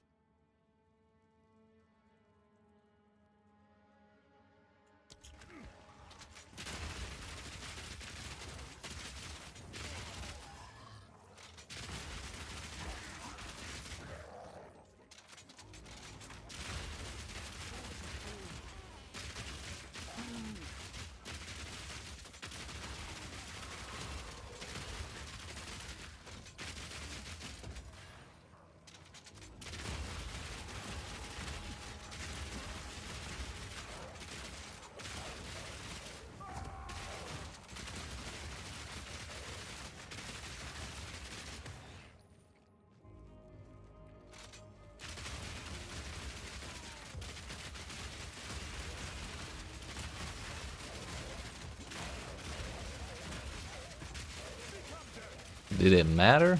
Did it matter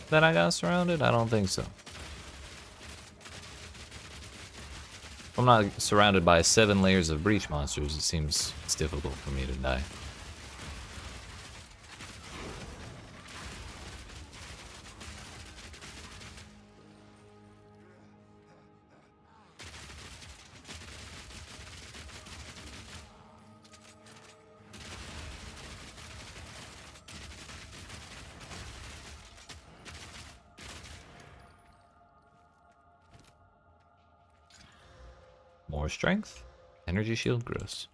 that I got surrounded? I don't think so. If I'm not surrounded by 7 layers of breach monsters, it seems it's difficult for me to die. More strength. Energy shield grows.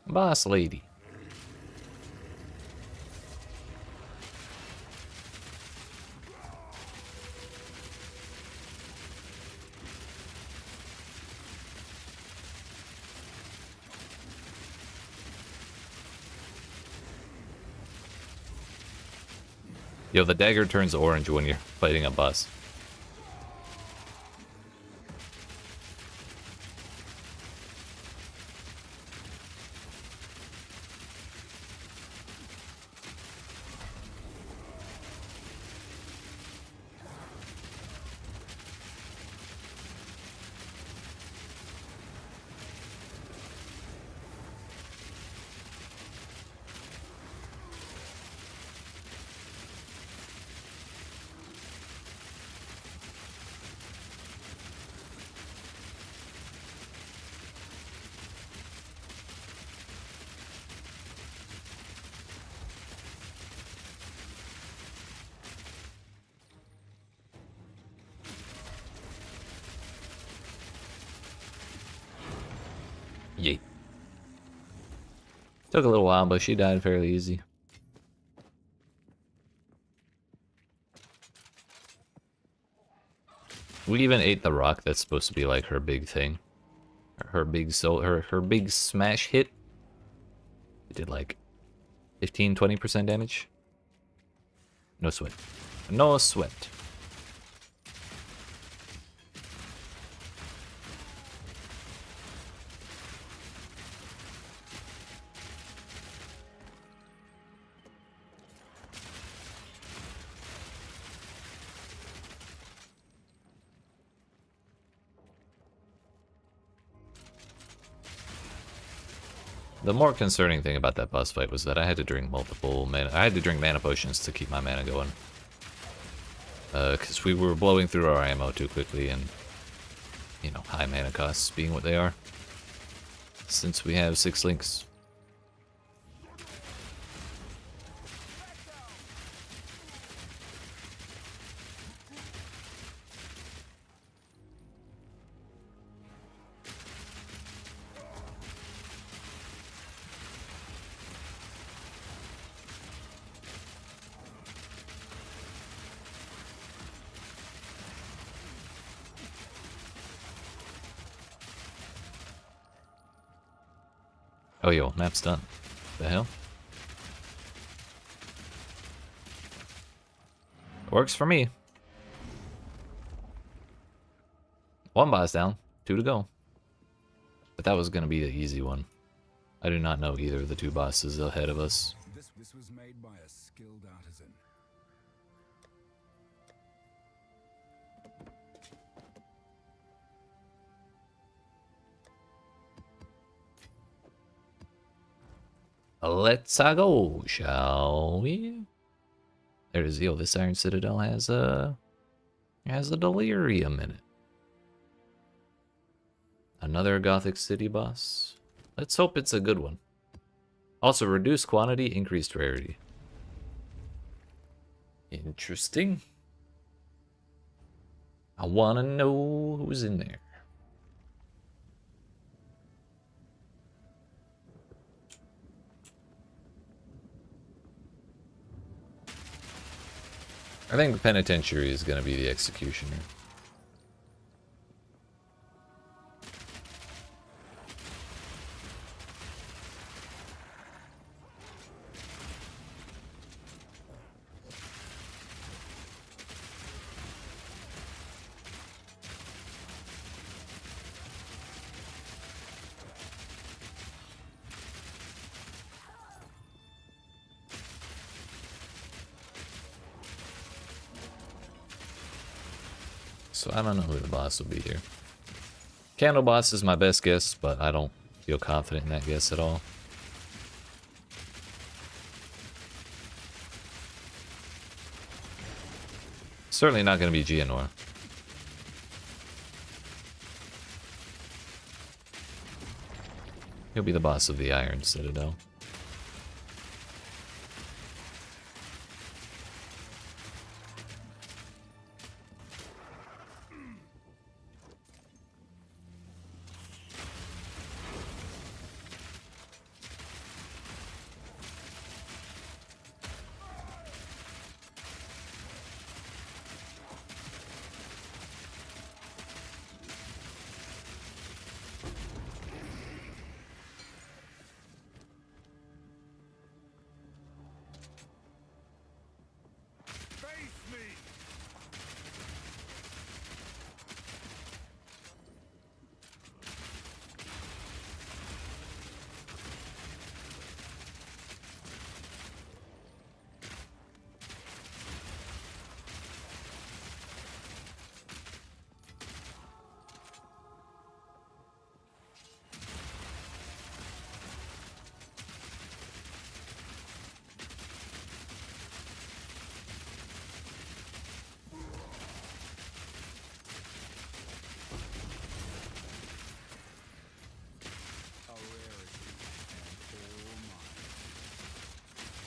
Boss lady. Yo, the dagger turns orange when you're fighting a boss. YEET. Took a little while, but she died fairly easy. We even ate the rock that's supposed to be like her big thing. Her big her big smash hit. It did like 15-20% damage. No sweat. No sweat. The more concerning thing about that boss fight was that I had to drink multiple mana. I had to drink mana potions to keep my mana going. Because we were blowing through our ammo too quickly, and you know, high mana costs being what they are. Since we have 6 links. Oh, yo, map's done. The hell? Works for me. One boss down, 2 to go. But that was gonna be the easy one. I do not know either of the 2 bosses ahead of us. This was made by a skilled artisan. Let's go, shall we? There it is. Yo, this Iron Citadel has a delirium in it. Another Gothic City boss. Let's hope it's a good one. Also, reduced quantity, increased rarity. Interesting. I wanna know who's in there. I think the Penitentiary is gonna be the Executioner. So I don't know who the boss will be here. Candle boss is my best guess, but I don't feel confident in that guess at all. Certainly not going to be Gianor. He'll be the boss of the Iron Citadel.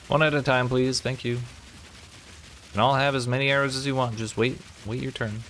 One at a time, please. Thank you. And I'll have as many arrows as you want. Just wait your turn.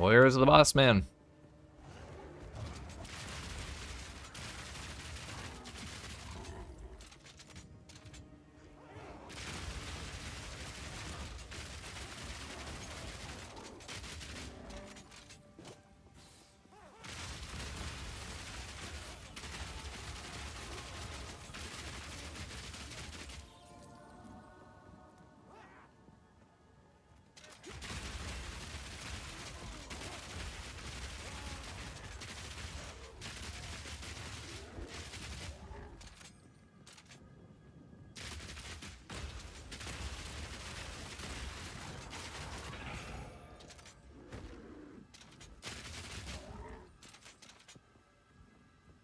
Where's the boss man?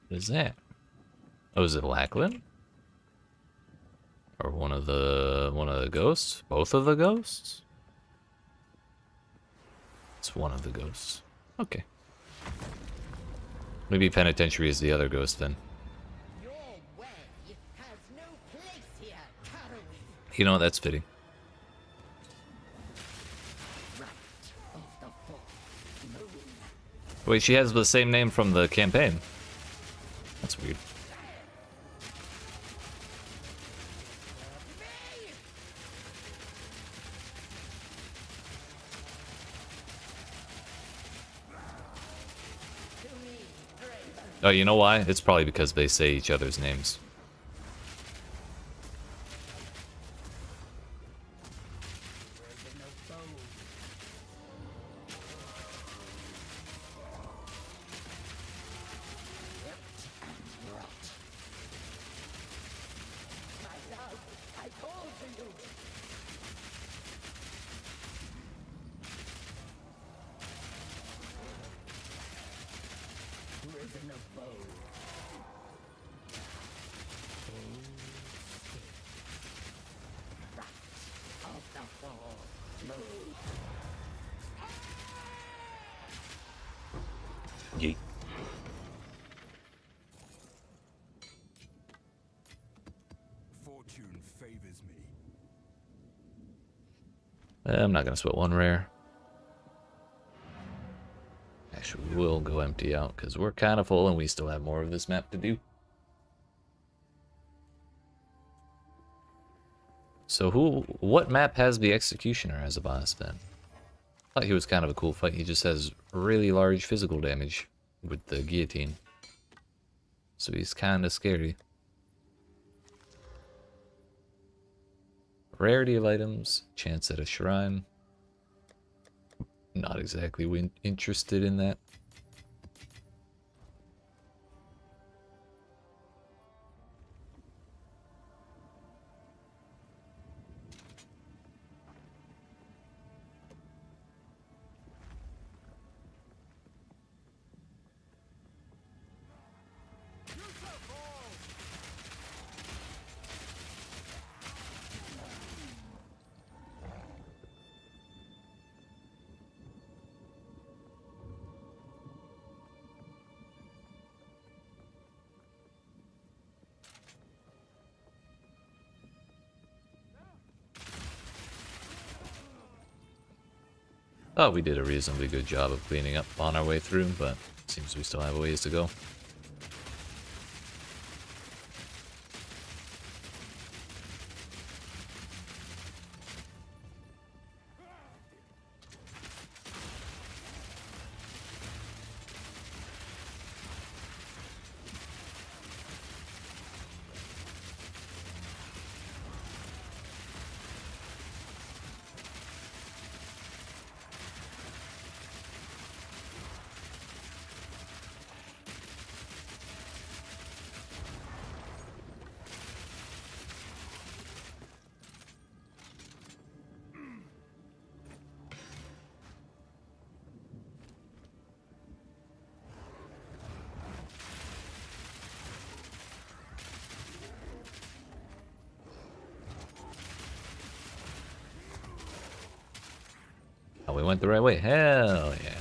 What is that? Oh, is it Lachlan? Or one of the ghosts? Both of the ghosts? It's one of the ghosts. Okay. Maybe Penitentiary is the other ghost then. Your way has no place here, Caraway. You know what? That's fitting. Right of the full moon. Wait, she has the same name from the campaign. That's weird. Oh, you know why? It's probably because they say each other's names. Yeet. Fortune favors me. I'm not gonna sweat one rare. Actually, we'll go empty out because we're kind of full and we still have more of this map to do. So what map has the Executioner as a boss then? I thought he was kind of a cool fight. He just has really large physical damage with the guillotine. So he's kind of scary. Rarity of items, chance at a shrine. Not exactly interested in that. Thought we did a reasonably good job of cleaning up on our way through, but it seems we still have a ways to go. Oh, we went the right way. Hell yeah.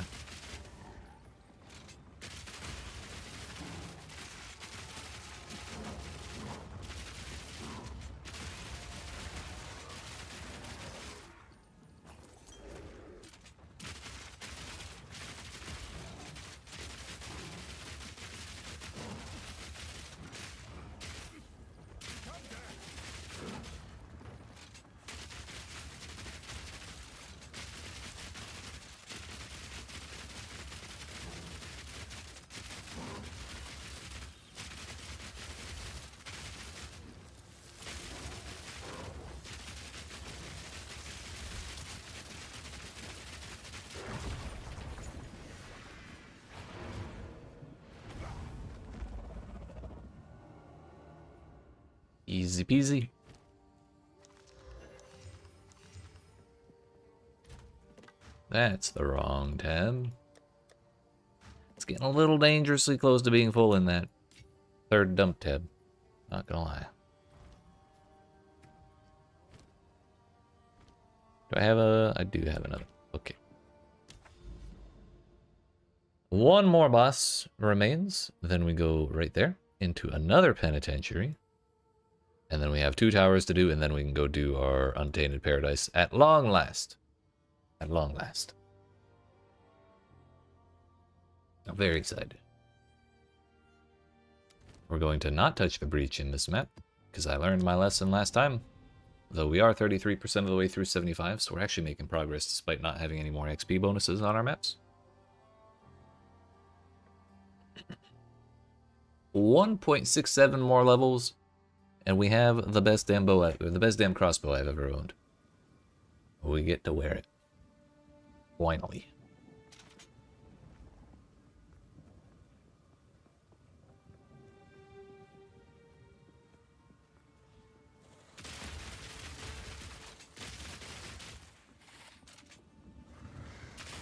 Easy peasy. That's the wrong tab. It's getting a little dangerously close to being full in that third dump tab. Not gonna lie. Do I have a... I do have another. Okay. One more boss remains. Then we go right there into another penitentiary. And then we have 2 towers to do, and then we can go do our Untainted Paradise at long last. At long last. I'm very excited. We're going to not touch the breach in this map, because I learned my lesson last time. Though we are 33% of the way through 75, so we're actually making progress despite not having any more XP bonuses on our maps. 1.67 more levels, and we have the best damn bow, the best damn crossbow I've ever owned. We get to wear it. Finally.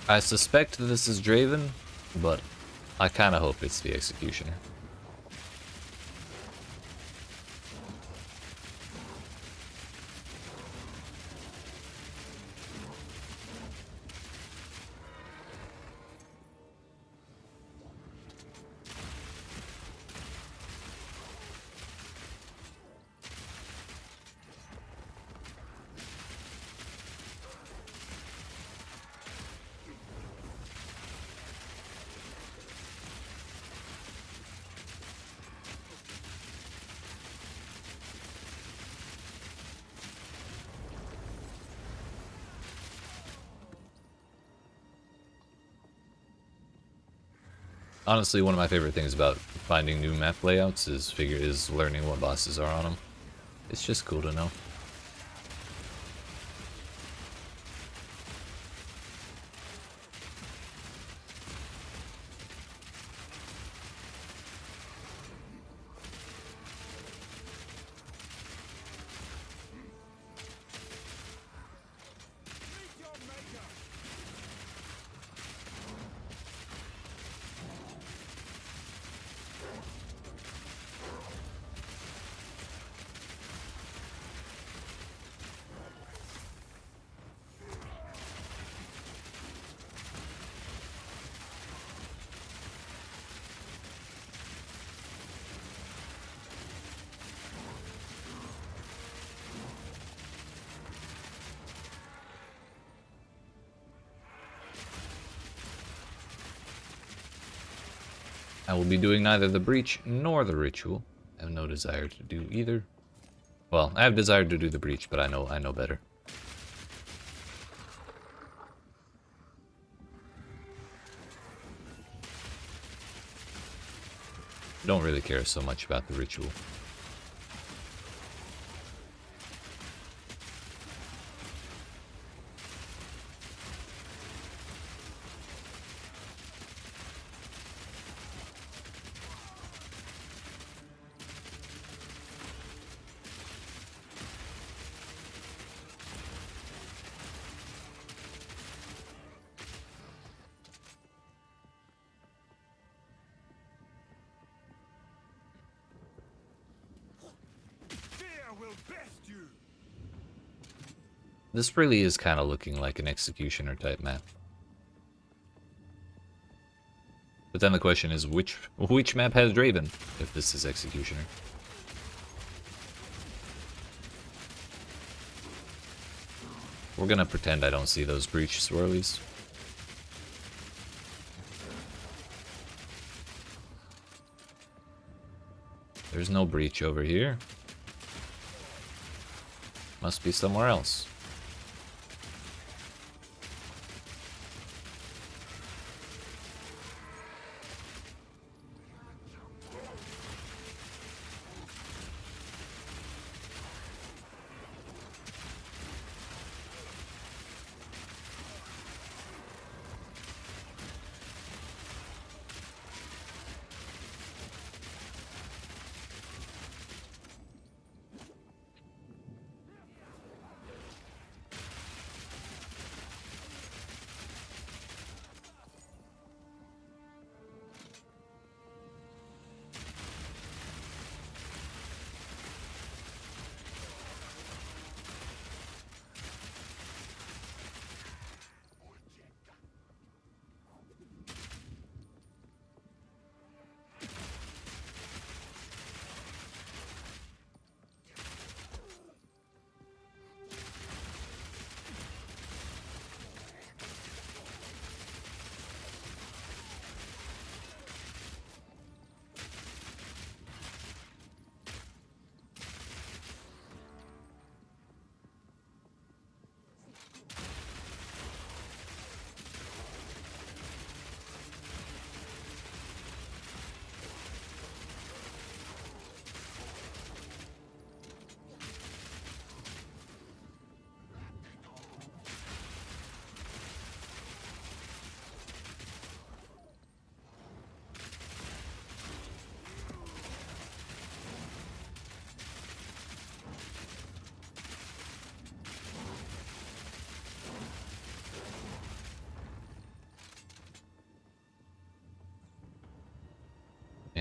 I suspect this is Draven, but I kind of hope it's the Executioner. Honestly, one of my favorite things about finding new map layouts is learning what bosses are on them. It's just cool to know. I will be doing neither the breach nor the ritual. I have no desire to do either. Well, I have desire to do the breach, but I know better. Don't really care so much about the ritual. This really is kind of looking like an Executioner type map. But then the question is, which map has Draven, if this is Executioner? We're gonna pretend I don't see those breach swirlies. There's no breach over here. Must be somewhere else.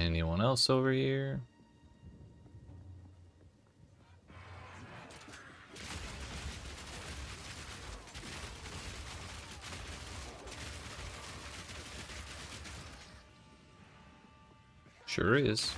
Anyone else over here? Sure is.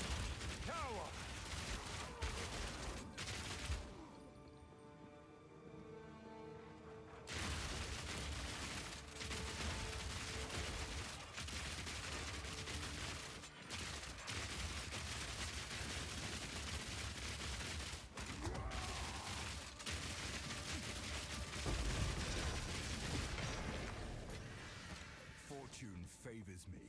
Fortune favors me.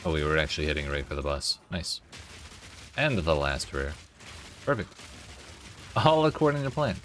Oh, we were actually heading right for the boss. Nice. And the last rare. Perfect. All according to plan.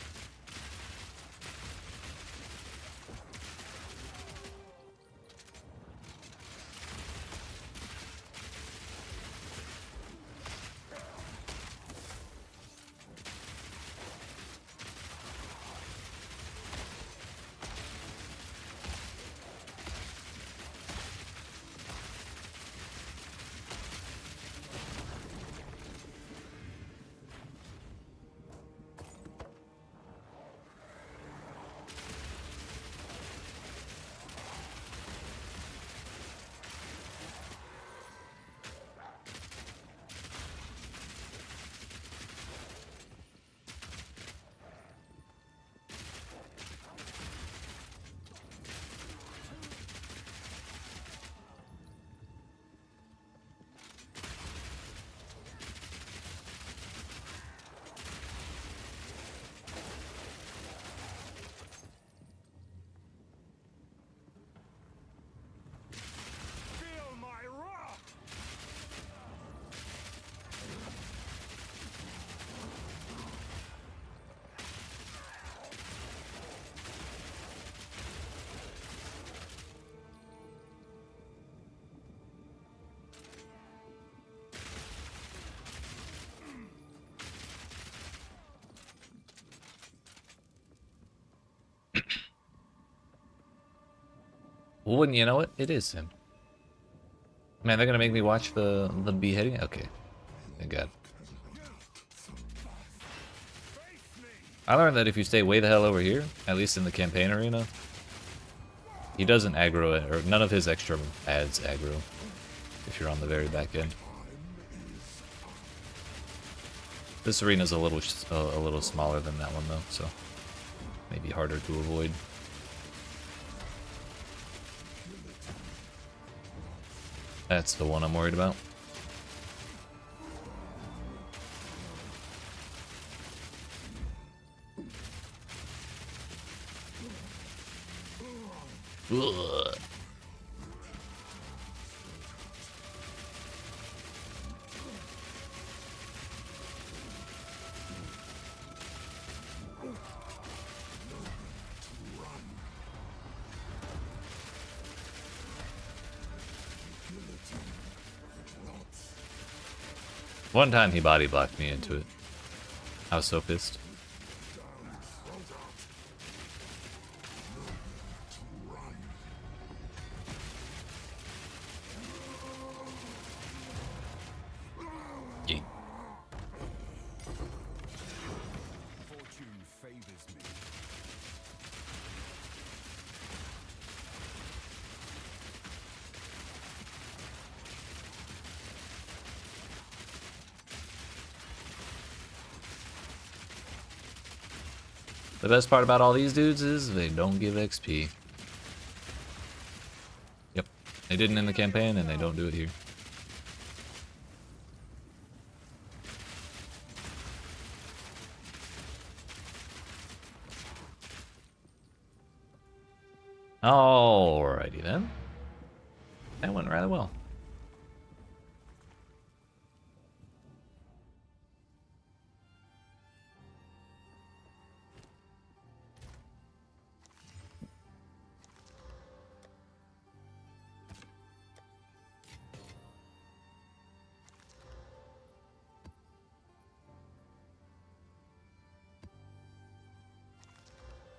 Feel my wrath! Well, wouldn't you know it? It is him. Man, they're gonna make me watch the beheading? Okay. Thank God. I learned that if you stay way the hell over here, at least in the campaign arena, he doesn't aggro it, or none of his extra ads aggro if you're on the very back end. This arena's a little smaller than that one though, so maybe harder to avoid. That's the one I'm worried about. Ugh. One time he body blocked me into it. I was so pissed. Yeet. Fortune favors me. The best part about all these dudes is they don't give XP. Yep. They didn't in the campaign and they don't do it here. Alrighty then. That went rather well.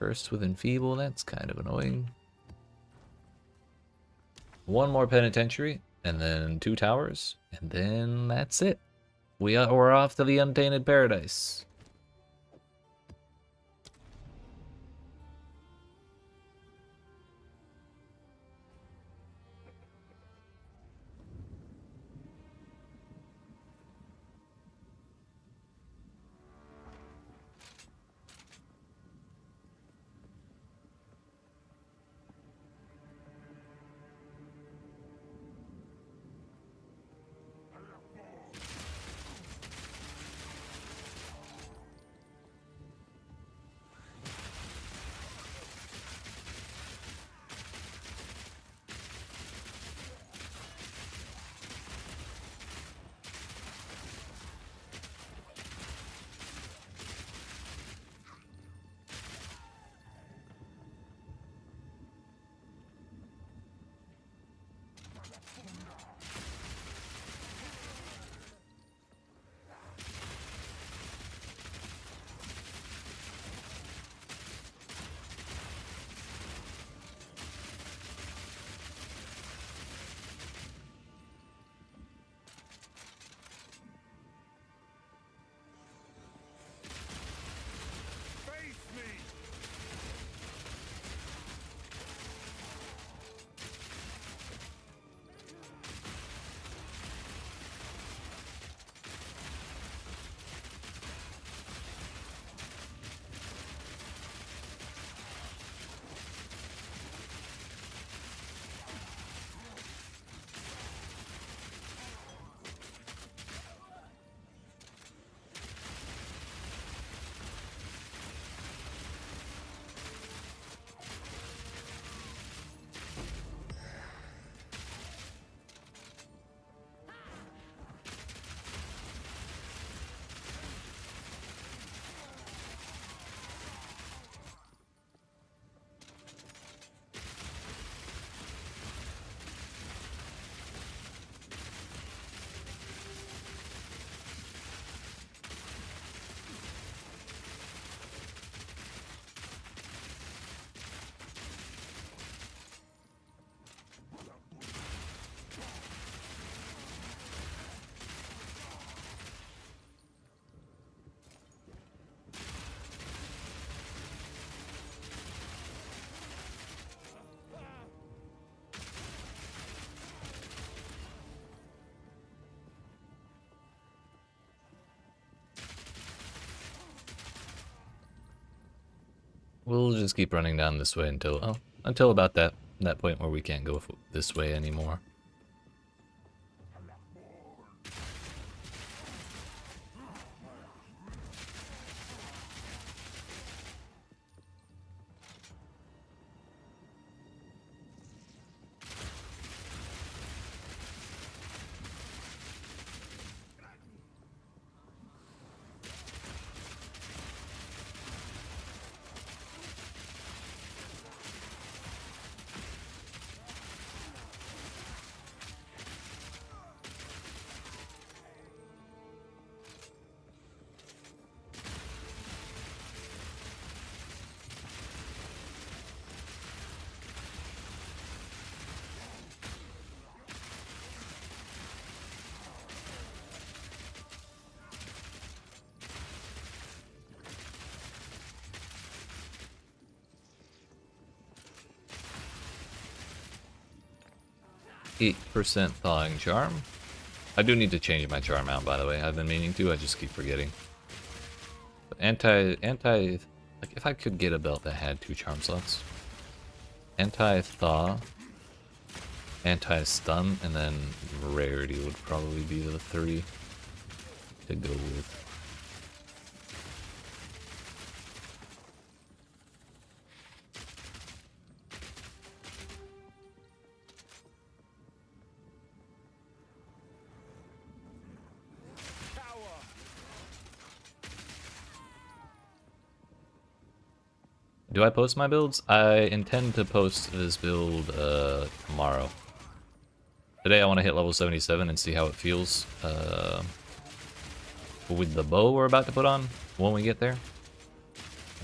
Cursed with Enfeeble, that's kind of annoying. One more Penitentiary, and then 2 towers, and then that's it. We're off to the Untainted Paradise. Face me! We'll just keep running down this way until about that point where we can't go this way anymore. %, Thawing Charm. I do need to change my charm out, by the way. I've been meaning to, I just keep forgetting. But like if I could get a belt that had 2 charm slots. Anti-Thaw, Anti-Stun, and then Rarity would probably be the 3 to go with. Do I post my builds? I intend to post this build tomorrow. Today I want to hit level 77 and see how it feels with the bow we're about to put on when we get there.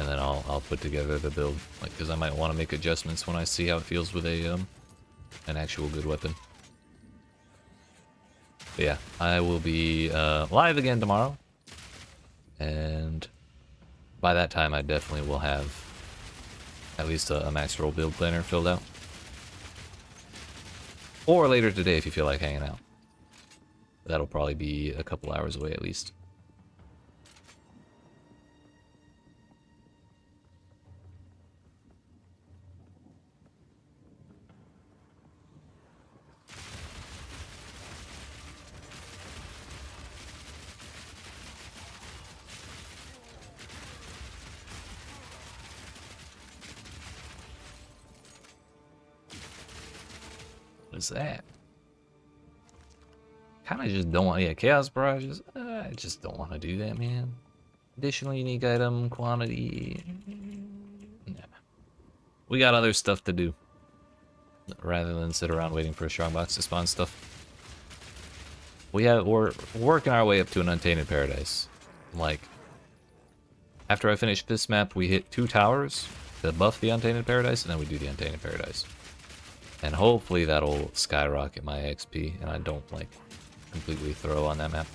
and then I'll put together the build, like, because I might want to make adjustments when I see how it feels with a an actual good weapon. But yeah, I will be live again tomorrow, and by that time I definitely will have at least a max roll build planner filled out. Or later today if you feel like hanging out. That'll probably be a couple hours away at least. What is that? Kind of just don't want, yeah, Chaos Barrages. I just don't want to do that, man. Additional unique item quantity. Nah. We got other stuff to do rather than sit around waiting for a strongbox to spawn stuff. We're working our way up to an Untainted Paradise. Like, after I finish this map, we hit 2 towers to buff the Untainted Paradise, and then we do the Untainted Paradise. And hopefully that'll skyrocket my XP, and I don't, like, completely throw on that map.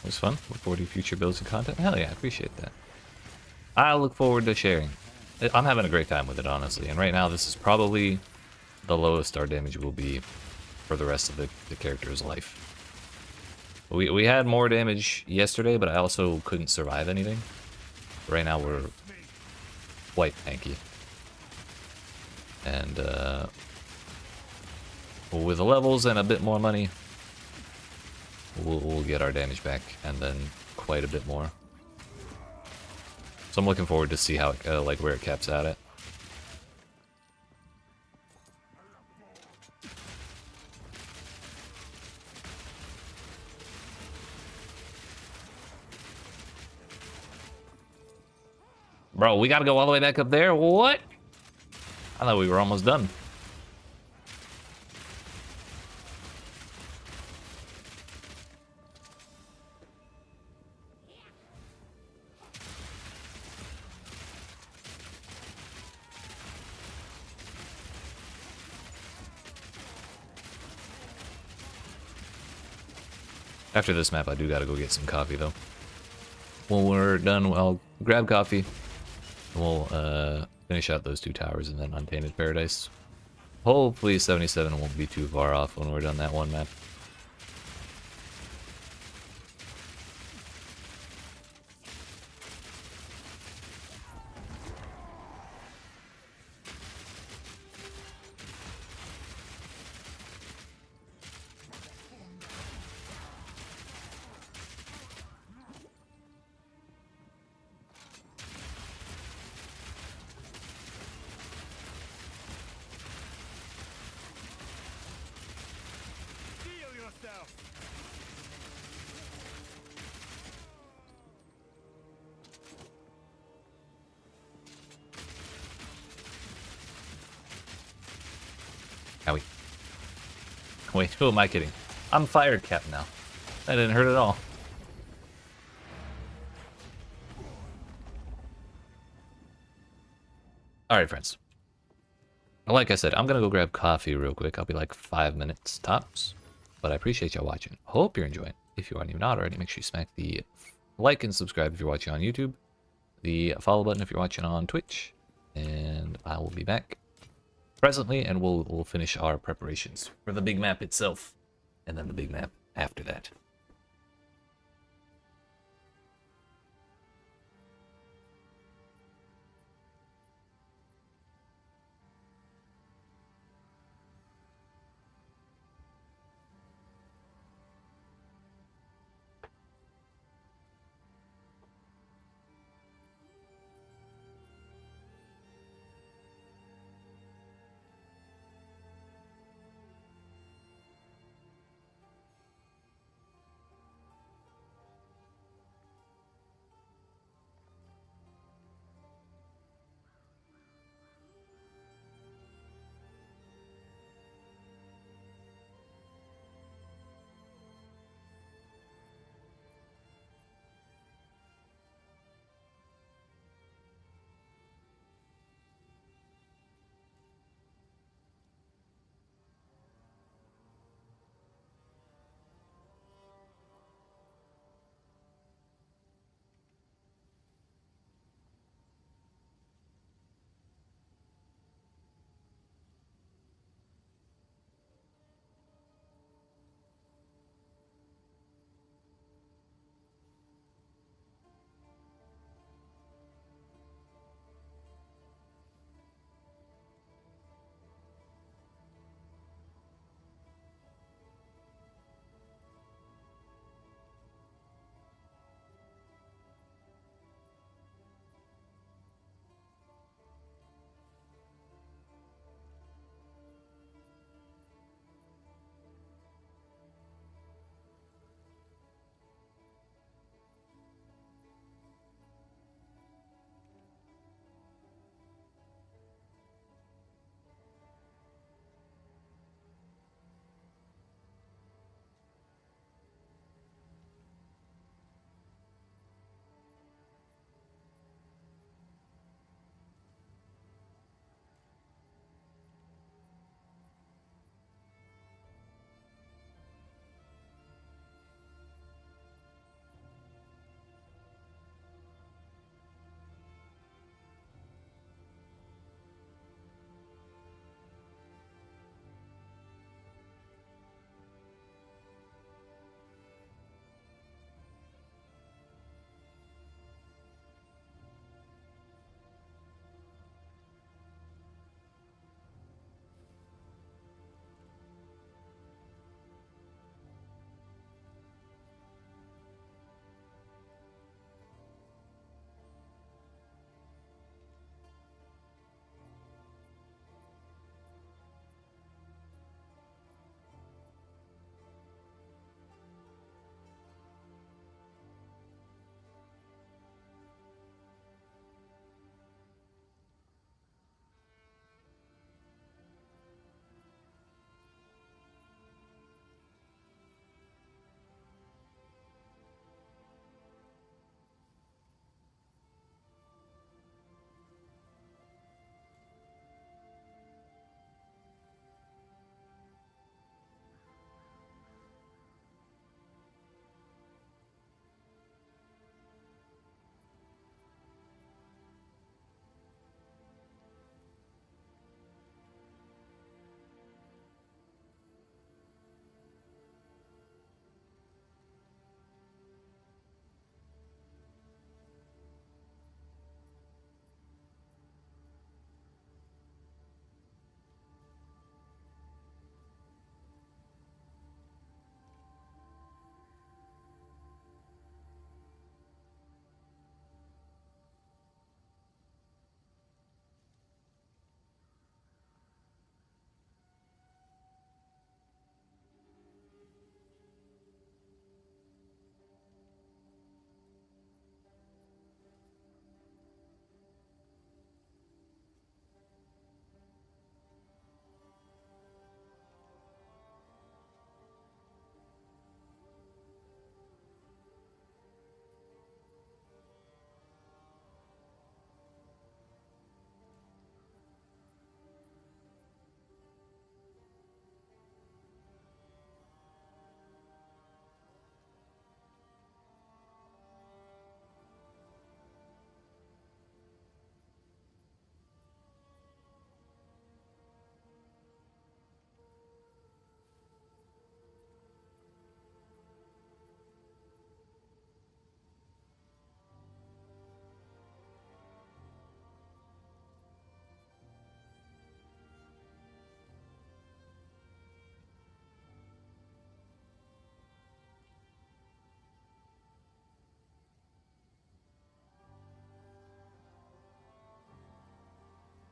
It was fun. Look forward to future builds and content. Hell yeah, I appreciate that. I look forward to sharing. I'm having a great time with it, honestly. And right now, this is probably the lowest our damage will be for the rest of the character's life. We had more damage yesterday, but I also couldn't survive anything. Right now, we're quite tanky. And with the levels and a bit more money, we'll get our damage back, and then quite a bit more. So I'm looking forward to see how it, like where it caps out at. Bro, we gotta go all the way back up there? What? I thought we were almost done. After this map, I do gotta go get some coffee, though. When we're done, I'll grab coffee, and we'll finish out those 2 towers and then Untainted Paradise. Hopefully 77 won't be too far off when we're done that one map. Owie. Wait, who am I kidding? I'm fire cap now. That didn't hurt at all. Alright, friends. Like I said, I'm gonna go grab coffee real quick. I'll be like 5 minutes tops. But I appreciate y'all watching. Hope you're enjoying. If you aren't even not already, make sure you smack the like and subscribe if you're watching on YouTube. The follow button if you're watching on Twitch. And I will be back presently, and we'll finish our preparations for the big map itself, and then the big map after that.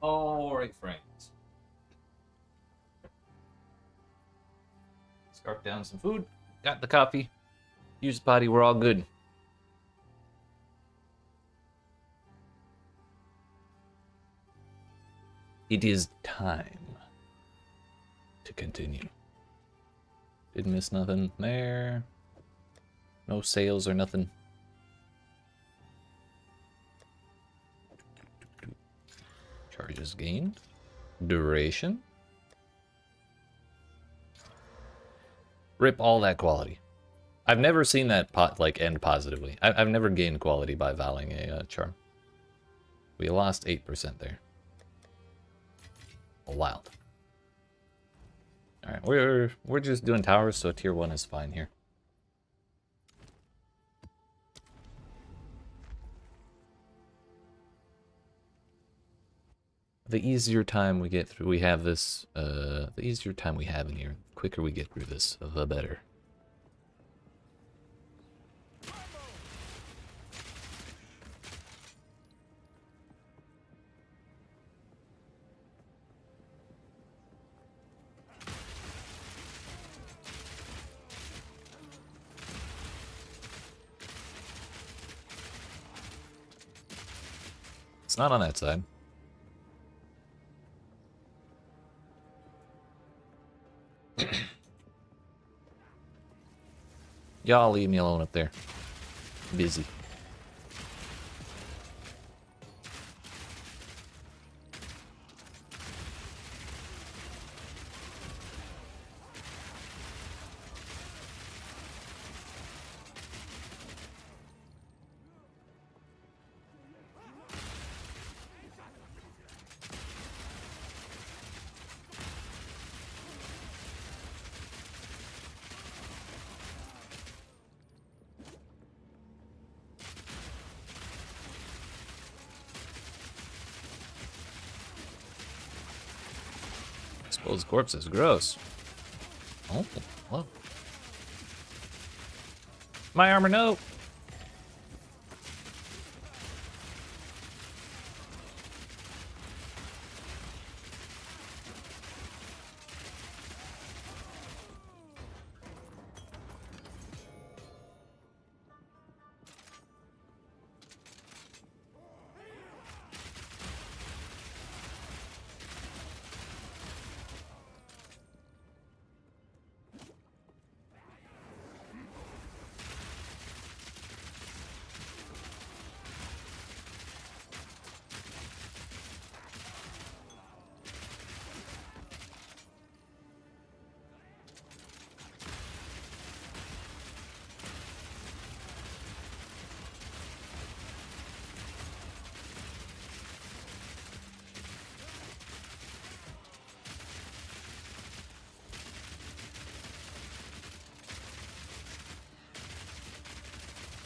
All right, friends. Scarf down some food. Got the coffee. Use the potty. We're all good. It is time to continue. Didn't miss nothing there. No sales or nothing. Charges gained. Duration. Rip all that quality. I've never seen that end positively. I've never gained quality by valing a charm. We lost 8% there. Wild. All right, we're just doing towers, so tier 1 is fine here. The easier time we get through, we have this. The easier time we have in here, the quicker we get through this, the better. It's not on that side. Y'all leave me alone up there. Busy. Exposed corpses, gross. Oh, whoa. My armor, no!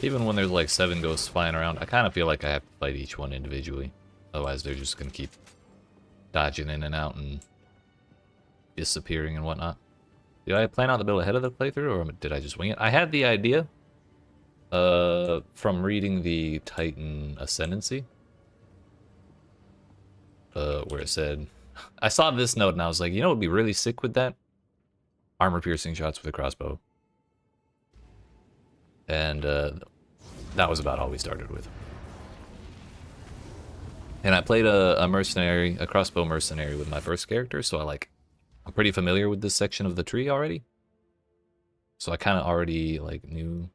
Even when there's like 7 ghosts flying around, I kind of feel like I have to fight each one individually. Otherwise, they're just going to keep dodging in and out and disappearing and whatnot. Did I plan out the build ahead of the playthrough, or did I just wing it? I had the idea from reading the Titan Ascendency, where it said... I saw this note and I was like, you know what would be really sick with that? Armor-piercing shots with a crossbow. And that was about all we started with. And I played a mercenary, a crossbow mercenary with my first character, so I'm pretty familiar with this section of the tree already. So I kind of already knew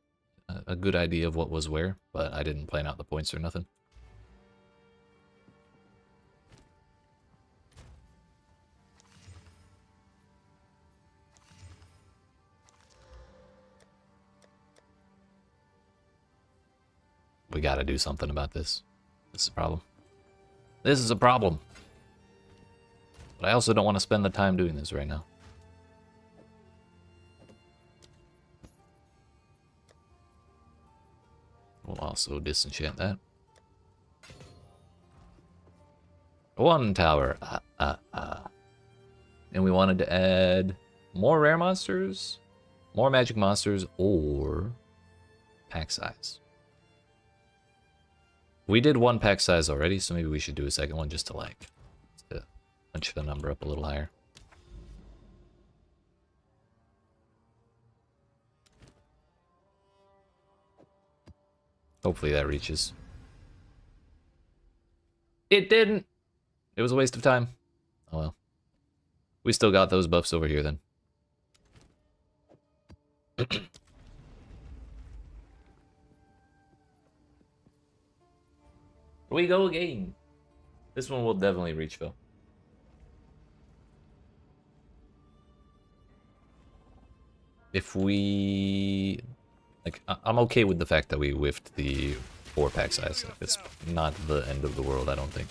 a good idea of what was where, but I didn't plan out the points or nothing. We gotta do something about this. This is a problem. This is a problem. But I also don't want to spend the time doing this right now. We'll also disenchant that. 1 tower. And we wanted to add more rare monsters, more magic monsters, or pack size. We did 1 pack size already, so maybe we should do a second one just to punch the number up a little higher. Hopefully that reaches. It didn't! It was a waste of time. Oh well. We still got those buffs over here then. We go again. This one will definitely reach, Phil. If we... Like, I'm okay with the fact that we whiffed the 4-pack size. Like, it's not the end of the world, I don't think.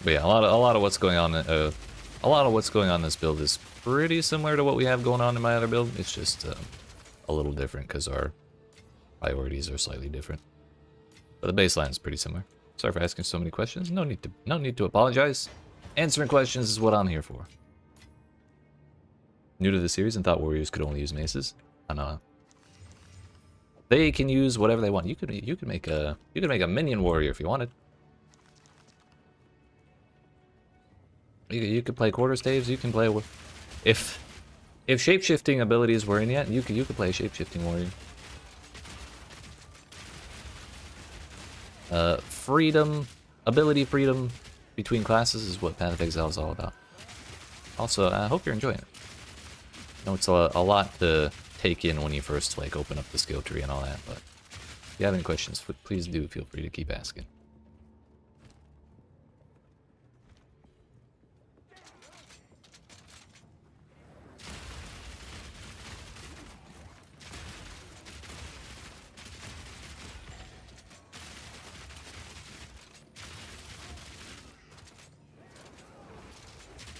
But yeah, a lot of what's going on. A lot of what's going on in this build is pretty similar to what we have going on in my other build. It's just a little different because our priorities are slightly different. But the baseline is pretty similar. Sorry for asking so many questions. No need to apologize. Answering questions is what I'm here for. New to the series and thought warriors could only use maces. I know. They can use whatever they want. You could make a minion warrior if you wanted. You could play quarterstaves. You can play with, if shapeshifting abilities were in yet, you could play a shapeshifting warrior. Ability freedom between classes is what Path of Exile is all about. Also, I hope you're enjoying it. I know it's a lot to take in when you first like open up the skill tree and all that, but if you have any questions, please do feel free to keep asking.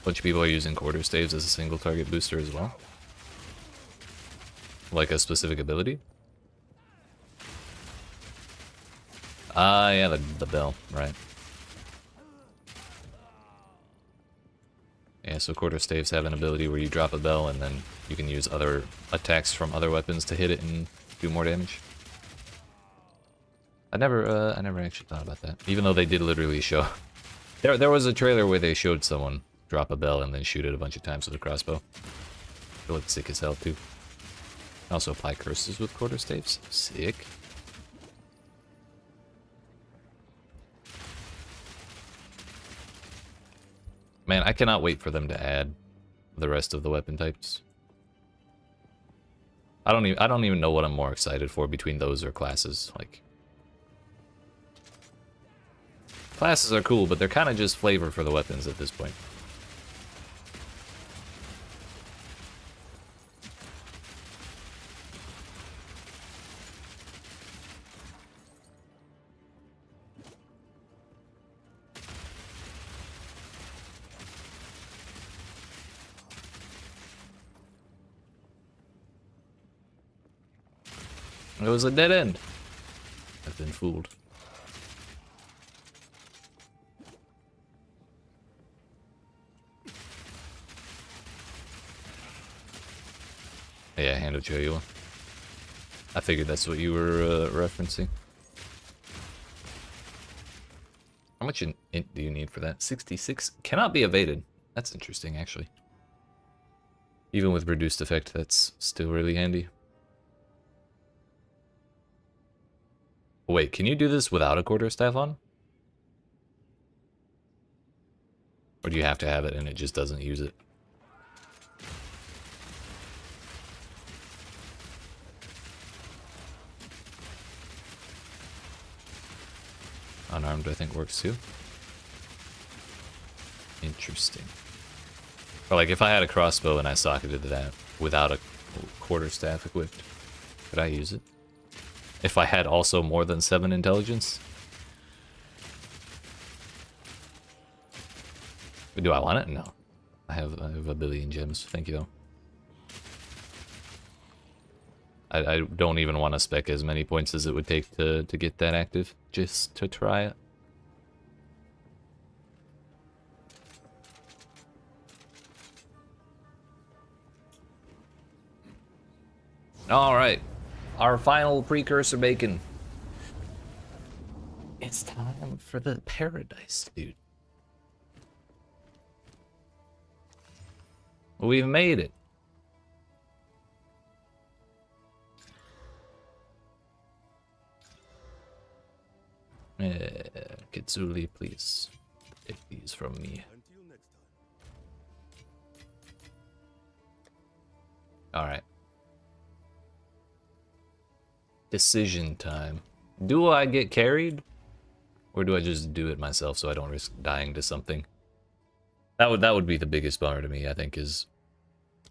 Bunch of people are using quarterstaves as a single target booster as well. Like a specific ability. Ah, yeah, the bell, right. Yeah, so quarterstaves have an ability where you drop a bell and then you can use other attacks from other weapons to hit it and do more damage. I never actually thought about that. Even though they did literally show... There was a trailer where they showed someone drop a bell and then shoot it a bunch of times with a crossbow. It looked sick as hell too. Also apply curses with quarterstaves. Sick. Man, I cannot wait for them to add the rest of the weapon types. I don't even know what I'm more excited for between those or classes. Like, classes are cool, but they're kind of just flavor for the weapons at this point. It was a dead end. I've been fooled. Yeah, Hand of Joyua. I figured that's what you were referencing. How much int do you need for that? 66? Cannot be evaded. That's interesting, actually. Even with reduced effect, that's still really handy. Wait, can you do this without a quarterstaff on? Or do you have to have it and it just doesn't use it? Unarmed, I think, works too. Interesting. Or like, if I had a crossbow and I socketed that without a quarterstaff equipped, could I use it? If I had also more than 7 intelligence? Do I want it? No. I have a billion gems. Thank you, though. I don't even want to spec as many points as it would take to get that active, just to try it. Alright. Our final precursor bacon. It's time for the paradise, dude. We've made it. Kitsuli, please take these from me. Until next time. Alright. Decision time. Do I get carried? Or do I just do it myself so I don't risk dying to something? That would be the biggest bummer to me, I think, is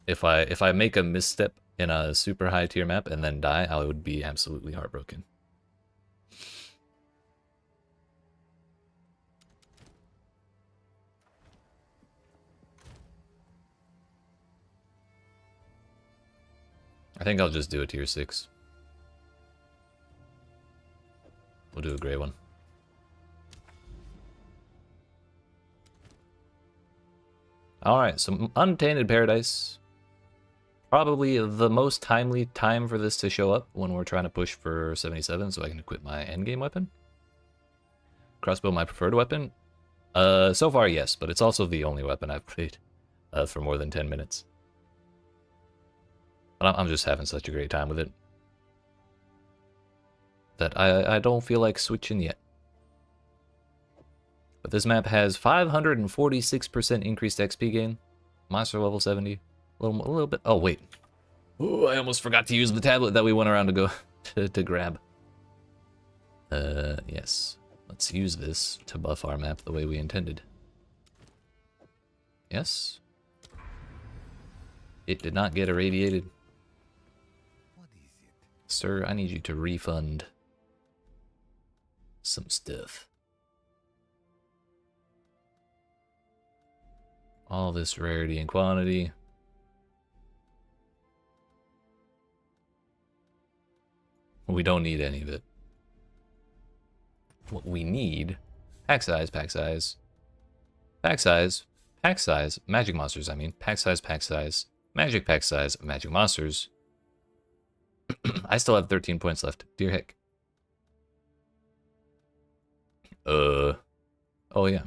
if I make a misstep in a super high tier map and then die, I would be absolutely heartbroken. I think I'll just do a tier 6. We'll do a gray one. Alright, so Untainted Paradise. Probably the most timely time for this to show up when we're trying to push for 77 so I can equip my endgame weapon. Crossbow my preferred weapon? So far, yes, but it's also the only weapon I've played for more than 10 minutes. But I'm just having such a great time with it that I don't feel like switching yet. But this map has 546% increased XP gain. Monster level 70. A little bit. Oh, wait. Ooh, I almost forgot to use the tablet that we went around to go to grab. Yes. Let's use this to buff our map the way we intended. Yes. It did not get irradiated. What is it? Sir, I need you to refund some stuff. All this rarity and quantity. We don't need any of it. What we need, pack size, pack size, pack size, pack size, magic monsters, I mean, pack size, magic pack size, magic monsters. I still have 13 points left. Dear heck. Oh yeah.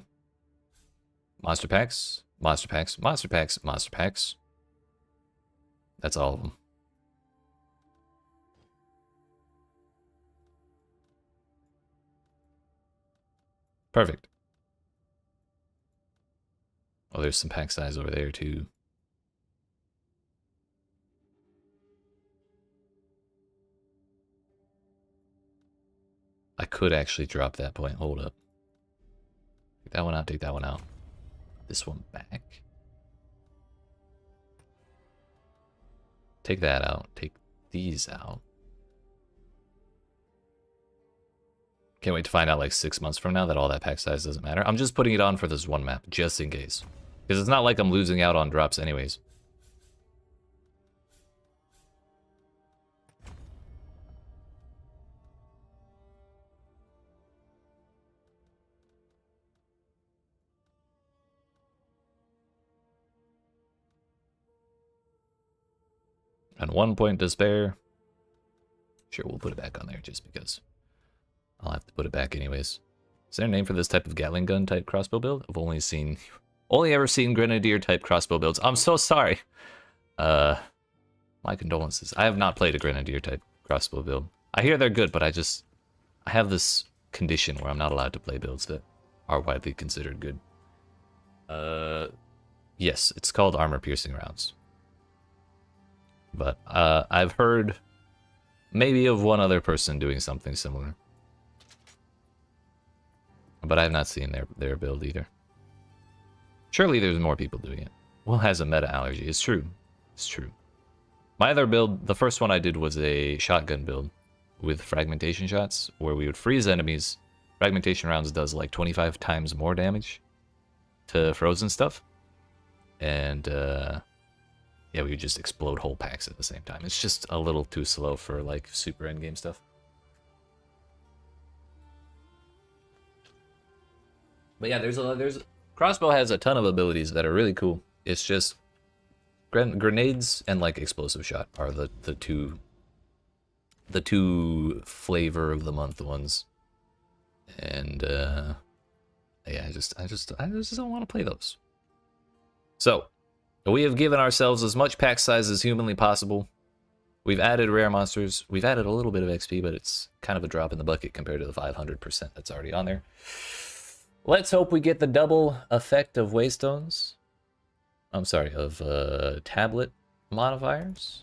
Monster packs, monster packs, monster packs, monster packs. That's all of them. Perfect. Oh, there's some pack size over there too. I could actually drop that point. Hold up. Take that one out, take that one out. This one back. Take that out. Take these out. Can't wait to find out like 6 months from now that all that pack size doesn't matter. I'm just putting it on for this one map, just in case. Because it's not like I'm losing out on drops anyways. And 1 point to spare. Sure, we'll put it back on there just because. I'll have to put it back anyways. Is there a name for this type of Gatling gun type crossbow build? I've only ever seen Grenadier type crossbow builds. I'm so sorry. My condolences. I have not played a Grenadier type crossbow build. I hear they're good, but I have this condition where I'm not allowed to play builds that are widely considered good. Yes, it's called Armour-Piercing Rounds. But I've heard maybe of one other person doing something similar. But I have not seen their build either. Surely there's more people doing it. Will has a meta allergy. It's true. It's true. My other build, the first one I did was a shotgun build with fragmentation shots, where we would freeze enemies. Fragmentation rounds does like 25 times more damage to frozen stuff. And yeah, we would just explode whole packs at the same time. It's just a little too slow for like super endgame stuff. But yeah, there's Crossbow has a ton of abilities that are really cool. It's just grenades and like explosive shot are the two the 2 flavor of the month ones. And yeah, I just don't want to play those. So, we have given ourselves as much pack size as humanly possible. We've added rare monsters. We've added a little bit of XP, but it's kind of a drop in the bucket compared to the 500% that's already on there. Let's hope we get the double effect of Waystones. I'm sorry, of tablet modifiers.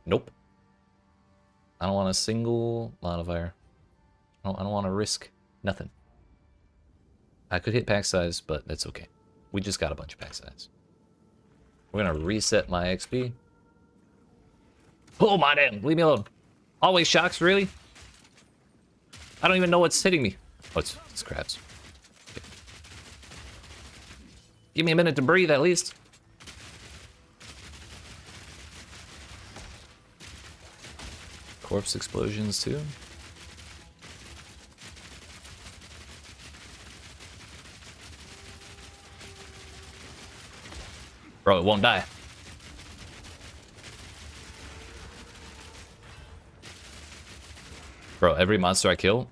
Nope. I don't want a single modifier. I don't want to risk nothing. I could hit pack size, but that's okay. We just got a bunch of pack size. We're gonna reset my XP. Oh my damn, leave me alone. Always shocks, really? I don't even know what's hitting me. Oh, it's crabs. Okay. Give me a minute to breathe at least. Corpse explosions too. Bro, it won't die. Bro, every monster I kill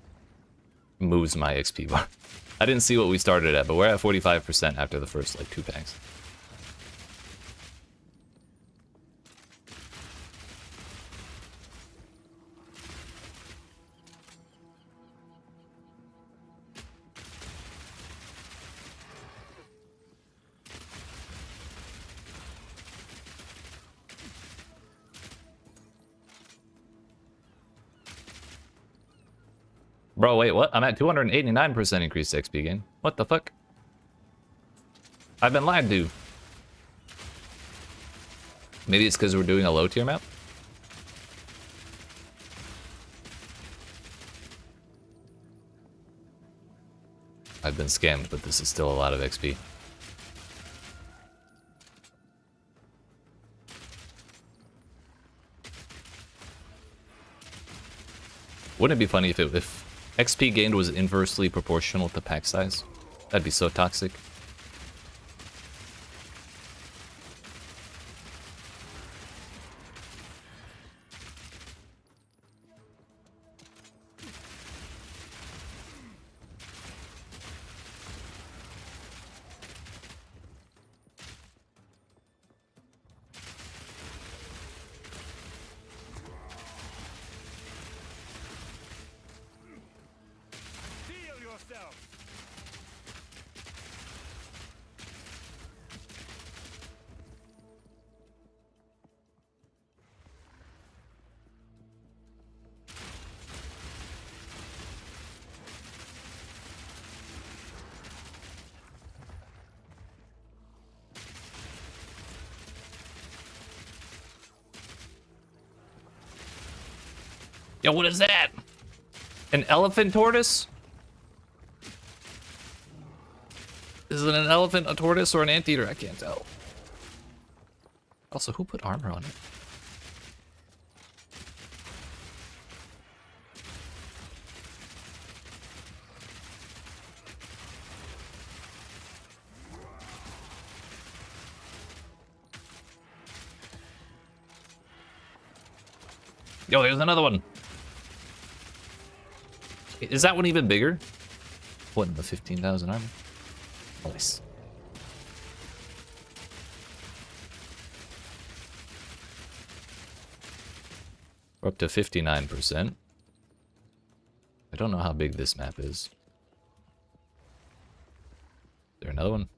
moves my XP bar. I didn't see what we started at, but we're at 45% after the first, like, 2 packs. Bro, wait, what? I'm at 289% increased XP gain. What the fuck? I've been lied to. Maybe it's because we're doing a low tier map? I've been scammed, but this is still a lot of XP. Wouldn't it be funny if XP gained was inversely proportional to pack size? That'd be so toxic. Yo, what is that? An elephant tortoise? Is it an elephant, a tortoise, or an anteater? I can't tell. Also, who put armor on it? Yo, there's another one. Is that one even bigger? What, in the 15,000 armor? Nice. We're up to 59%. I don't know how big this map is. Is there another one?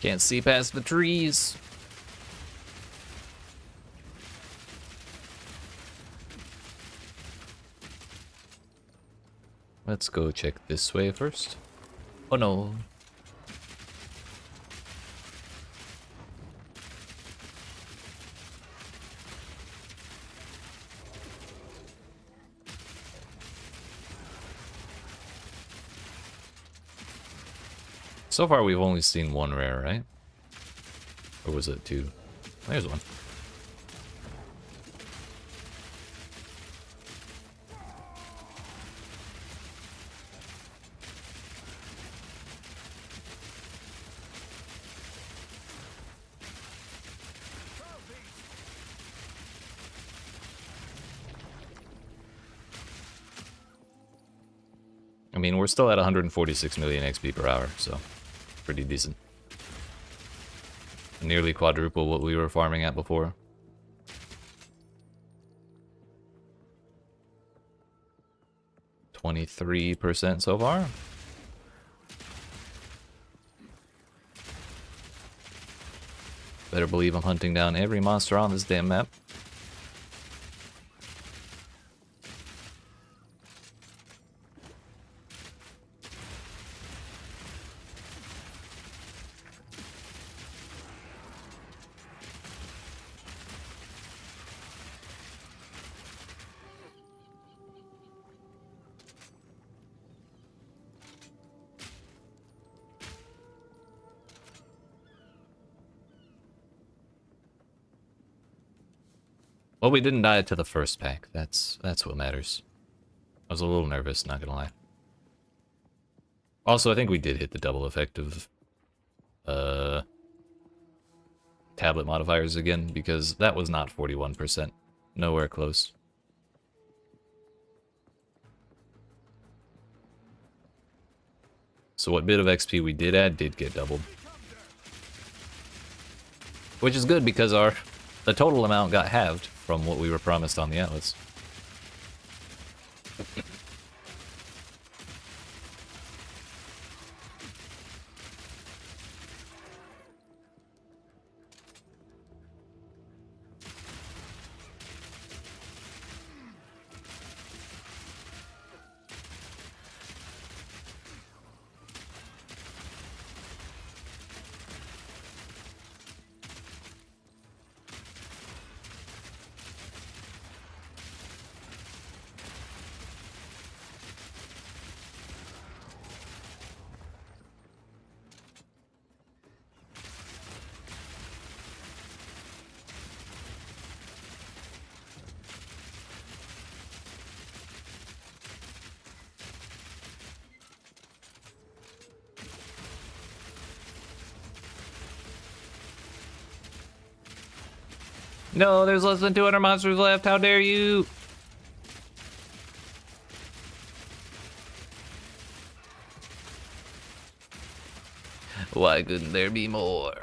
Can't see past the trees. Let's go check this way first. Oh no. So far we've only seen one rare, right? Or was it two? There's one. I mean, we're still at 146 million XP per hour, so pretty decent. Nearly quadruple what we were farming at before. %23 so far. Better believe I'm hunting down every monster on this damn map. Well, we didn't die to the first pack. That's what matters. I was a little nervous, not gonna lie. Also, I think we did hit the double effect of tablet modifiers again, because that was not 41%. Nowhere close. So what bit of XP we did add did get doubled. Which is good because the total amount got halved from what we were promised on the Atlas. No, there's less than 200 monsters left. How dare you? Why couldn't there be more?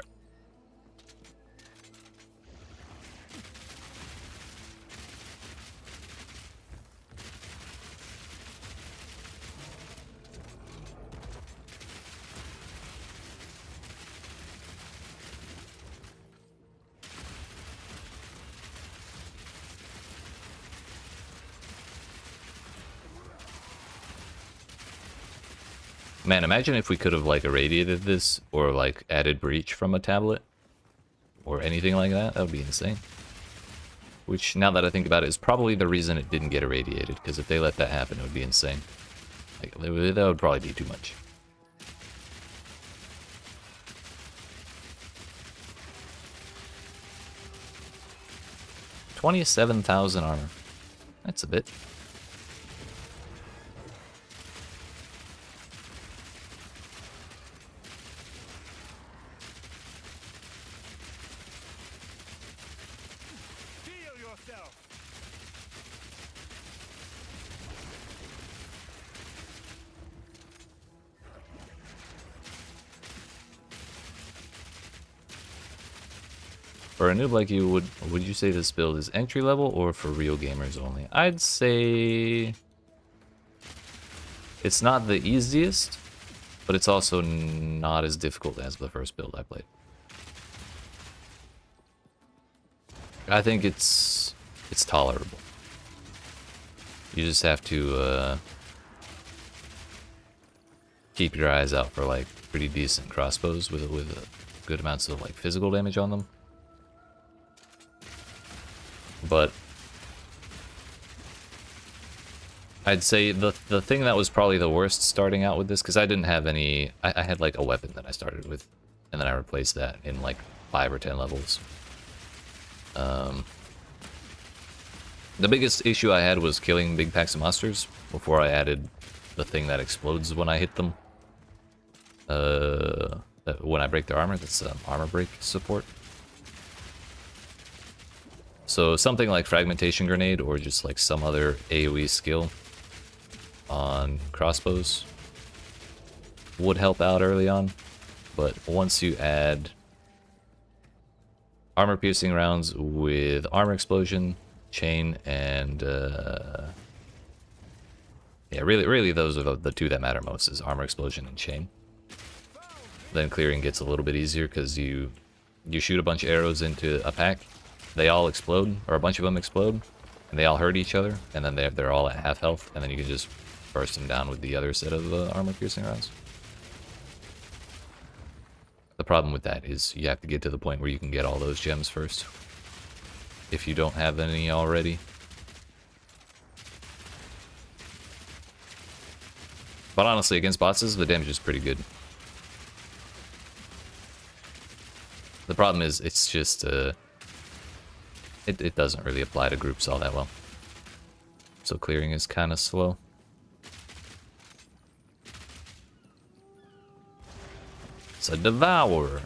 Man, imagine if we could have like irradiated this or like added breach from a tablet or anything like that. That would be insane. Which, now that I think about it, is probably the reason it didn't get irradiated, because if they let that happen, it would be insane. Like, that would probably be too much. $27,000 armor. That's a bit. For a noob like you, would you say this build is entry level or for real gamers only? I'd say it's not the easiest, but it's also not as difficult as the first build I played. I think it's tolerable. You just have to keep your eyes out for like pretty decent crossbows with good amounts of like physical damage on them. But I'd say the thing that was probably the worst starting out with this, because I didn't have any, I had like a weapon that I started with, and then I replaced that in like 5 or 10 levels. The biggest issue I had was killing big packs of monsters before I added the thing that explodes when I hit them. When I break their armor, that's armor break support. So something like Fragmentation Grenade or just like some other AoE skill on crossbows would help out early on. But once you add Armor-Piercing Rounds with Armor Explosion, Chain, and yeah, really those are the two that matter most, is Armor Explosion and Chain. Then clearing gets a little bit easier because you shoot a bunch of arrows into a pack, they all explode, or a bunch of them explode, and they all hurt each other, and then they're all at half health, and then you can just burst them down with the other set of Armor-Piercing Rounds. The problem with that is you have to get to the point where you can get all those gems first, if you don't have any already. But honestly, against bosses, the damage is pretty good. The problem is, it's just, it doesn't really apply to groups all that well. So clearing is kind of slow. It's a devourer.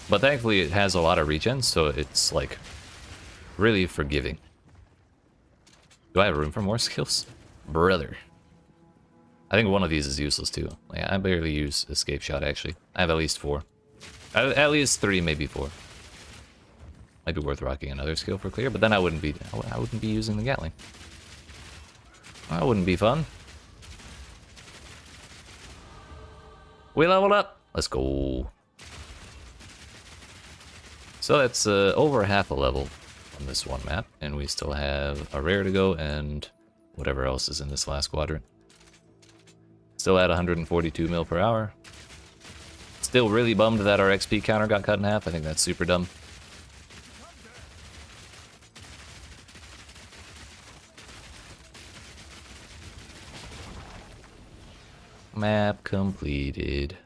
But thankfully it has a lot of regen, so it's like really forgiving. Do I have room for more skills? Brother. I think one of these is useless too. Like, I barely use Escape Shot actually. I have at least 4. At least 3, maybe 4. Might be worth rocking another skill for clear, but then I wouldn't be using the Gatling. That wouldn't be fun. We leveled up. Let's go. So that's over half a level on this one map, and we still have a rare to go and whatever else is in this last quadrant. Still at 142 mil per hour. Still really bummed that our XP counter got cut in half. I think that's super dumb. Map completed.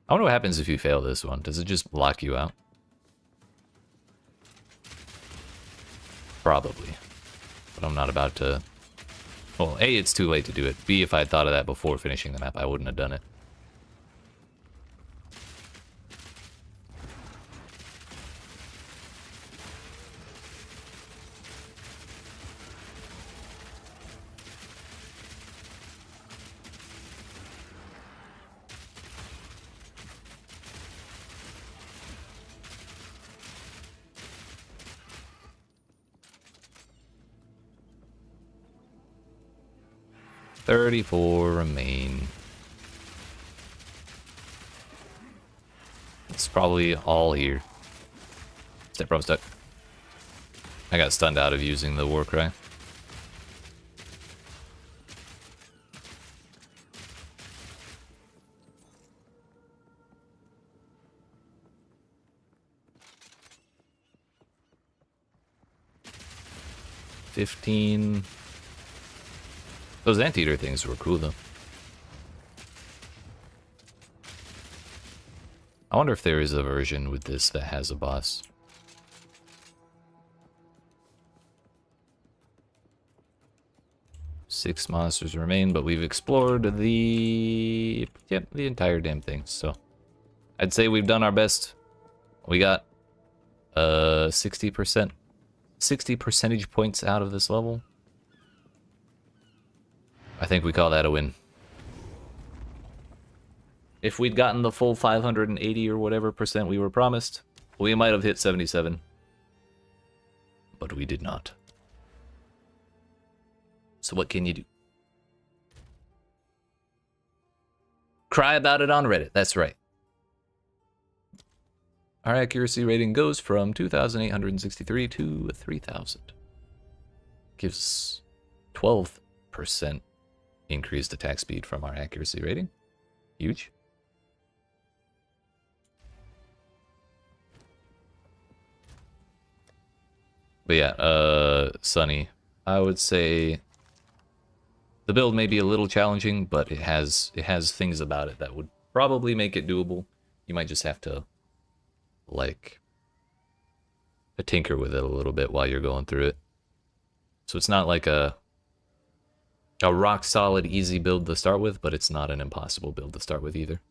I wonder what happens if you fail this one. Does it just lock you out? Probably. But I'm not about to... Well, A, it's too late to do it. B, if I had thought of that before finishing the map, I wouldn't have done it. $34 remain. It's probably all here. Step bro, stuck. I got stunned out of using the war cry. $15. Those anteater things were cool, though. I wonder if there is a version with this that has a boss. Six monsters remain, but we've explored the entire damn thing. So I'd say we've done our best. We got 60 percentage points out of this level. I think we call that a win. If we'd gotten the full 580 or whatever percent we were promised, we might have hit 77. But we did not. So what can you do? Cry about it on Reddit. That's right. Our accuracy rating goes from 2,863 to 3,000. Gives 12% increased attack speed from our accuracy rating. Huge. But yeah, Sunny, I would say the build may be a little challenging, but it has things about it that would probably make it doable. You might just have to like tinker with it a little bit while you're going through it. So it's not like a rock solid easy build to start with, but it's not an impossible build to start with either.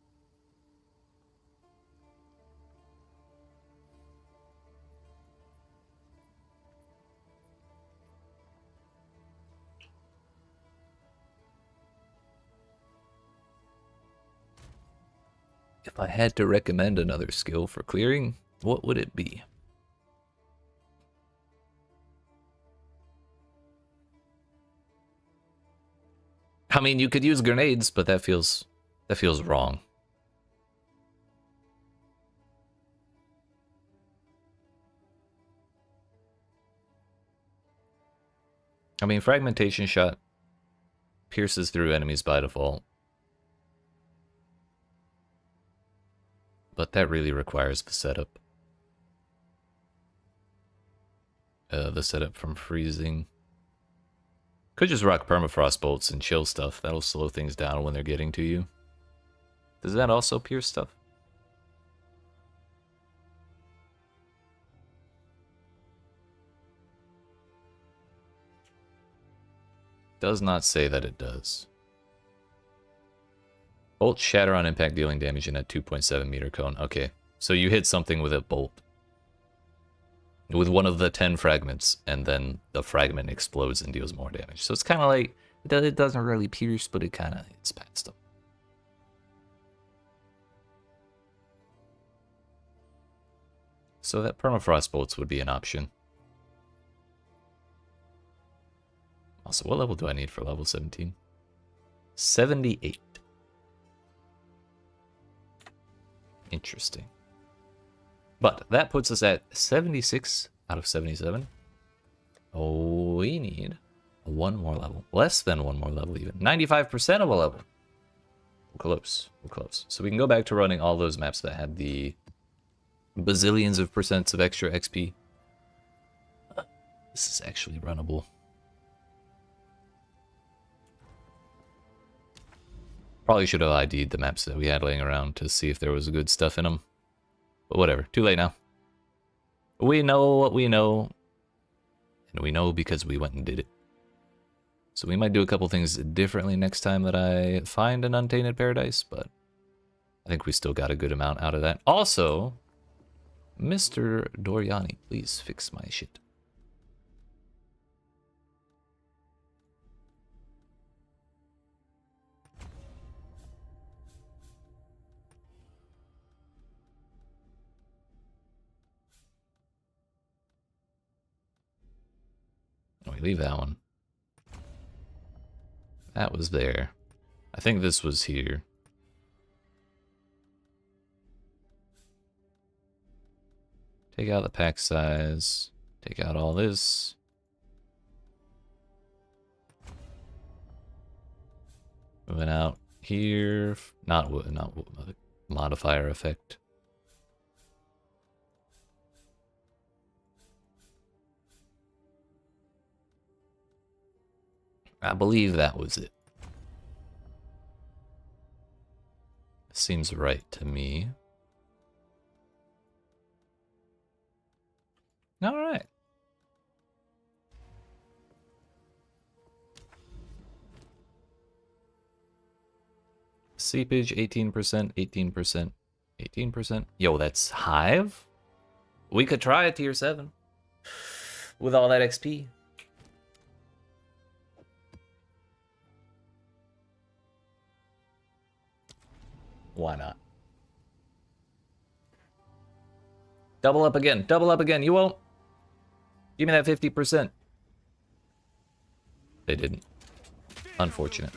If I had to recommend another skill for clearing, what would it be? I mean, you could use grenades, but that feels wrong. I mean, Fragmentation Shot pierces through enemies by default. But that really requires the setup. The setup from freezing. Could just rock permafrost bolts and chill stuff. That'll slow things down when they're getting to you. Does that also pierce stuff? Does not say that it does. Bolts shatter on impact, dealing damage in a 2.7 meter cone. Okay, so you hit something with a bolt. With one of the 10 fragments, and then the fragment explodes and deals more damage. So it's kind of like, it doesn't really pierce, but it kind of hits past them. So that permafrost bolts would be an option. Also, what level do I need for level 17? 78. Interesting. But that puts us at 76 out of 77. Oh, we need one more level. Less than one more level even. 95% of a level. We're close. We're close. So we can go back to running all those maps that had the bazillions of percents of extra XP. This is actually runnable. Probably should have ID'd the maps that we had laying around to see if there was good stuff in them. But whatever, too late now. We know what we know. And we know because we went and did it. So we might do a couple things differently next time that I find an Untainted Paradise, but I think we still got a good amount out of that. Also, Mr. Doriani, please fix my shit. We leave that one. That was there. I think this was here. Take out the pack size. Take out all this. Moving out here. Not modifier effect. I believe that was it. Seems right to me. All right. Seepage 18%, 18%, 18%. Yo, that's Hive? We could try a tier 7 with all that XP. Why not? Double up again. Double up again. You won't. Give me that 50%. They didn't. Unfortunate.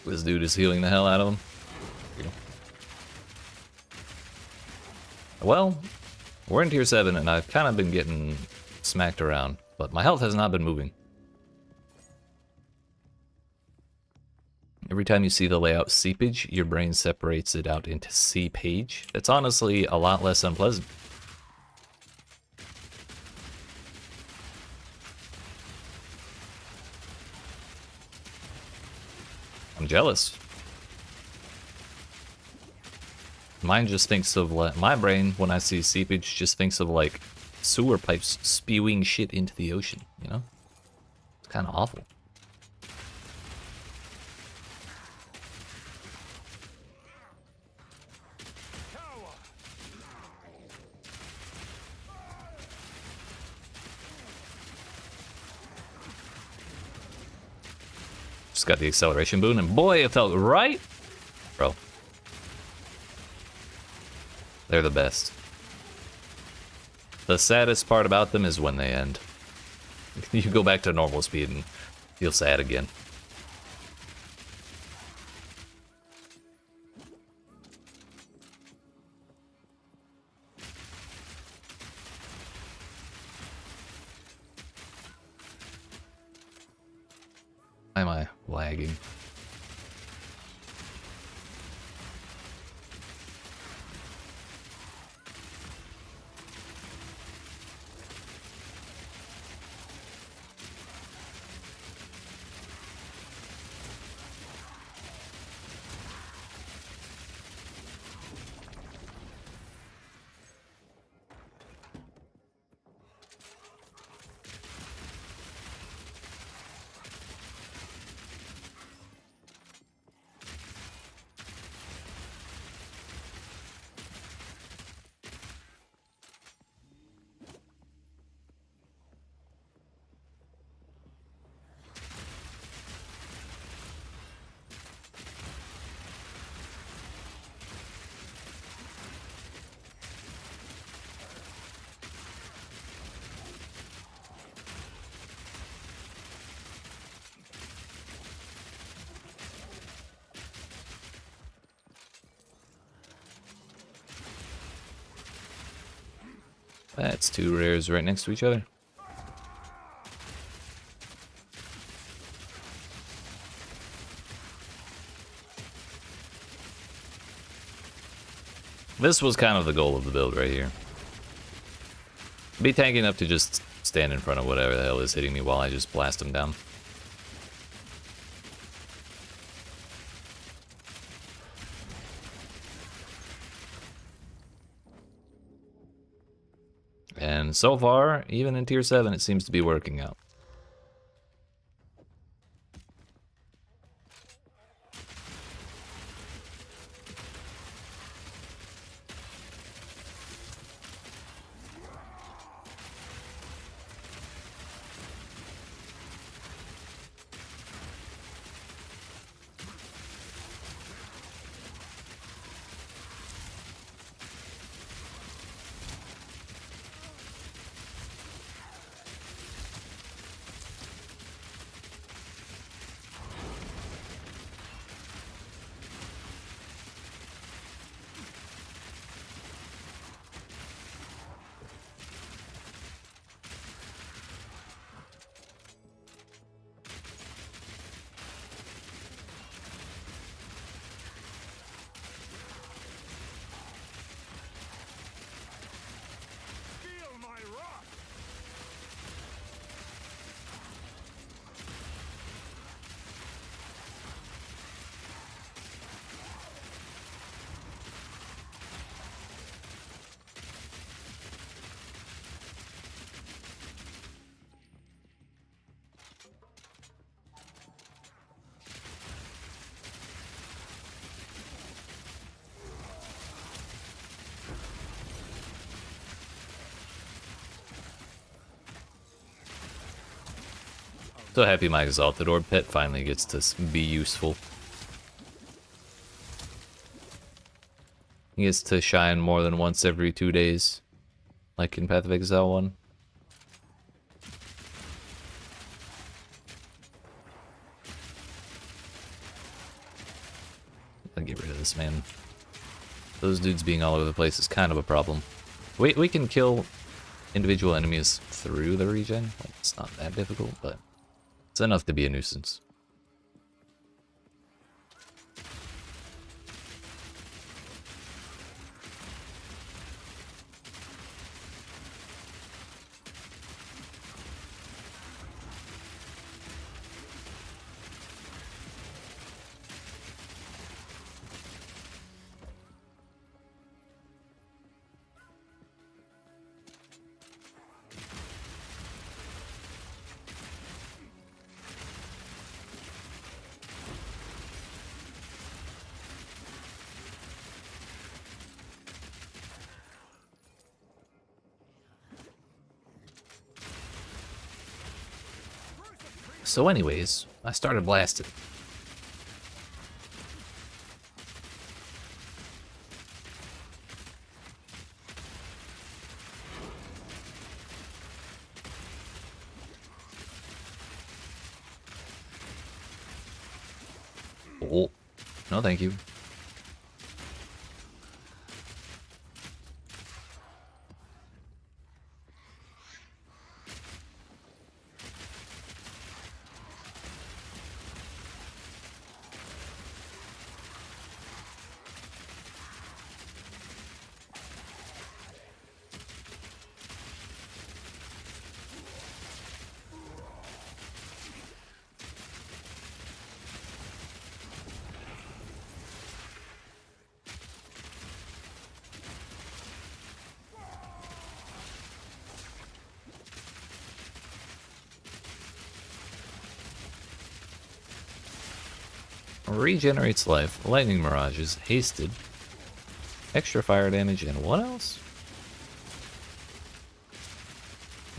This dude is healing the hell out of him. Well, we're in tier 7 and I've kind of been getting smacked around, but my health has not been moving. Every time you see the layout seepage, your brain separates it out into seepage. That's honestly a lot less unpleasant. I'm jealous. Mine just thinks of, my brain, when I see seepage, just thinks of, like, sewer pipes spewing shit into the ocean, you know? It's kind of awful. Just got the acceleration boon, and boy, it felt right! Bro. They're the best. The saddest part about them is when they end. You go back to normal speed and feel sad again. Why am I lagging? That's two rares right next to each other. This was kind of the goal of the build right here. Be tanky enough to just stand in front of whatever the hell is hitting me while I just blast them down. And so far, even in tier 7, it seems to be working out. So happy my Exalted Orb pet finally gets to be useful. He gets to shine more than once every 2 days, like in Path of Exile 1. I'll get rid of this, man. Those dudes being all over the place is kind of a problem. We can kill individual enemies through the regen. Like, it's not that difficult, but it's enough to be a nuisance. So anyways, I started blasting. Oh, no thank you. Regenerates life, lightning mirages, hasted, extra fire damage, and what else?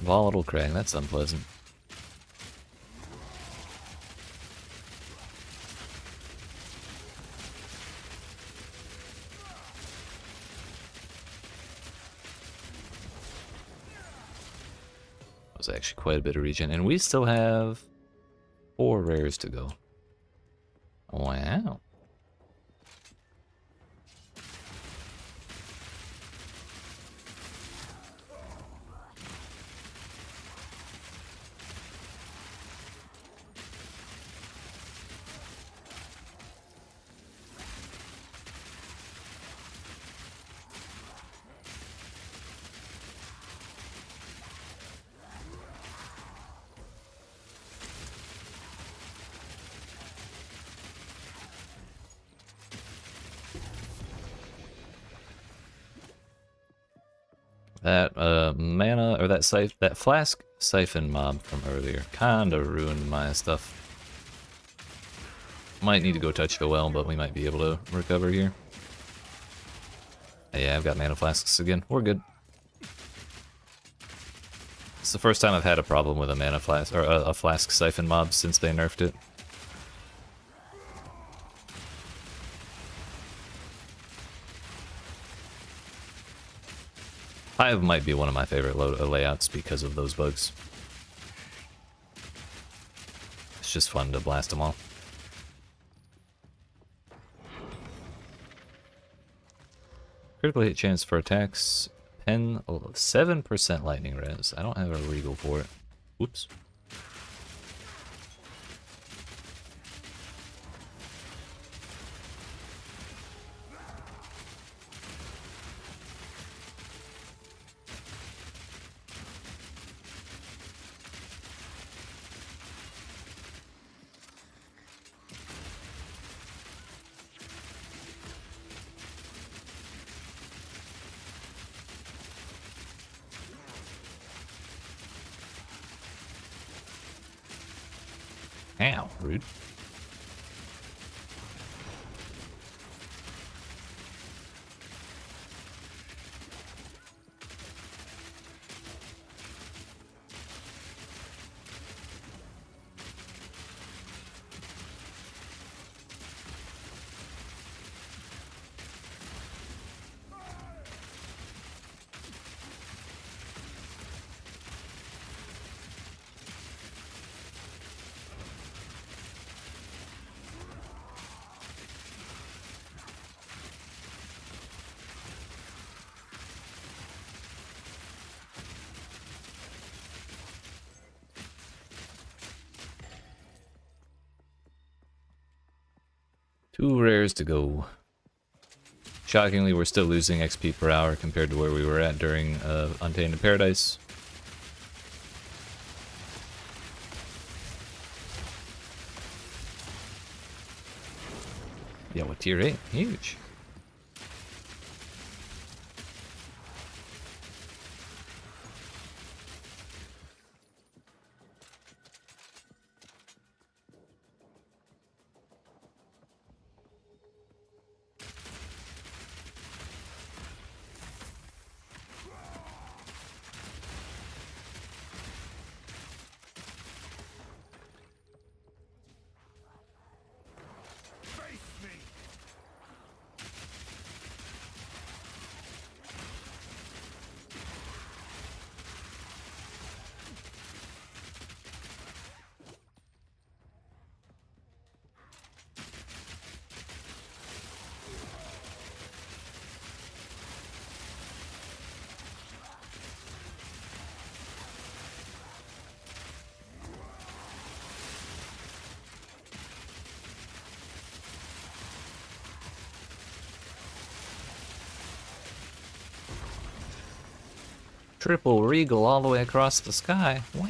Volatile crag, that's unpleasant. That was actually quite a bit of regen, and we still have 4 rares to go. Wow. That mana or that flask siphon mob from earlier kinda ruined my stuff. Might need to go touch the well, but we might be able to recover here. Yeah, I've got mana flasks again. We're good. It's the first time I've had a problem with a mana flask or a flask siphon mob since they nerfed it. Hive might be one of my favorite layouts because of those bugs. It's just fun to blast them all. Critical hit chance for attacks. 7% lightning res. I don't have a regal for it. Whoops. Ow, rude. 2 rares to go. Shockingly, we're still losing XP per hour compared to where we were at during Untainted Paradise. Yeah, with tier 8, huge. Triple regal all the way across the sky. Wow.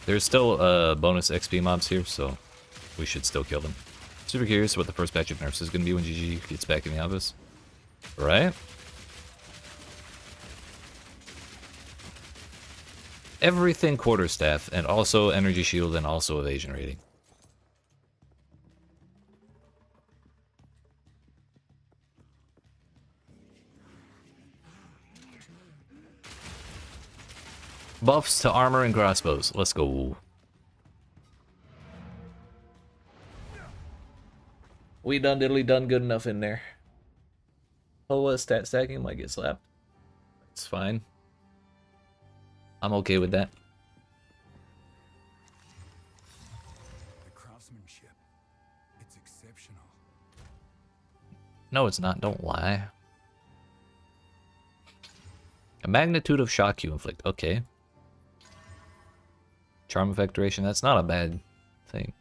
There's still bonus XP mobs here, so we should still kill them. Super curious what the first batch of nerfs is going to be when GG gets back in the office. Right? Everything quarterstaff, and also energy shield, and also evasion rating. Buffs to armor and crossbows. Let's go. We done diddly done good enough in there. Oh, stat stacking might get slapped. It's fine. I'm okay with that. The craftsmanship, it's exceptional. No, it's not. Don't lie. A magnitude of shock you inflict. Okay. Charm effect duration. That's not a bad thing.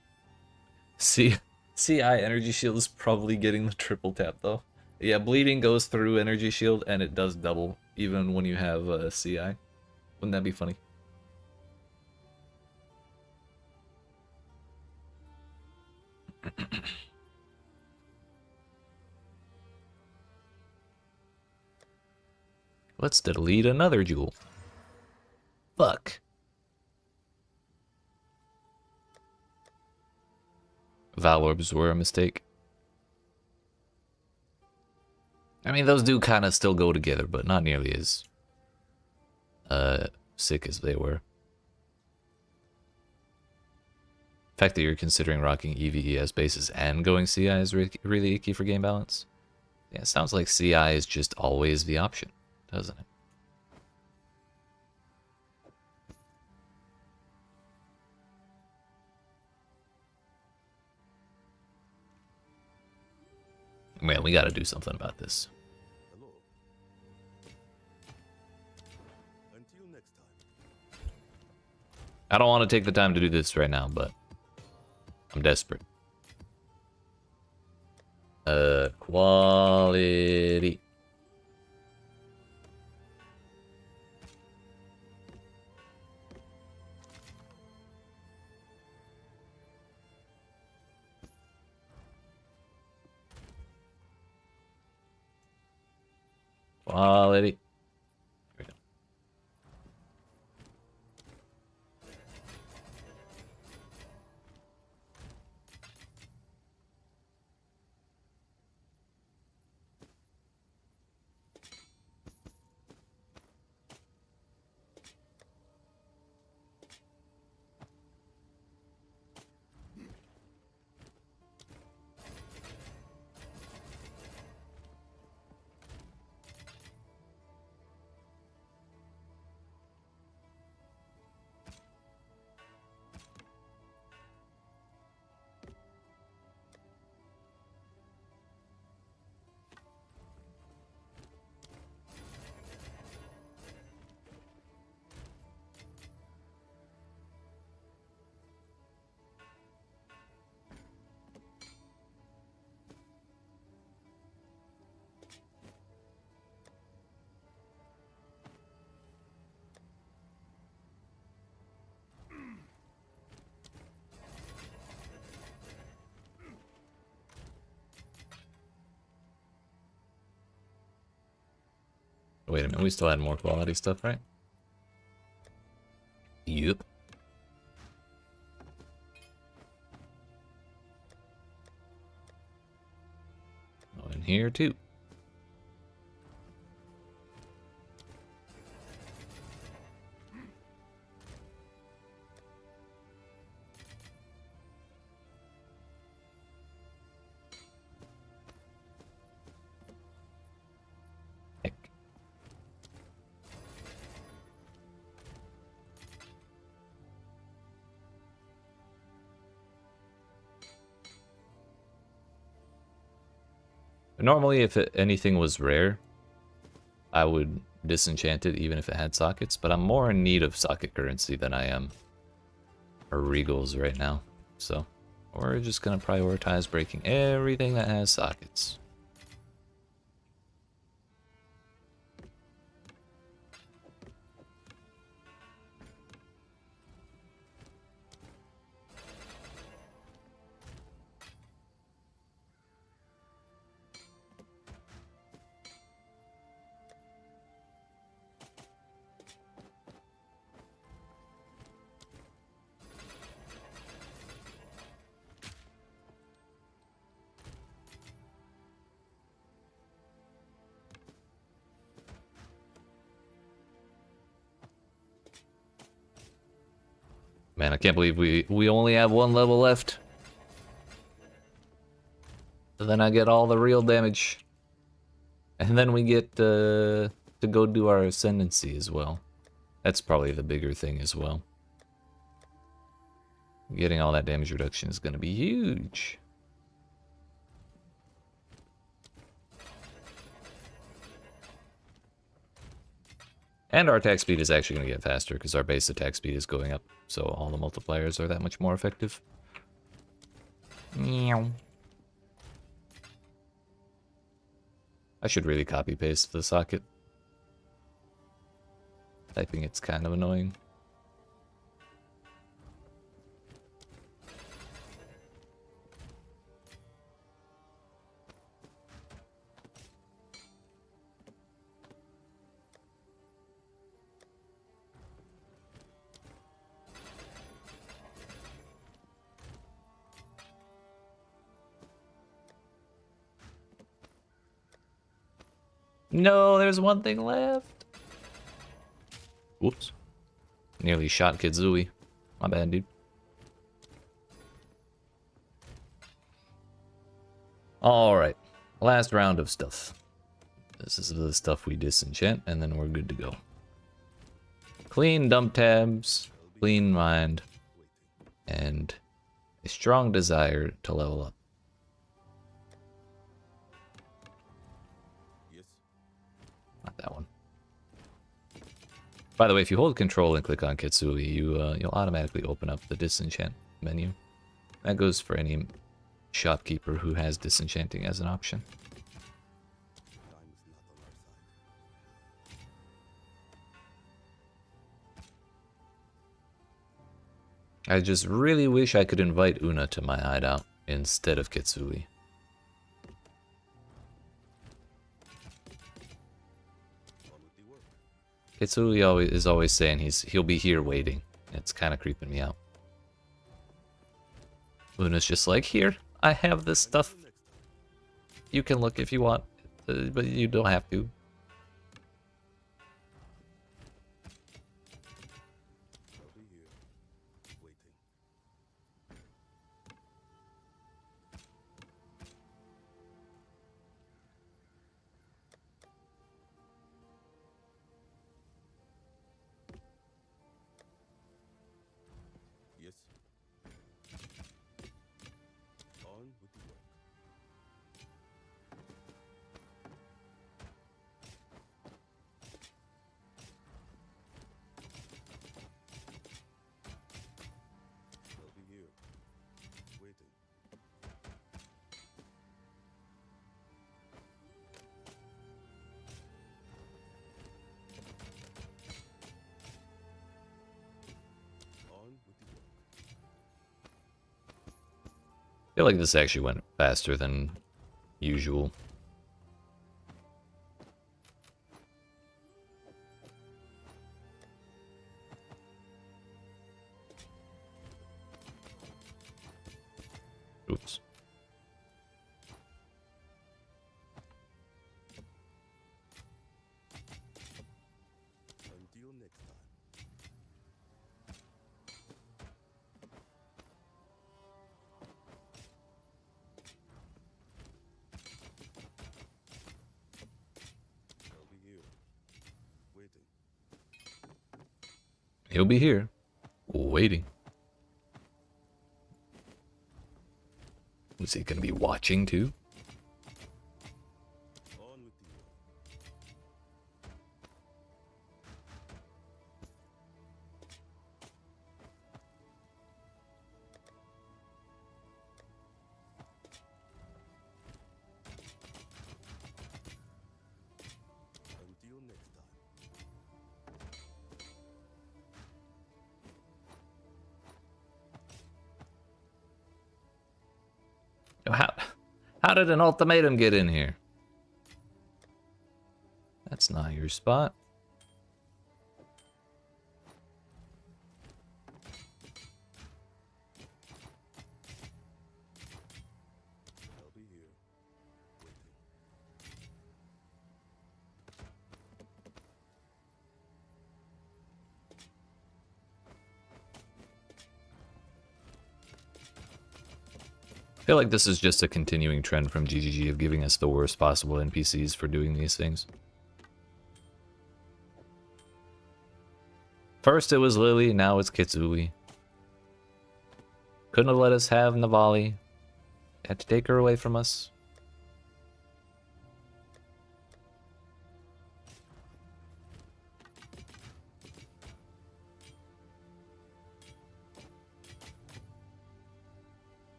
See, CI energy shield is probably getting the triple tap though. Yeah, bleeding goes through energy shield and it does double even when you have CI. Wouldn't that be funny? Let's delete another jewel. Fuck. Valorbs were a mistake. I mean, those do kind of still go together, but not nearly as sick as they were. The fact that you're considering rocking EVES bases and going CI is really icky for game balance. Yeah, it sounds like CI is just always the option, doesn't it? Man, we gotta do something about this. Hello. Until next time. I don't want to take the time to do this right now, but I'm desperate. Quality. Quality. Here we go. Wait a minute, we still had more quality stuff, right? Yep. Oh, and here too. Heck. Normally, if anything was rare, I would disenchant it even if it had sockets, but I'm more in need of socket currency than I am regals right now. So we're just gonna prioritize breaking everything that has sockets. Man, I can't believe we only have one level left. And then I get all the real damage. And then we get to go do our Ascendency as well. That's probably the bigger thing as well. Getting all that damage reduction is going to be huge. And our attack speed is actually going to get faster because our base attack speed is going up. So all the multipliers are that much more effective. Meow. I should really copy paste the socket. Typing it's kind of annoying. No, there's one thing left. Whoops. Nearly shot Kitsui. My bad, dude. Alright. Last round of stuff. This is the stuff we disenchant, and then we're good to go. Clean dump tabs, clean mind, and a strong desire to level up. Yes. Not that one. By the way, if you hold control and click on Kitsui, you'll automatically open up the disenchant menu. That goes for any shopkeeper who has disenchanting as an option. Time is not on our side. I just really wish I could invite Una to my hideout instead of Kitsui. On with the work. Kitsui is always saying he'll be here waiting. It's kind of creeping me out. Una's just like, here, I have this stuff. Next time. You can look if you want, but you don't have to. I'll be here, waiting. Yes. On with the work. I'll be here, waiting. On with the work. I feel like this actually went faster than usual. He'll be here, waiting. Was he gonna be watching too? On with the work. Until next time. How did an ultimatum get in here? That's not your spot. I'll be here. Waiting. I feel like this is just a continuing trend from GGG of giving us the worst possible NPCs for doing these things. First it was Lily, now it's Kitsui. Couldn't have let us have Navali. Had to take her away from us.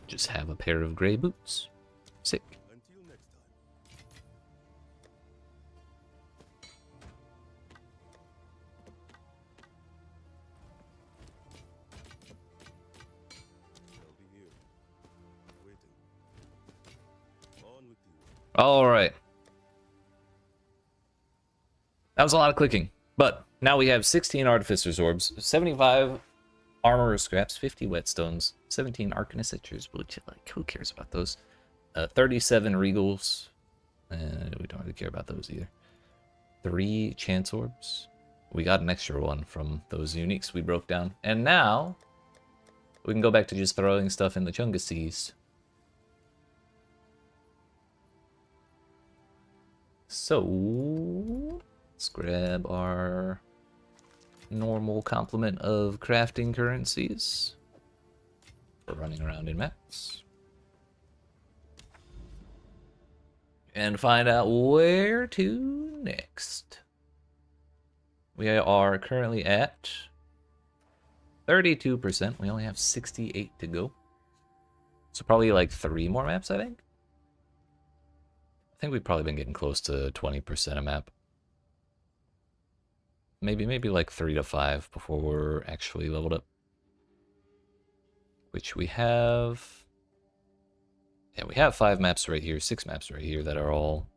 Just have a pair of gray boots. Sick. Until next time. I'll be here. Waiting. On with the work. Alright. That was a lot of clicking. But now we have 16 Artificer's Orbs, 75 Armorer Scraps, 50 Whetstones, 17 Arcanist Citrus, which, like, who cares about those? 37 Regals. We don't really care about those either. 3 Chance Orbs. We got an extra one from those uniques we broke down. And now, we can go back to just throwing stuff in the Chunguses. So, let's grab our normal complement of crafting currencies for running around in maps. And find out where to next. We are currently at 32%. We only have 68 to go. So probably like 3 more maps, I think. I think we've probably been getting close to 20% a map. Maybe like 3 to 5 before we're actually leveled up. Which we have. Yeah, we have 5 maps right here, 6 maps right here that are all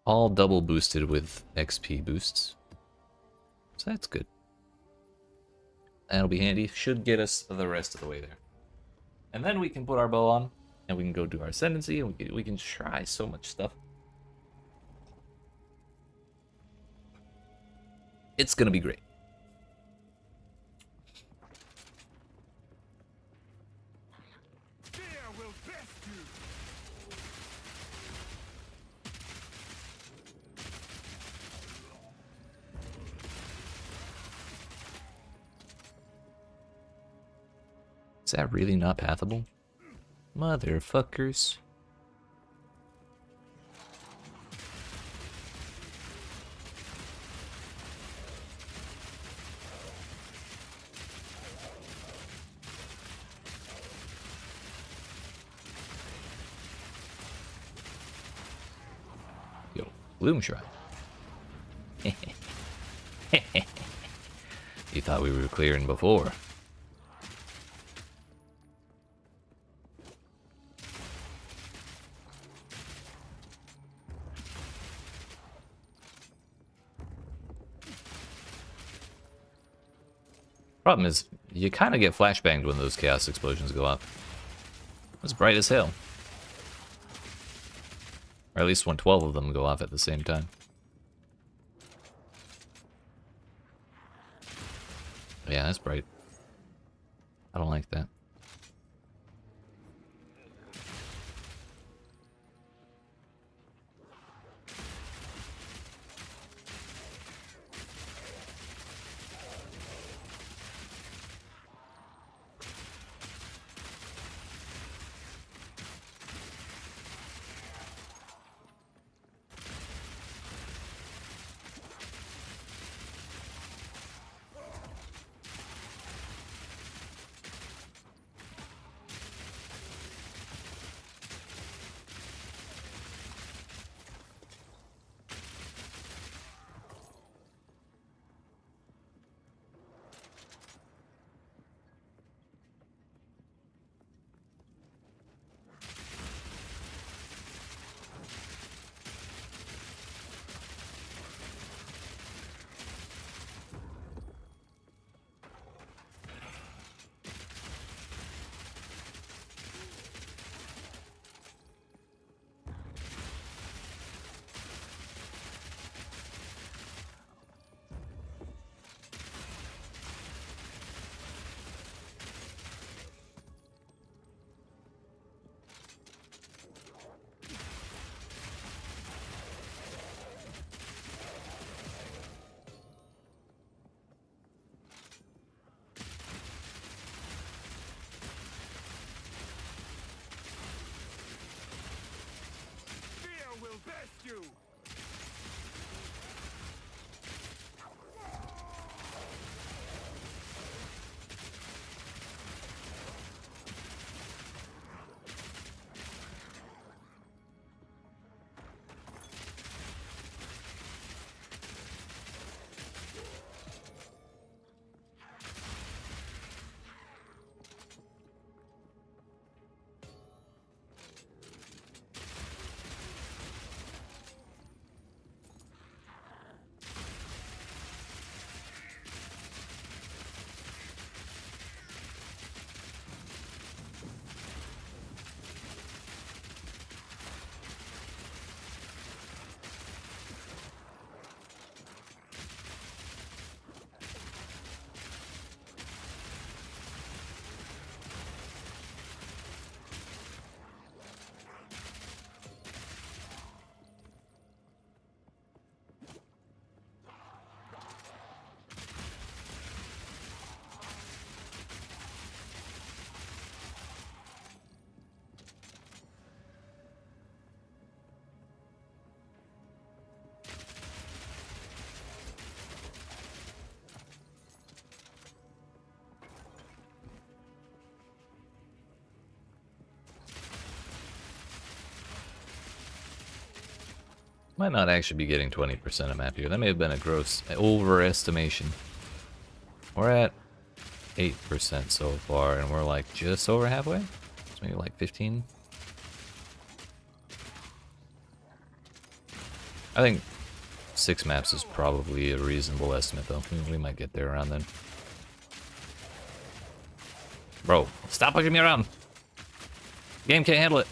all double boosted with XP boosts. So that's good. That'll be handy. Should get us the rest of the way there. And then we can put our bow on, and we can go do our Ascendency, and we can try so much stuff. It's gonna be great. Fear will best you. Is that really not pathable? Motherfuckers. Yo, Bloom Shrine. You thought we were clearing before. Problem is, you kind of get flashbanged when those chaos explosions go off. It's bright as hell. Or at least when 12 of them go off at the same time. Yeah, that's bright. I don't like that. Might not actually be getting 20% of map here. That may have been a gross overestimation. We're at 8% so far, and we're like just over halfway? So maybe like 15? I think 6 maps is probably a reasonable estimate, though. We might get there around then. Bro, stop pushing me around! Game can't handle it.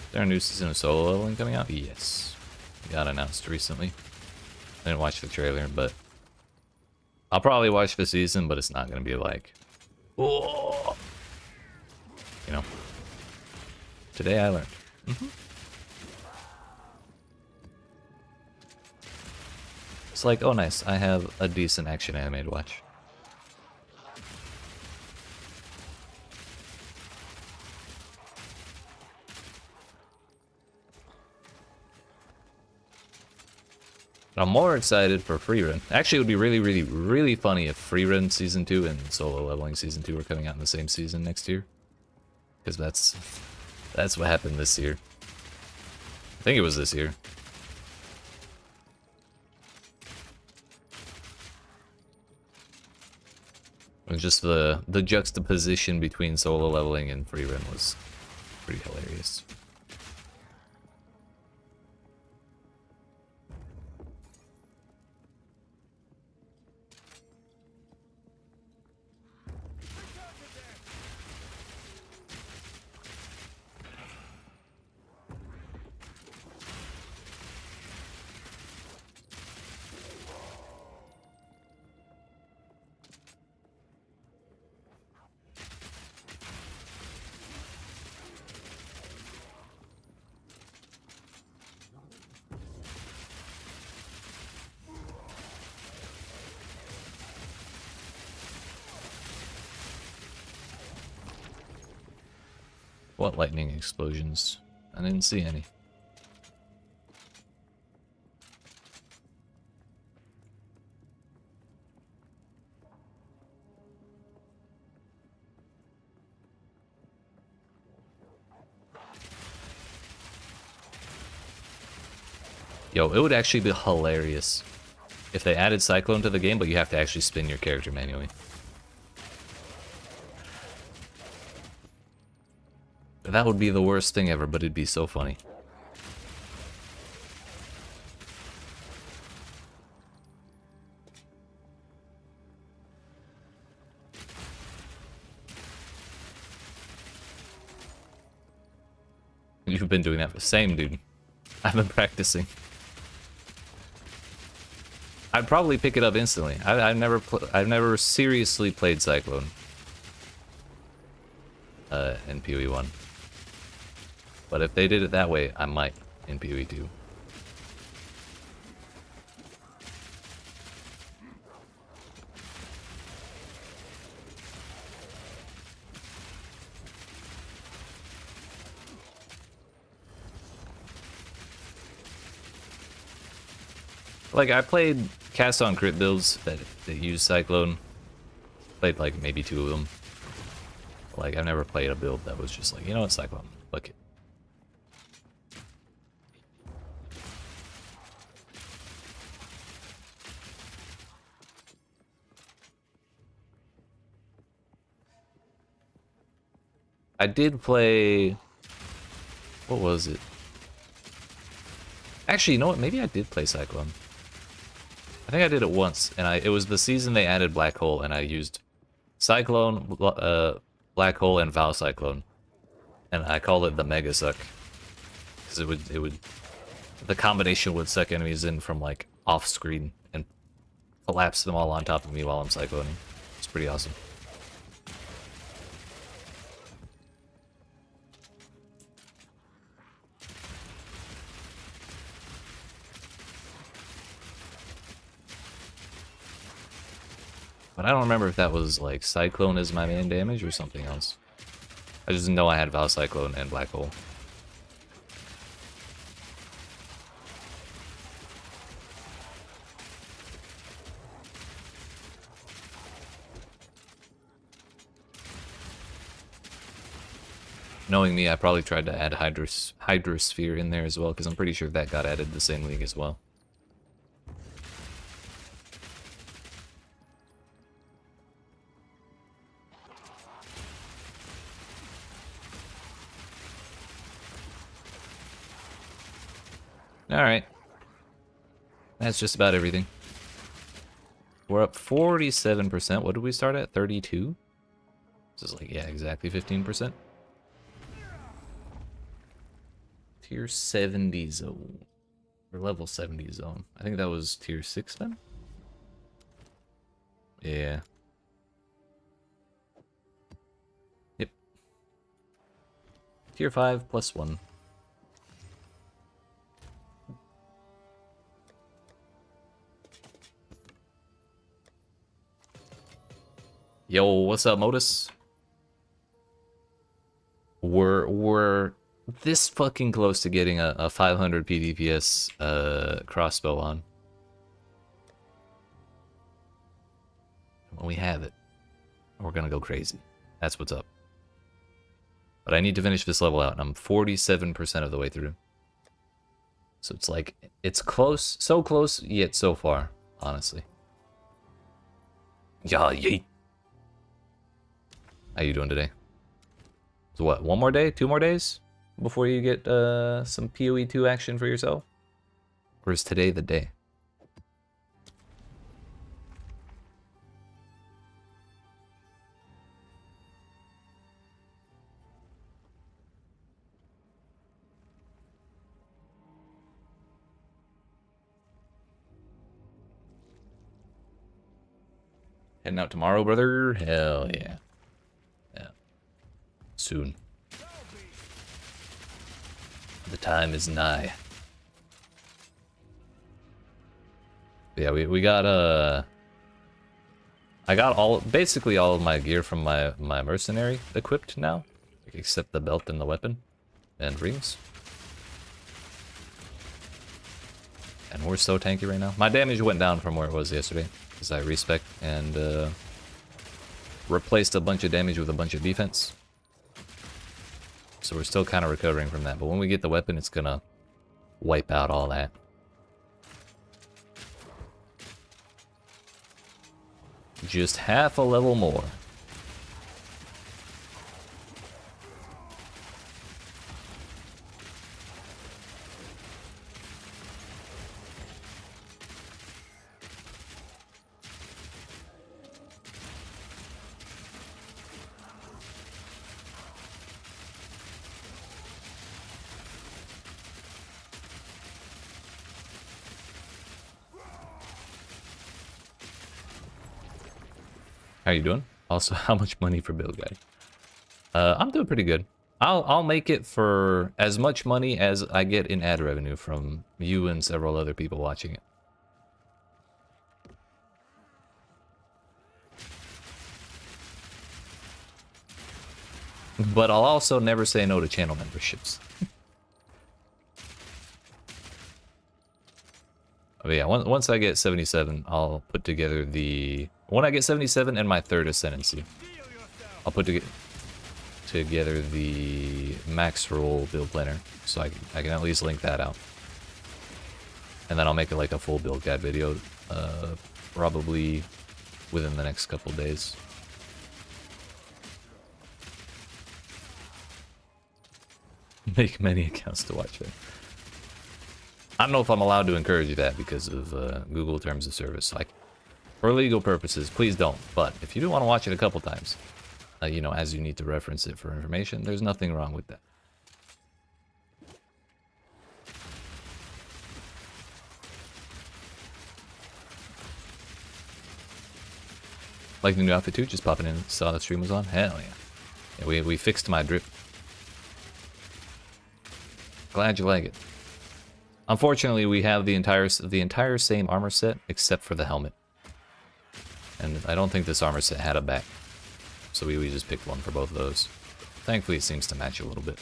Is there a new season of solo leveling coming out? Yes. It got announced recently. I didn't watch the trailer, but I'll probably watch the season, but it's not going to be like, oh, you know. Today I learned. It's like, oh nice, I have a decent action anime to watch. I'm more excited for free run. Actually, it would be really funny if free run season 2 and solo leveling season 2 were coming out in the same season next year. Because that's what happened this year. I think it was this year. And just the juxtaposition between solo leveling and free run was pretty hilarious. What lightning explosions? I didn't see any. Yo, it would actually be hilarious if they added Cyclone to the game, but you have to actually spin your character manually. That would be the worst thing ever, but it'd be so funny. You've been doing that for same, dude. I've been practicing. I'd probably pick it up instantly. I've never seriously played Cyclone in PoE 1. But if they did it that way, I might in PoE 2. Like, I played cast on crit builds that use Cyclone. Played like maybe 2 of them. Like, I've never played a build that was just like, you know what, Cyclone, fuck it. I did play... What was it? Actually, you know what? Maybe I did play Cyclone. I think I did it once, and it was the season they added Black Hole, and I used Cyclone, Black Hole, and Vow Cyclone. And I called it the Mega Suck. Because the combination would suck enemies in from, like, off-screen and collapse them all on top of me while I'm cycloning. It's pretty awesome. But I don't remember if that was, like, Cyclone as my main damage or something else. I just know I had Vow Cyclone and Black Hole. Knowing me, I probably tried to add Hydrosphere in there as well, because I'm pretty sure that got added the same league as well. Alright. That's just about everything. We're up 47%. What did we start at? 32? This is like, yeah, exactly 15%. Tier 70 zone. Or level 70 zone. I think that was tier 6 then? Yeah. Yep. Tier 5 plus 1. Yo, what's up, Modus? We're this fucking close to getting a 500 PDPS crossbow on. When we have it, we're gonna go crazy. That's what's up. But I need to finish this level out, and I'm 47% of the way through. So it's like, it's close, so close, yet so far, honestly. Yeah, yeet. How you doing today? So what, one more day? 2 more days? Before you get some PoE 2 action for yourself? Or is today the day? Heading out tomorrow, brother? Hell yeah. Yeah. Soon. The time is nigh. Yeah, we got I got basically all of my gear from my mercenary equipped now, except the belt and the weapon and rings. And we're so tanky right now. My damage went down from where it was yesterday because I respec and replaced a bunch of damage with a bunch of defense. So we're still kind of recovering from that. But when we get the weapon, it's gonna wipe out all that. Just half a level more. How you doing? Also, how much money for build guide? I'm doing pretty good. I'll make it for as much money as I get in ad revenue from you and several other people watching it. But I'll also never say no to channel memberships. But yeah, once I get 77, I'll put together the... When I get 77 and my 3rd Ascendency, I'll put together the max roll build planner, so I can at least link that out. And then I'll make it like a full build guide video, probably within the next couple days. Make many accounts to watch it. I don't know if I'm allowed to encourage that because of Google Terms of Service. Like, for legal purposes, please don't. But if you do want to watch it a couple times, you know, as you need to reference it for information, there's nothing wrong with that. Like the new outfit too, just popping in, saw the stream was on. Hell yeah. Yeah, we fixed my drip. Glad you like it. Unfortunately, we have the entire same armor set except for the helmet. And I don't think this armor set had a back. So we just picked one for both of those. Thankfully, it seems to match a little bit.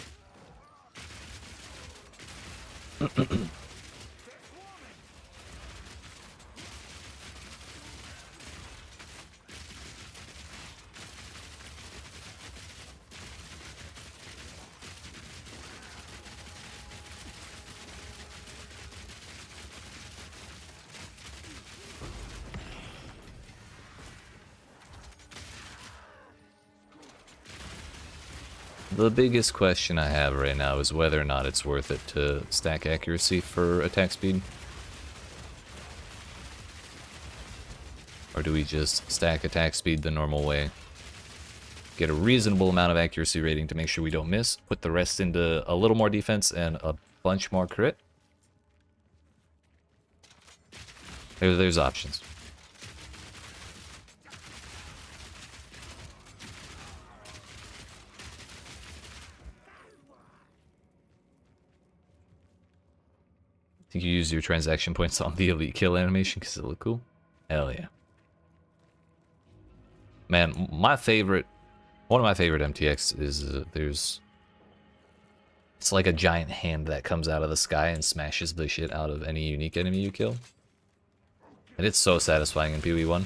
The biggest question I have right now is whether or not it's worth it to stack accuracy for attack speed. Or do we just stack attack speed the normal way? Get a reasonable amount of accuracy rating to make sure we don't miss. Put the rest into a little more defense and a bunch more crit. There's options. Think you use your transaction points on the elite kill animation because it look cool? Hell yeah. Man, one of my favorite MTX is it's like a giant hand that comes out of the sky and smashes the shit out of any unique enemy you kill. And it's so satisfying in PoE 1.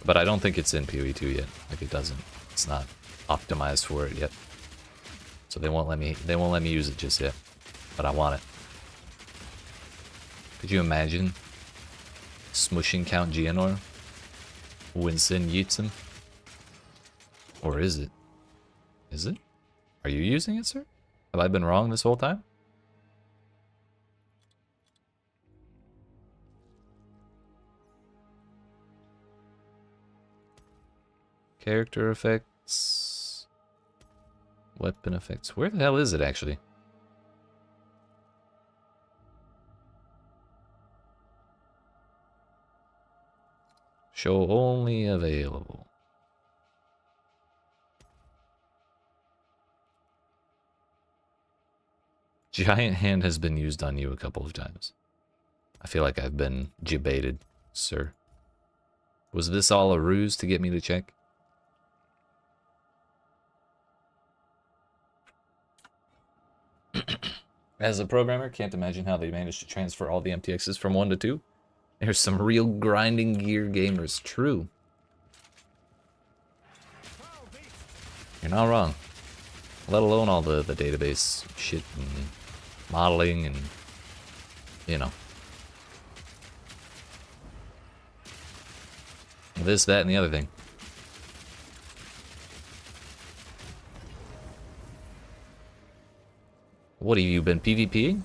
But I don't think it's in PoE 2 yet. Like it's not optimized for it yet. So they won't let me use it just yet. But I want it. Could you imagine smushing Count Geonor when Sin yeets him? Or is it? Is it? Are you using it, sir? Have I been wrong this whole time? Character effects. Weapon effects. Where the hell is it actually? Show only available. Giant hand has been used on you a couple of times. I feel like I've been jebaited, sir. Was this all a ruse to get me to check? As a programmer, can't imagine how they managed to transfer all the MTXs from 1 to 2. There's some real grinding gear gamers, true. You're not wrong. Let alone all the database shit and modeling and, you know. This, that, and the other thing. What have you been PvPing?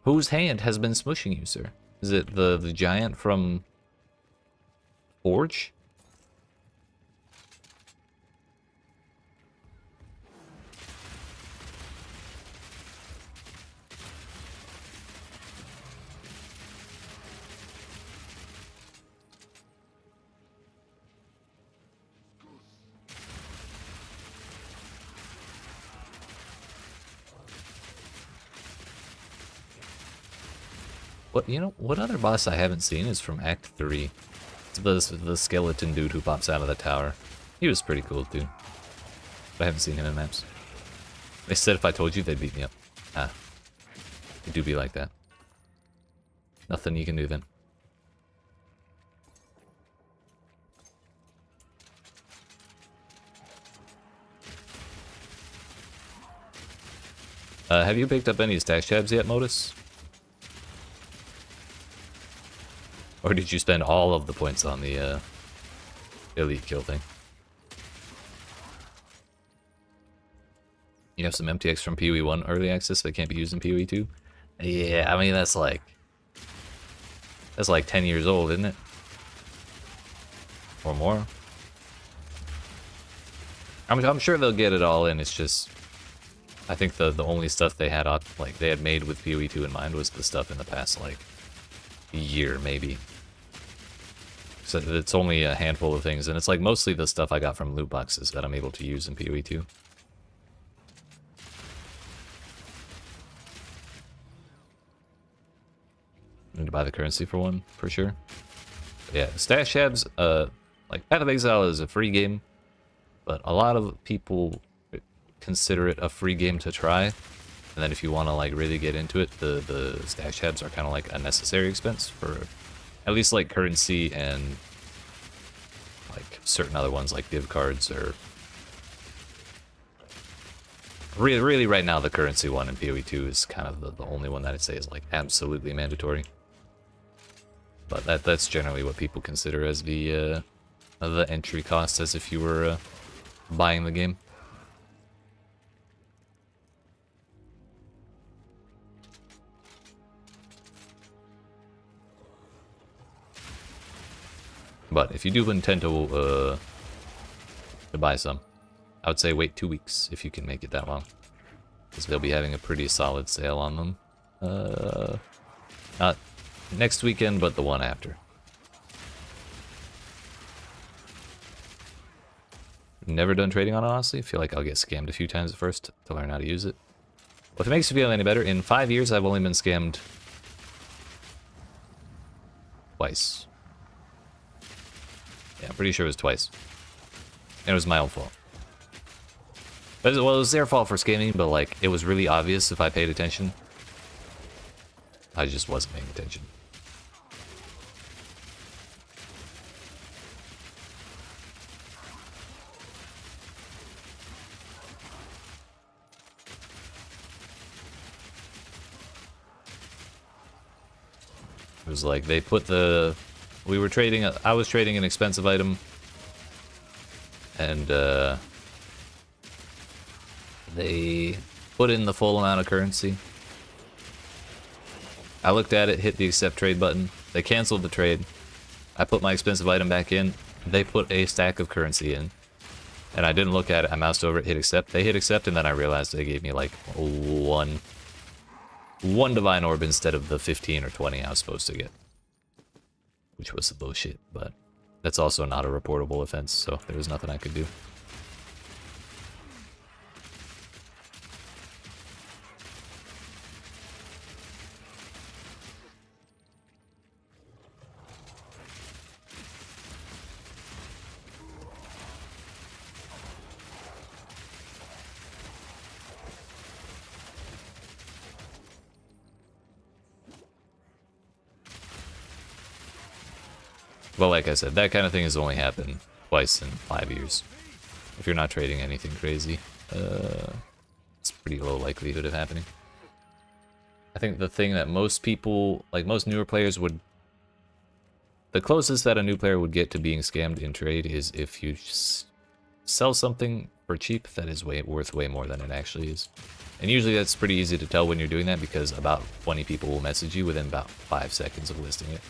Whose hand has been smushing you, sir? Is it the giant from Forge? What, you know, what other boss I haven't seen is from Act 3. It's the skeleton dude who pops out of the tower. He was pretty cool, too. But I haven't seen him in maps. They said if I told you, they'd beat me up. Ah. They do be like that. Nothing you can do then. Have you picked up any stash tabs yet, Modus? Or did you spend all of the points on the elite kill thing? You have some MTX from PoE 1 early access that can't be used in PoE 2? Yeah, I mean, that's like 10 years old, isn't it? Or more. I'm sure they'll get it all in. It's just, I think the only stuff they had they had made with PoE 2 in mind was the stuff in the past like year maybe. So it's only a handful of things, and it's like mostly the stuff I got from loot boxes that I'm able to use in PoE 2. Need to buy the currency for one, for sure. But yeah, Stash Shabs, like Path of Exile is a free game, but a lot of people consider it a free game to try. And then if you want to like really get into it, the Stash Shabs are kind of like a necessary expense for at least like currency and like certain other ones like div cards or really right now the currency one in PoE 2 is kind of the only one that I'd say is like absolutely mandatory. But that's generally what people consider as the entry cost, as if you were buying the game. But if you do intend to buy some, I would say wait 2 weeks if you can make it that long, because they'll be having a pretty solid sale on them. Not next weekend, but the one after. Never done trading on it, honestly. Feel like I'll get scammed a few times at first to learn how to use it. Well, if it makes you feel any better, in 5 years I've only been scammed twice. Yeah, I'm pretty sure it was twice. And it was my own fault. Well, it was their fault for scamming, but like, it was really obvious if I paid attention. I just wasn't paying attention. It was like they put we were trading, I was trading an expensive item, and they put in the full amount of currency. I looked at it, hit the accept trade button. They canceled the trade. I put my expensive item back in. They put a stack of currency in. And I didn't look at it. I moused over it, hit accept. They hit accept, and then I realized they gave me like one divine orb instead of the 15 or 20 I was supposed to get. Which was bullshit, but that's also not a reportable offense, so there was nothing I could do. Well, like I said, that kind of thing has only happened twice in 5 years. If you're not trading anything crazy, it's pretty low likelihood of happening. I think the thing that most people, like most newer players would... The closest that a new player would get to being scammed in trade is if you sell something for cheap that is worth way more than it actually is. And usually that's pretty easy to tell when you're doing that, because about 20 people will message you within about 5 seconds of listing it.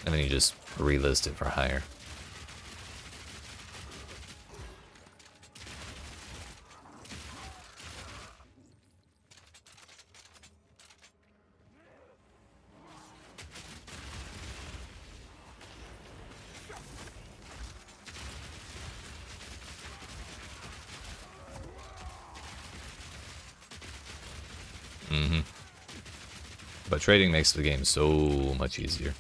And then you just relist it for higher. But trading makes the game so much easier.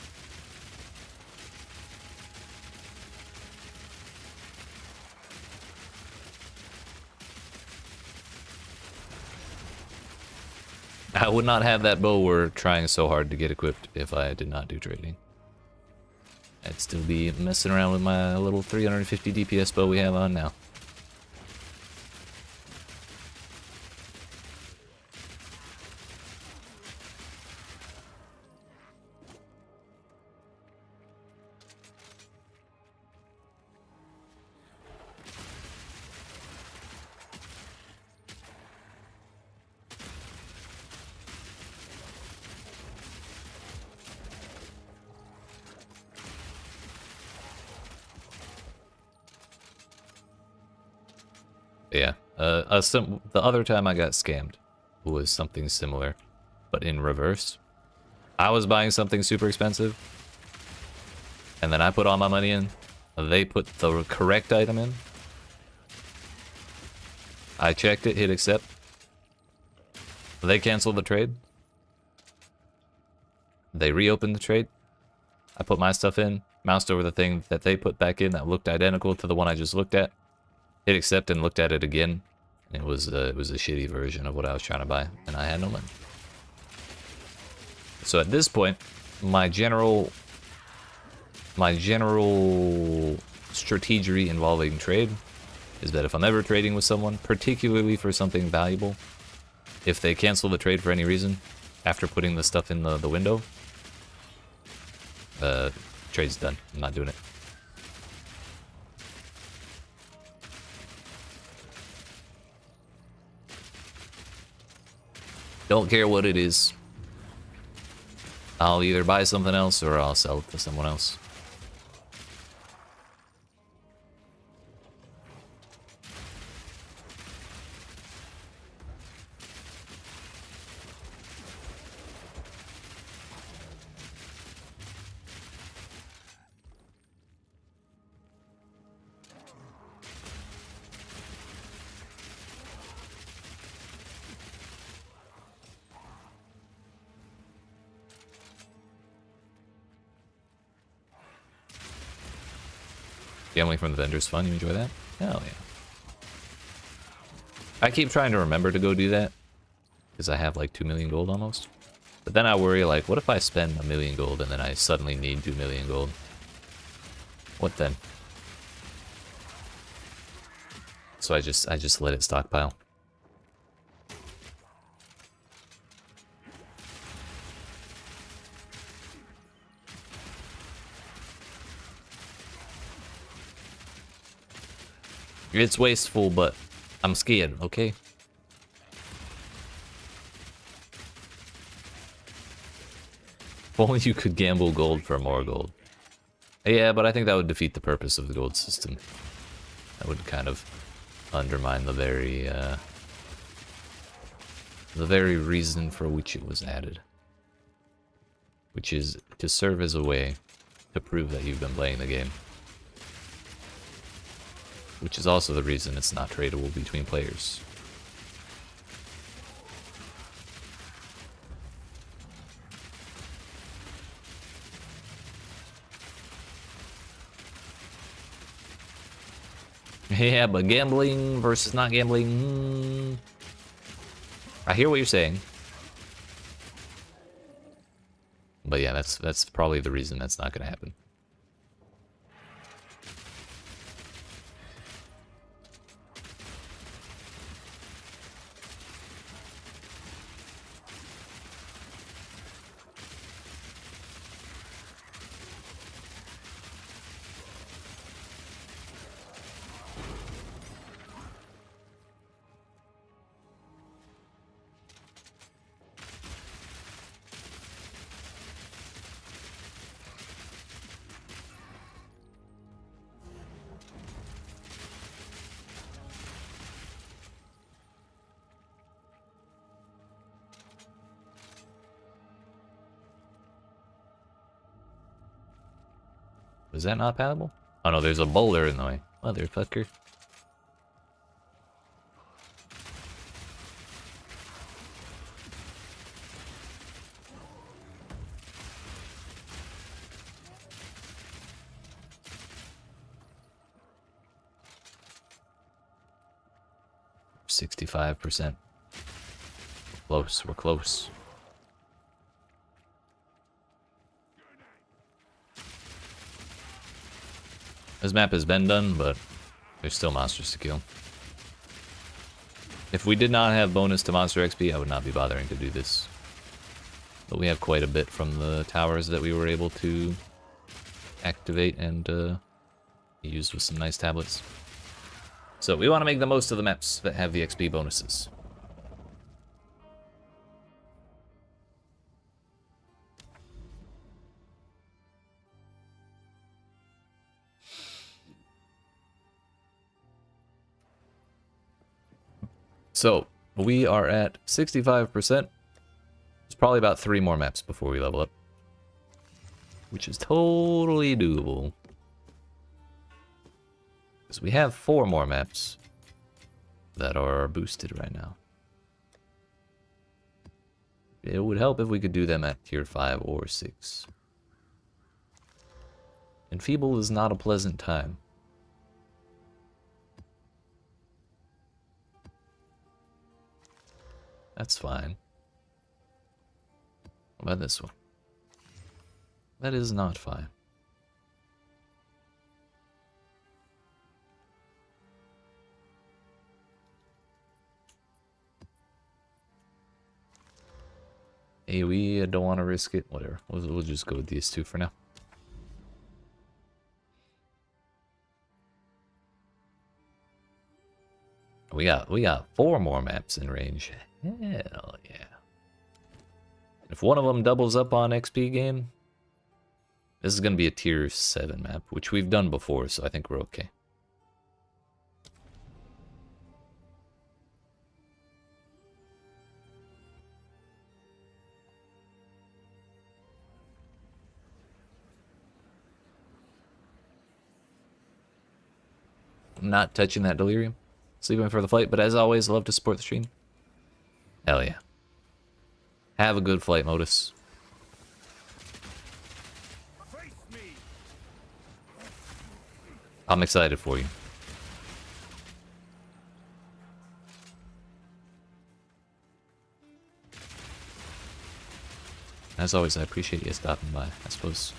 I would not have that bow we're trying so hard to get equipped if I did not do trading. I'd still be messing around with my little 350 DPS bow we have on now. The other time I got scammed was something similar, but in reverse. I was buying something super expensive, and then I put all my money in. They put the correct item in. I checked it, hit accept. They canceled the trade. They reopened the trade. I put my stuff in, moused over the thing that they put back in that looked identical to the one I just looked at. Hit accept and looked at it again. It was a shitty version of what I was trying to buy, and I had no money. So at this point, my general strategy involving trade is that if I'm ever trading with someone, particularly for something valuable, if they cancel the trade for any reason after putting the stuff in the window, trade's done. I'm not doing it. Don't care what it is. I'll either buy something else or I'll sell it to someone else. Gambling from the vendor's fun. You enjoy that? Hell yeah. I keep trying to remember to go do that because I have like 2 million gold almost. But then I worry, like, what if I spend 1 million gold and then I suddenly need 2 million gold? What then? So I just let it stockpile. It's wasteful, but I'm scared, okay? If only you could gamble gold for more gold. Yeah, but I think that would defeat the purpose of the gold system. That would kind of undermine the very reason for which it was added. Which is to serve as a way to prove that you've been playing the game. Which is also the reason it's not tradable between players. Yeah, but gambling versus not gambling... I hear what you're saying. But yeah, that's probably the reason that's not going to happen. Is that not palatable? Oh no, there's a boulder in the way. Motherfucker. %65%. Close, we're close. This map has been done, but there's still monsters to kill. If we did not have bonus to monster XP, I would not be bothering to do this. But we have quite a bit from the towers that we were able to activate and use with some nice tablets. So we want to make the most of the maps that have the XP bonuses. So, we are at 65%. It's probably about 3 more maps before we level up. Which is totally doable. Because we have 4 more maps that are boosted right now. It would help if we could do them at tier 5 or 6. Enfeeble is not a pleasant time. That's fine. What about this one? That is not fine. Hey, we don't want to risk it. Whatever. We'll just go with these 2 for now. We got 4 more maps in range. Hell yeah. If one of them doubles up on XP gain, this is going to be a tier 7 map, which we've done before, so I think we're okay. I'm not touching that delirium. Sleeping for the flight, but as always, love to support the stream. Hell yeah. Have a good flight, Modus. I'm excited for you. As always, I appreciate you stopping by. I suppose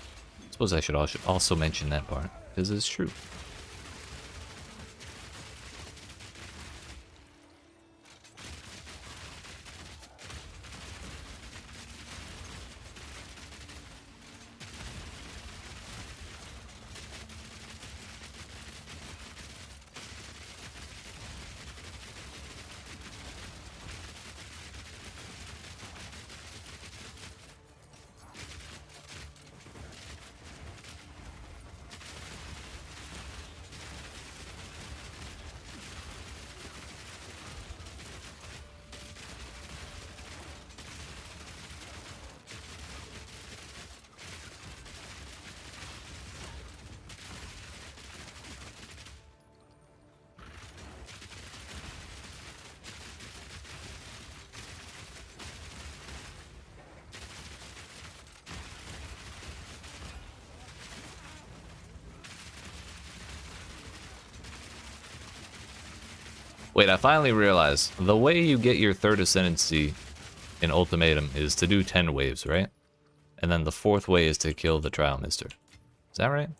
I should also mention that part, because it's true. Wait, I finally realized the way you get your 3rd Ascendency in Ultimatum is to do 10 waves, right? And then the 4th way is to kill the Trial Mister. Is that right?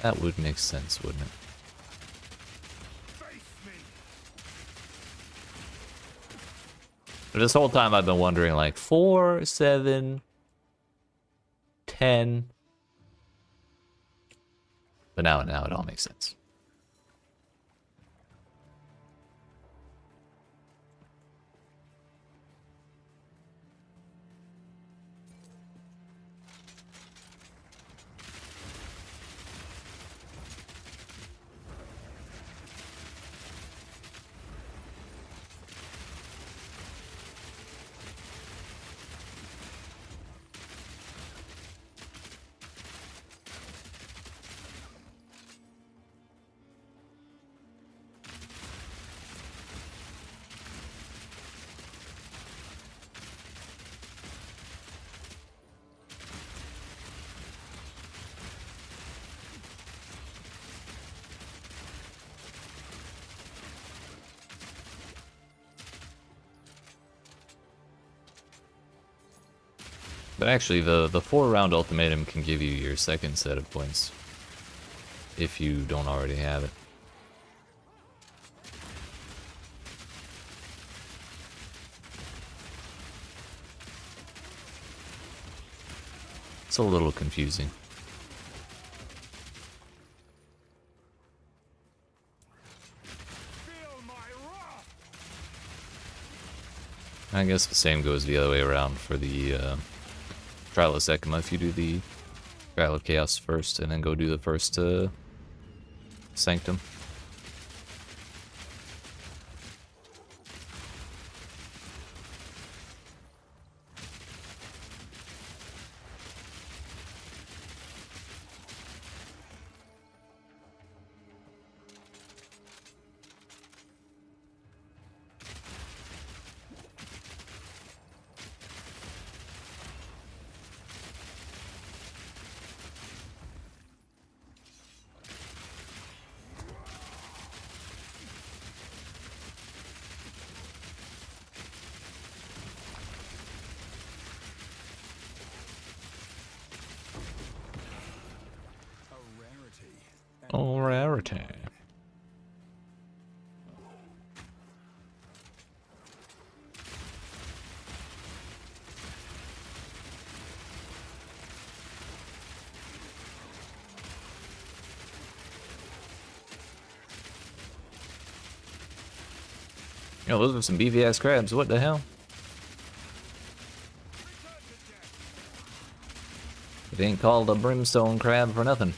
That would make sense, wouldn't it? But this whole time I've been wondering, like, 4, 7, 10. But now it all makes sense. But actually, the 4-round ultimatum can give you your 2nd set of points if you don't already have it. It's a little confusing. I guess the same goes the other way around for the Trial of Sekima. If you do the Trial of Chaos first and then go do the first Sanctum. A rarity. Oh, rarity. Yo, those are some beefy ass crabs. What the hell? It ain't called a brimstone crab for nothing.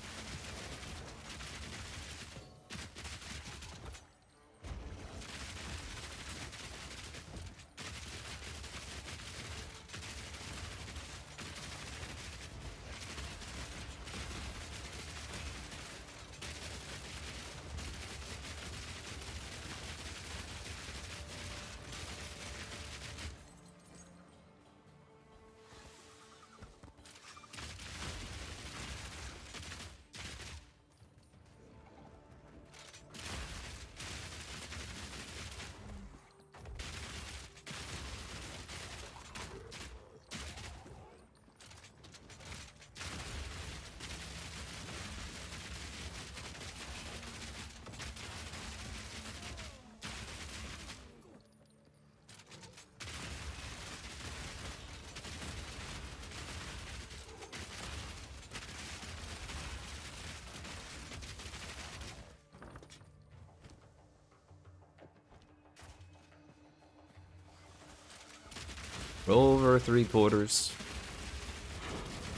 Over 3/4.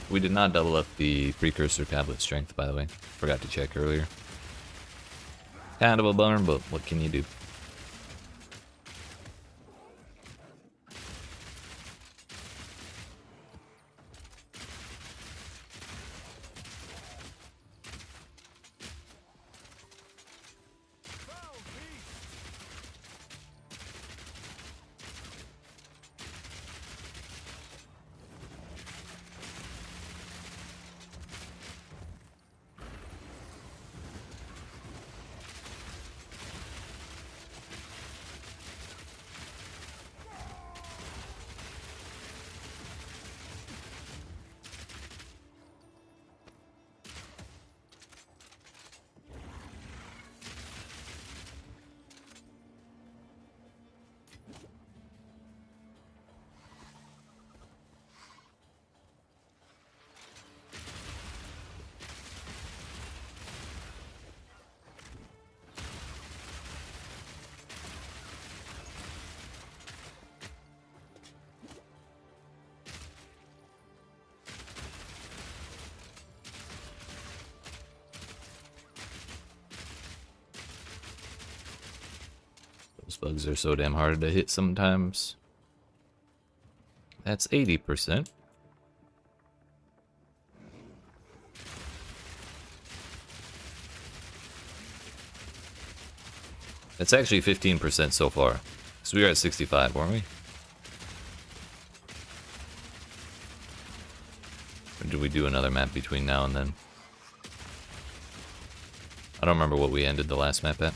We did not double up the precursor tablet strength, by the way. Forgot to check earlier. Kind of a bummer, but what can you do? Those bugs are so damn hard to hit sometimes. That's 80%. It's actually 15% so far. So we were at 65, weren't we? Or did we do another map between now and then? I don't remember what we ended the last map at.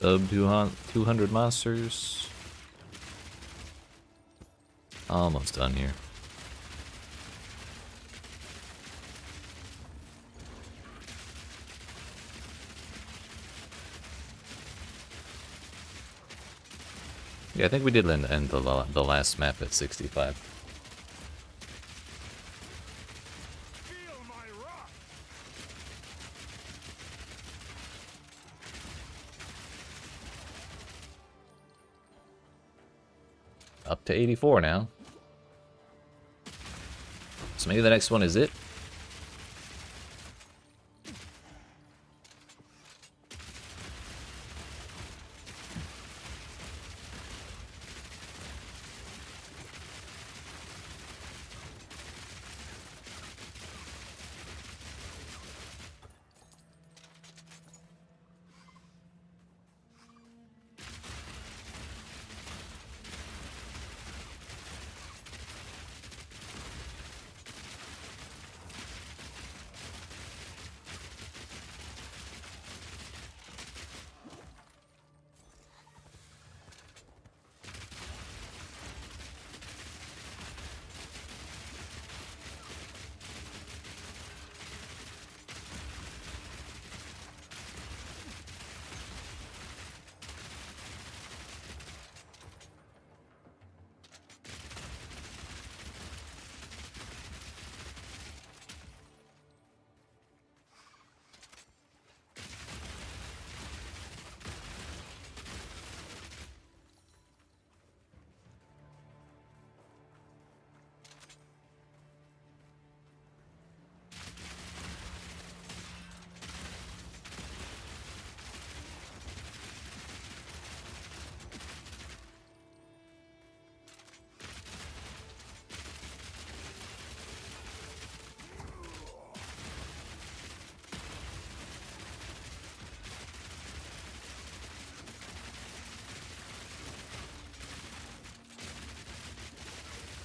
Sub 200 monsters. Almost done here. Yeah, I think we did end the last map at 65. Feel my wrath! Up to 84 now. So maybe the next one is it.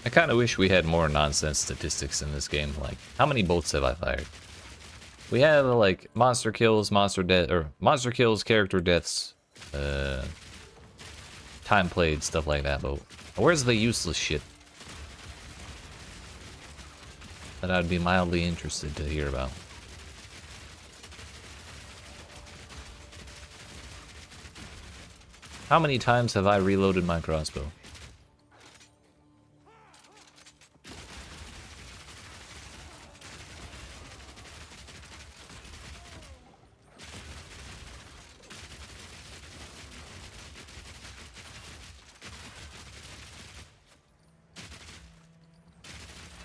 I kind of wish we had more nonsense statistics in this game. Like, how many bolts have I fired? We have like monster kills, monster death, or monster kills, character deaths, time played, stuff like that. But where's the useless shit that I'd be mildly interested to hear about? How many times have I reloaded my crossbow?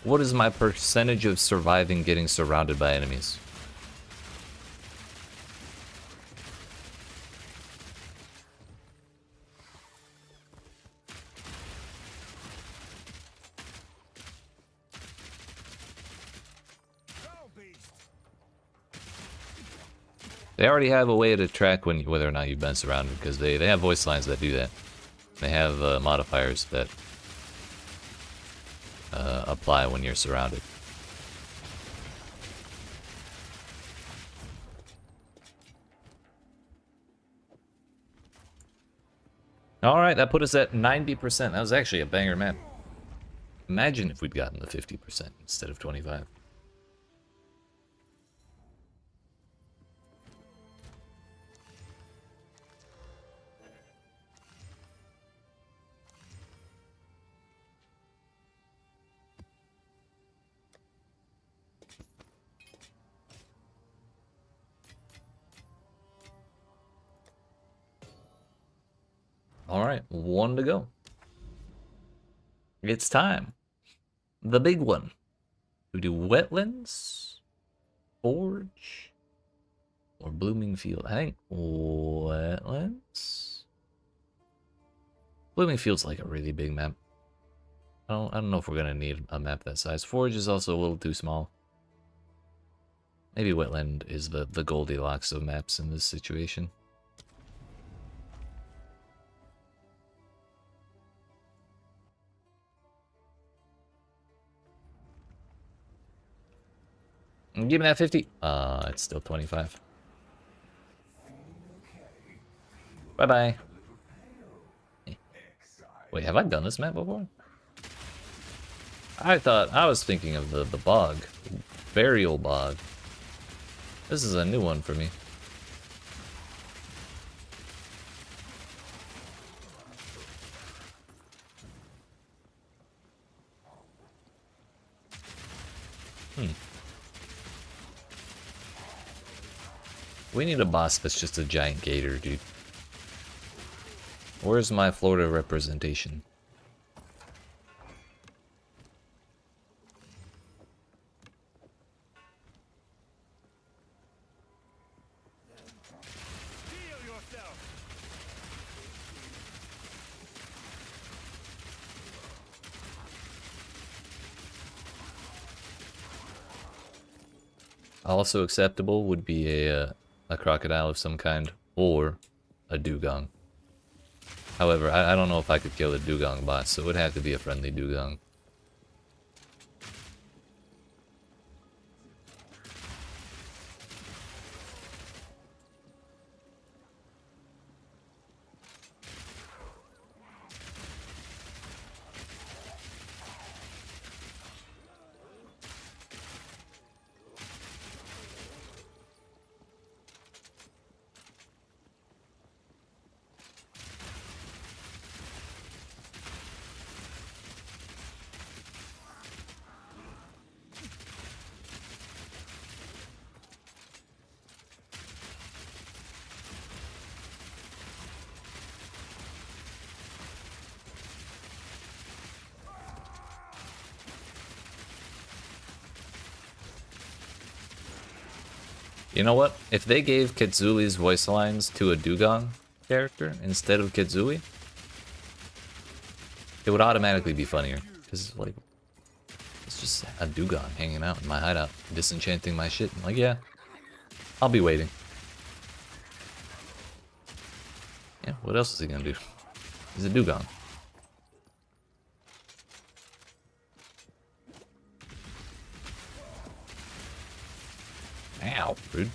What is my percentage of surviving getting surrounded by enemies? Go, beast! They already have a way to track whether or not you've been surrounded, because they have voice lines that do that. They have modifiers that apply when you're surrounded. Alright, that put us at 90%. That was actually a banger map. Imagine if we'd gotten the 50% instead of 25. Alright, one to go. It's time. The big one. We do wetlands, forge, or blooming field. I think wetlands. Blooming field's like a really big map. I don't know if we're gonna need a map that size. Forge is also a little too small. Maybe wetland is the Goldilocks of maps in this situation. Give me that 50. It's still 25. Bye-bye. Wait, have I done this map before? I thought I was thinking of the bog. Burial bog. This is a new one for me. We need a boss that's just a giant gator, dude. Where's my Florida representation? Heal yourself. Also acceptable would be a crocodile of some kind, or a dugong. However, I don't know if I could kill a dugong boss, so it would have to be a friendly dugong. You know what? If they gave Kitsuli's voice lines to a dugong character instead of Kitsuli, it would automatically be funnier. Because, like, it's just a dugong hanging out in my hideout, disenchanting my shit. I'm like, yeah, I'll be waiting. Yeah, what else is he gonna do? He's a dugong. Ow, rude.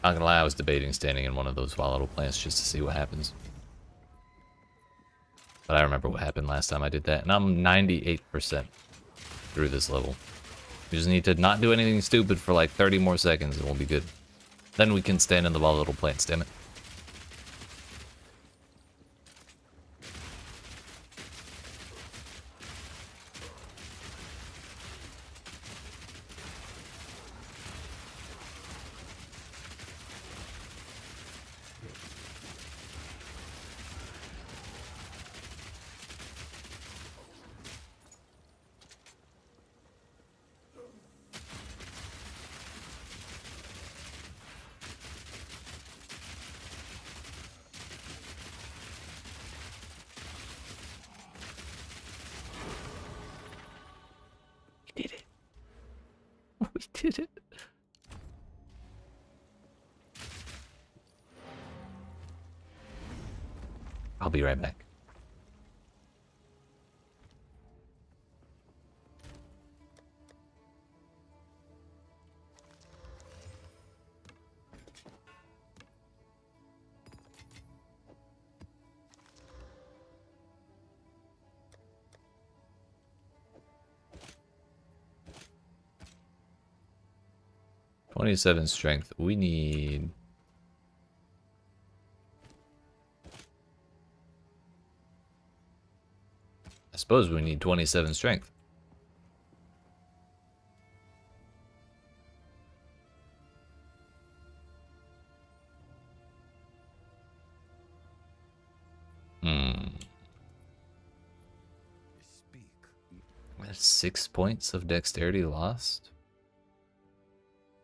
Not gonna lie, I was debating standing in one of those volatile plants just to see what happens. But I remember what happened last time I did that, and I'm 98% through this level. We just need to not do anything stupid for like 30 more seconds and we'll be good. Then we can stand in the volatile plants, damn it. I'll be right back. "27 strength. We need..." I suppose we need 27 strength. Speak. That's 6 points of dexterity lost?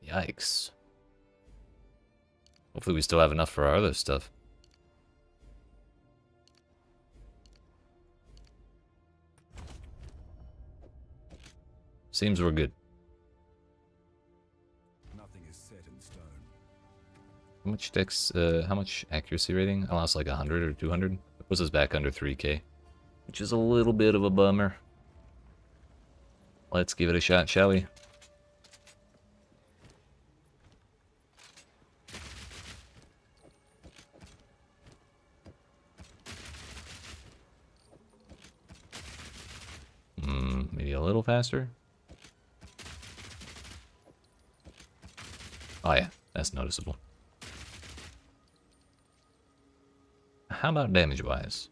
Yikes. Hopefully we still have enough for our other stuff. Seems we're good. Nothing is set in stone. How much how much accuracy rating? I lost like 100 or 200. That puts us back under 3k, which is a little bit of a bummer. Let's give it a shot, shall we? Maybe a little faster. Oh yeah, that's noticeable. How about damage-wise?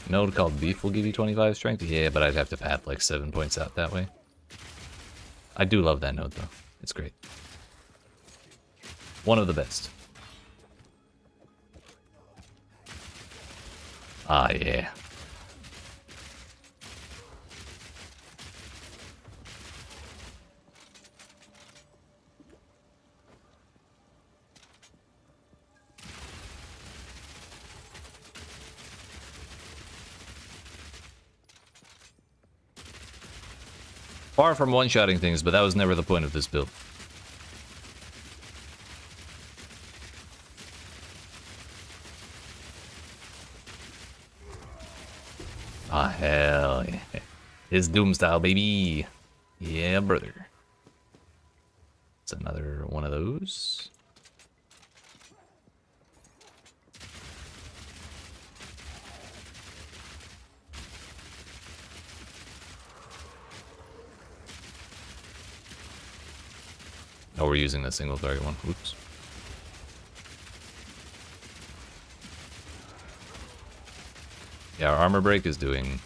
Node called Beef will give you 25 strength? Yeah, but I'd have to pad like 7 points out that way. I do love that node though. It's great. One of the best. Ah, yeah. Far from one-shotting things, but that was never the point of this build. Ah, hell yeah. It's Doom style, baby. Yeah, brother. It's another one of those. Oh, we're using the single target one. Oops. Yeah, our armor break is doing...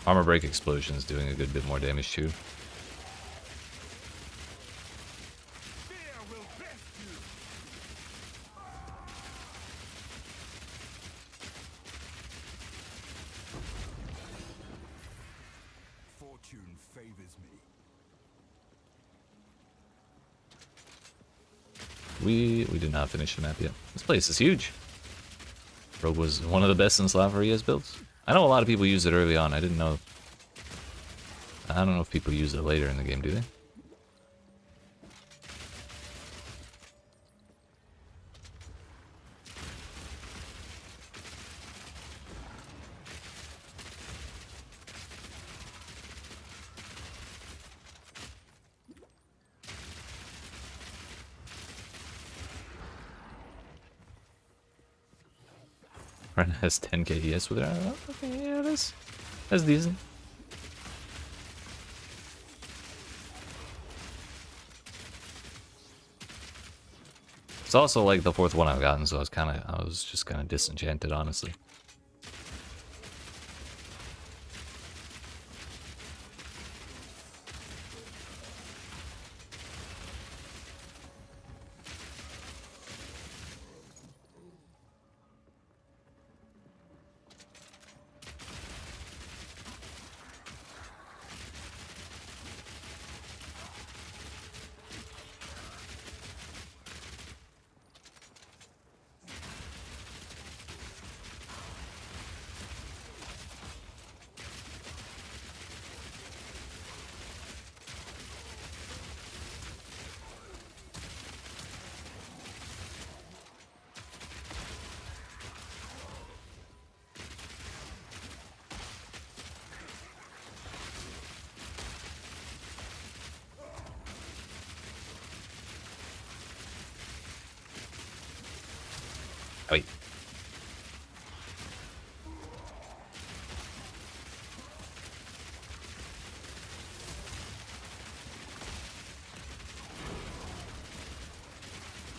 Armor break explosion is doing a good bit more damage too. Fear will best you. Fortune favors me. We did not finish the map yet. This place is huge. Rogue was one of the best in Slaveria's builds. I know a lot of people use it early on. I didn't know. I don't know if people use it later in the game, do they? Ren has 10k ES with it. Oh, okay, yeah, that's decent. It's also like the fourth one I've gotten, so I was just kind of disenchanted, honestly. Wait.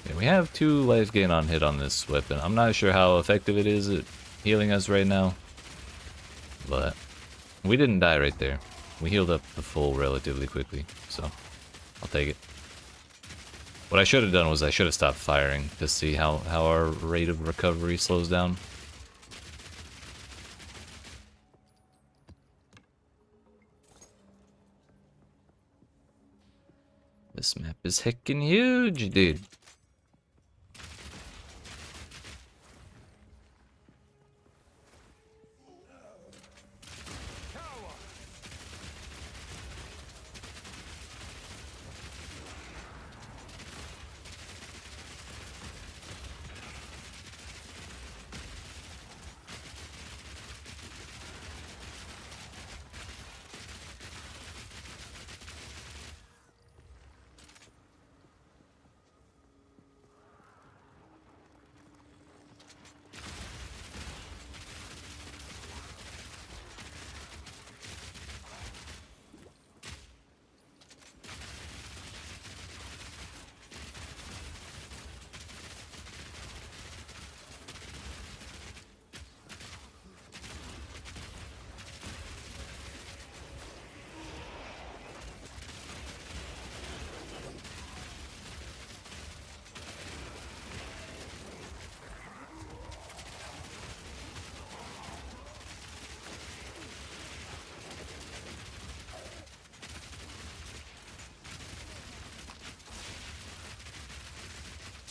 Yeah, we have 2 life gain on hit on this weapon. I'm not sure how effective it is at healing us right now, but we didn't die right there. We healed up the full relatively quickly, so I'll take it. What I should have done was I should have stopped firing to see how our rate of recovery slows down. This map is heckin' huge, dude.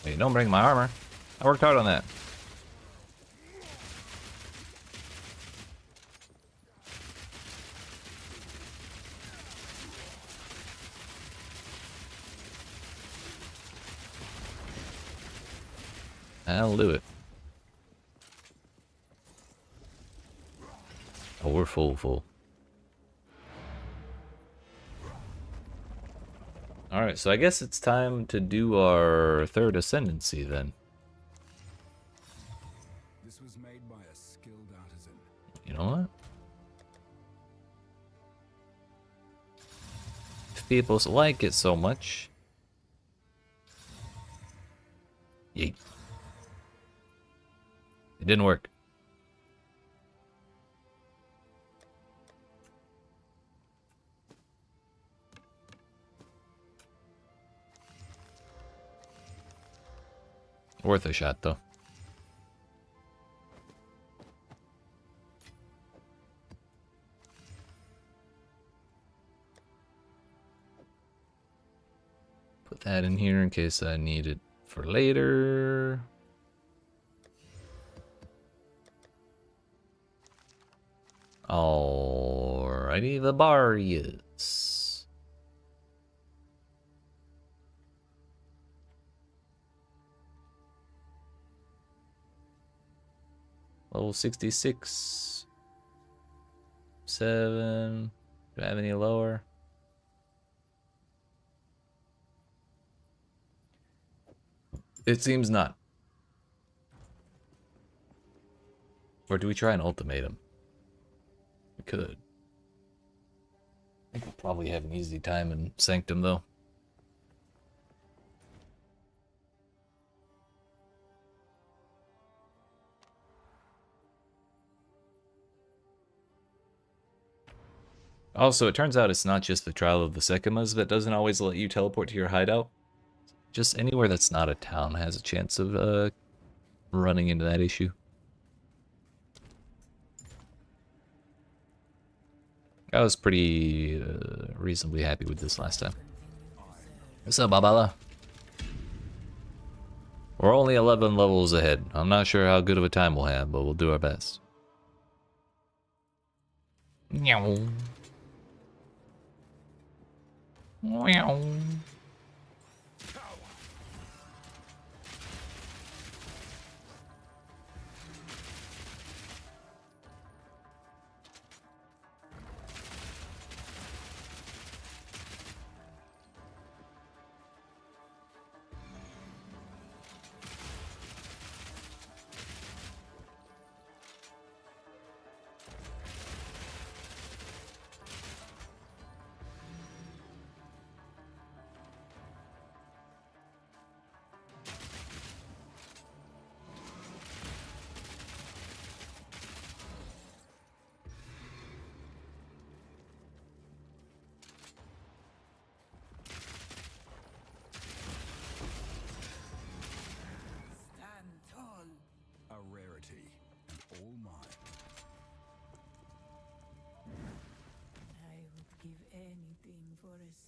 Hey, don't break my armor. I worked hard on that. I'll do it. Oh, we're full. Alright, so I guess it's time to do our 3rd Ascendency then. This was made by a skilled artisan. You know what? If people like it so much. Yeet. It didn't work. Worth a shot, though. Put that in here in case I need it for later. Alrighty, the bar is. Level 66. 7. Do I have any lower? It seems not. Or do we try an ultimatum? We could. I think we'll probably have an easy time in Sanctum, though. Also, it turns out it's not just the Trial of the Sekimas that doesn't always let you teleport to your hideout. Just anywhere that's not a town has a chance of running into that issue. I was pretty reasonably happy with this last time. What's up, Babala? We're only 11 levels ahead. I'm not sure how good of a time we'll have, but we'll do our best. Meow. Meow.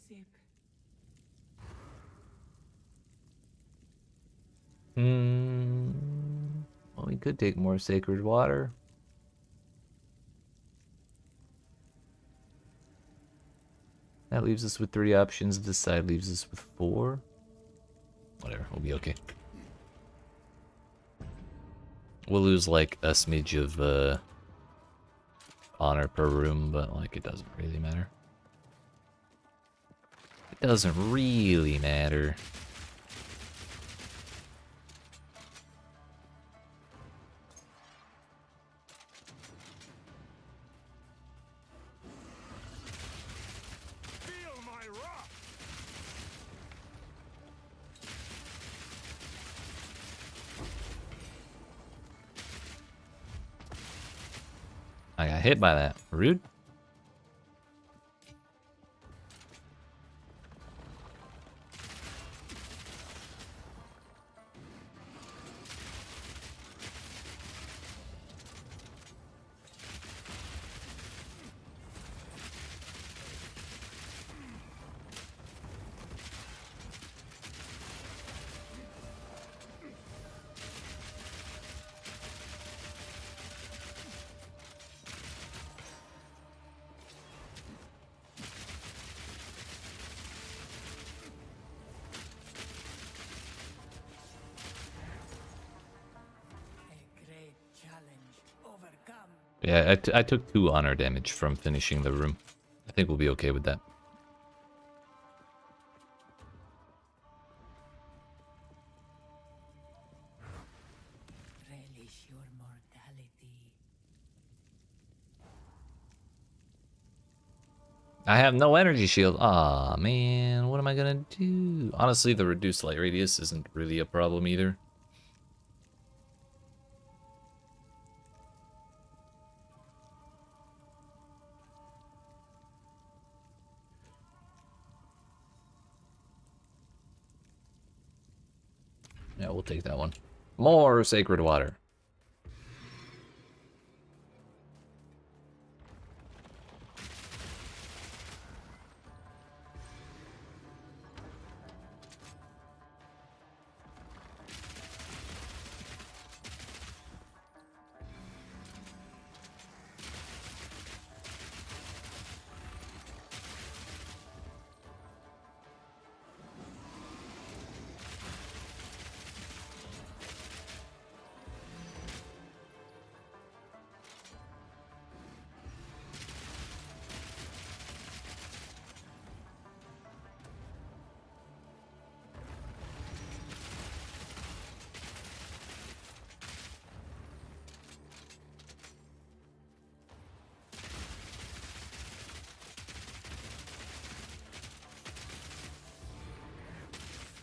sip. Well, we could take more sacred water. That leaves us with 3 options. This side leaves us with 4. Whatever, we'll be okay. We'll lose like a smidge of honor per room, but like it doesn't really matter. It doesn't really matter. Feel my wrath! I got hit by that. Rude. A great challenge overcome. Yeah, I took 2 honor damage from finishing the room. I think we'll be okay with that. Relish your mortality. I have no energy shield. Aw, man, what am I gonna do? Honestly, the reduced light radius isn't really a problem either. Yeah, we'll take that one. More sacred water.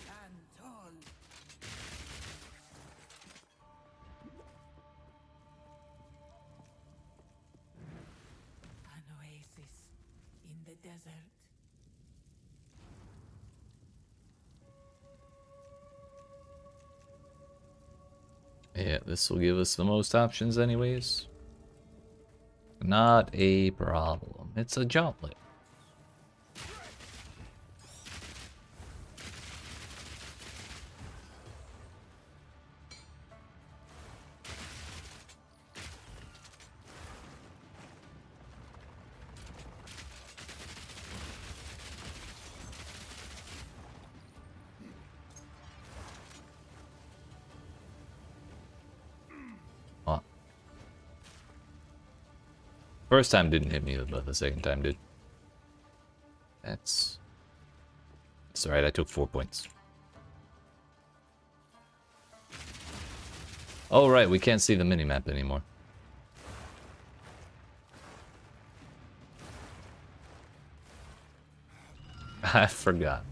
Stand tall. An oasis in the desert. Yeah, this will give us the most options anyways. Not a problem. It's a gauntlet. Oh. First time didn't hit me, but the second time did. It's alright, I took 4 points. Oh right, we can't see the minimap anymore. I forgot.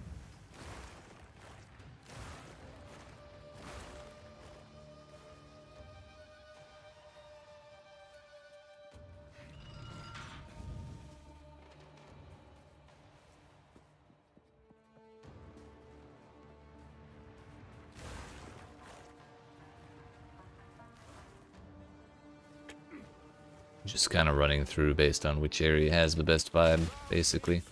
Just kind of running through based on which area has the best vibe, basically.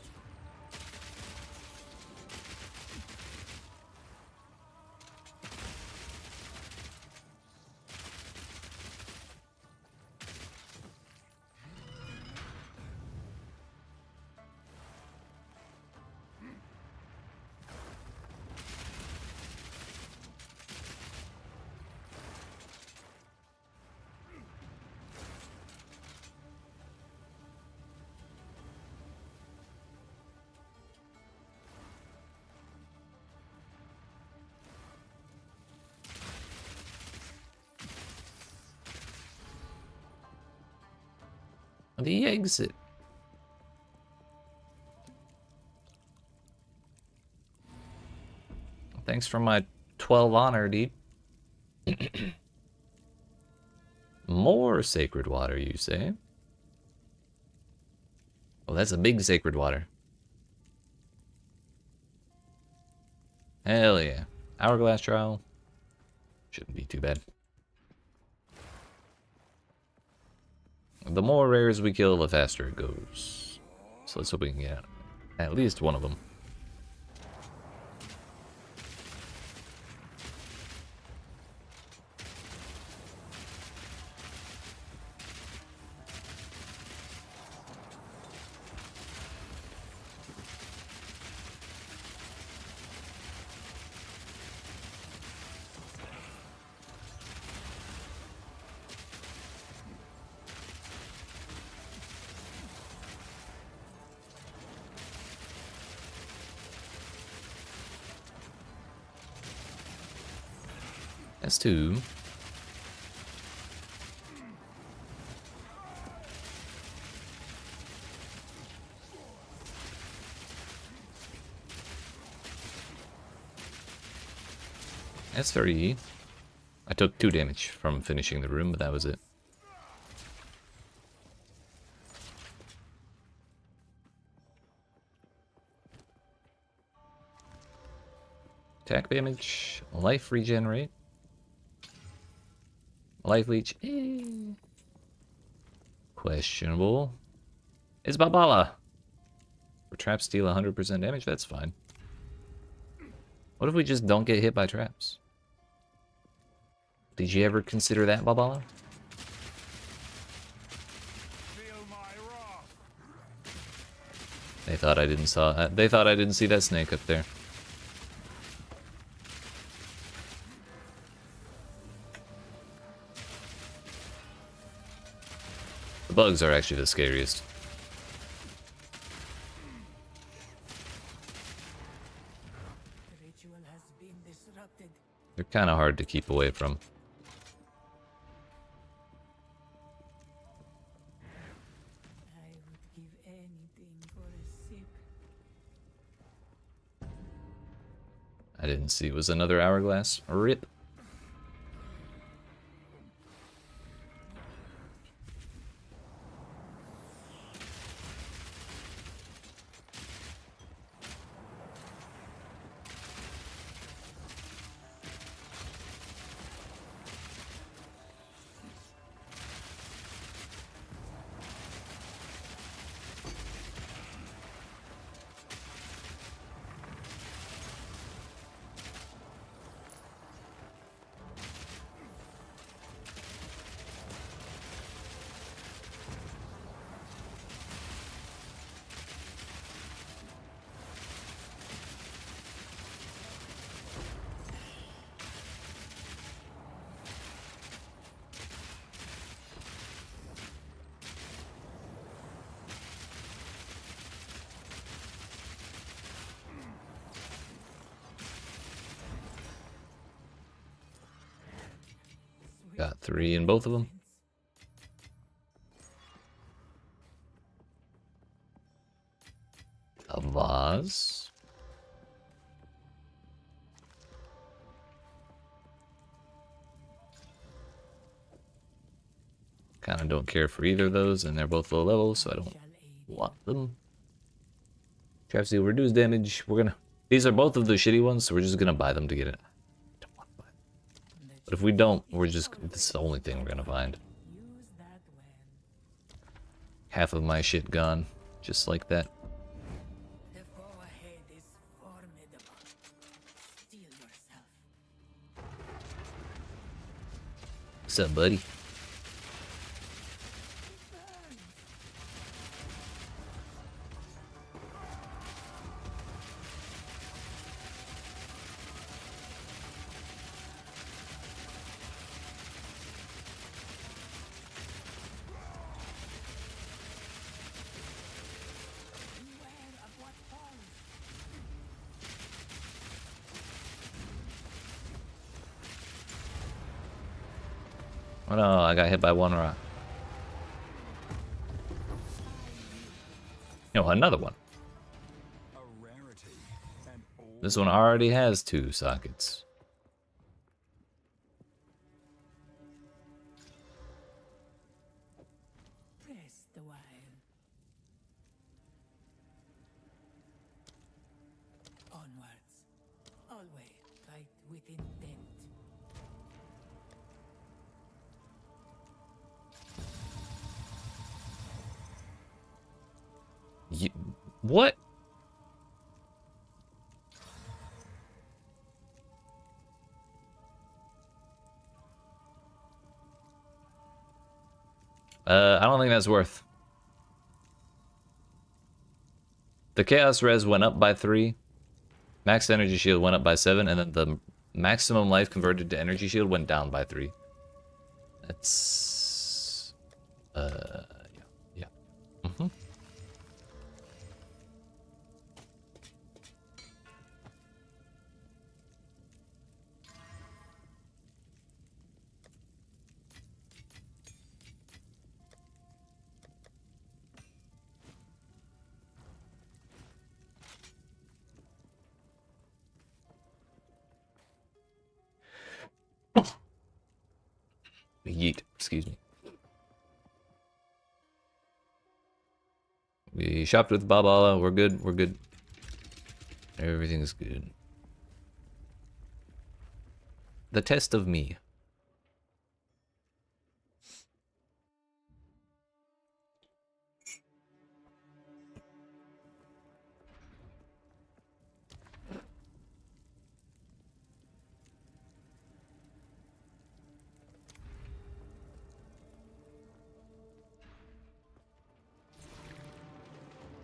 The exit. Thanks for my 12 honor, dude. More sacred water, you say? Well, that's a big sacred water. Hell yeah. Hourglass trial. Shouldn't be too bad. The more rares we kill, the faster it goes. So let's hope we can get at least one of them. That's two. That's 30. I took 2 damage from finishing the room, but that was it. Attack damage, life regenerate, life leech, questionable. It's Babala. For traps deal 100% damage, that's fine. What if we just don't get hit by traps? Did you ever consider that, Babala? Feel my wrath. They thought I didn't see that snake up there. The bugs are actually the scariest. The ritual has been disrupted. They're kind of hard to keep away from. I would give anything for a sip. I didn't see it was another hourglass. Rip. Got 3 in both of them. A vase. Kind of don't care for either of those, and they're both low level, so I don't want them. Trap Seal, reduce damage. These are both of the shitty ones, so we're just gonna buy them to get it. But if we don't, this is the only thing we're gonna find. Use that when Half of my shit gone, just like that. the foe ahead is formidable. Steel yourself. What's up, buddy? Beware of what falls. Oh no, I got hit by one rock. Oh, another one. A rarity. And all This one already has 2 sockets. Rest a while. Onwards. Always fight with intent. What? I don't think that's worth. The Chaos Res went up by 3. Max Energy Shield went up by 7, and then the maximum life converted to Energy Shield went down by 3. That's... yeah. Mm-hmm. Yeet, excuse me. We shopped with Babala. We're good. We're good. Everything's good. The test of me.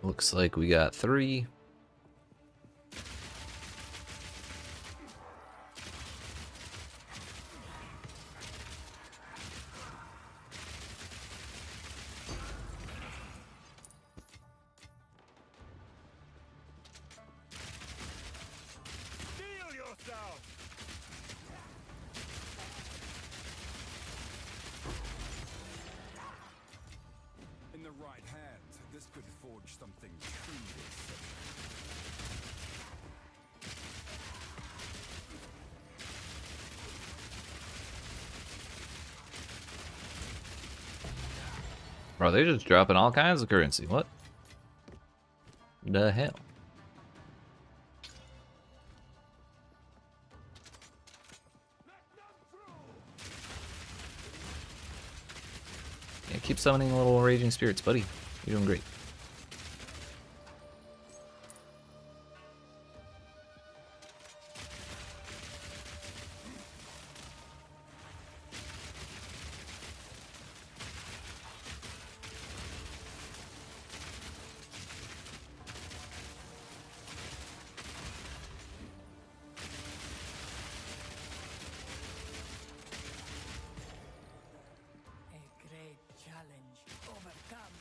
Looks like we got 3. Steel yourself! In the right hands, this could forge something truly exceptional. Bro, they're just dropping all kinds of currency. What the hell? Yeah, keep summoning little raging spirits, buddy. You're doing great. A great challenge overcome.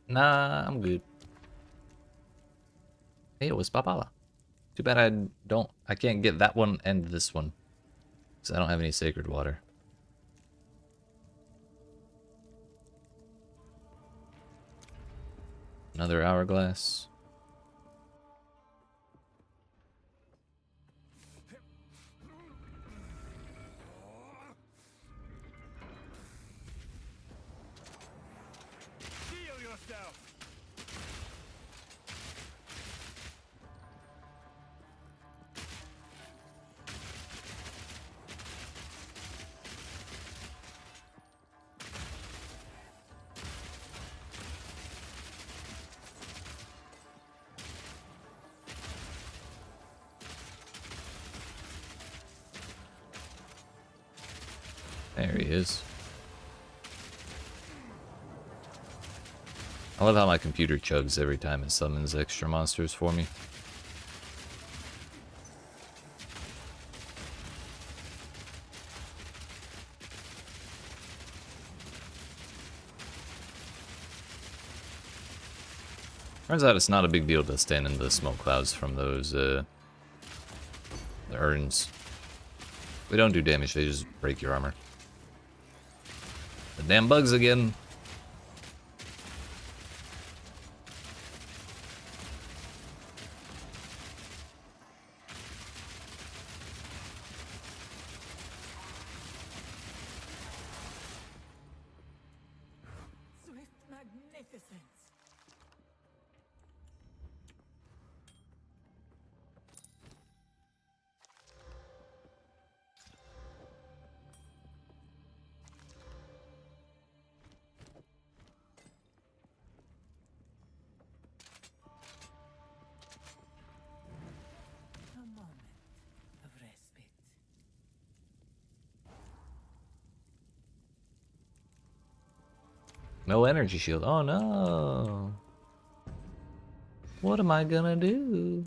Nah, I'm good. Hey, it was Papala. Too bad I can't get that one and this one. Because I don't have any sacred water. Another hourglass. Steel yourself! There he is. I love how my computer chugs every time it summons extra monsters for me. Turns out it's not a big deal to stand in the smoke clouds from those the urns. They don't do damage, they just break your armor. The damn bugs again. Swift magnificence. A moment of respite. No energy shield. Oh no. What am I gonna do?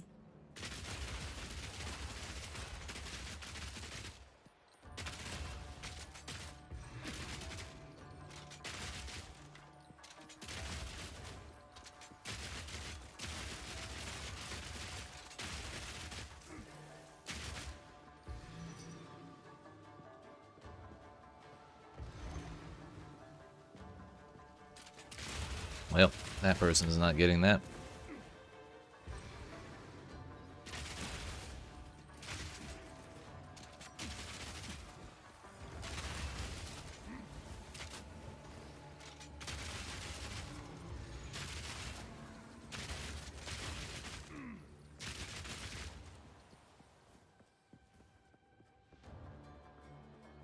Well, that person's not getting that.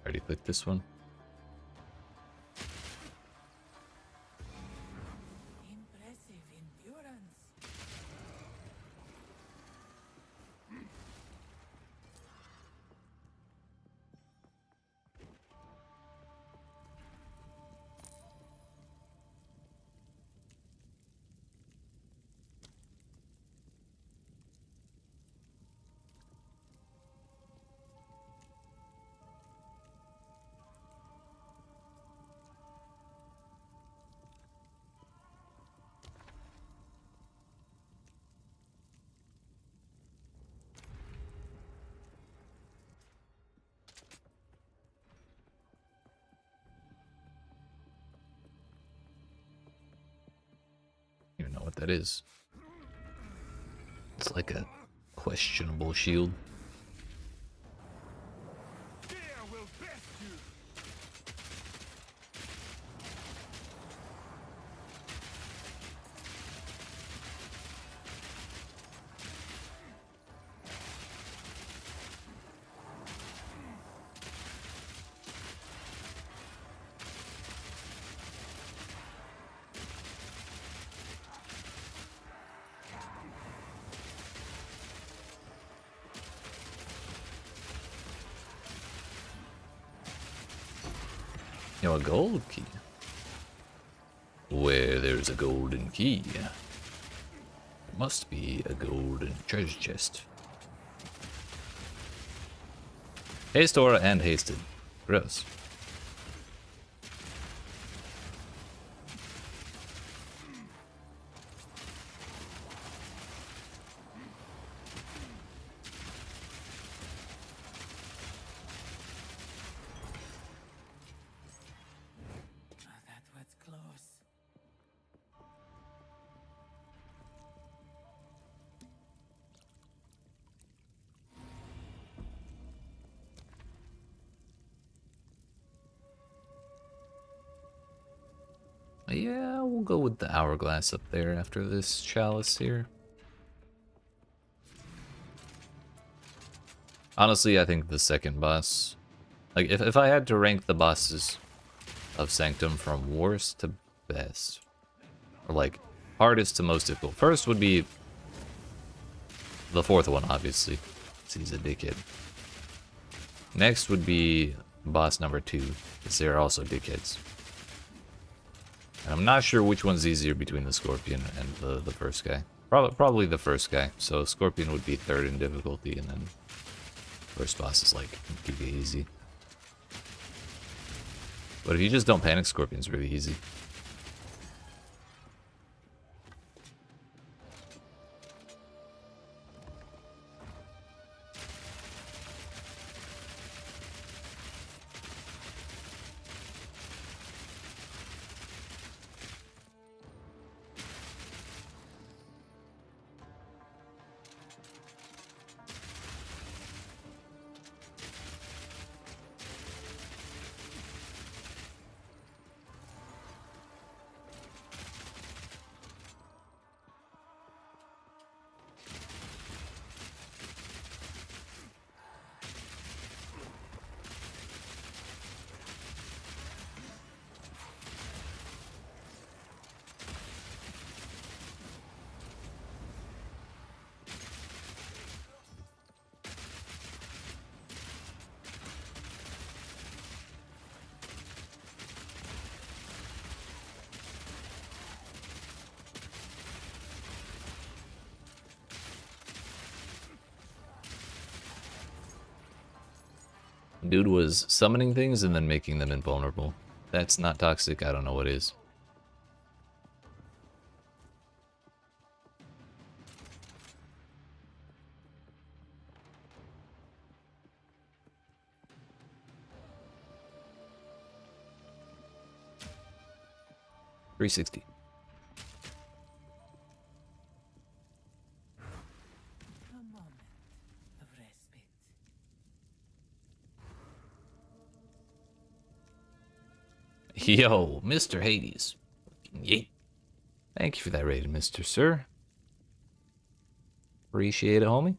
Already clicked this one. Impressive endurance. I don't even know what that is. It's like a questionable shield. Fear will best you. You know, a gold key. Where there's a golden key, there must be a golden treasure chest. Haste aura and hasted. Gross. Ah, that was close. Yeah, we'll go with the hourglass up there after this chalice here. Honestly, I think the second boss... Like, if I had to rank the bosses of Sanctum from worst to best, or like, hardest to most difficult, first would be the fourth one, obviously, since he's a dickhead. Next would be boss number 2, because they're also dickheads. And I'm not sure which one's easier between the Scorpion and the first guy. Probably the first guy. So Scorpion would be third in difficulty, and then first boss is like giga easy. But if you just don't panic, Scorpion's really easy. Dude was summoning things and then making them invulnerable. That's not toxic, I don't know what is. $360. A moment of respite. Yo, Mr. Hades. Yeet. Thank you for that raid, Mr. Sir. Appreciate it, homie.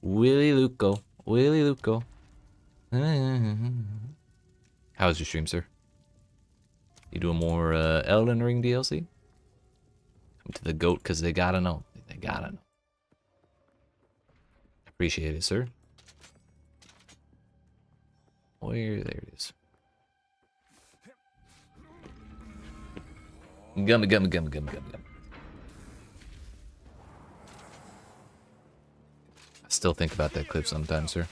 Willy Luco. Willy Luco. How's your stream, sir? You doing more Elden Ring DLC? Come to the GOAT because they gotta know. They gotta know. Appreciate it, sir. Where? There it is. Gummy, gummy, gummy, gummy, gummy, gummy. I still think about that clip sometimes, sir.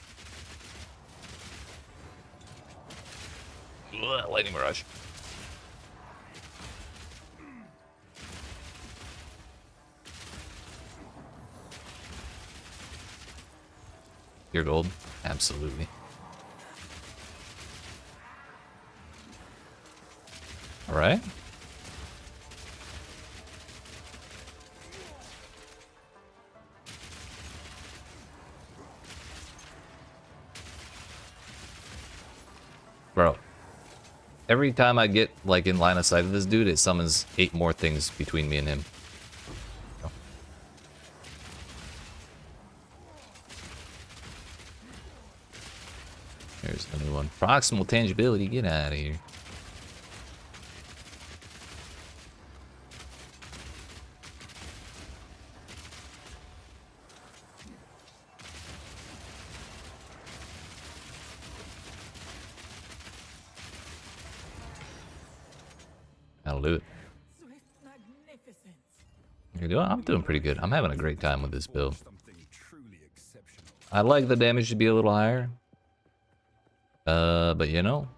Ugh, lightning Mirage. Pure gold? Absolutely. Alright. Bro. Every time I get like in line of sight of this dude, it summons 8 more things between me and him. There's a new one. Proximal tangibility, get out of here. That'll do it. Swift magnificence. You're doing? I'm doing pretty good. I'm having a great time with this build. Something truly exceptional. I like the damage to be a little higher. But you know,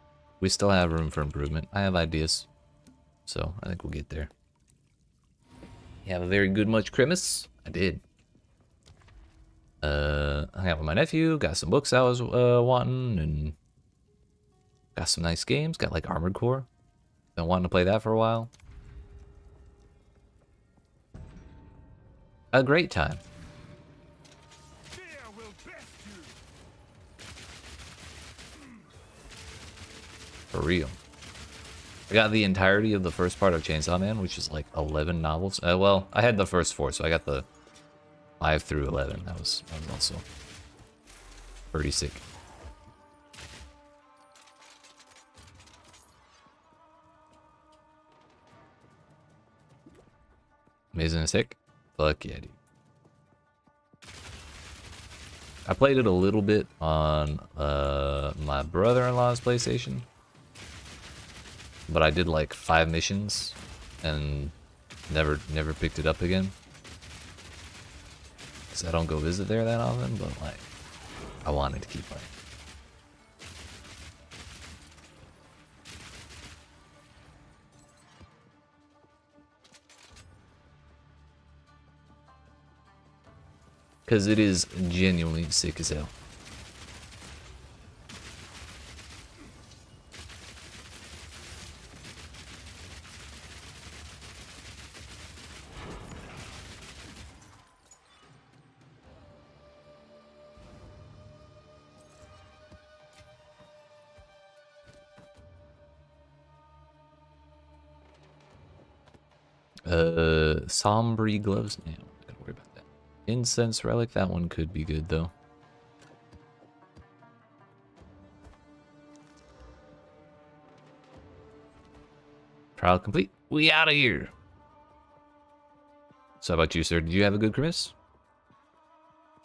we still have room for improvement. I have ideas. So, I think we'll get there. You have a very good much Christmas? I did. Hung out with my nephew, got some books I was wanting, and got some nice games. Got like Armored Core. Been wanting to play that for a while. A great time. Fear will best you. For real. I got the entirety of the first part of Chainsaw Man, which is like 11 novels. Well, I had the first 4, so I got the 5 through 11. That was also pretty sick. Amazing and sick? Fuck yeah, dude. I played it a little bit on my brother-in-law's PlayStation. But I did like 5 missions and never picked it up again. Cause I don't go visit there that often, but like I wanted to keep playing. Cause it is genuinely sick as hell. Sombre gloves. No, don't worry about that. Incense relic. That one could be good though. Trial complete. We out of here. So how about you, sir? Did you have a good Christmas?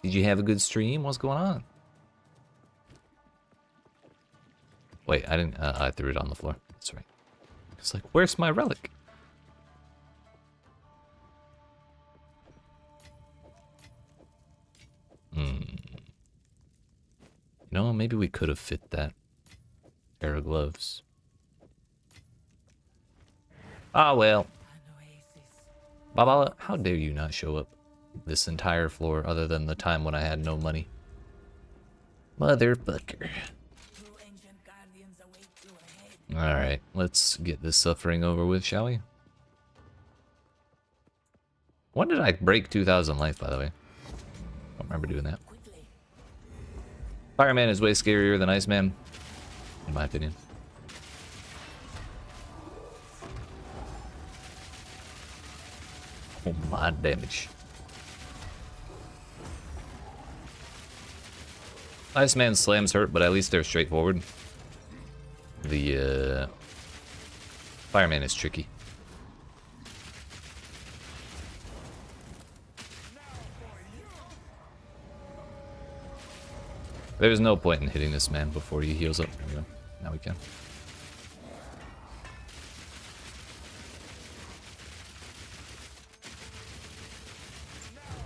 Did you have a good stream? What's going on? Wait, I didn't. I threw it on the floor. That's right. It's like, where's my relic? No, maybe we could have fit that pair of gloves. Ah, well. Babala, how dare you not show up this entire floor other than the time when I had no money? Motherfucker. Alright, let's get this suffering over with, shall we? When did I break 2,000 life, by the way? I don't remember doing that. Fireman is way scarier than Iceman, in my opinion. Oh my damage. Iceman slams hurt, but at least they're straightforward. The Fireman is tricky. There's no point in hitting this man before he heals up. There we go. Now we can.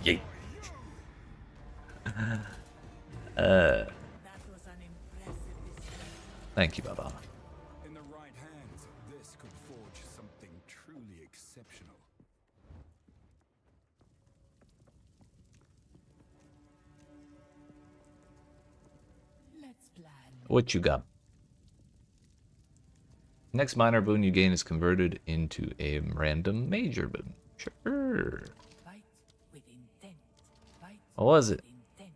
Yeet. Thank you, Baba. In the right hands, this could forge something truly exceptional. Let's plan. What you got? Next minor boon you gain is converted into a random major boon. Sure. Fight with intent. Fight What was it? with intent.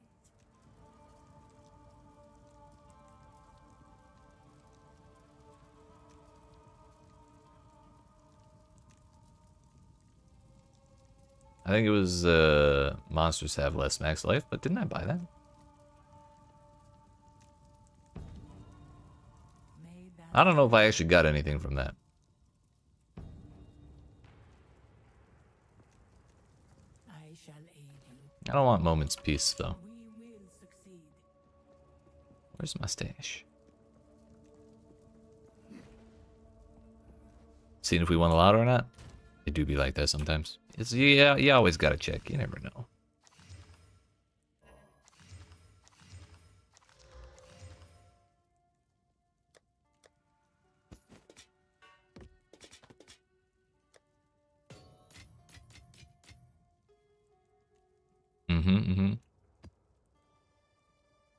I think it was monsters have less max life, but didn't I buy that? May that I don't know if I actually got anything from that. I shall aid you. I don't want Moment's Peace, though. We will succeed. Where's my stash? Seeing if we won the lotto or not? It do be like that sometimes. It's, yeah, you always gotta check. You never know.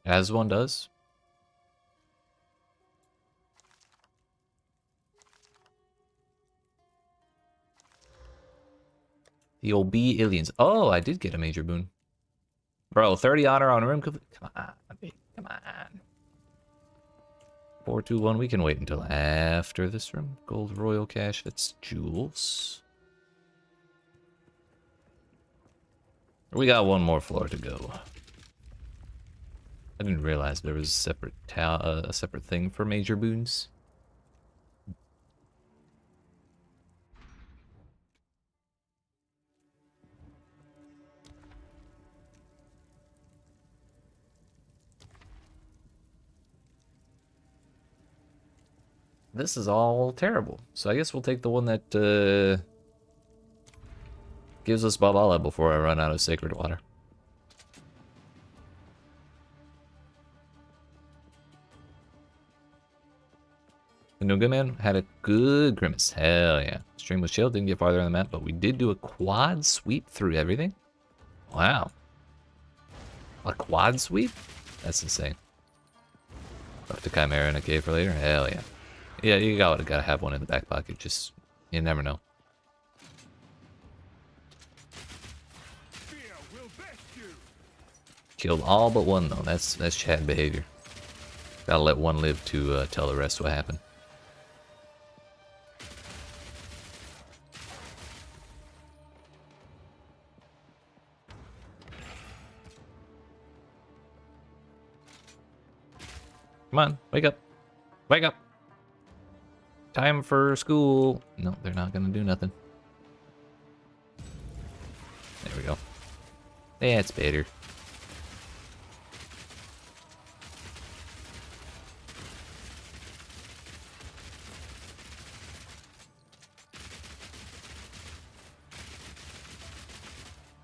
As one does. The old B aliens. Oh, I did get a major boon. Bro, 30 honor on room. Come on, baby. Come on. 421. We can wait until after this room. Gold royal cash. That's jewels. We got one more floor to go. I didn't realize there was a separate thing for major boons. This is all terrible. So I guess we'll take the one that gives us Babala before I run out of sacred water. The Nuga Man had a good grimace. Hell yeah. Stream was chill, didn't get farther on the map, but we did do a quad sweep through everything. Wow. A quad sweep? That's insane. Left a Chimera in a cave for later. Hell yeah. Yeah, you gotta have one in the back pocket. Just, you never know. Fear will best you. Killed all but one though. That's Chad behavior. Gotta let one live to tell the rest what happened. Come on, wake up. Wake up. Time for school. No, they're not gonna do nothing. There we go. That's better.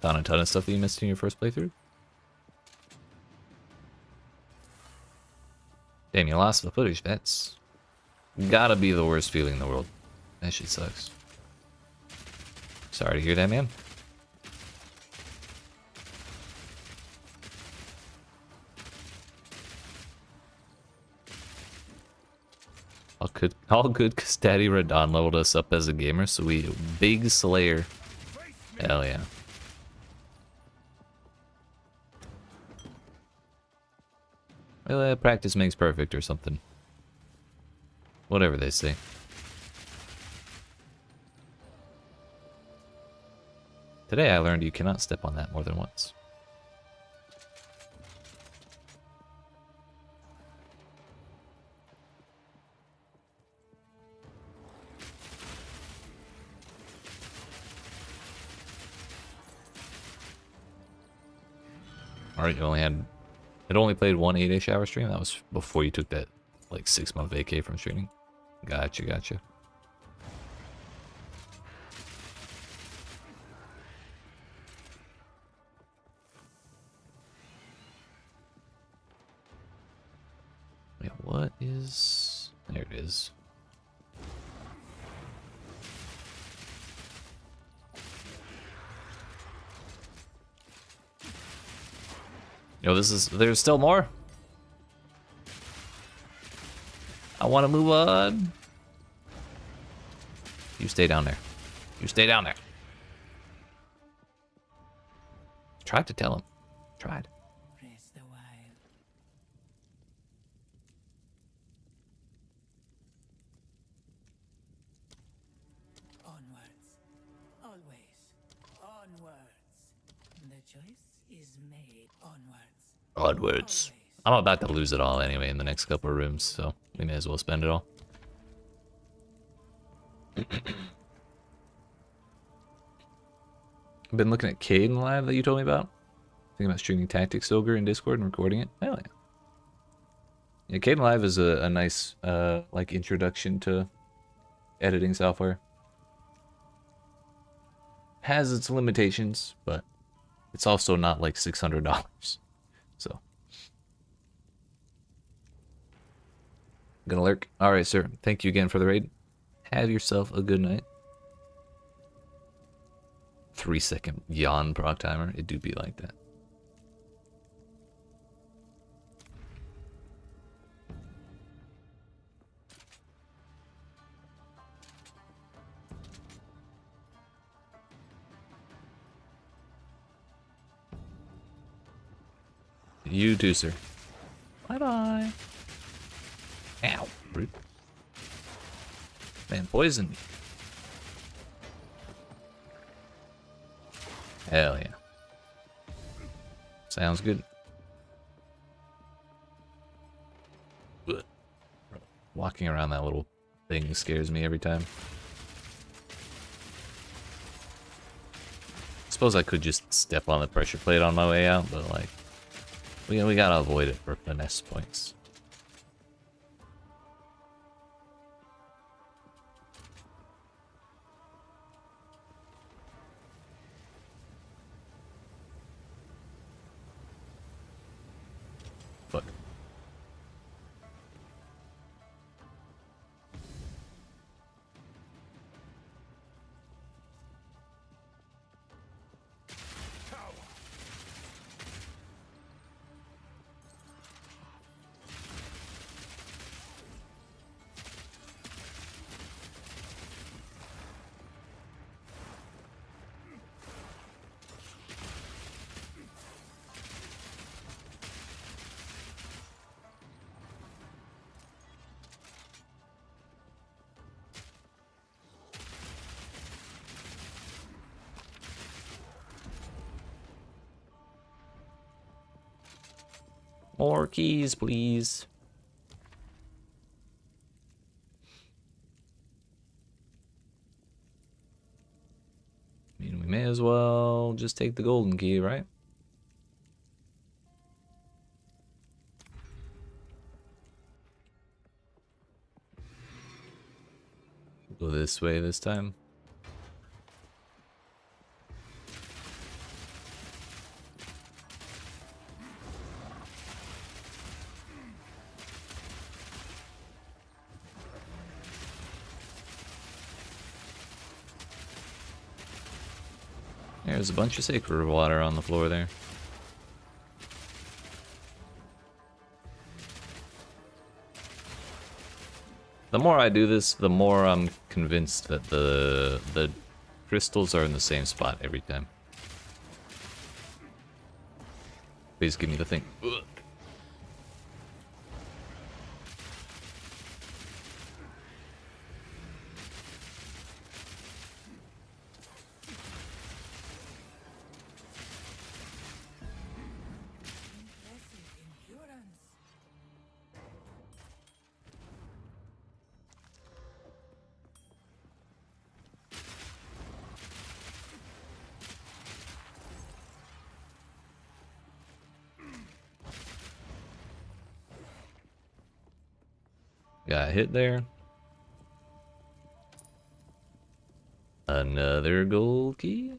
Found a ton of stuff that you missed in your first playthrough. Damn, you lost the footage. That's gotta be the worst feeling in the world. That shit sucks. Sorry to hear that, man. All good, cause Daddy Radon leveled us up as a gamer, so we big Slayer. Hell yeah. Well, practice makes perfect or something. Whatever they say. Today I learned you cannot step on that more than once. Alright, you only had... It only played one 8-ish hour stream? That was before you took that, like, 6-month vacay from streaming? Gotcha, gotcha. Wait, what is... There it is. Yo, this is... There's still more? I want to move on. You stay down there. You stay down there. Tried to tell him. Tried. Rest a while. Onwards. Always. Onwards. The choice is made. Onwards. Onwards. I'm about to lose it all anyway in the next couple of rooms, so we may as well spend it all. Been looking at Caden Live that you told me about. Thinking about streaming Tactics Ogre in Discord and recording it. Hell yeah. Yeah, Caden Live is a nice like introduction to editing software. Has its limitations, but it's also not like $600. So gonna lurk. Alright, sir. Thank you again for the raid. Have yourself a good night. 3-second yawn proc timer. It do be like that. You too, sir. Bye-bye. Ow. Rude. Man, poison me. Hell yeah. Sounds good. Ugh. Walking around that little thing scares me every time. Suppose I could just step on the pressure plate on my way out, but like, we gotta avoid it for finesse points. Fuck. More keys, please. I mean, we may as well just take the golden key, right? Go this way this time. There's a bunch of sacred water on the floor there. The more I do this, the more I'm convinced that the crystals are in the same spot every time. Please give me the thing. Ugh. Got hit there. Another gold key.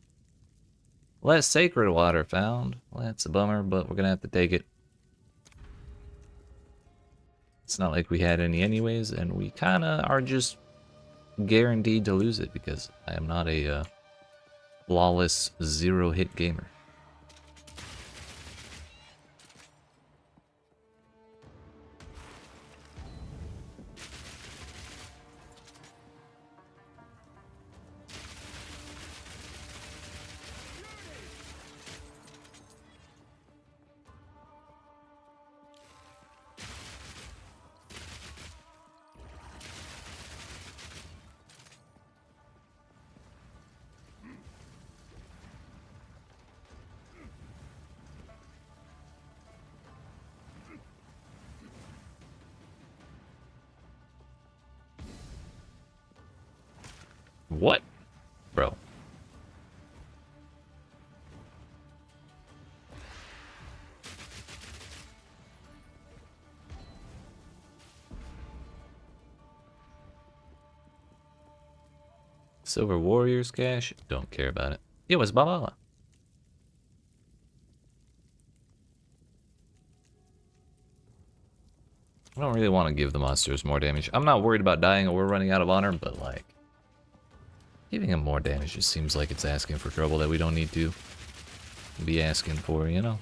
Less sacred water found. Well, that's a bummer, but we're gonna have to take it. It's not like we had any anyways, and we kinda are just guaranteed to lose it because I am not a flawless zero-hit gamer. What? Bro. Silver Warriors cash? Don't care about it. It was Baba. I don't really want to give the monsters more damage. I'm not worried about dying or we're running out of honor, but like giving them more damage just seems like it's asking for trouble that we don't need to be asking for, you know?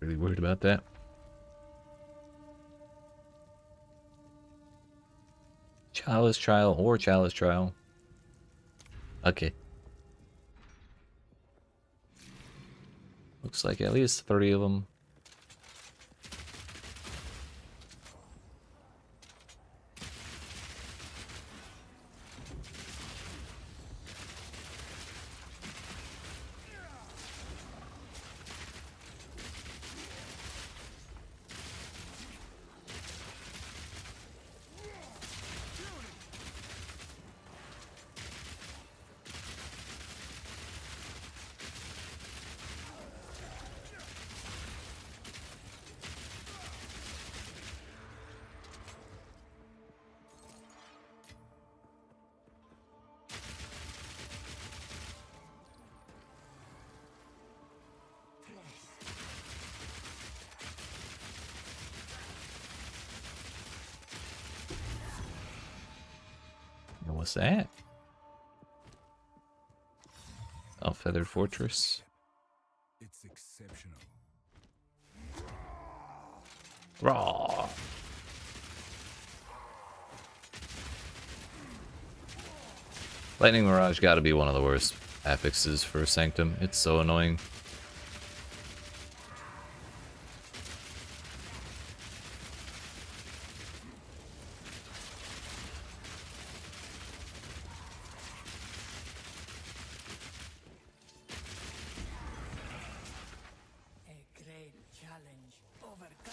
Really worried about that. Chalice Trial or Chalice Trial. Okay. Looks like at least 30 of them. What's that? Oh, Feathered Fortress. It's exceptional. Raw. Lightning Mirage gotta be one of the worst affixes for Sanctum. It's so annoying. A great challenge overcome.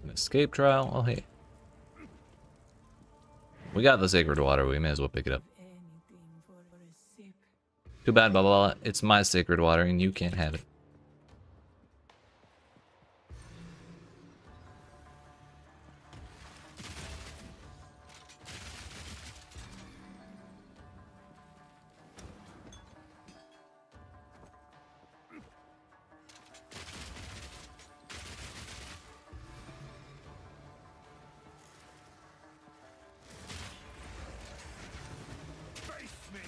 An escape trial? Oh, hey. We got the Sacred Water. We may as well pick it up. Anything for a sip. Too bad, blah, blah, blah. It's my Sacred Water, and you can't have it. Face me!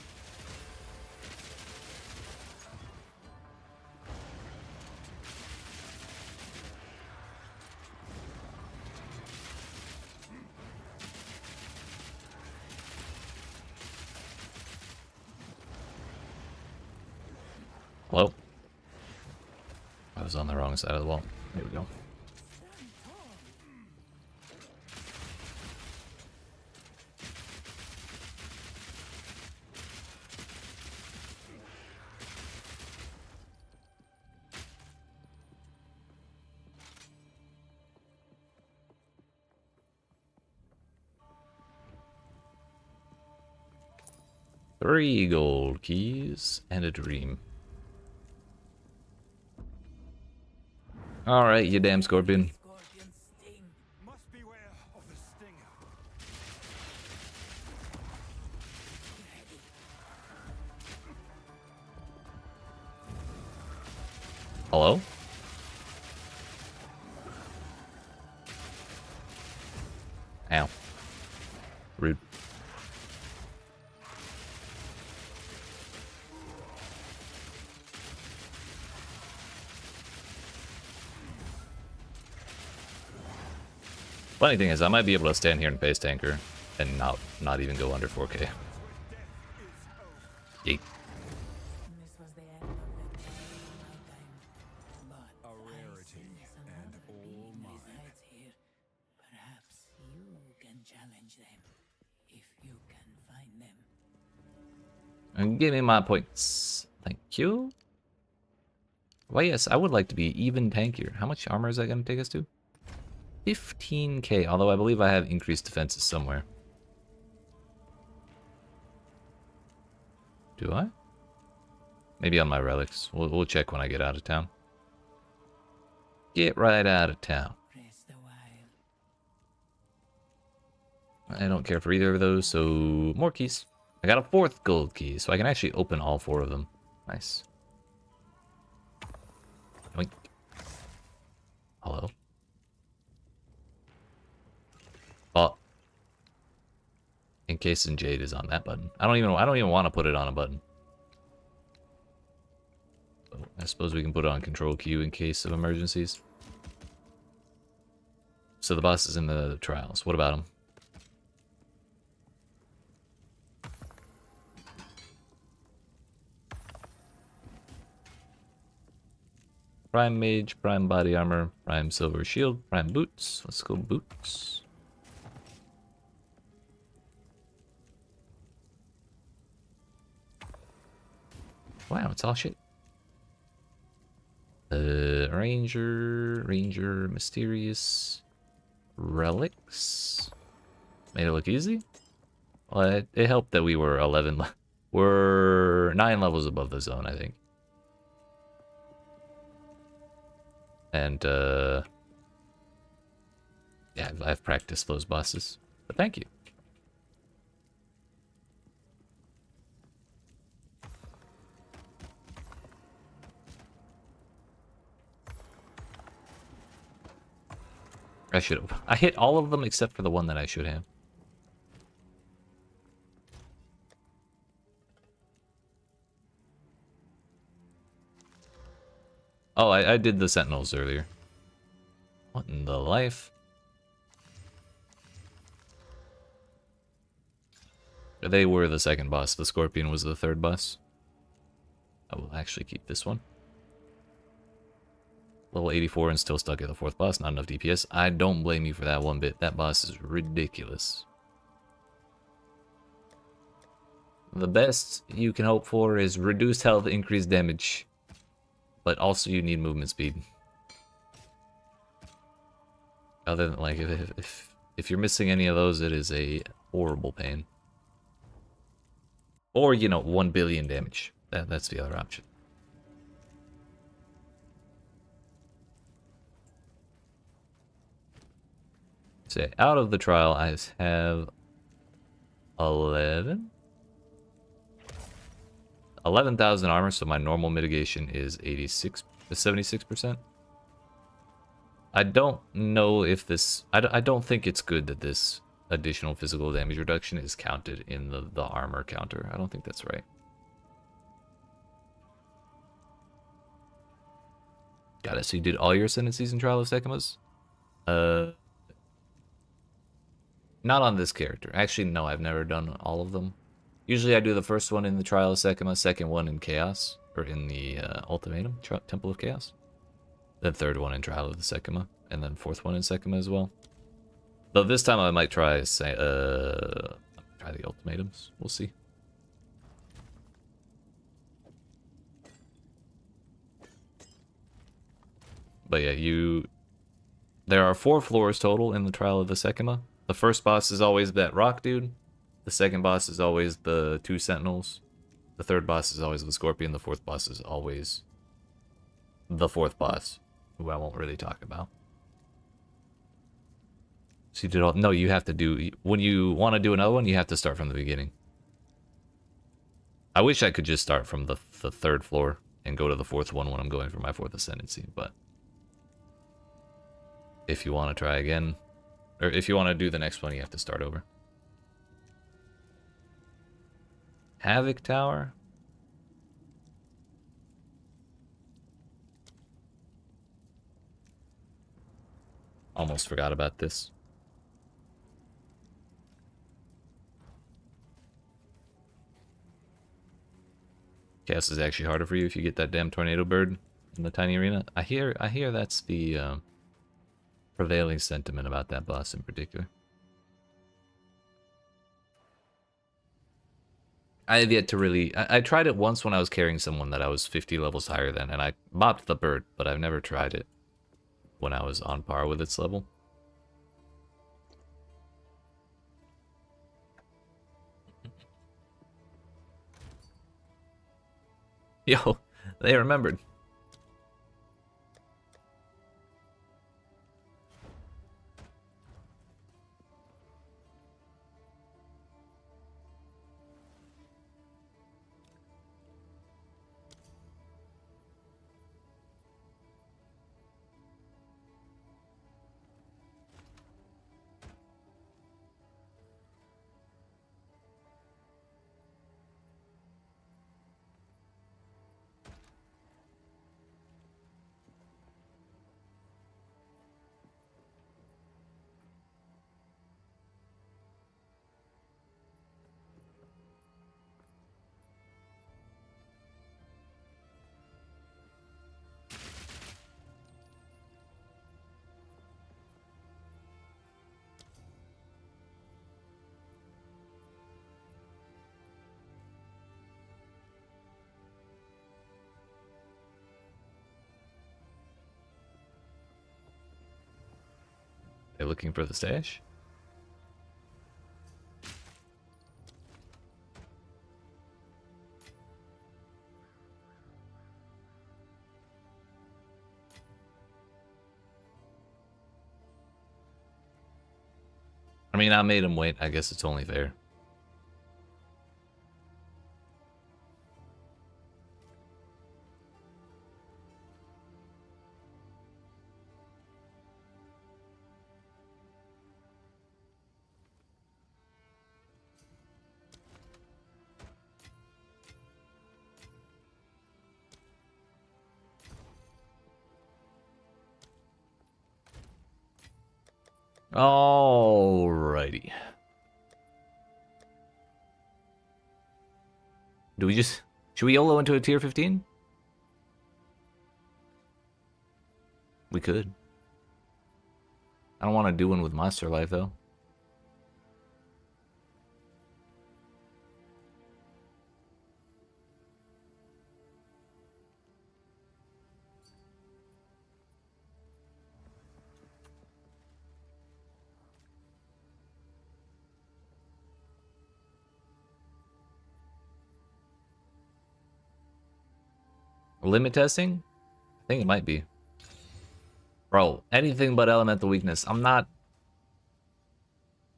Hello? I was on the wrong side of the wall. There we go. Three gold keys and a dream. Alright, you damn scorpion. Scorpion sting. Must beware of the stinger. Hello? Ow. Rude. Funny thing is, I might be able to stand here and face tanker and not even go under 4K. Yeet. This was the end of the day in my time. But A I rarity see some and other all being mine. resides here. Perhaps you can challenge them if you can find them. And give me my points. Thank you. Well, yes, I would like to be even tankier. How much armor is that going to take us to? 15k, although I believe I have increased defenses somewhere. Do I? Maybe on my relics. We'll check when I get out of town. Get right out of town. Rest a while. I don't care for either of those, so more keys. I got a 4th gold key, so I can actually open all 4 of them. Nice. Oink. Hello. Oh. Encased in Jade is on that button. I don't even want to put it on a button. So I suppose we can put it on control Q in case of emergencies. So the boss is in the trials. What about him? Prime Mage, Prime Body Armor, Prime Silver Shield, Prime Boots. Let's go Boots. Wow, it's all shit. Ranger, Mysterious, Relics. Made it look easy. Well, it helped that we were 11. We're 9 levels above the zone, I think. And yeah, I've practiced those bosses. But thank you. I should have. I hit all of them except for the one that I should have. Oh, I did the Sentinels earlier. What in the life? They were the second boss. The Scorpion was the third boss. I will actually keep this one. Level 84 and still stuck at the fourth boss. Not enough DPS. I don't blame you for that one bit. That boss is ridiculous. The best you can hope for is reduced health, increased damage. But also you need movement speed. Other than, like, if you're missing any of those, it is a horrible pain. Or, you know, 1 billion damage. That's the other option. So out of the trial, I have 11,000 armor, so my normal mitigation is 76%. I don't know if this... I don't think it's good that this additional physical damage reduction is counted in the armor counter. I don't think that's right. Got it. So you did all your Ascendencies in Trial of Sekimas? Not on this character. Actually, no, I've never done all of them. Usually I do the first one in the Trial of Sekima, second one in Chaos, or in the Ultimatum, Temple of Chaos. Then third one in Trial of the Sekima, and then fourth one in Sekima as well. Though this time I might try the Ultimatums. We'll see. But yeah, there are 4 floors total in the Trial of the Sekima. The first boss is always that rock dude. The second boss is always the 2 sentinels. The third boss is always the scorpion. The fourth boss is always the fourth boss, who I won't really talk about. So you did all... No, you have to do... When you want to do another one, you have to start from the beginning. I wish I could just start from the third floor and go to the fourth one when I'm going for my 4th Ascendancy, but... If you want to try again... Or if you want to do the next one, you have to start over. Havoc Tower? Almost forgot about this. Chaos is actually harder for you if you get that damn tornado bird in the tiny arena. I hear that's the prevailing sentiment about that boss in particular. I have yet to really... I tried it once when I was carrying someone that I was 50 levels higher than, and I bopped the bird, but I've never tried it when I was on par with its level. Yo, they remembered. They're looking for the stash? I mean, I made him wait. I guess it's only fair. Alrighty. Do we just... Should we YOLO into a tier 15? We could. I don't want to do one with Monster Life, though. Limit testing? I think it might be. Bro, anything but elemental weakness. I'm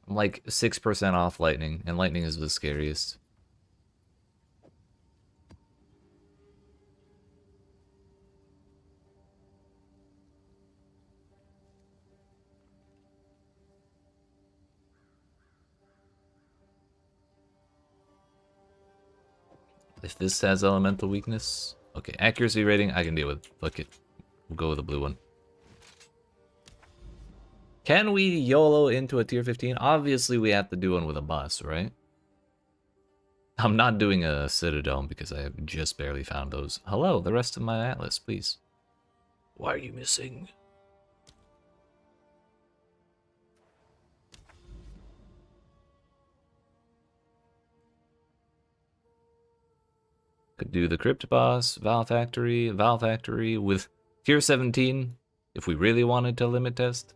like 6% off lightning, and lightning is the scariest. If this has elemental weakness... Okay, accuracy rating, I can deal with. Fuck it. We'll go with the blue one. Can we YOLO into a tier 15? Obviously, we have to do one with a boss, right? I'm not doing a Citadel because I have just barely found those. Hello, the rest of my atlas, please. Why are you missing? Could do the Crypt Boss, Val Factory with tier 17 if we really wanted to limit test.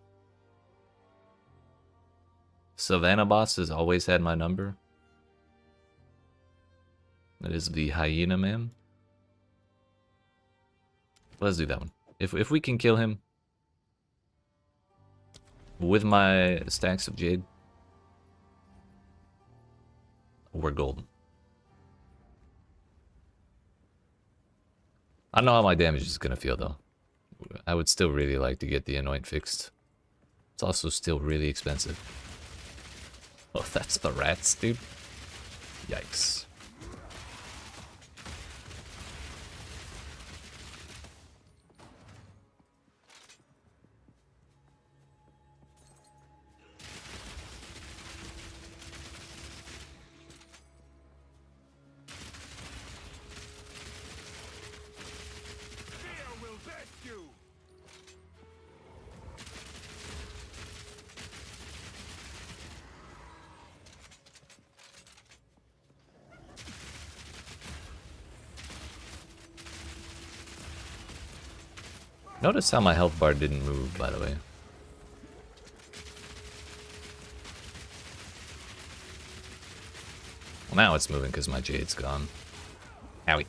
Savannah Boss has always had my number. That is the Hyena Man. Let's do that one. If we can kill him with my stacks of Jade, we're golden. I don't know how my damage is gonna feel though. I would still really like to get the Anoint fixed. It's also still really expensive. Oh, that's the rats, dude. Yikes. Fear will death you. Notice how my health bar didn't move, by the way. Well, now it's moving because my Jade's gone. Owie.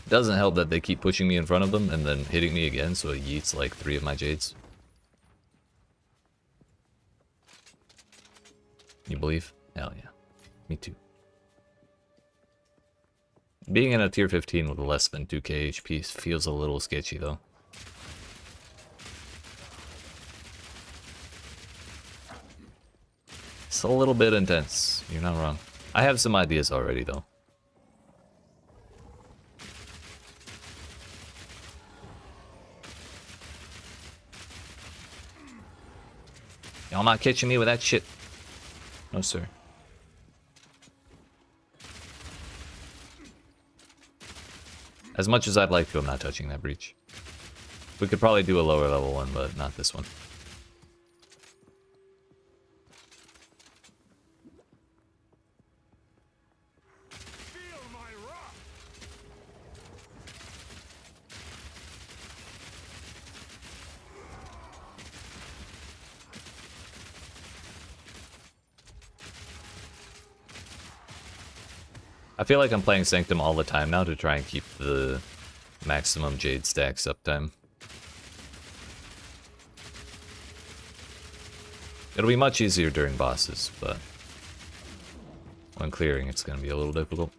Doesn't help that they keep pushing me in front of them and then hitting me again, so it yeets like 3 of my Jades. You believe? Hell yeah. Me too. Being in a tier 15 with less than 2k HP feels a little sketchy though. It's a little bit intense, you're not wrong. I have some ideas already though. Y'all not catching me with that shit. No sir. As much as I'd like to, I'm not touching that breach. We could probably do a lower level one, but not this one. Feel my wrath. I feel like I'm playing Sanctum all the time now to try and keep the maximum Jade stacks uptime. It'll be much easier during bosses, but when clearing it's going to be a little difficult.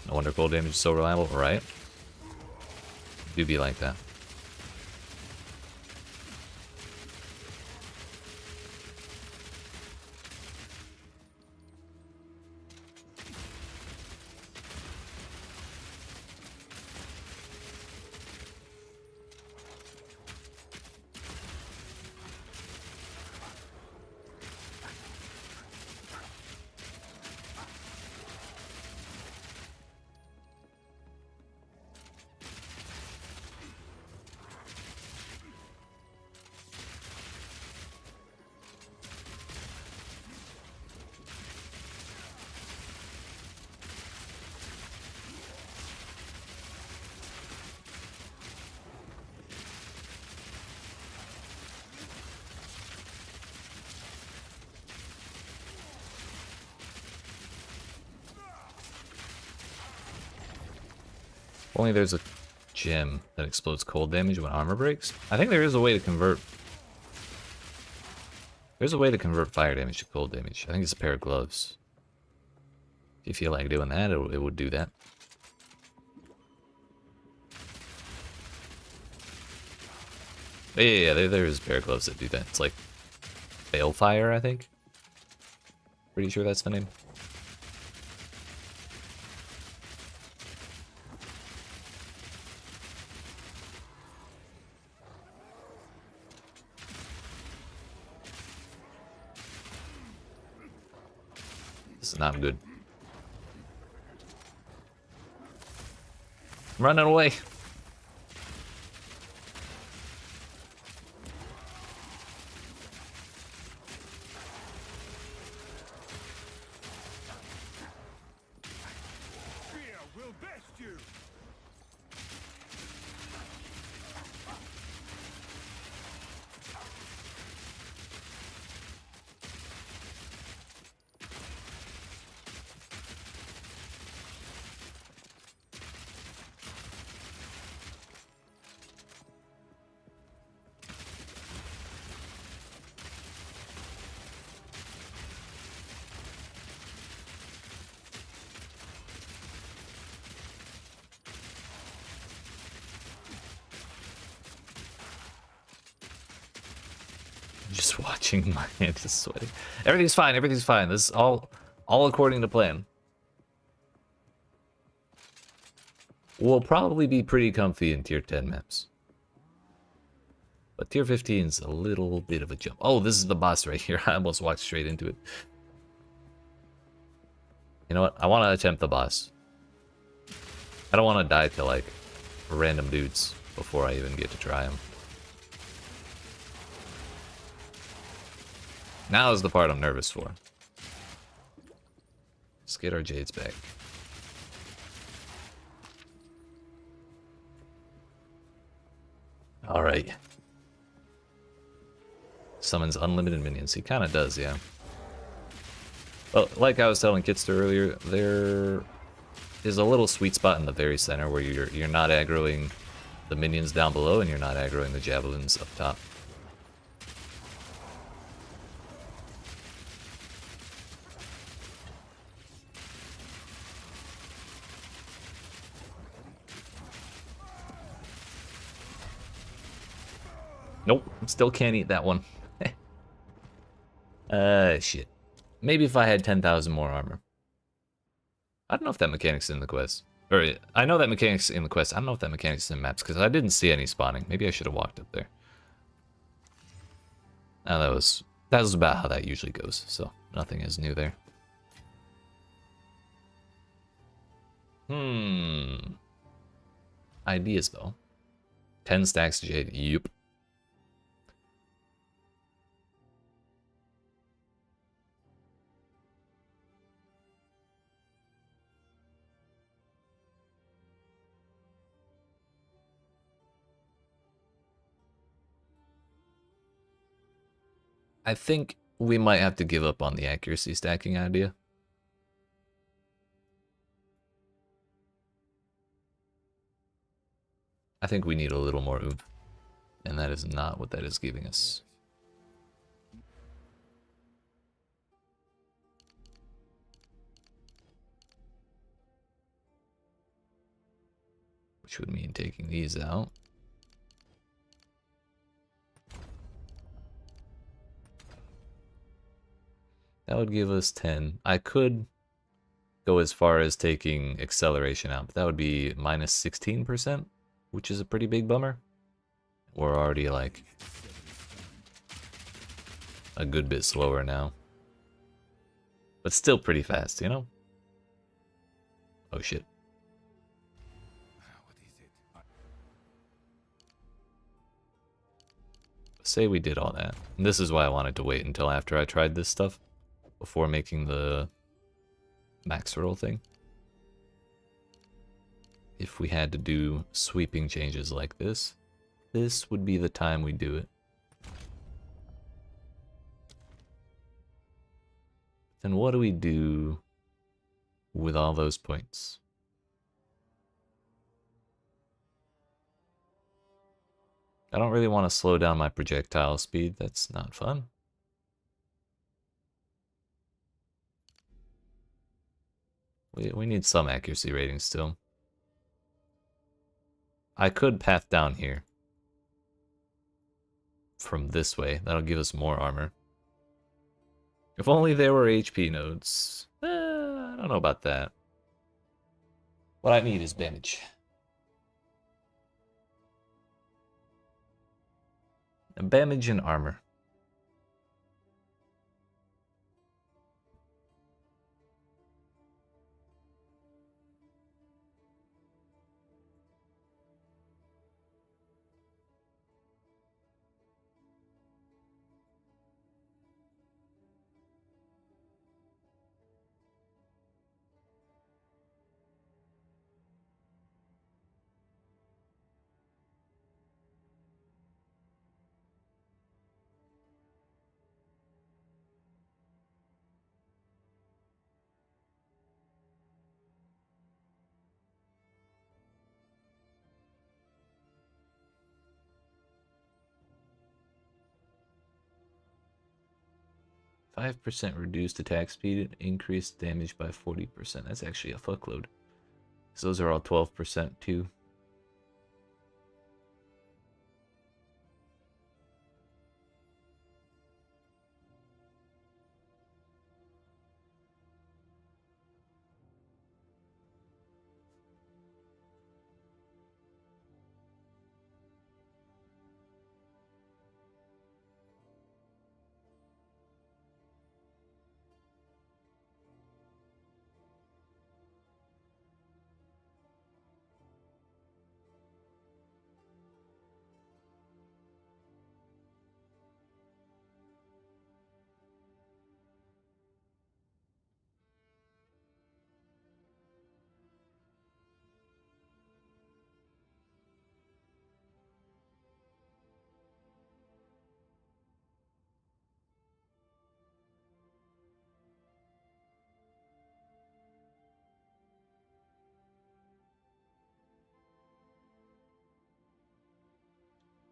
No wonder cold damage is so reliable, right? Do be like that. Only there's a gem that explodes cold damage when armor breaks. I think there is a way to convert. There's a way to convert fire damage to cold damage. I think it's a pair of gloves. If you feel like doing that, it would do that. Yeah, there is a pair of gloves that do that. It's like Balefire, I think. Pretty sure that's the name. This is not good. I'm running away. Fear will best you. Just watching my hand is sweating. Everything's fine. Everything's fine. This is all according to plan. We'll probably be pretty comfy in tier 10 maps. But tier 15 is a little bit of a jump. Oh, this is the boss right here. I almost walked straight into it. You know what? I want to attempt the boss. I don't want to die to like random dudes before I even get to try them. Now is the part I'm nervous for. Let's get our Jades back. Alright. Summons unlimited minions. He kind of does, yeah. Well, like I was telling Kitster earlier, there is a little sweet spot in the very center where you're not aggroing the minions down below and you're not aggroing the javelins up top. Nope, still can't eat that one. Shit. Maybe if I had 10,000 more armor. I don't know if that mechanic's in the quest. Or, I know that mechanic's in the quest. I don't know if that mechanic's in maps, because I didn't see any spawning. Maybe I should have walked up there. That was about how that usually goes, so nothing is new there. Ideas, though. 10 stacks of jade. Yup. I think we might have to give up on the accuracy stacking idea. I think we need a little more oomph, and that is not what that is giving us. Which would mean taking these out. That would give us 10. I could go as far as taking acceleration out, but that would be minus 16%, which is a pretty big bummer. We're already like a good bit slower now. But still pretty fast, you know? Oh shit. What is it? Say we did all that. And this is why I wanted to wait until after I tried this stuff before making the max roll thing. If we had to do sweeping changes like this, this would be the time we do it. Then what do we do with all those points? I don't really want to slow down my projectile speed. That's not fun. We need some accuracy rating still. I could path down here from this way. That'll give us more armor. If only there were HP nodes. I don't know about that. What I need is damage. And damage and armor. %, reduced attack speed, increased damage by 40%. That's actually a fuckload. So those are all 12% too.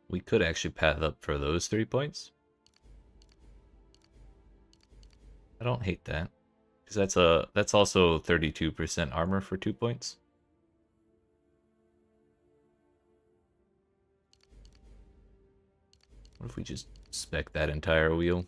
We could actually path up for those 3 points. I don't hate that. Because that's also 32% armor for 2 points. What if we just spec that entire wheel?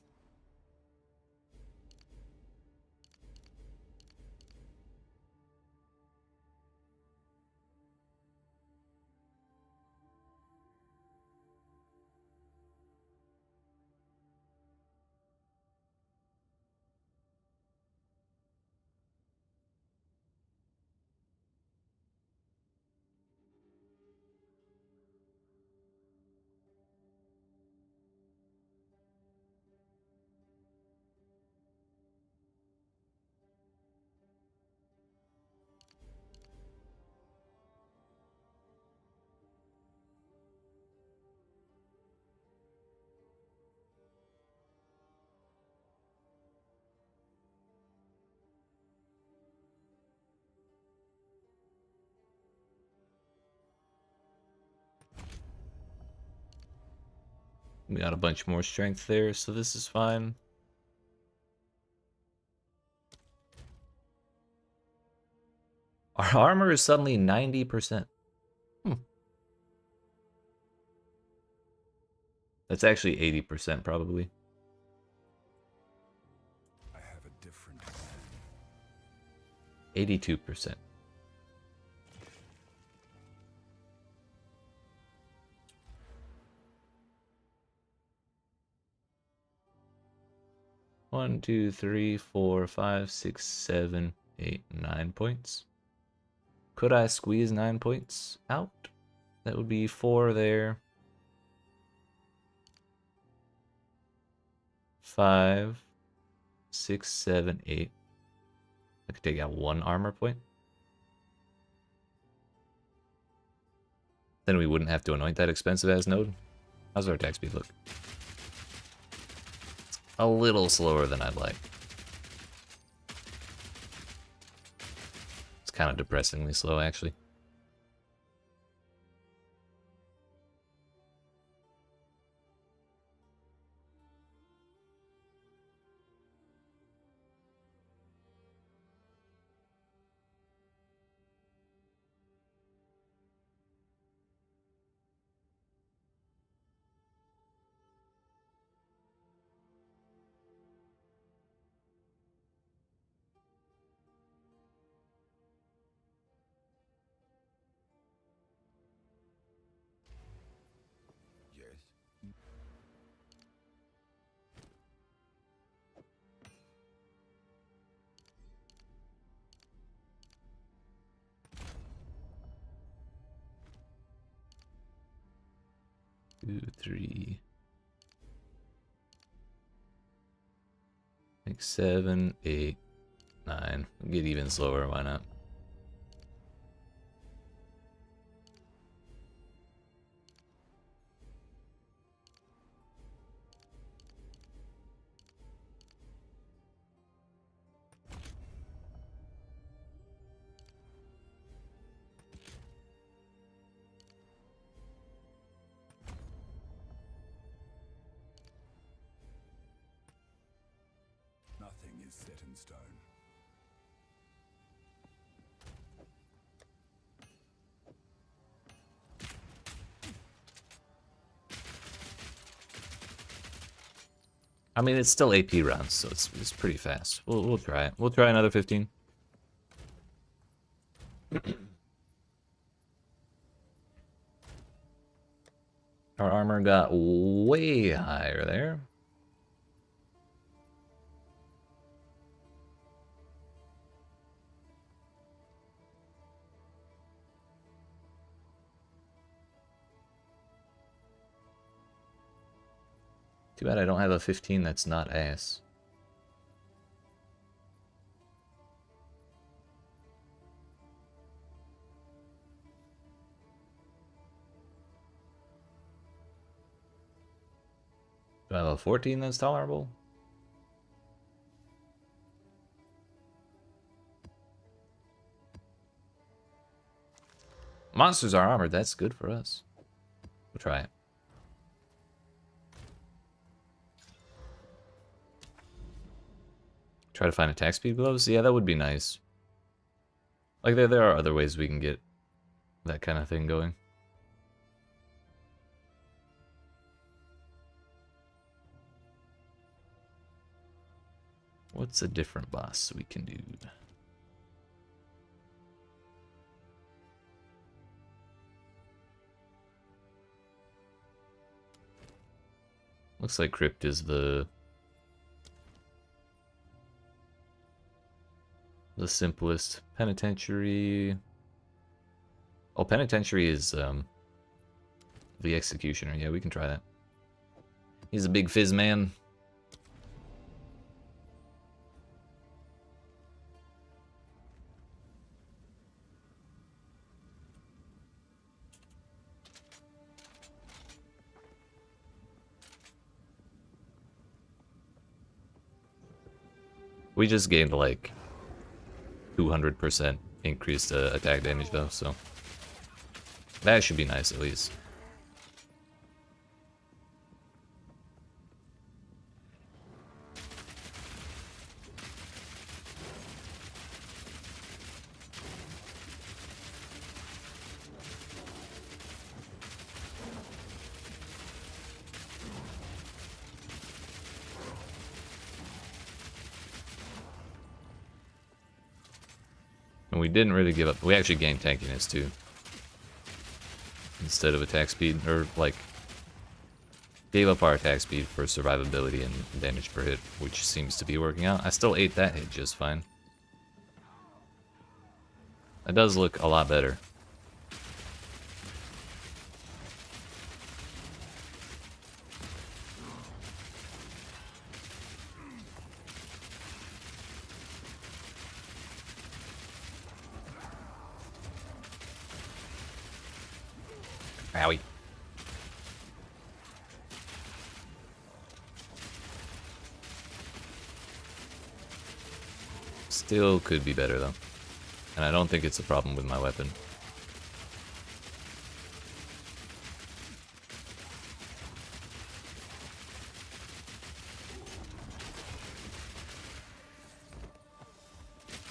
We got a bunch more strength there, so this is fine. Our armor is suddenly 90%. That's actually 80% probably. I have a different plan. 82%. One, 2, 3, 4, 5, 6, 7, 8, 9 points. Could I squeeze 9 points out? That would be 4 there. 5, 6, 7, 8. I could take out 1 armor point. Then we wouldn't have to anoint that expensive ass node. How's our attack speed look? A little slower than I'd like. It's kind of depressingly slow, actually. Yes. 2, 3. Like 7, 8, 9. We'll get even slower, why not? Nothing is set in stone. I mean, it's still AP rounds, so it's pretty fast. We'll try it. We'll try another 15. Our armor got way higher there. Too bad I don't have a 15 that's not ass. Do I have a 14 that's tolerable? Monsters are armored, that's good for us. We'll try it. Try to find attack speed gloves? Yeah, that would be nice. Like, there are other ways we can get that kind of thing going. What's a different boss we can do? Looks like Crypt is the simplest. Penitentiary. Oh, Penitentiary is the Executioner. Yeah, we can try that. He's a big fizz man. We just gained like 200% increased attack damage though, so that should be nice at least. And we didn't really give up. We actually gained tankiness too. Instead of attack speed, or like gave up our attack speed for survivability and damage per hit, which seems to be working out. I still ate that hit just fine. That does look a lot better. Owie. Still could be better though. And I don't think it's a problem with my weapon.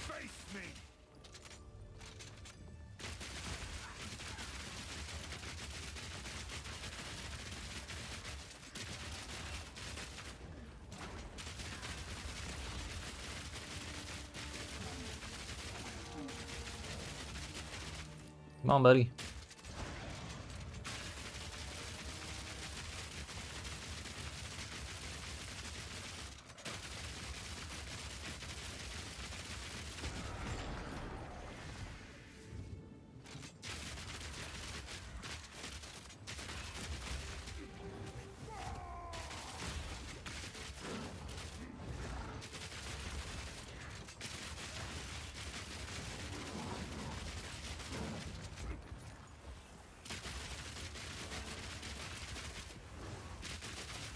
Face me! Come on, buddy.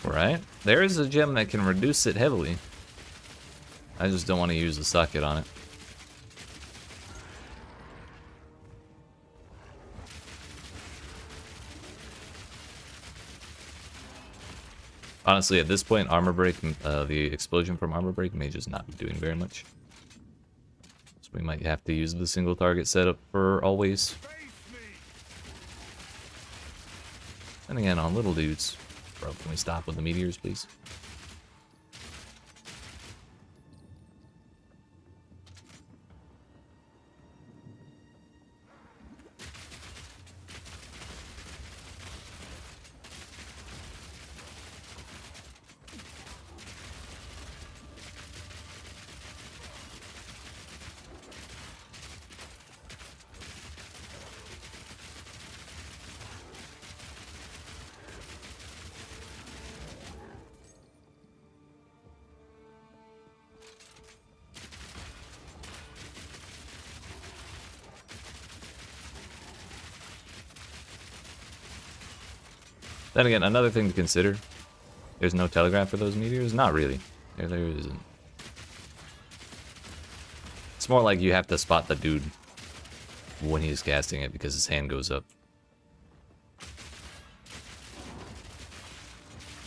Right? There is a gem that can reduce it heavily. I just don't want to use the socket on it. Honestly, at this point, Armor Break, the explosion from Armor Break may just not be doing very much. So we might have to use the single target setup for always. Face me! And again, on little dudes. Bro, can we stop with the meteors, please? Then again, another thing to consider, there's no telegraph for those meteors? Not really. There isn't. It's more like you have to spot the dude when he's casting it because his hand goes up.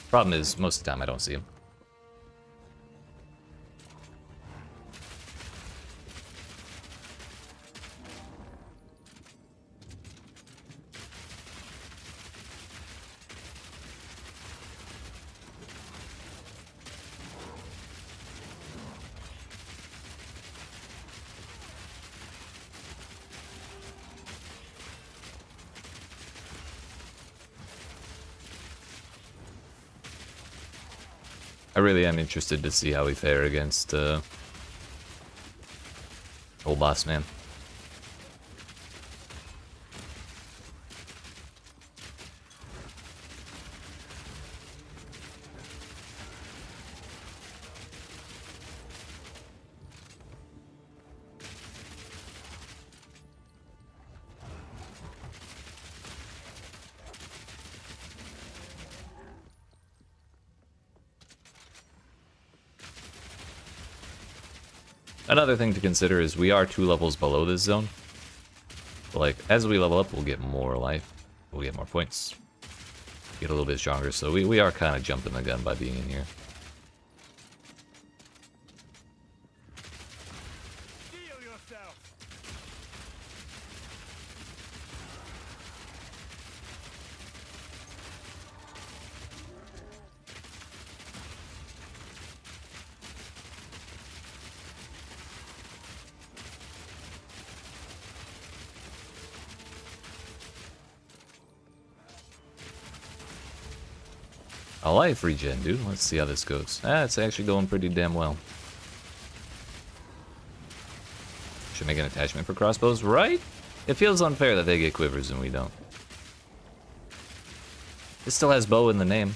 Problem is, most of the time I don't see him. I really am interested to see how we fare against old boss man. Another thing to consider is we are 2 levels below this zone. But like, as we level up, we'll get more life. We'll get more points. Get a little bit stronger, so we are kind of jumping the gun by being in here. Heal yourself! A life regen, dude. Let's see how this goes. It's actually going pretty damn well. Should make an attachment for crossbows, right? It feels unfair that they get quivers and we don't. It still has bow in the name.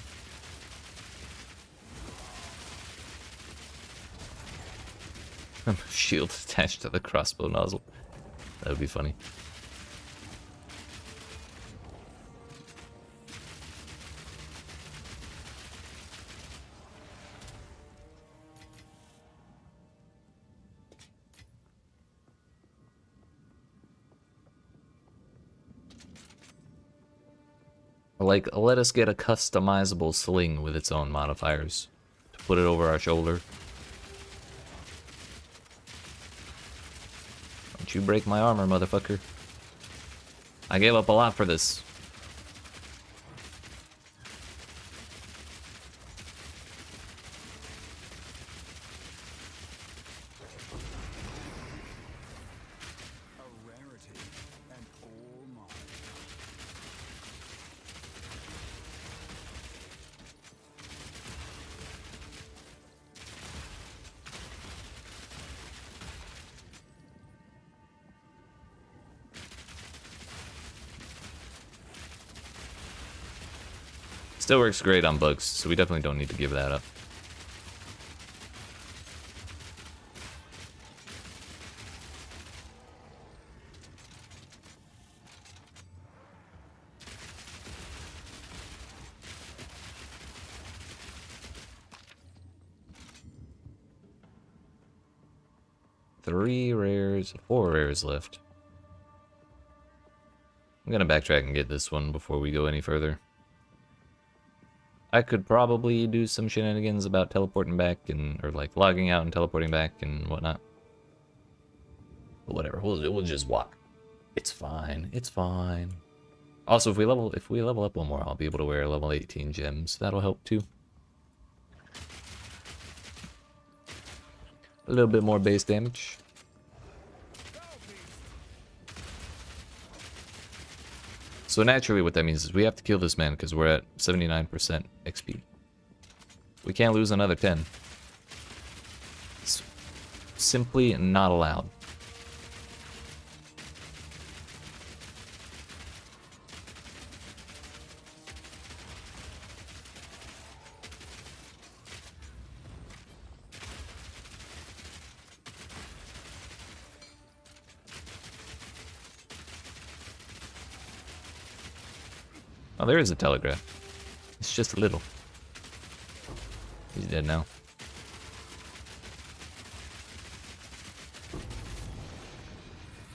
Shield attached to the crossbow nozzle. That would be funny. Like, let us get a customizable sling with its own modifiers to put it over our shoulder. Don't you break my armor, motherfucker. I gave up a lot for this. A rarity and all mine. Still works great on bugs, so we definitely don't need to give that up. Four rares left. I'm gonna backtrack and get this one before we go any further. I could probably do some shenanigans about teleporting back or like logging out and teleporting back and whatnot. But whatever, we'll just walk. It's fine. It's fine. Also, if we level up one more, I'll be able to wear level 18 gems. That'll help too. A little bit more base damage. So naturally what that means is we have to kill this man because we're at 79% XP. We can't lose another 10. It's simply not allowed. Oh, there is a telegraph. It's just a little. He's dead now.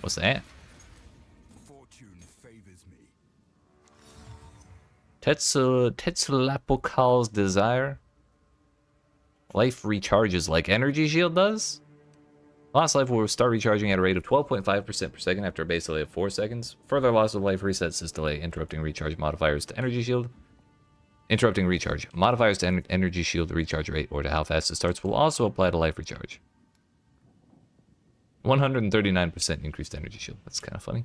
What's that? Fortune favors me. Tetzalapocal's Desire. Life recharges like energy shield does? Lost life will start recharging at a rate of 12.5% per second after a base delay of 4 seconds. Further loss of life resets this delay, interrupting recharge modifiers to energy shield. Interrupting recharge. Modifiers to energy shield recharge rate or to how fast it starts will also apply to life recharge. 139% increased energy shield. That's kind of funny.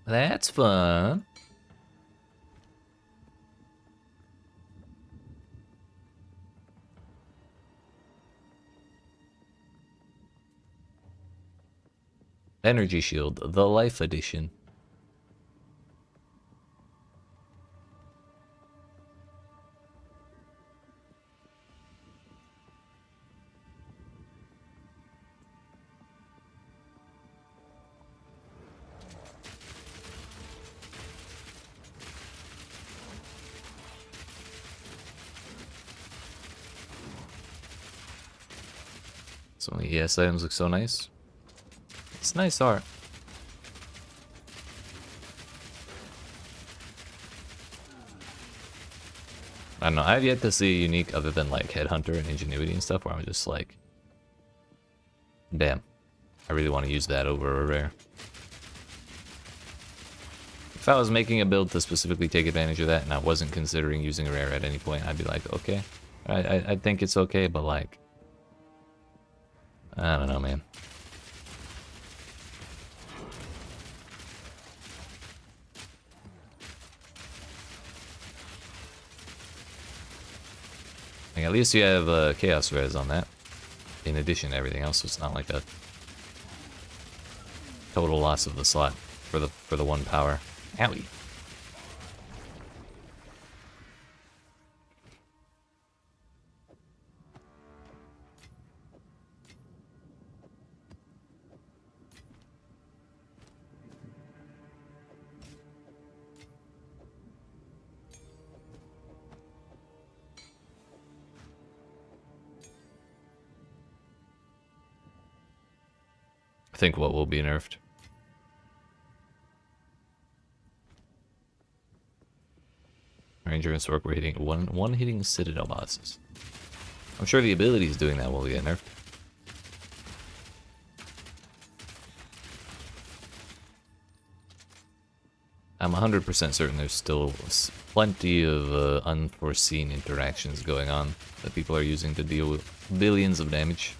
That's fun. Energy Shield, the Life Edition. Some of the ES items look so nice. It's nice art. I don't know, I've yet to see a unique other than like Headhunter and Ingenuity and stuff where I'm just like, damn, I really want to use that over a rare. If I was making a build to specifically take advantage of that and I wasn't considering using a rare at any point, I'd be like, okay, I think it's okay, but like, I don't know, man. Like, at least you have Chaos Res on that, in addition to everything else, so it's not like a total loss of the slot for the one power. Owie. I think what will be nerfed. Ranger and Sork were hitting one hitting Citadel bosses. I'm sure the abilities doing that will get nerfed. I'm 100% certain there's still plenty of unforeseen interactions going on that people are using to deal with billions of damage.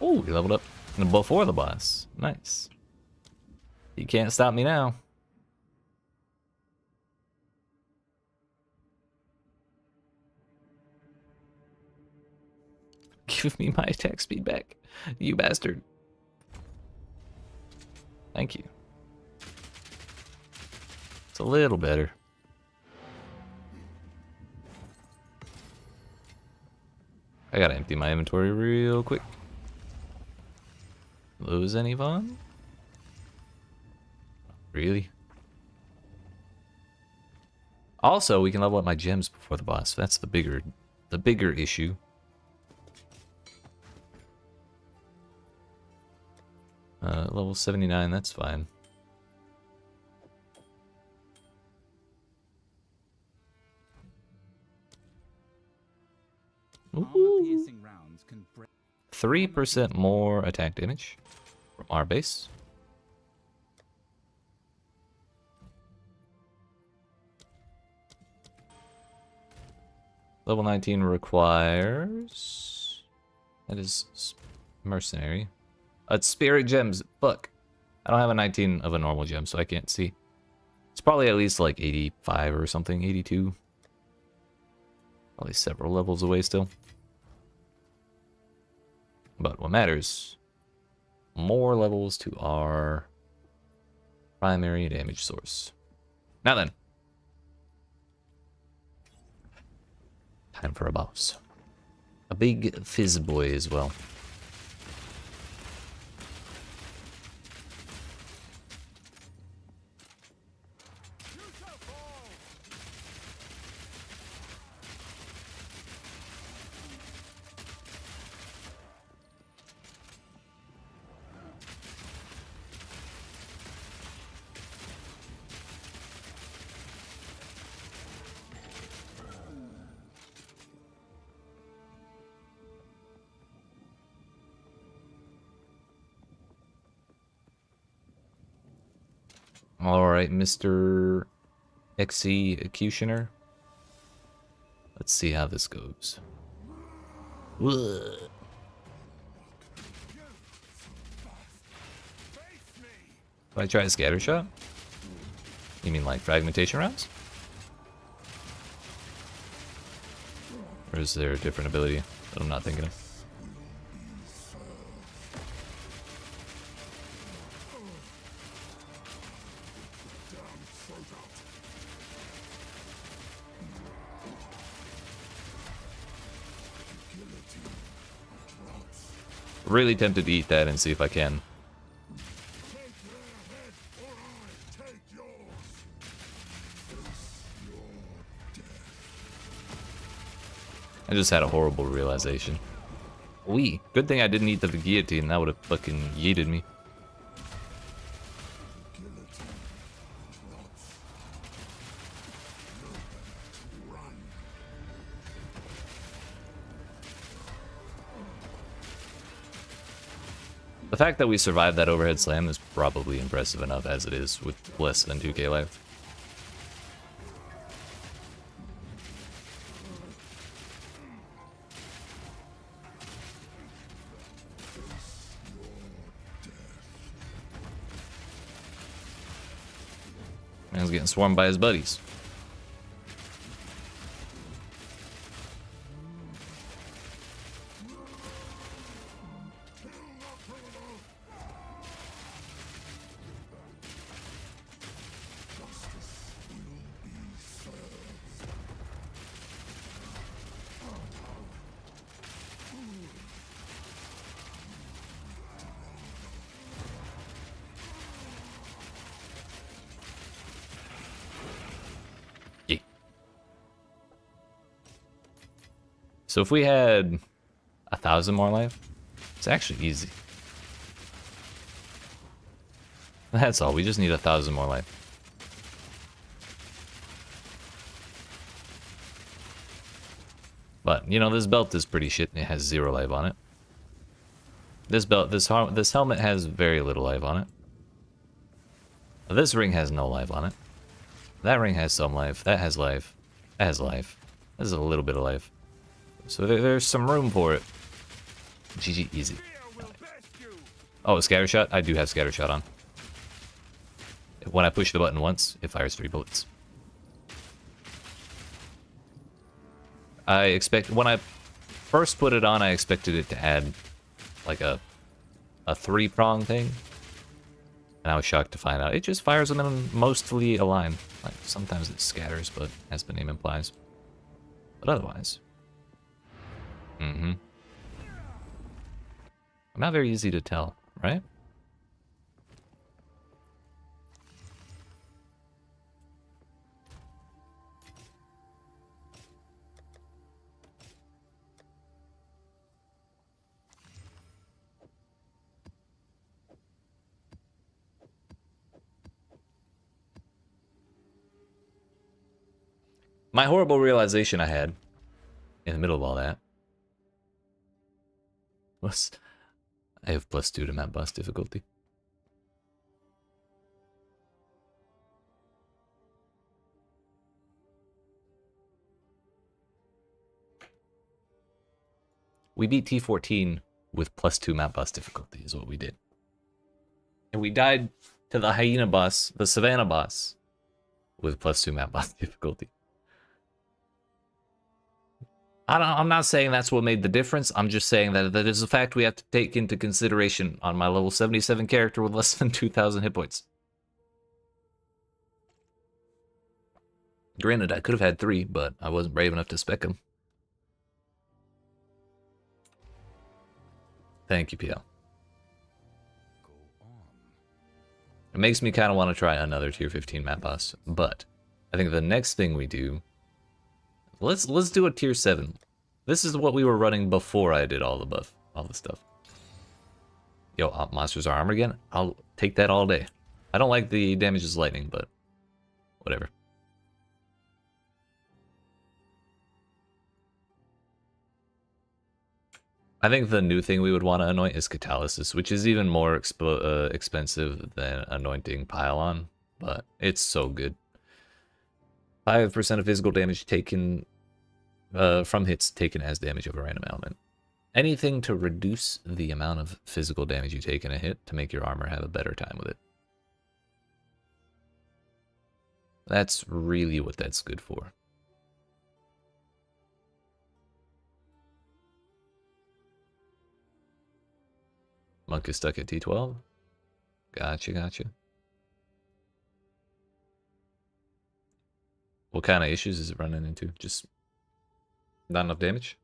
Oh, he leveled up before the boss. Nice. You can't stop me now. Give me my attack speed back, you bastard. Thank you. It's a little better. I gotta empty my inventory real quick. Lose any Vaughn? Really? Also, we can level up my gems before the boss. That's the bigger issue. Level 79, that's fine. Armour-Piercing Rounds can break 3% more attack damage from our base. Level 19 requires... That is mercenary. It's spirit gems. Fuck. I don't have a 19 of a normal gem, so I can't see. It's probably at least like 85 or something, 82. Probably several levels away still. But what matters, more levels to our primary damage source. Now then. Time for a boss. A big fizz boy as well. Alright, Mr. Executioner. Let's see how this goes. Ugh. Do I try a scatter shot? You mean like fragmentation rounds? Or is there a different ability that I'm not thinking of? Really tempted to eat that and see if I can. I just had a horrible realization. Good thing I didn't eat the guillotine, that would have fucking yeeted me. The fact that we survived that overhead slam is probably impressive enough as it is with less than 2k life. Man's getting swarmed by his buddies. So if we had 1,000 more life, it's actually easy. That's all, we just need 1,000 more life. But, you know, this belt is pretty shit and it has 0 life on it. This helmet has very little life on it. This ring has no life on it. That ring has some life, that has life, that has life. This is a little bit of life. So there's some room for it. GG, easy. Oh, scatter shot? I do have scatter shot on. When I push the button once, it fires 3 bullets. When I first put it on, I expected it to add like a 3-prong thing. And I was shocked to find out it just fires them in mostly a line. Like sometimes it scatters, but as the name implies. But otherwise. Not very easy to tell, right? My horrible realization I had in the middle of all that was I have +2 to map boss difficulty. We beat T14 with +2 map boss difficulty is what we did. And we died to the hyena boss, the savannah boss, with +2 map boss difficulty. I'm not saying that's what made the difference. I'm just saying that that is a fact we have to take into consideration on my level 77 character with less than 2,000 hit points. Granted, I could have had 3, but I wasn't brave enough to spec them. Thank you, PL. It makes me kind of want to try another tier 15 map boss, but I think the next thing we do, let's do a tier 7. This is what we were running before I did all the stuff. Yo, monsters are armor again? I'll take that all day. I don't like the damage as lightning, but whatever. I think the new thing we would want to anoint is Catalysis, which is even more expensive than anointing Pylon, but it's so good. 5% of physical damage taken from hits taken as damage of a random element. Anything to reduce the amount of physical damage you take in a hit to make your armor have a better time with it. That's really what that's good for. Monk is stuck at T12. Gotcha, gotcha. What kind of issues is it running into? Just not enough damage?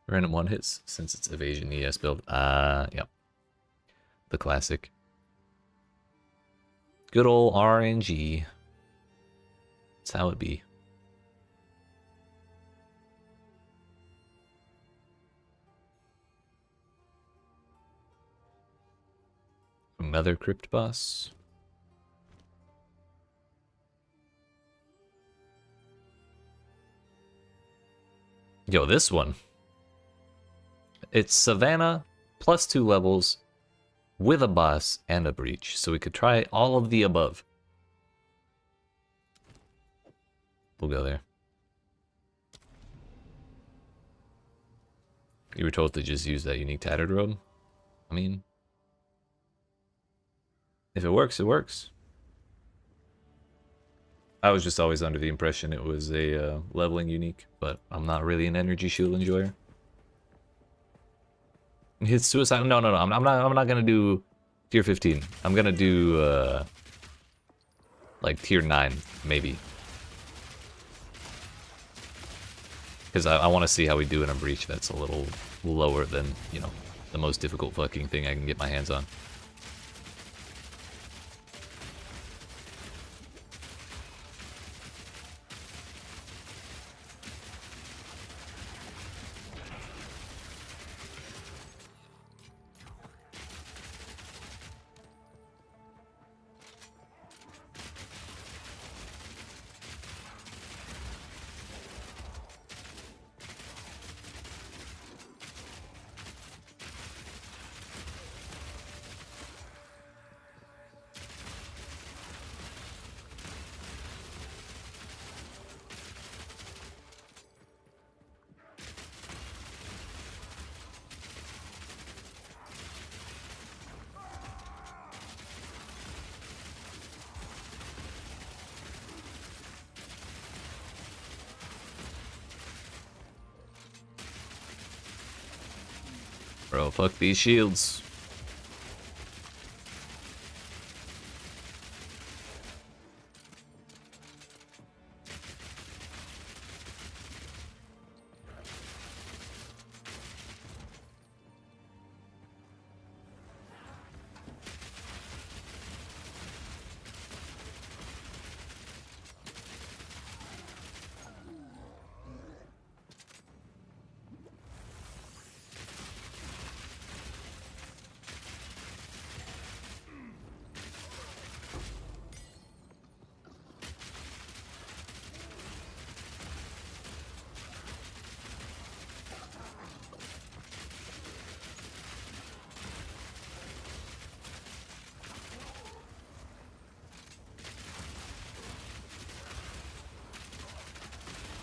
Random one hits since it's evasion ES build. Yep. The classic. Good old RNG. That's how it be. Another crypt boss. Yo, this one. It's Savannah plus 2 levels with a boss and a breach. So we could try all of the above. We'll go there. You were told to just use that unique tattered robe? I mean, if it works, it works. I was just always under the impression it was a leveling unique, but I'm not really an energy shield enjoyer. His suicide? No. I'm not gonna do tier 15. I'm gonna do like tier 9 maybe, because I want to see how we do in a breach that's a little lower than, you know, the most difficult fucking thing I can get my hands on. Bro, fuck these shields.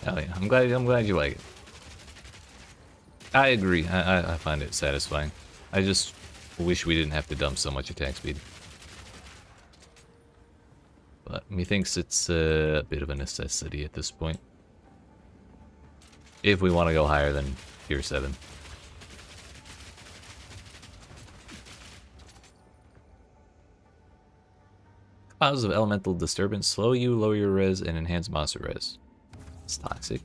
Oh yeah, I'm glad you like it. I agree. I find it satisfying. I just wish we didn't have to dump so much attack speed. But methinks it's a bit of a necessity at this point, if we want to go higher than tier 7. Clouds of elemental disturbance slow you, lower your res, and enhance monster res. It's toxic,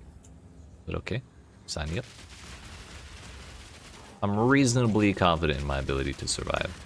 but okay. Sign me up. I'm reasonably confident in my ability to survive.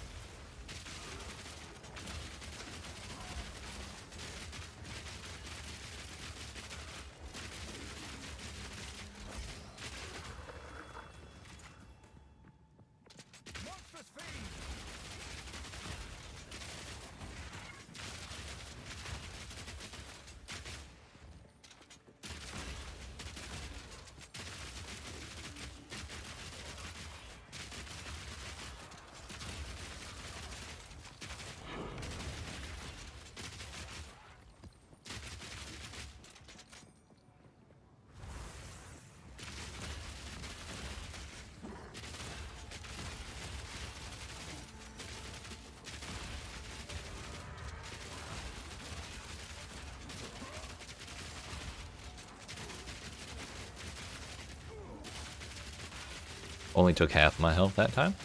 Only took half my health that time,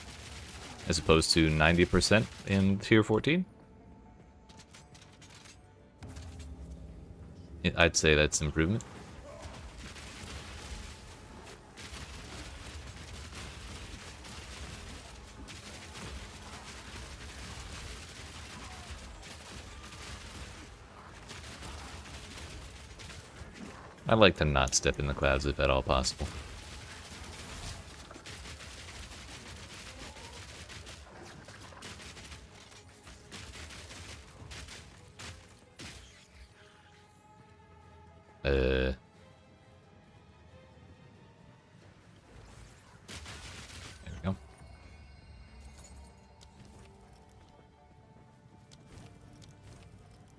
as opposed to 90% in tier 14. I'd say that's improvement. I'd like to not step in the clouds if at all possible. There we go.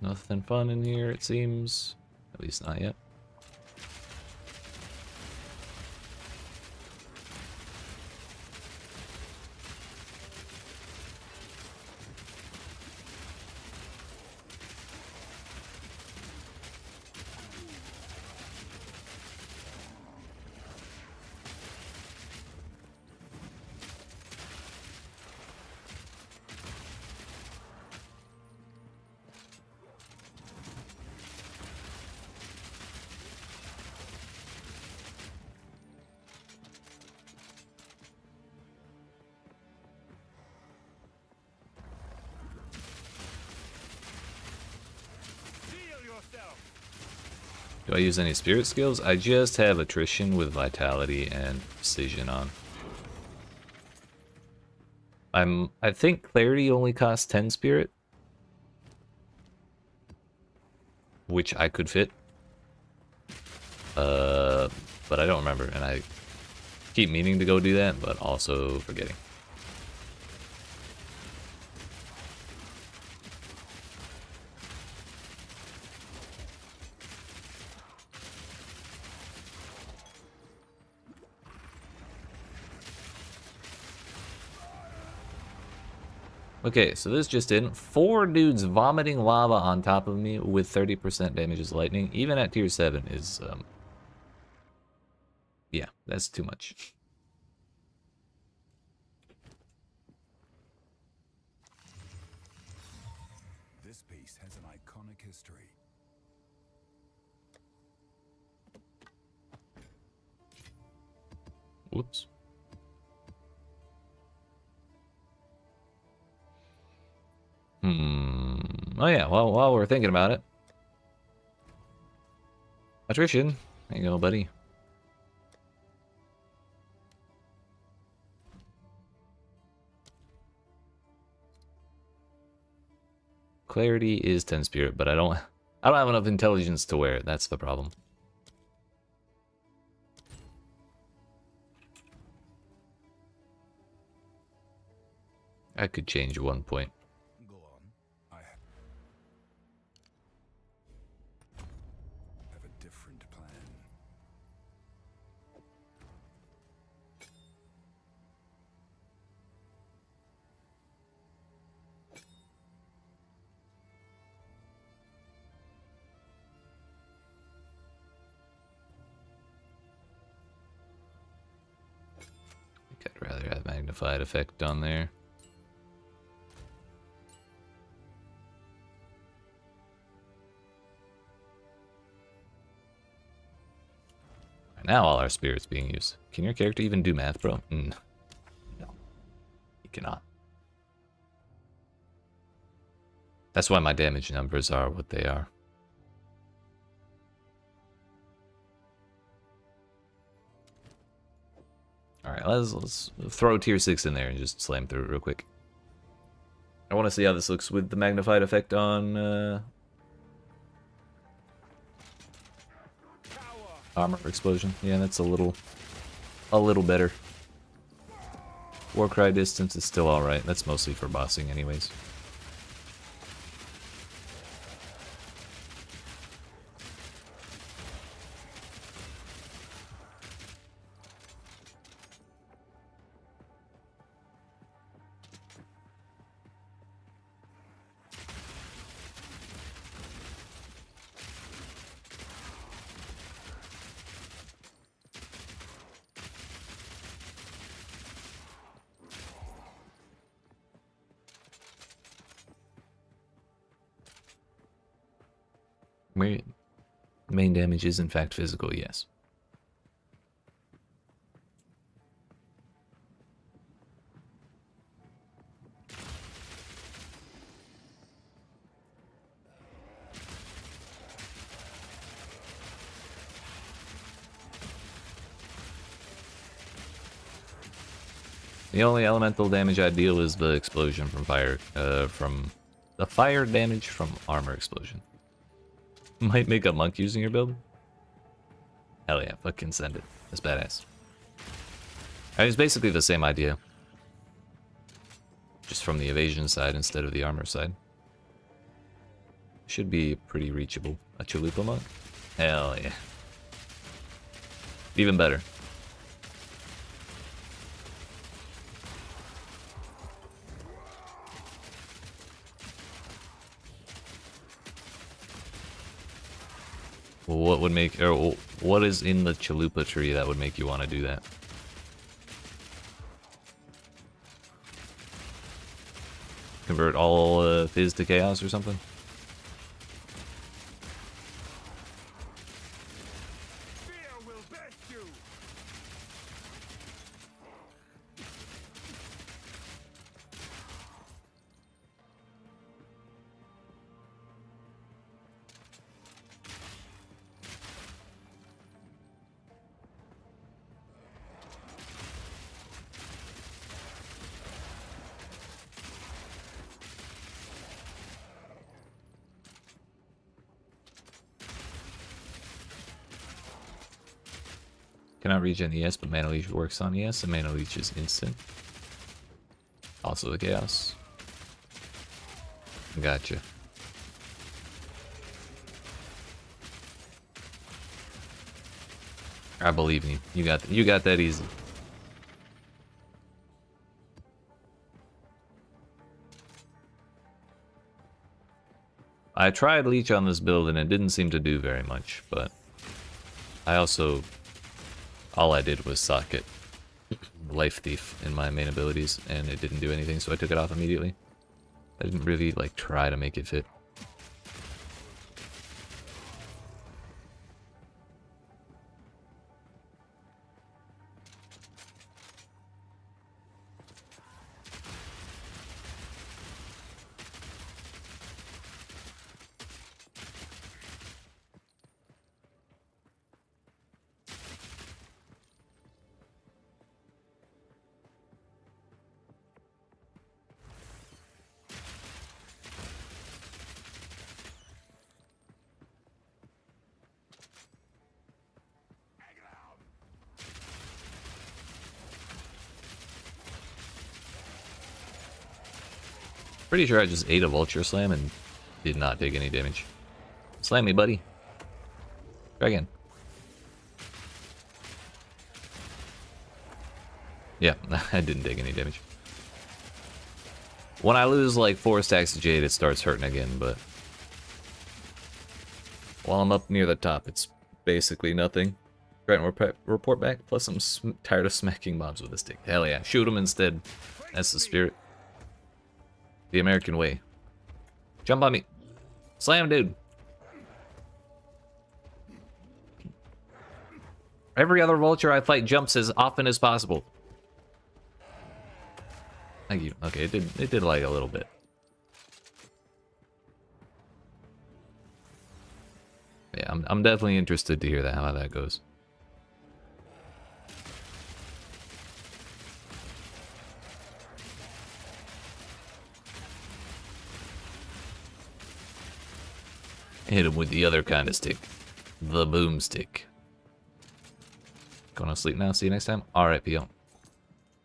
Nothing fun in here, it seems. At least not yet. Do I use any spirit skills? I just have attrition with vitality and precision on. I think clarity only costs 10 spirit, which I could fit. But I don't remember, and I keep meaning to go do that, but also forgetting. Okay, so this just in. 4 dudes vomiting lava on top of me with 30% damage as lightning, even at tier 7 is, yeah, that's too much. This piece has an iconic history. Whoops. Oh yeah, well, while we're thinking about it. Attrition. There you go, buddy. Clarity is 10 spirit, but I don't have enough intelligence to wear it. That's the problem. I could change 1 point. Go on. I have a different plan. I think I'd rather have magnified effect on there. Now all our spirits being used. Can your character even do math, bro? No. He cannot. That's why my damage numbers are what they are. Alright, let's throw tier 6 in there and just slam through it real quick. I want to see how this looks with the magnified effect on armor explosion. Yeah, that's a little better. Warcry distance is still alright. That's mostly for bossing anyways. Main damage is in fact physical, yes. The only elemental damage I deal is the explosion from fire, from the fire damage from armor explosion. Might make a monk using your build? Hell yeah, fucking send it. That's badass. I mean, it's basically the same idea. Just from the evasion side instead of the armor side. Should be pretty reachable. A chalupa monk? Hell yeah. Even better. What would make, or what is in the chalupa tree that would make you want to do that? Convert all fizz to chaos or something? Fear will best you. Cannot regen ES, but Mana Leech works on ES, and Mana Leech is instant. Also the chaos. Gotcha. I believe in you. You got that easy. I tried Leech on this build and it didn't seem to do very much, but I also, all I did was socket Life Thief in my main abilities and it didn't do anything, so I took it off immediately. I didn't really like try to make it fit. Pretty sure I just ate a Vulture Slam and did not take any damage. Slam me, buddy. Try again. Yeah, I didn't take any damage. When I lose like 4 stacks of Jade, it starts hurting again, but while I'm up near the top, it's basically nothing. Right, report back, plus I'm tired of smacking mobs with a stick. Hell yeah, shoot them instead. That's the spirit. The American way. Jump on me. Slam, dude. Every other vulture I fight jumps as often as possible. Thank you. Okay, it did like a little bit. Yeah, I'm definitely interested to hear that, how that goes. Hit him with the other kind of stick. The boomstick. Going to sleep now. See you next time. Alright, Pio.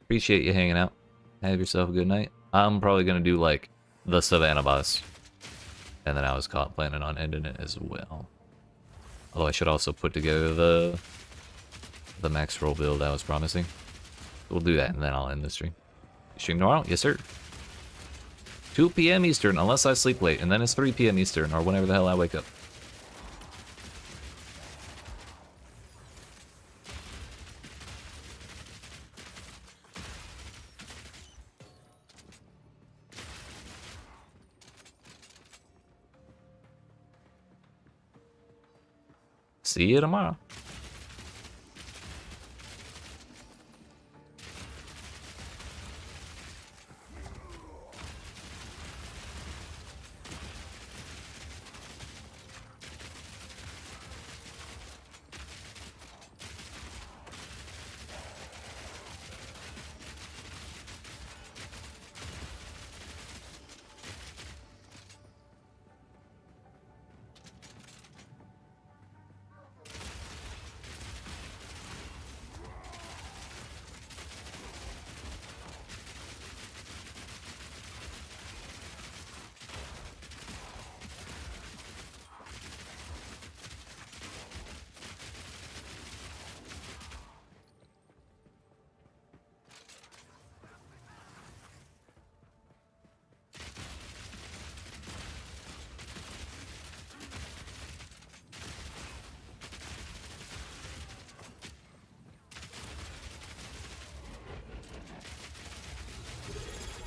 Appreciate you hanging out. Have yourself a good night. I'm probably going to do, like, the Savannah boss. And then I was planning on ending it as well. Although I should also put together the max roll build I was promising. We'll do that, and then I'll end the stream. Stream tomorrow? Yes, sir. 2 p.m. Eastern, unless I sleep late, and then it's 3 p.m. Eastern, or whenever the hell I wake up. See you tomorrow.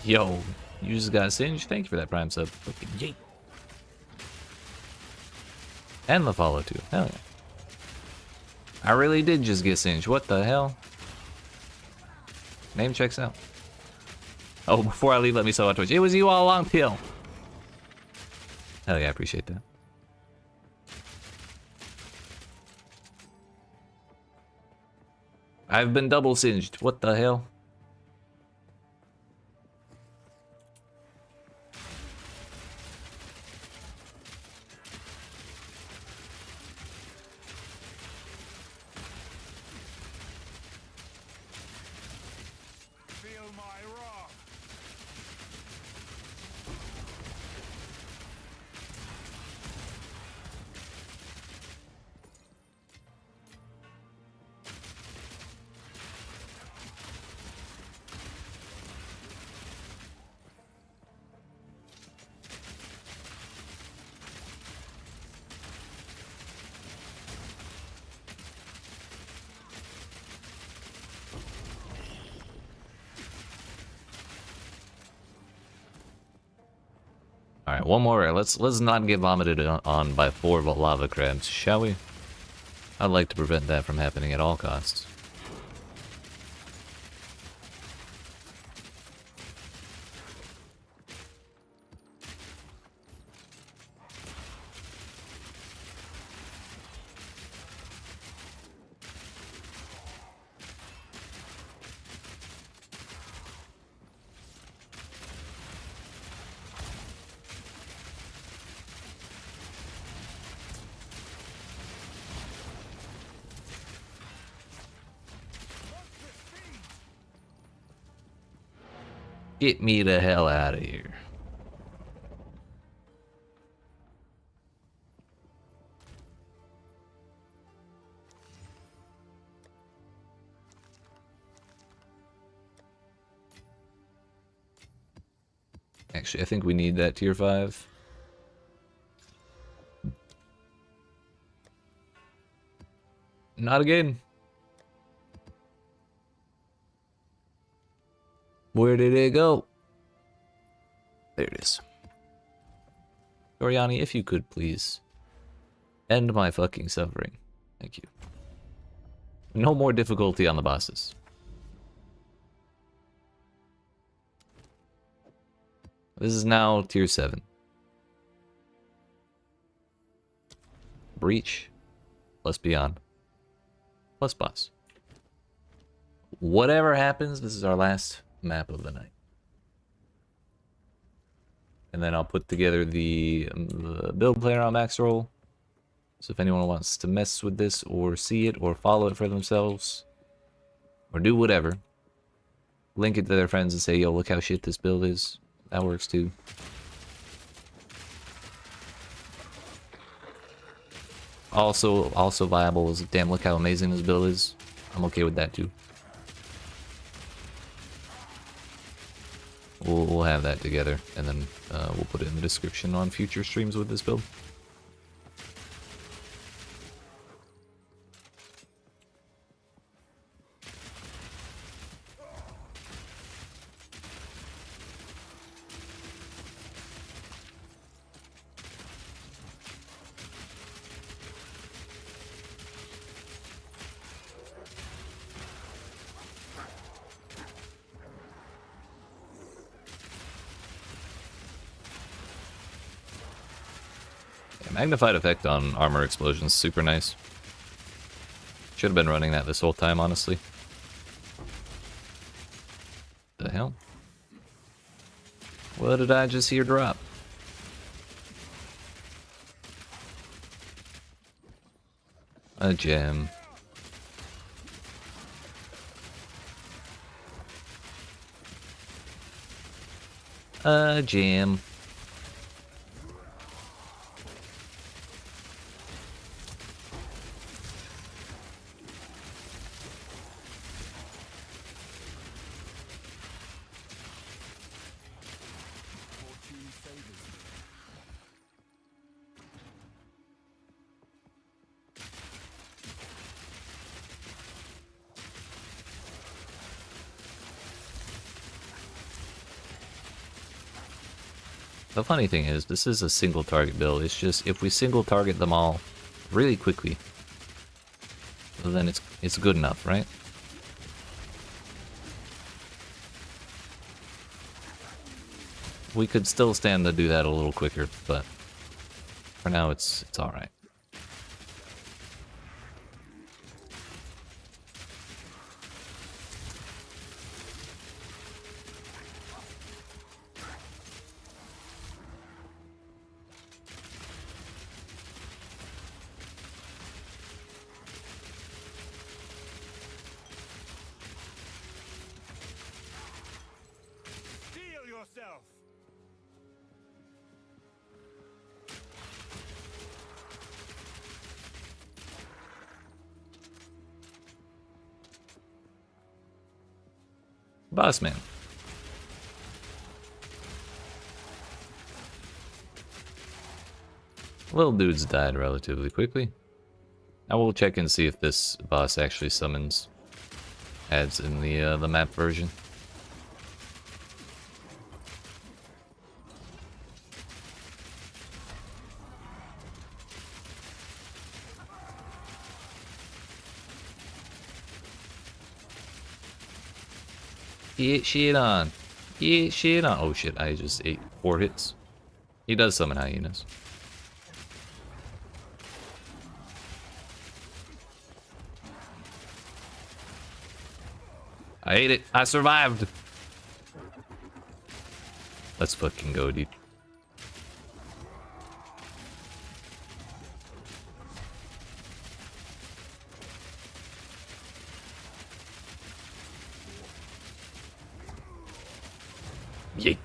Yo, you just got singed. Thank you for that prime sub. Fucking yeet. And the follow too. Hell yeah. I really did just get singed. What the hell? Name checks out. Oh, before I leave, let me sell on Twitch. It was you all along, Peel. Hell yeah, I appreciate that. I've been double singed. What the hell? Feel my wrath. All right, one more. Let's not get vomited on by 4 lava crabs, shall we? I'd like to prevent that from happening at all costs. Get me the hell out of here. Actually, I think we need that tier 5. Not again. Where did it go? There it is. Oriani, if you could please end my fucking suffering. Thank you. No more difficulty on the bosses. This is now tier 7. Breach plus Beyond plus boss. Whatever happens, this is our last map of the night. And then I'll put together the build player on max roll. So if anyone wants to mess with this or see it or follow it for themselves or do whatever, link it to their friends and say, yo, look how shit this build is. That works too. Also viable is, damn, look how amazing this build is. I'm okay with that too. We'll have that together, and then we'll put it in the description on future streams with this build. Magnified effect on armor explosions, super nice. Should have been running that this whole time, honestly. The hell? What did I just hear drop? A gem. A gem. Fortune favors me. The funny thing is, this is a single target build. It's just if we single target them all really quickly, then it's good enough, right? We could still stand to do that a little quicker, but for now it's all right. Steel yourself! Boss man. Little dudes died relatively quickly. I will check and see if this boss actually summons adds in the map version. Get shit on. Get shit on. Oh shit, I just ate 4 hits. He does summon hyenas. I ate it. I survived. Let's fucking go, dude. Yeet.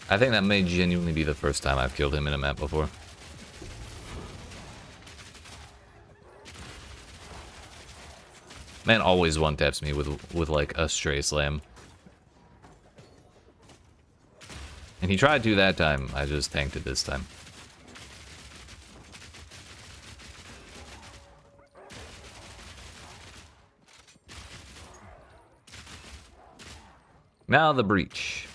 I think that may genuinely be the first time I've killed him in a map before. Man always one-taps me with like a stray slam. And he tried to that time, I just tanked it this time. Now the breach.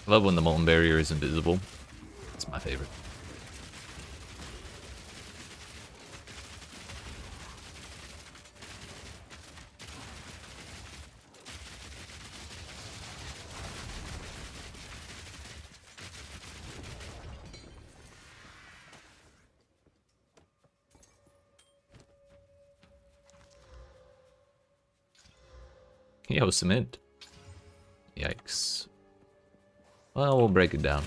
Love when the molten barrier is invisible. It's my favorite. Yo, cement. Yikes. Well, we'll break it down.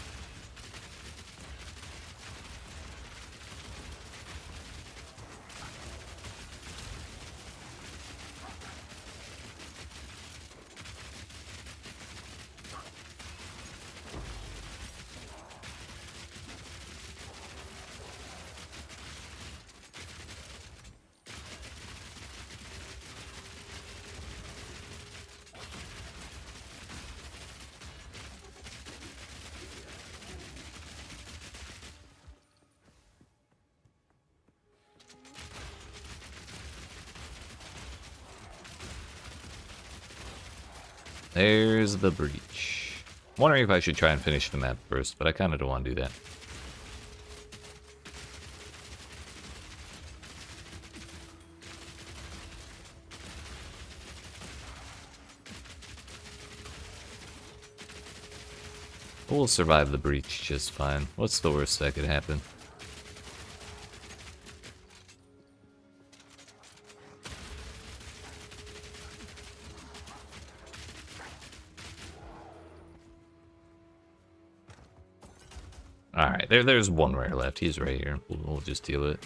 There's the breach. I'm wondering if I should try and finish the map first, but I kind of don't want to do that. We'll survive the breach just fine. What's the worst that could happen? Alright, there's one rare left. He's right here. We'll just deal with it.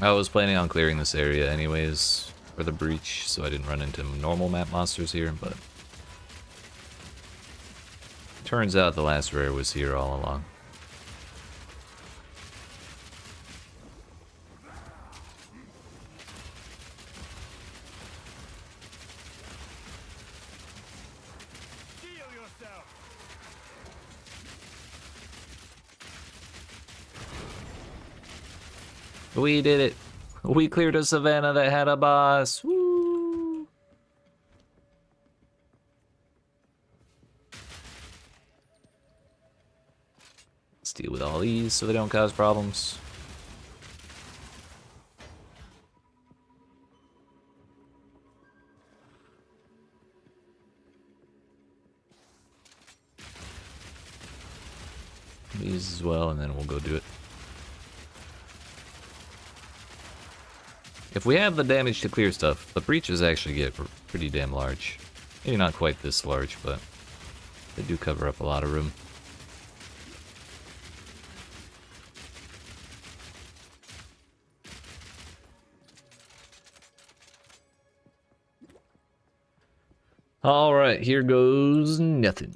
I was planning on clearing this area anyways for the breach, so I didn't run into normal map monsters here, but turns out the last rare was here all along. We did it. We cleared a savannah that had a boss. Woo! Let's deal with all these so they don't cause problems. These as well, and then we'll go do it. If we have the damage to clear stuff, the breaches actually get pretty damn large. Maybe not quite this large, but they do cover up a lot of room. Alright, here goes nothing.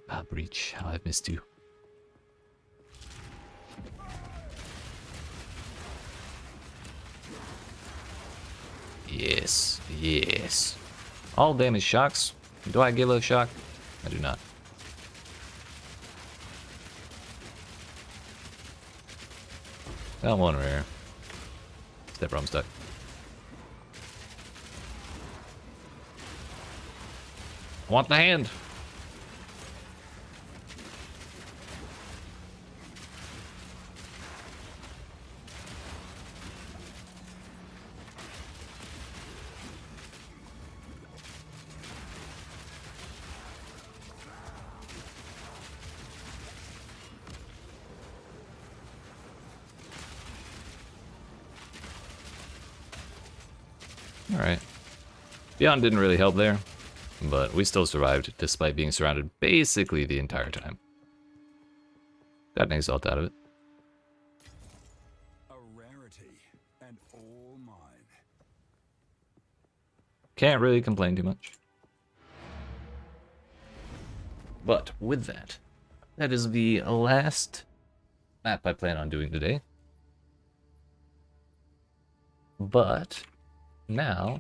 Ah, breach, how I've missed you. Yes, yes. All damage shocks. Do I give a shock? I do not. Found one rare. Step where I'm stuck. I want the hand. Alright. Beyond didn't really help there, but we still survived despite being surrounded basically the entire time. Got an exalt out of it. A rarity, and all mine. Can't really complain too much. But with that, that is the last map I plan on doing today. But now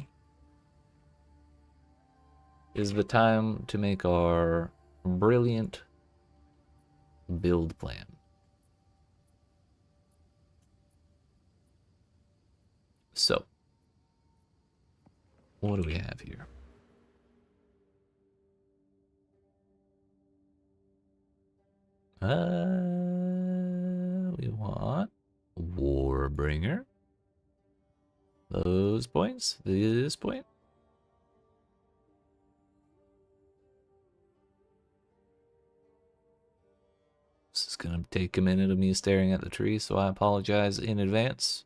is the time to make our brilliant build plan. So, what do we have here? We want Warbringer. Those points, this point. This is gonna take a minute of me staring at the tree, so I apologize in advance.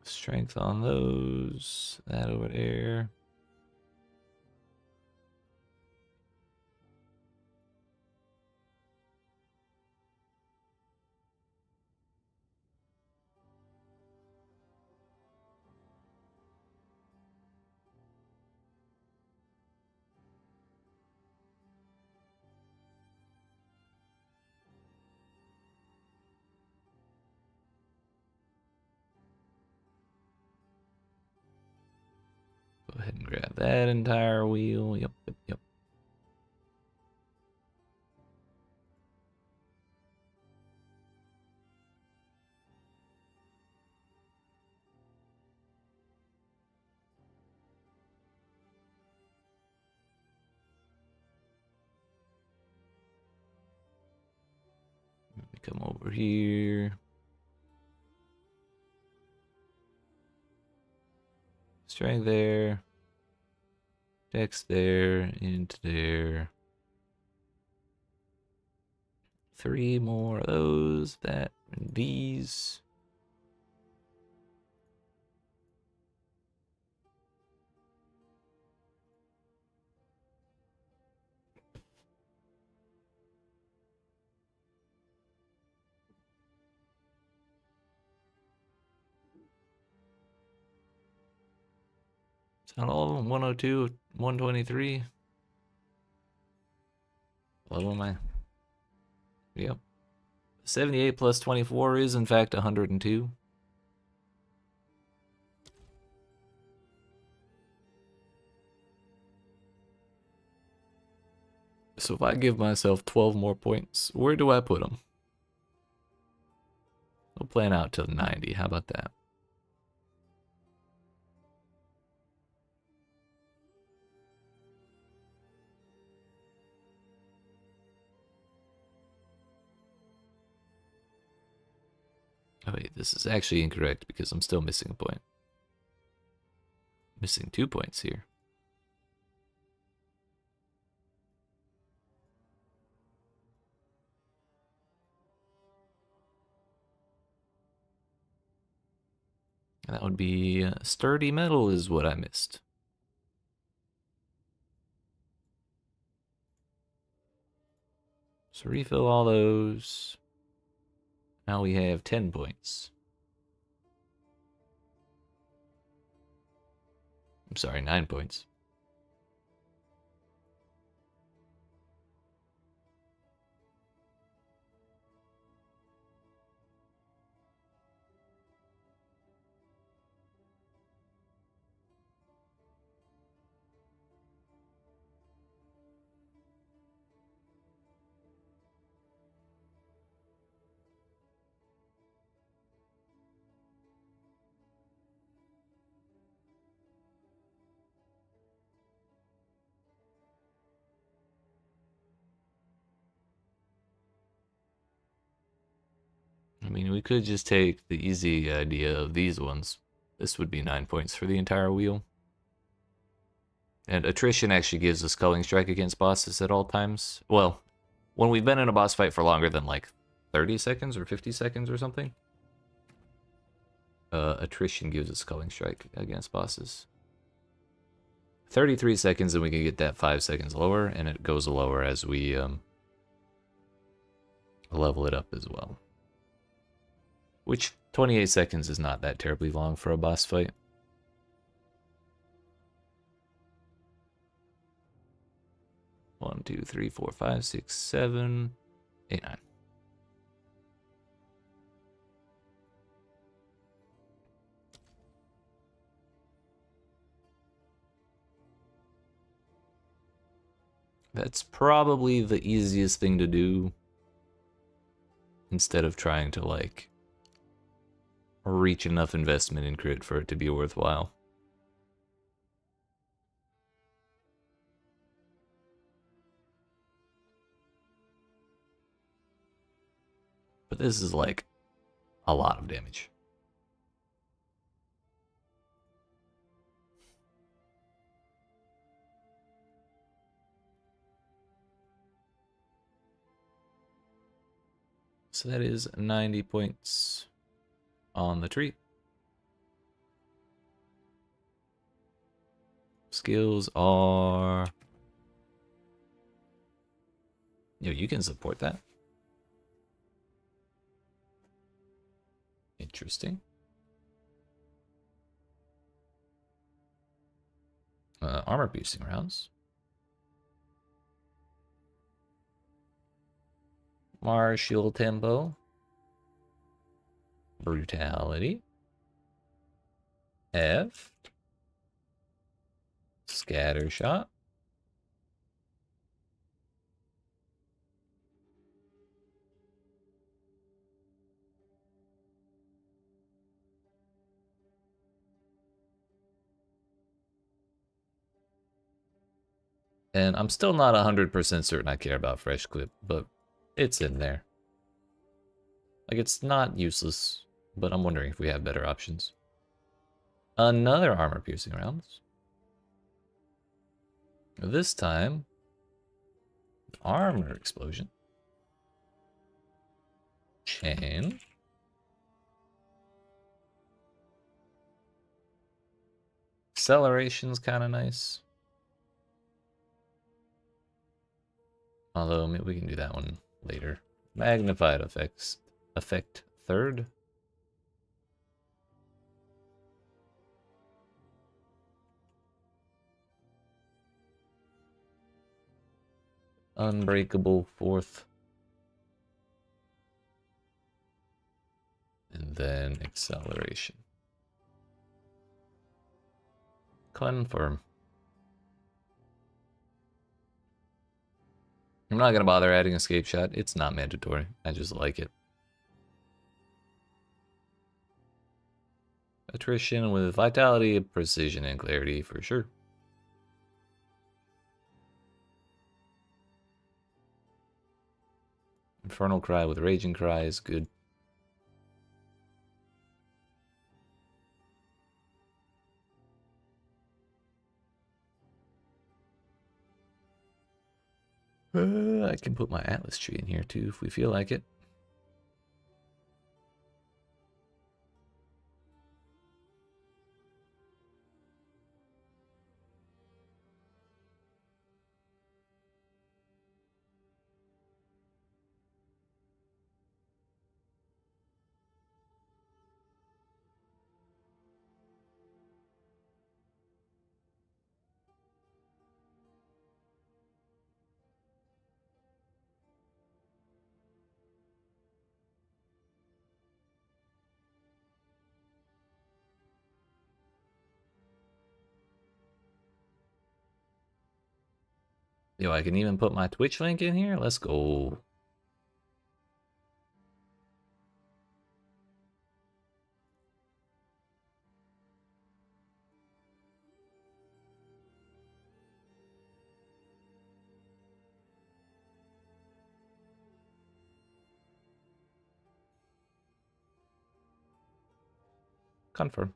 Strength on those. That over there. Grab that entire wheel. Yep, yep, yep. Let me come over here. Strength there. Dex there. Into there. 3 more of those. That and these. Is that all of them? 102, 123. Low am I? Yep. 78 plus 24 is in fact 102. So if I give myself 12 more points, where do I put them? We'll plan out till 90. How about that? Oh wait, this is actually incorrect because I'm still missing a point. Missing 2 points here. That would be sturdy metal is what I missed. So refill all those. Now we have 10 points. I'm sorry, 9 points. I mean, we could just take the easy idea of these ones. This would be 9 points for the entire wheel. And attrition actually gives us Culling Strike against bosses at all times. Well, when we've been in a boss fight for longer than like 30 seconds or 50 seconds or something, attrition gives us Culling Strike against bosses. 33 seconds and we can get that 5 seconds lower, and it goes lower as we level it up as well. Which 28 seconds is not that terribly long for a boss fight. One, 2, 3, 4, 5, 6, 7, 8, 9. That's probably the easiest thing to do instead of trying to like reach enough investment in crit for it to be worthwhile. But this is like a lot of damage. So that is 90 points on the tree. Skills are... Yo, you can support that. Interesting. Armor-Piercing Rounds. Martial Tempo. Brutality. F. Scatter shot. And I'm still not 100% certain I care about fresh clip, but it's in there. Like, it's not useless, but I'm wondering if we have better options. Another armor-piercing rounds. This time, armor explosion. Chain. Acceleration's kind of nice. Although, maybe we can do that one later. Magnified effects. Effect third. Unbreakable fourth. And then acceleration. Confirm. I'm not going to bother adding escape shot. It's not mandatory. I just like it. Attrition with vitality, precision, and clarity for sure. Infernal Cry with Raging Cry is good. I can put my Atlas tree in here too if we feel like it. Yo, I can even put my Twitch link in here? Let's go. Confirm.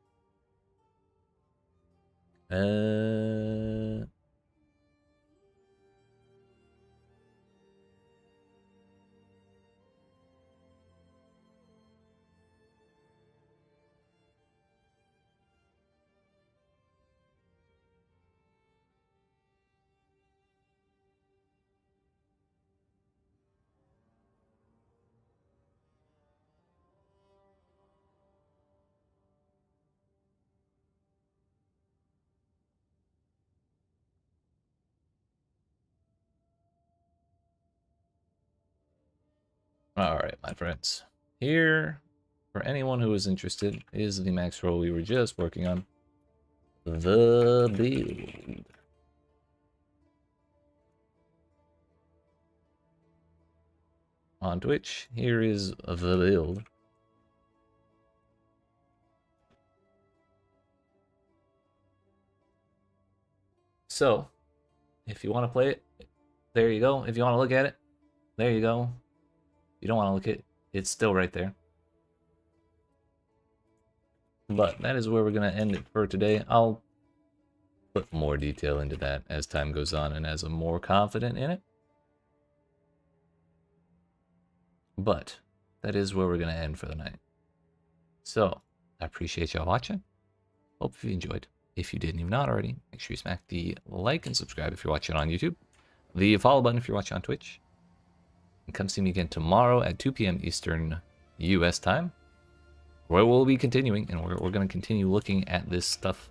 Alright, my friends. Here, for anyone who is interested, is the max roll we were just working on. The build. On Twitch, here is the build. So, if you want to play it, there you go. If you want to look at it, there you go. You don't want to look at it, it's still right there. But that is where we're going to end it for today. I'll put more detail into that as time goes on and as I'm more confident in it. But that is where we're going to end for the night. So, I appreciate y'all watching. Hope you enjoyed. If you didn't, if not already, make sure you smack the like and subscribe if you're watching on YouTube. The follow button if you're watching on Twitch. And come see me again tomorrow at 2 p.m. Eastern US time, where we'll be continuing, and we're going to continue looking at this stuff,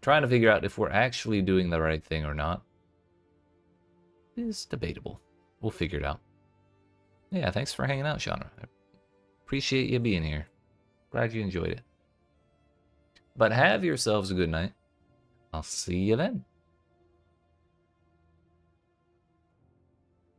trying to figure out if we're actually doing the right thing or not. It's debatable. We'll figure it out. Yeah, thanks for hanging out, Shauna. I appreciate you being here. Glad you enjoyed it. But have yourselves a good night. I'll see you then.